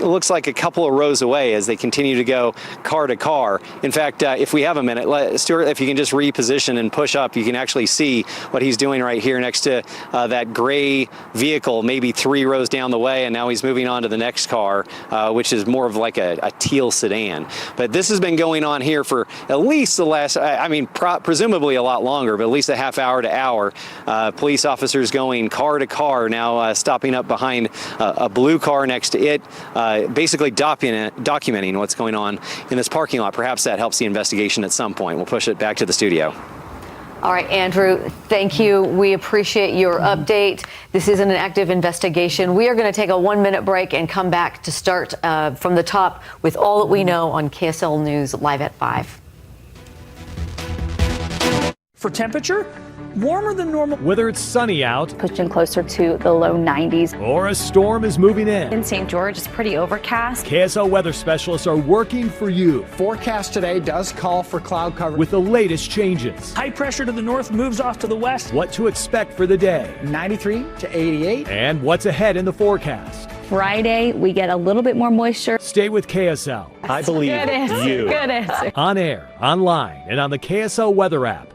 looks like a couple of rows away as they continue to go car to car. In fact, if we have a minute, Stuart, if you can just reposition and push up, you can actually see what he's doing right here next to that gray vehicle, maybe 3 rows down the way, and now he's moving on to the next car, which is more of like a teal sedan. But this has been going on here for at least the last, presumably a lot longer, but at least a half hour to hour. Police officers going car to car, now stopping up behind a blue car next to it, basically documenting what's going on in this parking lot. Perhaps that helps the investigation at some point. We'll push it back to the studio. All right, Andrew, thank you. We appreciate your update. This is an active investigation. We are going to take a 1-minute break and come back to start from the top with all that we know on KSL News live at 5. For temperature, warmer than normal. Whether it's sunny out, pushing closer to the low 90s, or a storm is moving in. In St. George, it's pretty overcast. KSL weather specialists are working for you. Forecast today does call for cloud cover with the latest changes. High pressure to the north moves off to the west. What to expect for the day. 93 to 88. And what's ahead in the forecast. Friday, we get a little bit more moisture. Stay with KSL. I believe you. Good answer. On air, online, and on the KSL weather app.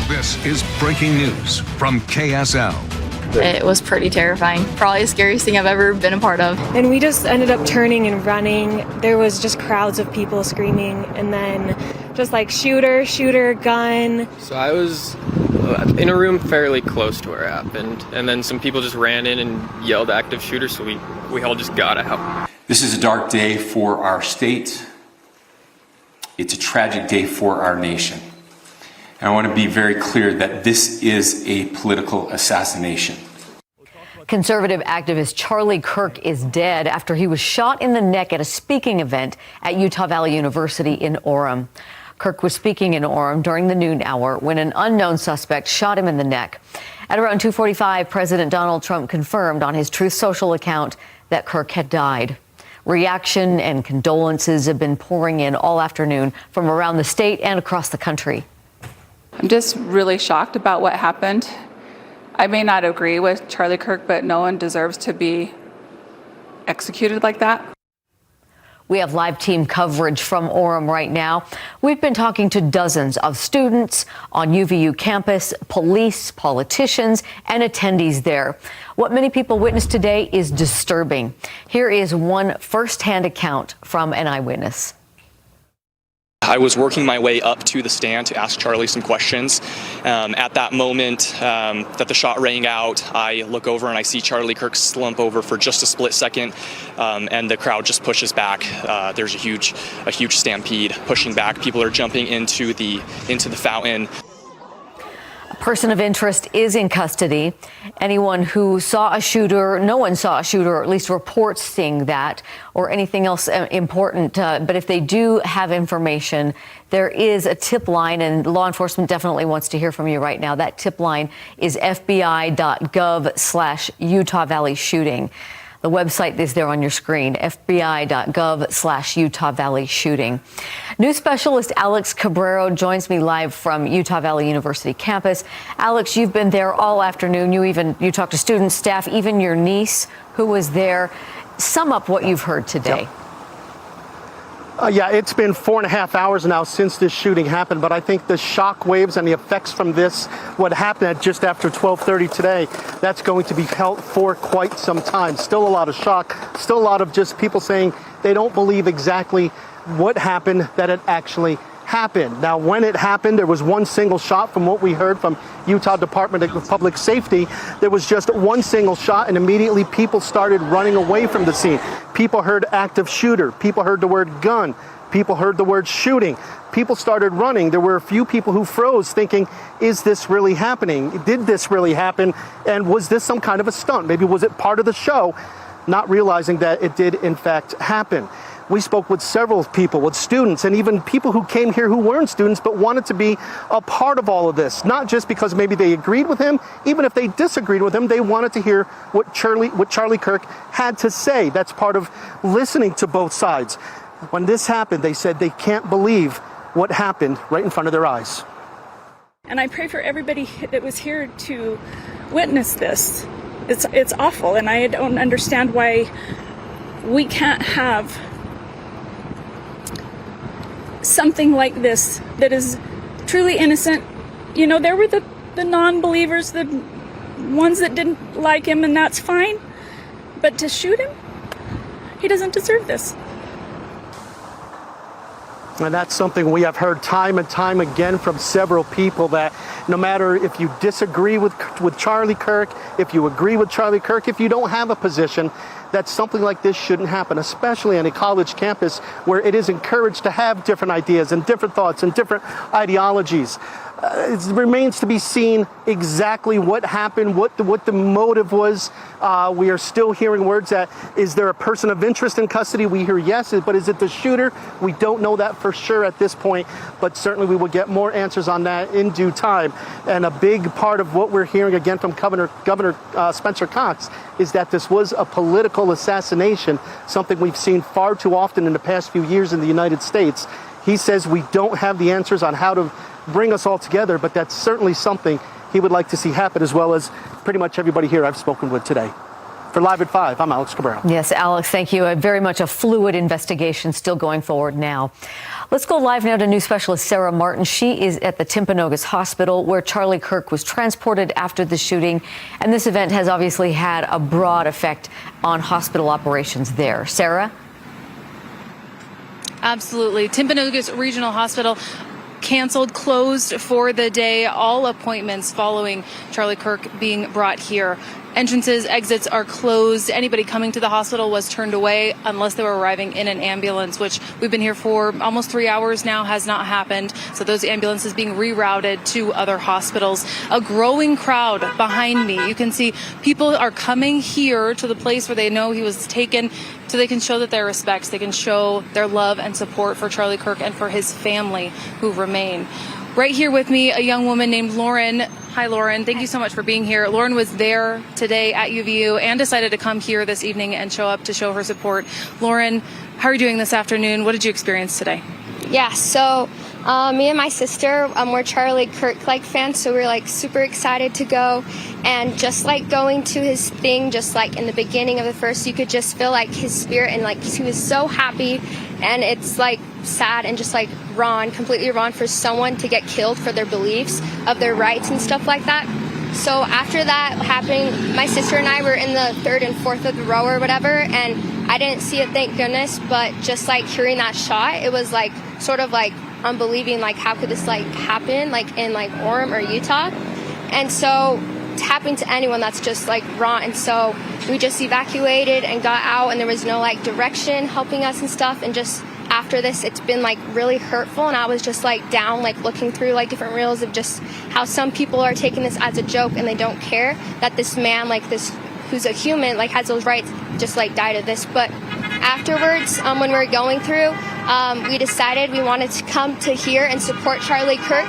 This is breaking news from KSL. It was pretty terrifying. Probably the scariest thing I've ever been a part of. And we just ended up turning and running. There was just crowds of people screaming, and then just like shooter, gun. So I was in a room fairly close to where it happened, and then some people just ran in and yelled active shooter, so we all just got out. This is a dark day for our state. It's a tragic day for our nation. And I want to be very clear that this is a political assassination. Conservative activist Charlie Kirk is dead after he was shot in the neck at a speaking event at Utah Valley University in Orem. Kirk was speaking in Orem during the noon hour when an unknown suspect shot him in the neck. At around 2:45, President Donald Trump confirmed on his Truth Social account that Kirk had died. Reaction and condolences have been pouring in all afternoon from around the state and across the country. I'm just really shocked about what happened. I may not agree with Charlie Kirk, but no one deserves to be executed like that. We have live team coverage from Orem right now. We've been talking to dozens of students on UVU campus, police, politicians, and attendees there. What many people witnessed today is disturbing. Here is one firsthand account from an eyewitness. I was working my way up to the stand to ask Charlie some questions. At that moment that the shot rang out, I look over and I see Charlie Kirk slump over for just a split second, and the crowd just pushes back. There's a huge stampede pushing back. People are jumping into the fountain. A person of interest is in custody. Anyone who saw a shooter, no one saw a shooter, or at least reports seeing that, or anything else important. But if they do have information, there is a tip line, and law enforcement definitely wants to hear from you right now. That tip line is fbi.gov/Utah Valley shooting. The website is there on your screen, fbi.gov/Utah Valley shooting. News specialist Alex Cabrero joins me live from Utah Valley University campus. Alex, you've been there all afternoon. You talked to students, staff, even your niece who was there. Sum up what you've heard today. It's been 4.5 hours now since this shooting happened, but I think the shock waves and the effects from this, what happened at just after 12:30 today, that's going to be felt for quite some time. Still a lot of shock, still a lot of just people saying they don't believe exactly what happened, that it actually happened. Now, when it happened, there was one single shot from what we heard from Utah Department of Public Safety. There was just one single shot, and immediately people started running away from the scene. People heard active shooter. People heard the word gun. People heard the word shooting. People started running. There were a few people who froze thinking, is this really happening? Did this really happen? And was this some kind of a stunt? Maybe was it part of the show? Not realizing that it did in fact happen. We spoke with several people, with students, and even people who came here who weren't students but wanted to be a part of all of this. Not just because maybe they agreed with him, even if they disagreed with him, they wanted to hear what Charlie Kirk had to say. That's part of listening to both sides. When this happened, they said they can't believe what happened right in front of their eyes. And I pray for everybody that was here to witness this. It's awful, and I don't understand why we can't have something like this that is truly innocent. You know, there were the non-believers, the ones that didn't like him, and that's fine. But to shoot him, he doesn't deserve this. And that's something we have heard time and time again from several people, that no matter if you disagree with Charlie Kirk, if you agree with Charlie Kirk, if you don't have a position, that something like this shouldn't happen, especially on a college campus where it is encouraged to have different ideas and different thoughts and different ideologies. It remains to be seen exactly what happened, what the motive was. We are still hearing words that, is there a person of interest in custody? We hear yes, but is it the shooter? We don't know that for sure at this point, but certainly we will get more answers on that in due time. And a big part of what we're hearing again from Governor Spencer Cox is that this was a political assassination, something we've seen far too often in the past few years in the United States. He says we don't have the answers on how to bring us all together, but that's certainly something he would like to see happen, as well as pretty much everybody here I've spoken with today. For Live at 5, I'm Alex Cabrera. Yes, Alex, thank you. Very much a fluid investigation still going forward now. Let's go live now to news specialist Sarah Martin. She is at the Timpanogos Hospital, where Charlie Kirk was transported after the shooting. And this event has obviously had a broad effect on hospital operations there. Sarah? Absolutely. Timpanogos Regional Hospital canceled, closed for the day. All appointments following Charlie Kirk being brought here. Entrances, exits are closed. Anybody coming to the hospital was turned away unless they were arriving in an ambulance, which we've been here for almost 3 hours now, has not happened. So those ambulances being rerouted to other hospitals. A growing crowd behind me. You can see people are coming here to the place where they know he was taken so they can show that their respects. They can show their love and support for Charlie Kirk and for his family who remain. Right here with me, a young woman named Lauren. Hi, Lauren. Thank you so much for being here. Lauren was there today at UVU and decided to come here this evening and show up to show her support. Lauren, how are you doing this afternoon? What did you experience today? Yeah, so me and my sister, we're Charlie Kirk fans, so we're super excited to go. And just going to his thing, just in the beginning of the first, you could just feel his spirit, and he was so happy. And it's sad and just wrong, completely wrong for someone to get killed for their beliefs of their rights and stuff like that. So after that happening, my sister and I were in the third and fourth of the row or whatever, and I didn't see it, thank goodness, but just hearing that shot, it was sort of unbelieving, how could this happen in Orem or Utah. And so it's happening to anyone, that's just wrong. And so we just evacuated and got out, and there was no direction helping us and stuff. And just after this, it's been really hurtful, and I was just down looking through different reels of just how some people are taking this as a joke, and they don't care that this man this who's a human has those rights just died of this. But afterwards, when we were going through, we decided we wanted to come to here and support Charlie Kirk.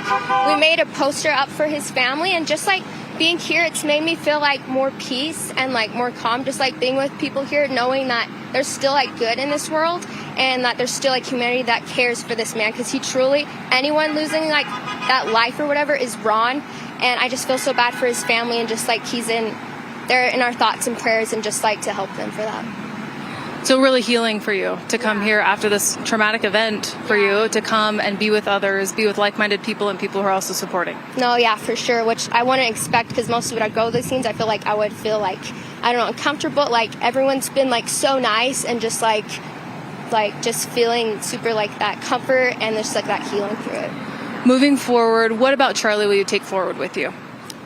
We made a poster up for his family, and just being here, it's made me feel more peace and more calm, just being with people here, knowing that there's still good in this world, and that there's still humanity that cares for this man, because he truly, anyone losing that life or whatever is wrong. And I just feel so bad for his family, and just they're in our thoughts and prayers, and just to help them for that. So really healing for you to come here after this traumatic event, for you to come and be with others, be with like-minded people and people who are also supporting. No, yeah, for sure, which I wouldn't expect, because most of it I go to these scenes, I feel I would feel I don't know, uncomfortable. Everyone's been so nice, and just just feeling super that comfort, and there's that healing through it. Moving forward, what about Charlie will you take forward with you?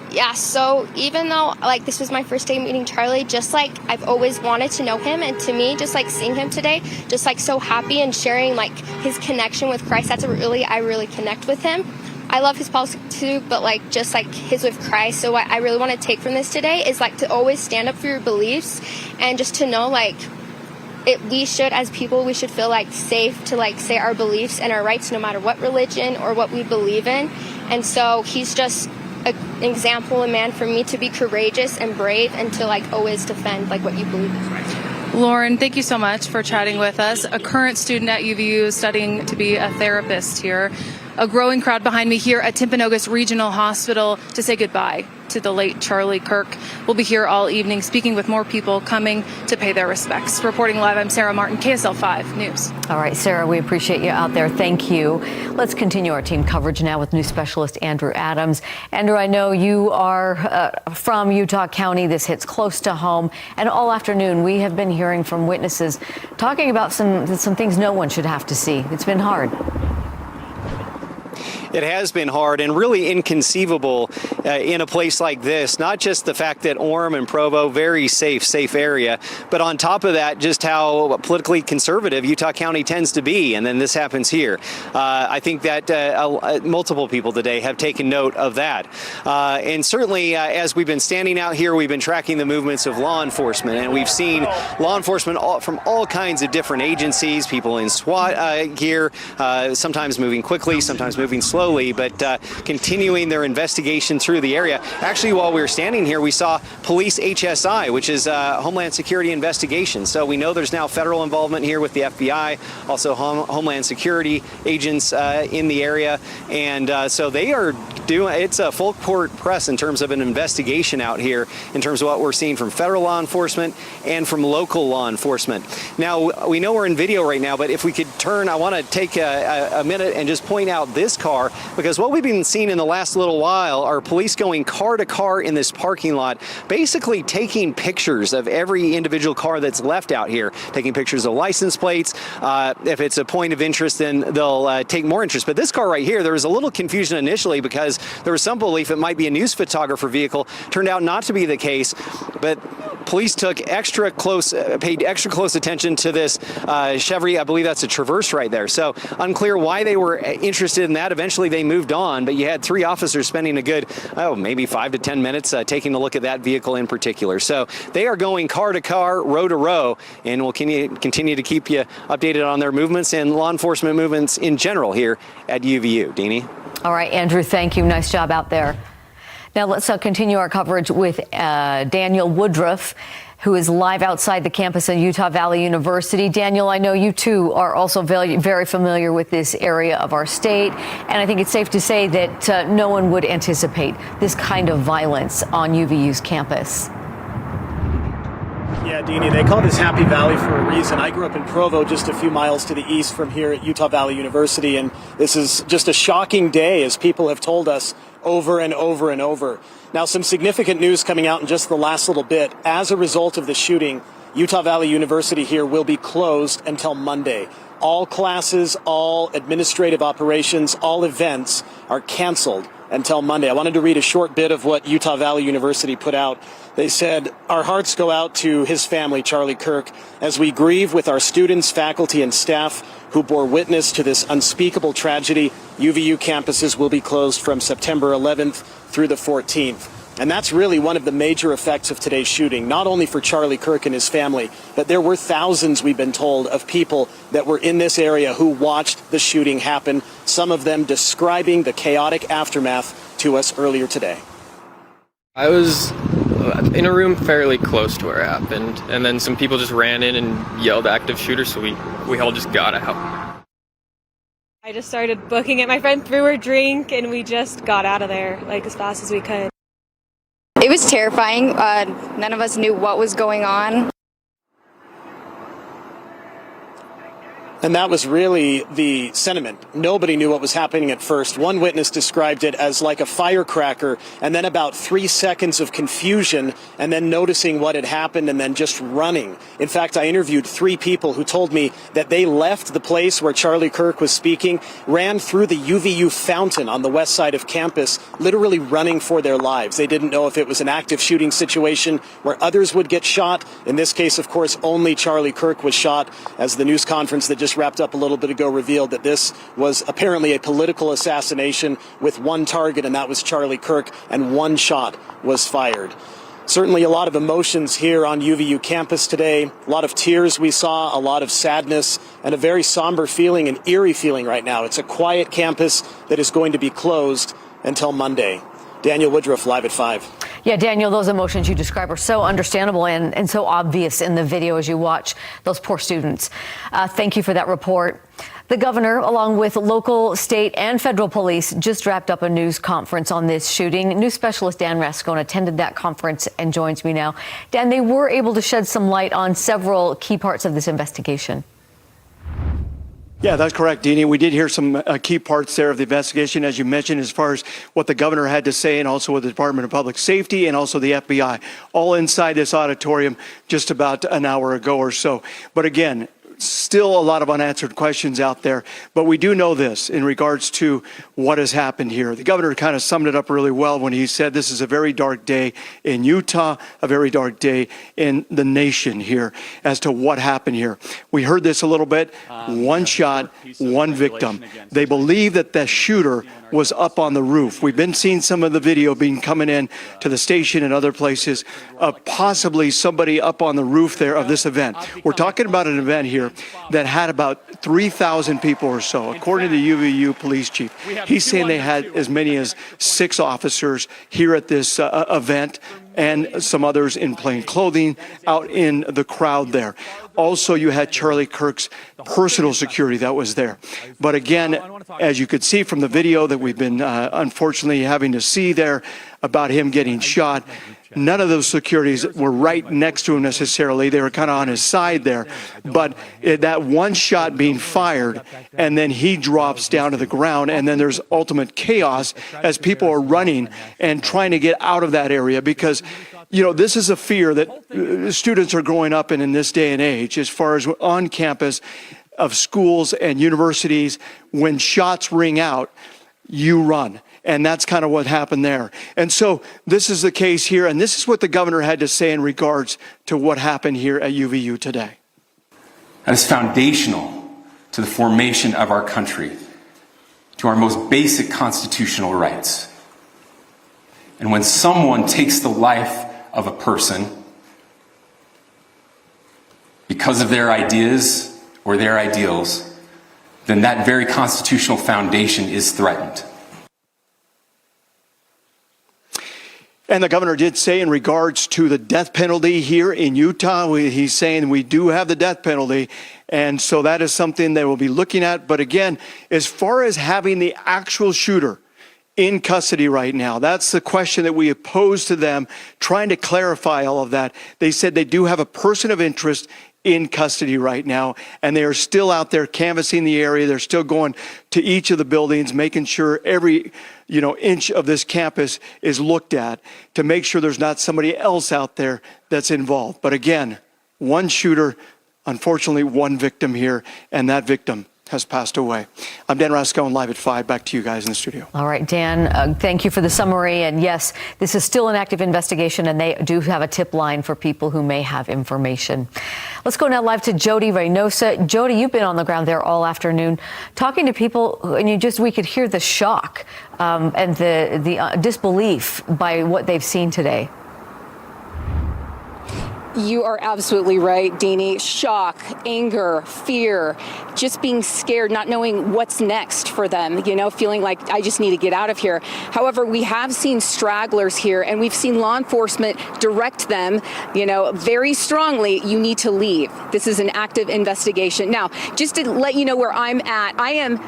Yeah, so even though this was my first day meeting Charlie, just I've always wanted to know him, and to me, just seeing him today, just so happy and sharing his connection with Christ, that's I really connect with him. I love his politics too, but just his with Christ. So what I really want to take from this today is to always stand up for your beliefs, and just to know we should, as people, we should feel safe to say our beliefs and our rights, no matter what religion or what we believe in. And so he's just an example, a man for me to be courageous and brave, and to always defend what you believe is right. Lauren, thank you so much for chatting with us. A current student at UVU studying to be a therapist here. A growing crowd behind me here at Timpanogos Regional Hospital to say goodbye to the late Charlie Kirk. We'll be here all evening speaking with more people coming to pay their respects. Reporting live, I'm Sarah Martin, KSL 5 News. All right, Sarah, we appreciate you out there. Thank you. Let's continue our team coverage now with news specialist Andrew Adams. Andrew, I know you are from Utah County. This hits close to home. And all afternoon, we have been hearing from witnesses talking about some things no one should have to see. It's been hard. It has been hard and really inconceivable in a place like this. Not just the fact that Orem and Provo, very safe area, but on top of that, just how politically conservative Utah County tends to be. And then this happens here. I think that multiple people today have taken note of that. And certainly, as we've been standing out here, we've been tracking the movements of law enforcement, and we've seen law enforcement from all kinds of different agencies, people in SWAT gear, sometimes moving quickly, sometimes moving slowly, but continuing their investigation through the area. Actually, while we were standing here, we saw police HSI, which is Homeland Security Investigation. So we know there's now federal involvement here with the FBI, also Homeland Security agents in the area. And so they are doing, it's a full court press in terms of an investigation out here, in terms of what we're seeing from federal law enforcement and from local law enforcement. Now, we know we're in video right now, but if we could turn, I want to take a minute and just point out this car. car, because what we've been seeing in the last little while are police going car to car in this parking lot, basically taking pictures of every individual car that's left out here, taking pictures of license plates. If it's a point of interest, then they'll take more interest. But this car right here, there was a little confusion initially because there was some belief it might be a news photographer vehicle. Turned out not to be the case, but police paid extra close attention to this Chevy. I believe that's a Traverse right there. So unclear why they were interested in that. Eventually they moved on, but you had 3 officers spending a good, maybe 5 to 10 minutes taking a look at that vehicle in particular. So they are going car to car, row to row, and we'll continue to keep you updated on their movements and law enforcement movements in general here at UVU. Deanie? All right, Andrew, thank you. Nice job out there. Now let's continue our coverage with Daniel Woodruff, who is live outside the campus of Utah Valley University. Daniel, I know you too are also very familiar with this area of our state, and I think it's safe to say that no one would anticipate this kind of violence on UVU's campus. Yeah, Deanie, they call this Happy Valley for a reason. I grew up in Provo, just a few miles to the east from here at Utah Valley University, and this is just a shocking day, as people have told us over and over and over. Now, some significant news coming out in just the last little bit. As a result of the shooting, Utah Valley University here will be closed until Monday. All classes, all administrative operations, all events are canceled until Monday. I wanted to read a short bit of what Utah Valley University put out. They said, "Our hearts go out to his family, Charlie Kirk, as we grieve with our students, faculty, and staff who bore witness to this unspeakable tragedy. UVU campuses will be closed from September 11th through the 14th. And that's really one of the major effects of today's shooting, not only for Charlie Kirk and his family, but there were thousands, we've been told, of people that were in this area who watched the shooting happen, some of them describing the chaotic aftermath to us earlier today. I was in a room fairly close to where it happened, and then some people just ran in and yelled active shooter, so we all just got out. I just started booking it. My friend threw her drink, and we just got out of there like as fast as we could. It was terrifying. None of us knew what was going on. And that was really the sentiment. Nobody knew what was happening at first. One witness described it as like a firecracker, and then about 3 seconds of confusion, and then noticing what had happened, and then just running. In fact, I interviewed 3 people who told me that they left the place where Charlie Kirk was speaking, ran through the UVU fountain on the west side of campus, literally running for their lives. They didn't know if it was an active shooting situation where others would get shot. In this case, of course, only Charlie Kirk was shot, as the news conference that just wrapped up a little bit ago revealed that this was apparently a political assassination with one target, and that was Charlie Kirk, and 1 shot was fired. Certainly a lot of emotions here on UVU campus today, a lot of tears we saw, a lot of sadness, and a very somber feeling, an eerie feeling right now. It's a quiet campus that is going to be closed until Monday. Daniel Woodruff, live at 5. Yeah, Daniel, those emotions you describe are so understandable and so obvious in the video as you watch those poor students. Thank you for that report. The governor, along with local, state, and federal police, just wrapped up a news conference on this shooting. News specialist Dan Rascone attended that conference and joins me now. Dan, they were able to shed some light on several key parts of this investigation. Yeah, that's correct, Deanie. We did hear some key parts there of the investigation, as you mentioned, as far as what the governor had to say, and also with the Department of Public Safety and also the FBI, all inside this auditorium just about an hour ago or so. But again, still a lot of unanswered questions out there, but we do know this in regards to what has happened here. The governor kind of summed it up really well when he said this is a very dark day in Utah, a very dark day in the nation here as to what happened here. We heard this a little bit, 1 shot, 1 victim. They believe that the shooter was up on the roof. We've been seeing some of the video being coming in to the station and other places of possibly somebody up on the roof there of this event. We're talking about an event here that had about 3,000 people or so, according to the UVU police chief. He's saying they had as many as 6 officers here at this event, and some others in plain clothing out in the crowd there. Also, you had Charlie Kirk's personal security that was there. But again, as you could see from the video that we've been unfortunately having to see there about him getting shot, None of those securities were right next to him necessarily. They were kind of on his side there. But that one shot being fired, and then he drops down to the ground, and then there's ultimate chaos as people are running and trying to get out of that area, because this is a fear that students are growing up in this day and age, as far as on campus of schools and universities. When shots ring out, you run. And that's kind of what happened there. And so this is the case here, and this is what the governor had to say in regards to what happened here at UVU today. That is foundational to the formation of our country, to our most basic constitutional rights. And when someone takes the life of a person because of their ideas or their ideals, then that very constitutional foundation is threatened. And the governor did say in regards to the death penalty here in Utah, he's saying we do have the death penalty. And so that is something they will be looking at. But again, as far as having the actual shooter in custody right now, that's the question that we have posed to them, trying to clarify all of that. They said they do have a person of interest in custody right now, and they are still out there canvassing the area. They're still going to each of the buildings, making sure every inch of this campus is looked at to make sure there's not somebody else out there that's involved. But again, one shooter, unfortunately one victim here, and that victim has passed away. I'm Dan Rascone, live at 5. Back to you guys in the studio. All right, Dan, thank you for the summary. And yes, this is still an active investigation, and they do have a tip line for people who may have information. Let's go now live to Jody Reynosa. Jody, you've been on the ground there all afternoon, talking to people, and we could hear the shock and the disbelief by what they've seen today. You are absolutely right, Deanie. Shock, anger, fear, just being scared, not knowing what's next for them, feeling like I just need to get out of here. However, we have seen stragglers here, and we've seen law enforcement direct them, very strongly, you need to leave. This is an active investigation. Now, just to let you know where I'm at, I am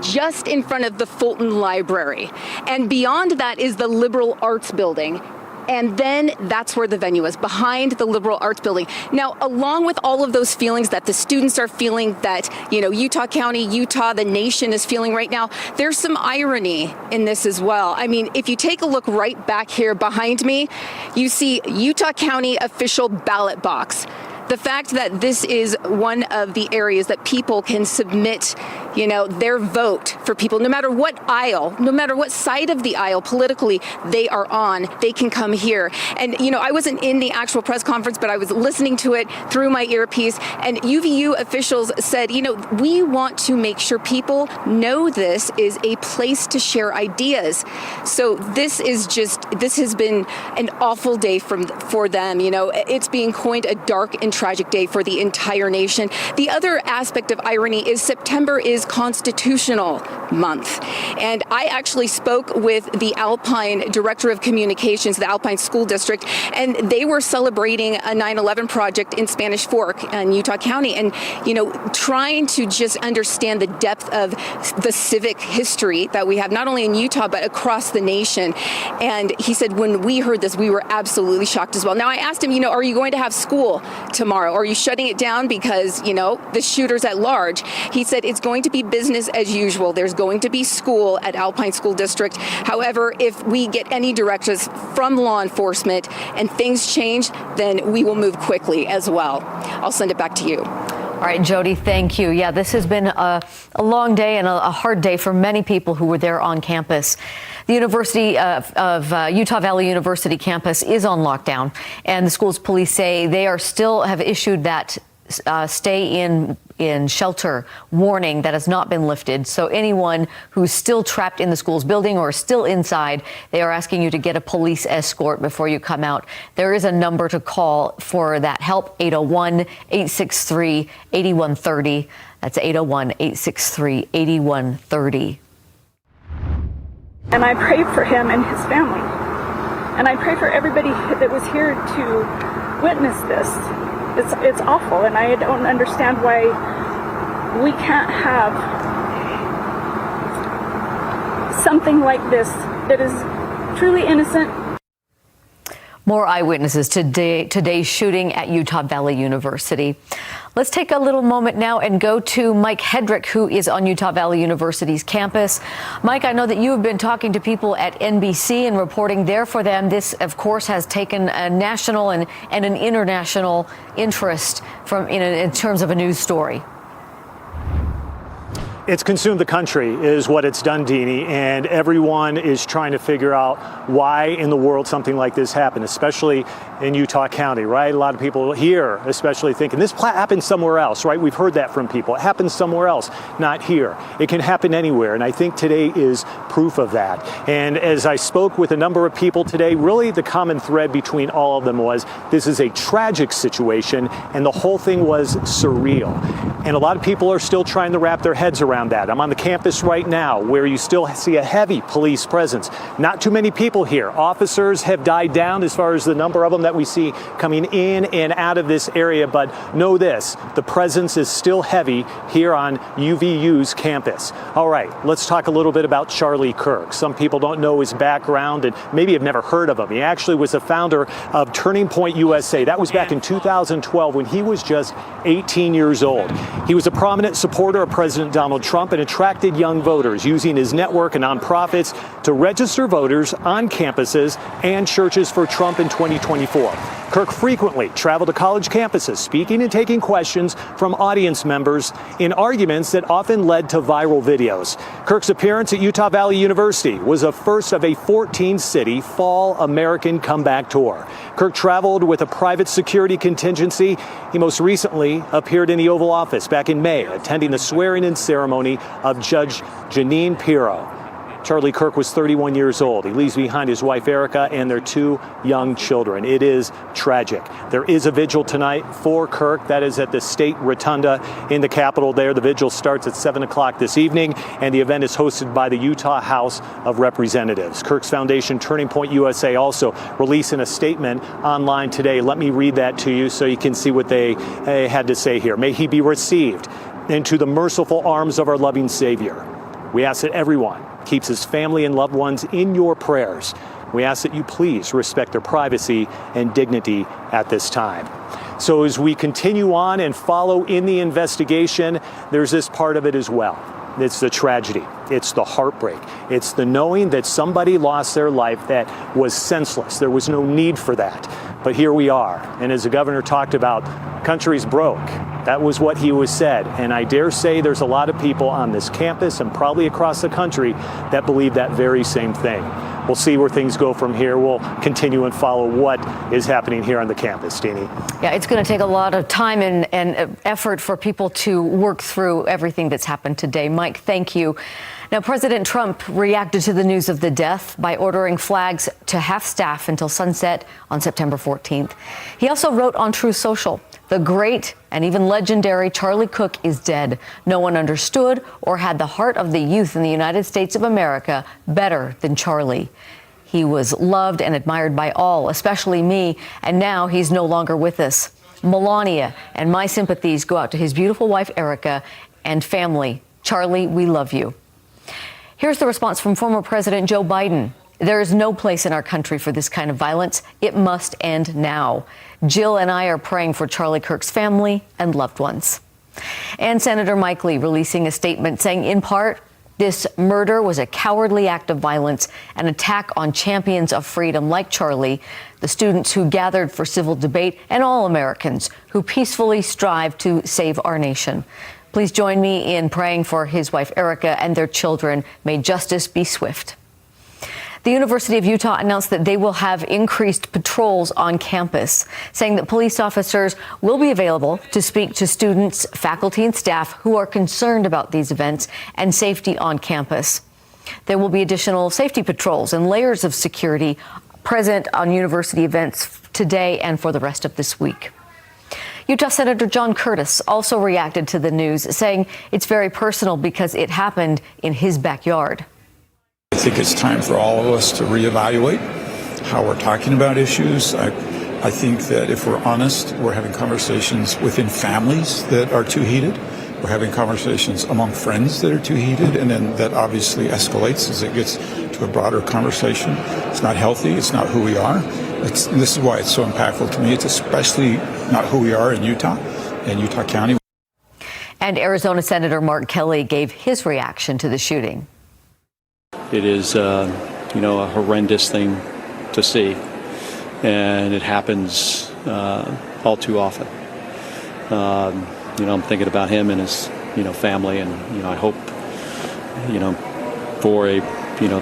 just in front of the Fulton Library. And beyond that is the Liberal Arts Building. And then that's where the venue is, behind the Liberal Arts Building. Now, along with all of those feelings that the students are feeling, that, Utah County, Utah, the nation is feeling right now, there's some irony in this as well. I mean, if you take a look right back here behind me, you see Utah County official ballot box. The fact that this is one of the areas that people can submit, their vote for people, no matter what aisle, no matter what side of the aisle politically they are on, they can come here. And, I wasn't in the actual press conference, but I was listening to it through my earpiece. And UVU officials said, we want to make sure people know this is a place to share ideas. So this has been an awful day for them. It's being coined a dark and tragic day for the entire nation. The other aspect of irony is September is Constitutional Month. And I actually spoke with the Alpine Director of Communications, the Alpine School District, and they were celebrating a 9/11 project in Spanish Fork in Utah County, and, trying to just understand the depth of the civic history that we have, not only in Utah, but across the nation. And he said, when we heard this, we were absolutely shocked as well. Now, I asked him, are you going to have school tomorrow? Are you shutting it down because, the shooter's at large? He said it's going to be business as usual. There's going to be school at Alpine School District. However, if we get any directives from law enforcement and things change, then we will move quickly as well. I'll send it back to you. All right, Jody, thank you. Yeah, this has been a long day and a hard day for many people who were there on campus. The University of Utah Valley University campus is on lockdown, and the school's police say they are still have issued that stay in shelter warning that has not been lifted. So anyone who's still trapped in the school's building or still inside, they are asking you to get a police escort before you come out. There is a number to call for that help, 801-863-8130. That's 801-863-8130. And I pray for him and his family. And I pray for everybody that was here to witness this. It's awful, and I don't understand why we can't have something like this that is truly innocent. More eyewitnesses to today's shooting at Utah Valley University. Let's take a little moment now and go to Mike Hedrick, who is on Utah Valley University's campus. Mike, I know that you have been talking to people at NBC and reporting there for them. This, of course, has taken a national and an international interest in terms of a news story. It's consumed the country is what it's done, Deanie, and everyone is trying to figure out why in the world something like this happened, especially in Utah County, right? A lot of people here especially thinking this happened somewhere else, right? We've heard that from people. It happens somewhere else, not here. It can happen anywhere, and I think today is proof of that. And as I spoke with a number of people today, really the common thread between all of them was this is a tragic situation, and the whole thing was surreal. And a lot of people are still trying to wrap their heads around that. I'm on the campus right now where you still see a heavy police presence. Not too many people here. Officers have died down as far as the number of them that we see coming in and out of this area, but know this, the presence is still heavy here on UVU's campus. All right, let's talk a little bit about Charlie Kirk. Some people don't know his background and maybe have never heard of him. He actually was the founder of Turning Point USA. That was back in 2012 when he was just 18 years old. He was a prominent supporter of President Donald Trump and attracted young voters using his network and nonprofits to register voters on campuses and churches for Trump in 2024. Kirk frequently traveled to college campuses, speaking and taking questions from audience members in arguments that often led to viral videos. Kirk's appearance at Utah Valley University was the first of a 14-city fall American comeback tour. Kirk traveled with a private security contingency. He most recently appeared in the Oval Office back in May, attending the swearing-in ceremony of Judge Jeanine Pirro. Charlie Kirk was 31 years old. He leaves behind his wife, Erica, and their 2 young children. It is tragic. There is a vigil tonight for Kirk. That is at the State Rotunda in the Capitol there. The vigil starts at 7 o'clock this evening, and the event is hosted by the Utah House of Representatives. Kirk's foundation, Turning Point USA, also releasing a statement online today. Let me read that to you so you can see what they had to say here. May he be received into the merciful arms of our loving Savior. We ask that everyone keeps his family and loved ones in your prayers. We ask that you please respect their privacy and dignity at this time. So as we continue on and follow in the investigation, there's this part of it as well. It's the tragedy. It's the heartbreak. It's the knowing that somebody lost their life that was senseless. There was no need for that. But here we are. And as the governor talked about, country's broke. That was what he was said. And I dare say there's a lot of people on this campus and probably across the country that believe that very same thing. We'll see where things go from here. We'll continue and follow what is happening here on the campus, Deanie. Yeah, it's going to take a lot of time and effort for people to work through everything that's happened today. Mike, thank you. Now, President Trump reacted to the news of the death by ordering flags to half staff until sunset on September 14th. He also wrote on Truth Social, the great and even legendary Charlie Kirk is dead. No one understood or had the heart of the youth in the United States of America better than Charlie. He was loved and admired by all, especially me, and now he's no longer with us. Melania and my sympathies go out to his beautiful wife, Erica, and family. Charlie, we love you. Here's the response from former President Joe Biden. There is no place in our country for this kind of violence. It must end now. Jill and I are praying for Charlie Kirk's family and loved ones. And Senator Mike Lee releasing a statement saying, in part, this murder was a cowardly act of violence, an attack on champions of freedom like Charlie, the students who gathered for civil debate, and all Americans who peacefully strive to save our nation. Please join me in praying for his wife, Erica, and their children. May justice be swift. The University of Utah announced that they will have increased patrols on campus, saying that police officers will be available to speak to students, faculty, and staff who are concerned about these events and safety on campus. There will be additional safety patrols and layers of security present on university events today and for the rest of this week. Utah Senator John Curtis also reacted to the news, saying it's very personal because it happened in his backyard. I think it's time for all of us to reevaluate how we're talking about issues. I think that if we're honest, we're having conversations within families that are too heated. We're having conversations among friends that are too heated, and then that obviously escalates as it gets to a broader conversation. It's not healthy. It's not who we are. This is why it's so impactful to me. It's especially not who we are in Utah and Utah County. And Arizona Senator Mark Kelly gave his reaction to the shooting. It is, a horrendous thing to see, and it happens all too often. I'm thinking about him and his, family, and I hope,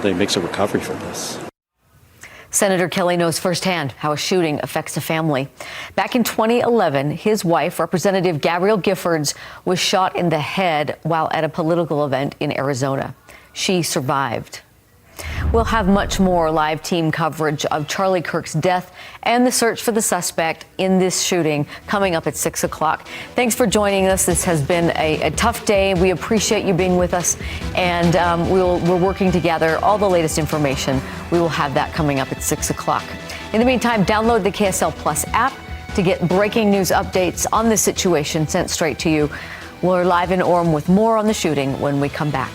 they makes a recovery from this. Senator Kelly knows firsthand how a shooting affects a family. Back in 2011, his wife, Representative Gabrielle Giffords, was shot in the head while at a political event in Arizona. She survived. We'll have much more live team coverage of Charlie Kirk's death and the search for the suspect in this shooting coming up at 6 o'clock. Thanks for joining us. This has been a tough day. We appreciate you being with us, and we're working together. All the latest information, we will have that coming up at 6 o'clock. In the meantime, download the KSL Plus app to get breaking news updates on this situation sent straight to you. We're live in Orem with more on the shooting when we come back.